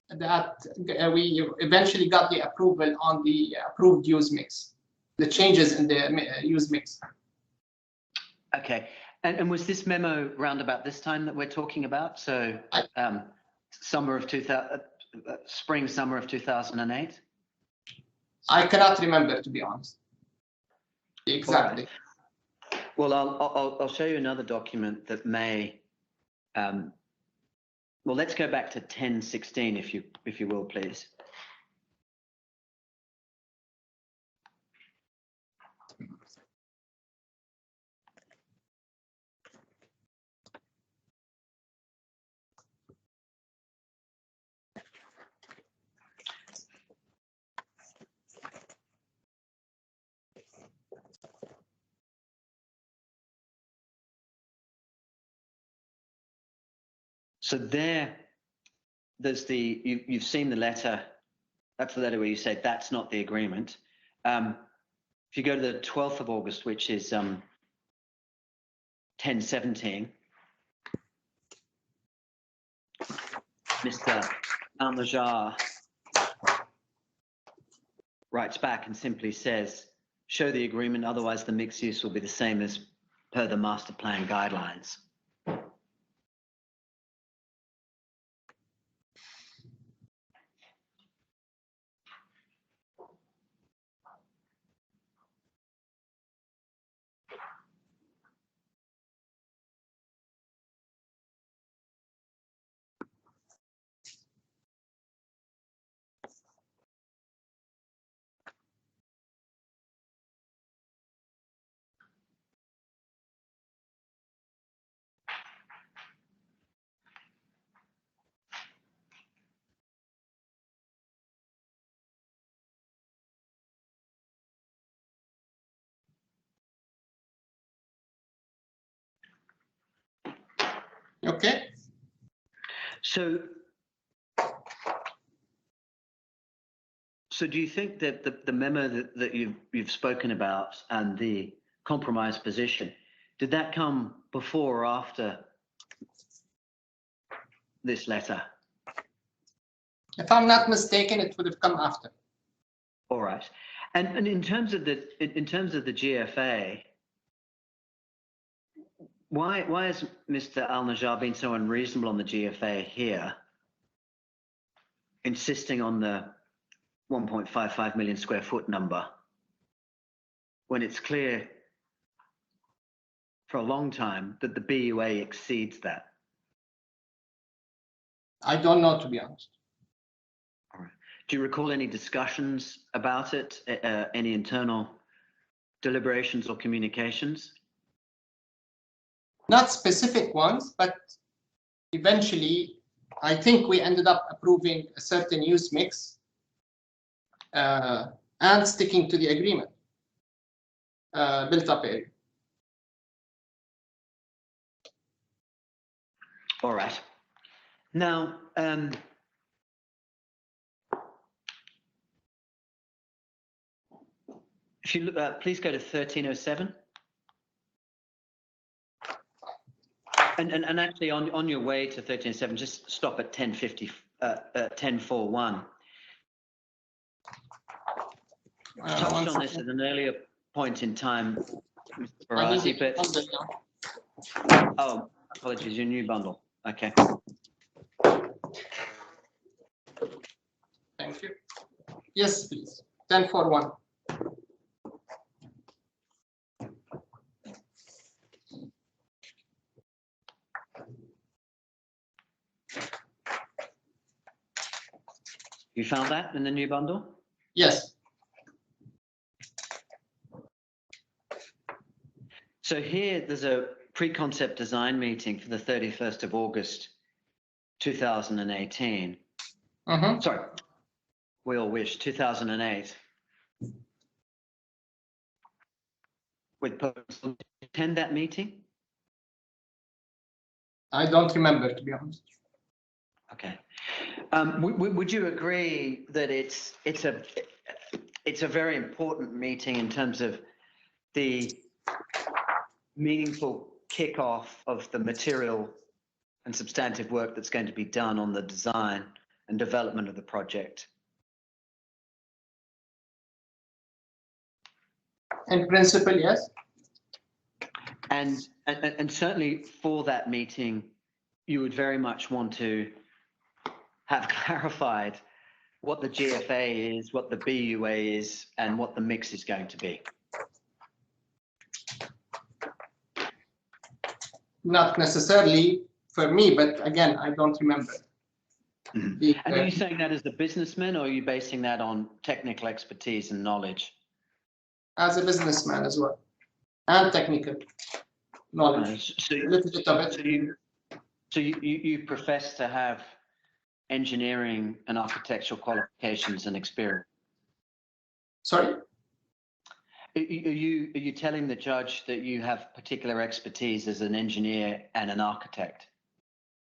that we eventually got the approval on the approved use mix, the changes in the use mix.
Okay. And was this memo round about this time that we're talking about? So spring, summer of 2008?
I cannot remember, to be honest. Exactly.
Right. Well, I'll show you another document that may. Well, let's go back to 1016, if you will, please. So there's you've seen the letter. That's the letter where you say that's not the agreement. If you go to the 12th of August, which is 1017, Mr. Al-Najjar writes back and simply says, show the agreement, otherwise the mixed use will be the same as per the master plan guidelines.
Okay.
So do you think that the memo that you've spoken about and the compromise position, did that come before or after this letter?
If I'm not mistaken, it would have come after.
All right. And in terms of the GFA, why has Mr. Al-Najjar been so unreasonable on the GFA here, insisting on the 1.55 million square foot number, when it's clear for a long time that the BUA exceeds that?
I don't know, to be honest.
All right. Do you recall any discussions about it, any internal deliberations or communications?
Not specific ones, but eventually, I think we ended up approving a certain use mix and sticking to the agreement, built up area.
All right. Now, if you look, please go to 1307. And actually, on your way to 1307, just stop at 1041. Touched on this at an earlier point in time, Mr. Barati, but oh, apologies, your new bundle. Okay.
Thank you. Yes, please. 1041.
You found that in the new bundle?
Yes.
So here there's a pre-concept design meeting for the 31st of August, 2018. Sorry, we all wish, 2008. With proposal to attend that meeting?
I don't remember, to be honest.
Okay. Would you agree that it's a very important meeting in terms of the meaningful kickoff of the material and substantive work that's going to be done on the design and development of the project?
In principle, yes.
And certainly for that meeting, you would very much want to have clarified what the GFA is, what the BUA is, and what the mix is going to be.
Not necessarily for me, but again, I don't remember.
And are you saying that as a businessman, or are you basing that on technical expertise and knowledge?
As a businessman as well, and technical knowledge.
So,
a little bit of it.
So you profess to have engineering and architectural qualifications and experience.
Sorry?
Are you telling the judge that you have particular expertise as an engineer and an architect?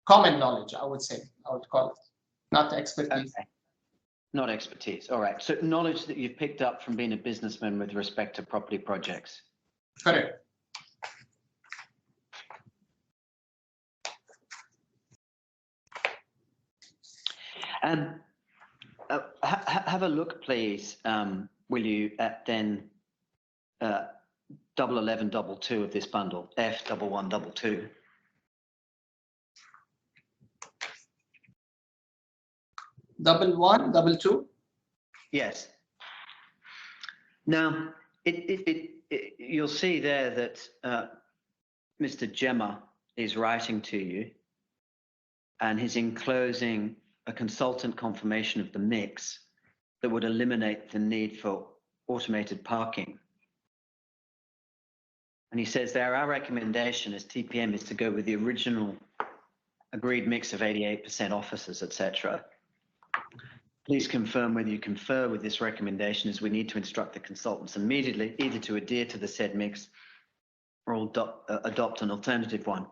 Common knowledge, I would say. I would call it, not expertise.
Okay. Not expertise. All right. So knowledge that you've picked up from being a businessman with respect to property projects.
Correct.
And have a look, please, will you, at then 1122 of this bundle, F1122.
Double one, double two?
Yes. Now, you'll see there that Mr. Gemma is writing to you, and he's enclosing a consultant confirmation of the mix that would eliminate the need for automated parking. And he says there, our recommendation as TPM is to go with the original agreed mix of 88% offices, etc. Please confirm whether you confer with this recommendation, as we need to instruct the consultants immediately either to adhere to the said mix or adopt an alternative one.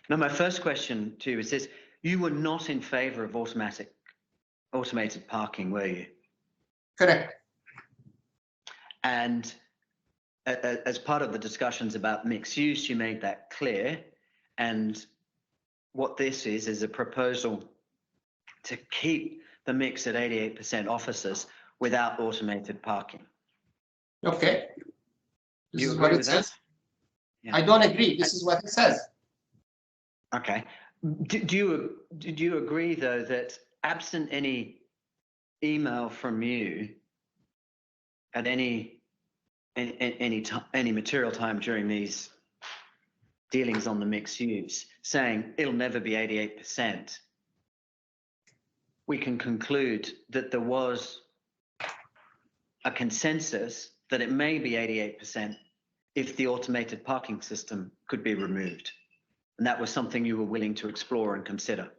Now, my first question to you is this: you were not in favor of automated parking, were you?
Correct.
And as part of the discussions about mixed use, you made that clear. And what this is a proposal to keep the mix at 88% offices without automated parking.
Okay. This
You
is what
agree
it
with
says.
that? Yeah.
I don't agree. This is what it says.
Okay. Did you agree, though, that absent any email from you at any material time during these dealings on the mixed use, saying it'll never be 88%, we can conclude that there was a consensus that it may be 88% if the automated parking system could be removed? And that was something you were willing to explore and consider?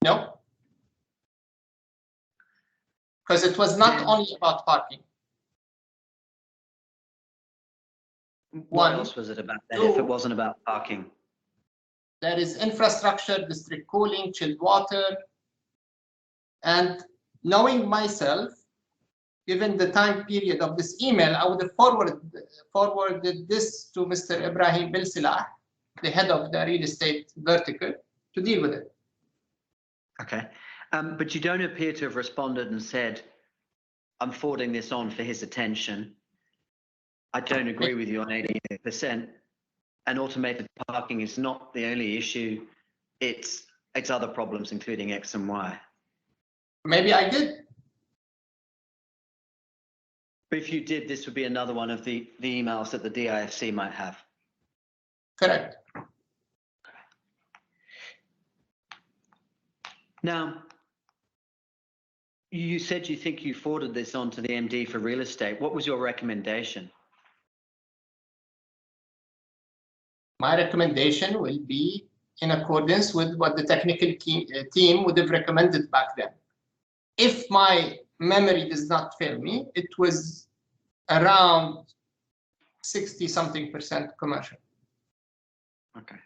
No. Because it was not
Then-
only about parking.
What
One,
else was it about then if it wasn't about parking?
there is infrastructure, district cooling, chilled water. And knowing myself, given the time period of this email, I would have forwarded this to Mr. Ibrahim Bilsilah, the head of the real estate vertical, to deal with it.
Okay. But you don't appear to have responded and said, I'm forwarding this on for his attention. I don't agree with you on 88%. And automated parking is not the only issue. It's other problems, including X and Y.
Maybe I did.
But if you did, this would be another one of the emails that the DIFC might have.
Correct.
Now, you said you think you forwarded this on to the MD for real estate. What was your recommendation?
My recommendation will be in accordance with what the technical team would have recommended back then. If my memory does not fail me, it was around 60-something% commercial.
Okay.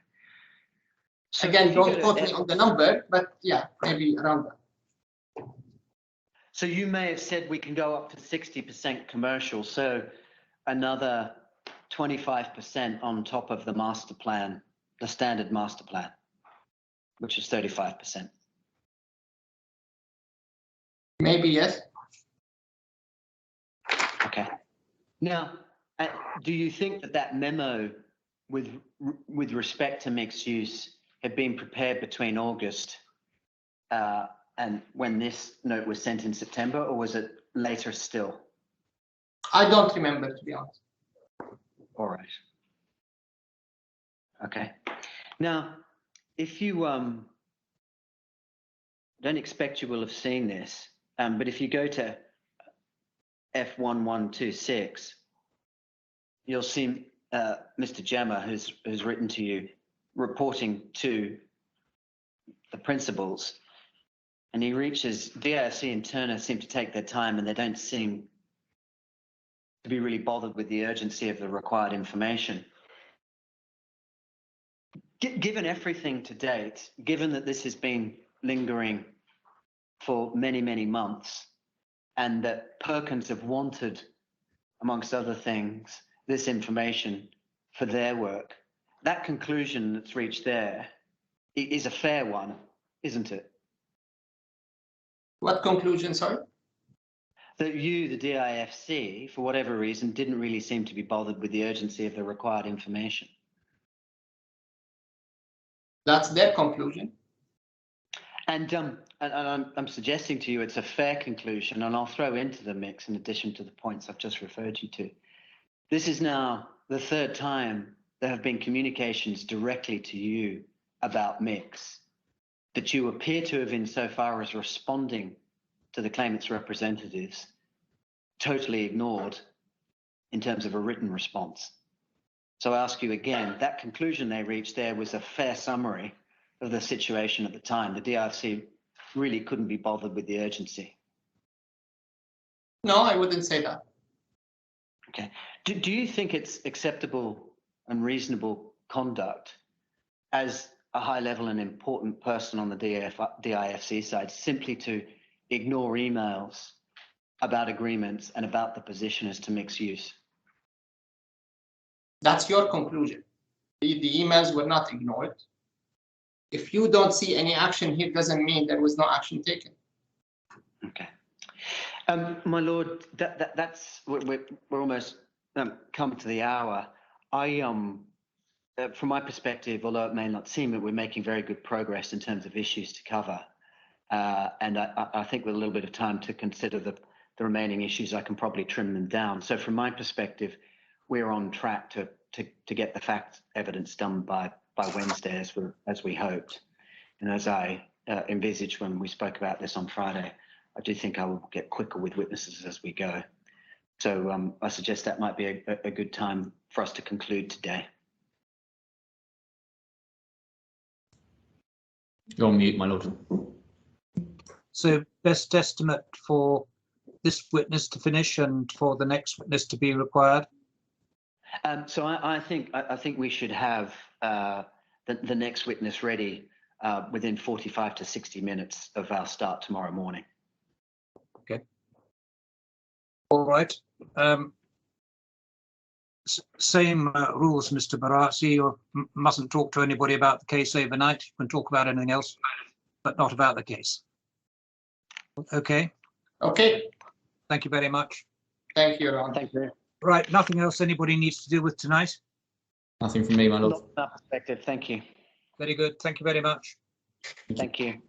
So
Again, don't quote me on the number, but yeah, maybe around that.
So you may have said we can go up to 60% commercial, so another 25% on top of the master plan, the standard master plan, which is 35%.
Maybe yes.
Okay. Now, do you think that that memo with respect to mixed use had been prepared between August and when this note was sent in September, or was it later still?
I don't remember, to be honest.
All right. Okay. Now, if you don't expect you will have seen this, but if you go to F1126, you'll see Mr. Gemma, who's written to you, reporting to the principals, and he reaches DIFC and Turner seem to take their time, and they don't seem to be really bothered with the urgency of the required information. Given everything to date, given that this has been lingering for many, many months, and that Perkins have wanted, amongst other things, this information for their work, that conclusion that's reached there is a fair one, isn't it?
What conclusion, sorry?
That you, the DIFC, for whatever reason, didn't really seem to be bothered with the urgency of the required information.
That's their conclusion.
And I'm suggesting to you it's a fair conclusion, and I'll throw into the mix, in addition to the points I've just referred you to. This is now the third time there have been communications directly to you about mix that you appear to have, insofar as responding to the claimant's representatives, totally ignored in terms of a written response. So I ask you again, that conclusion they reached there was a fair summary of the situation at the time. The DIFC really couldn't be bothered with the urgency.
No, I wouldn't say that.
Okay. Do you think it's acceptable and reasonable conduct, as a high-level and important person on the DIFC side simply to ignore emails about agreements and about the position as to mixed use?
That's your conclusion. The emails were not ignored. If you don't see any action here, doesn't mean there was no action taken.
Okay. My lord, that's we're almost come to the hour. From my perspective, although it may not seem it, we're making very good progress in terms of issues to cover. And I think with a little bit of time to consider the remaining issues, I can probably trim them down. So from my perspective, we're on track to get the fact evidence done by Wednesday, as we hoped. And as I envisaged when we spoke about this on Friday, I do think I will get quicker with witnesses as we go. So I suggest that might be a good time for us to conclude today.
You're on mute, my lord.
So best estimate for this witness to finish and for the next witness to be required?
So I think we should have the next witness ready within 45 to 60 minutes of our start tomorrow morning.
Okay. All right. Same rules, Mr. Barazzi. You mustn't talk to anybody about the case overnight. You can talk about anything else, but not about the case. Okay.
Okay.
Thank you very much.
Thank you, Ron.
Thank you.
Right. Nothing else anybody needs to deal with tonight?
Nothing from me, my lord.
Not from that perspective. Thank you.
Very good. Thank you very much.
Thank you.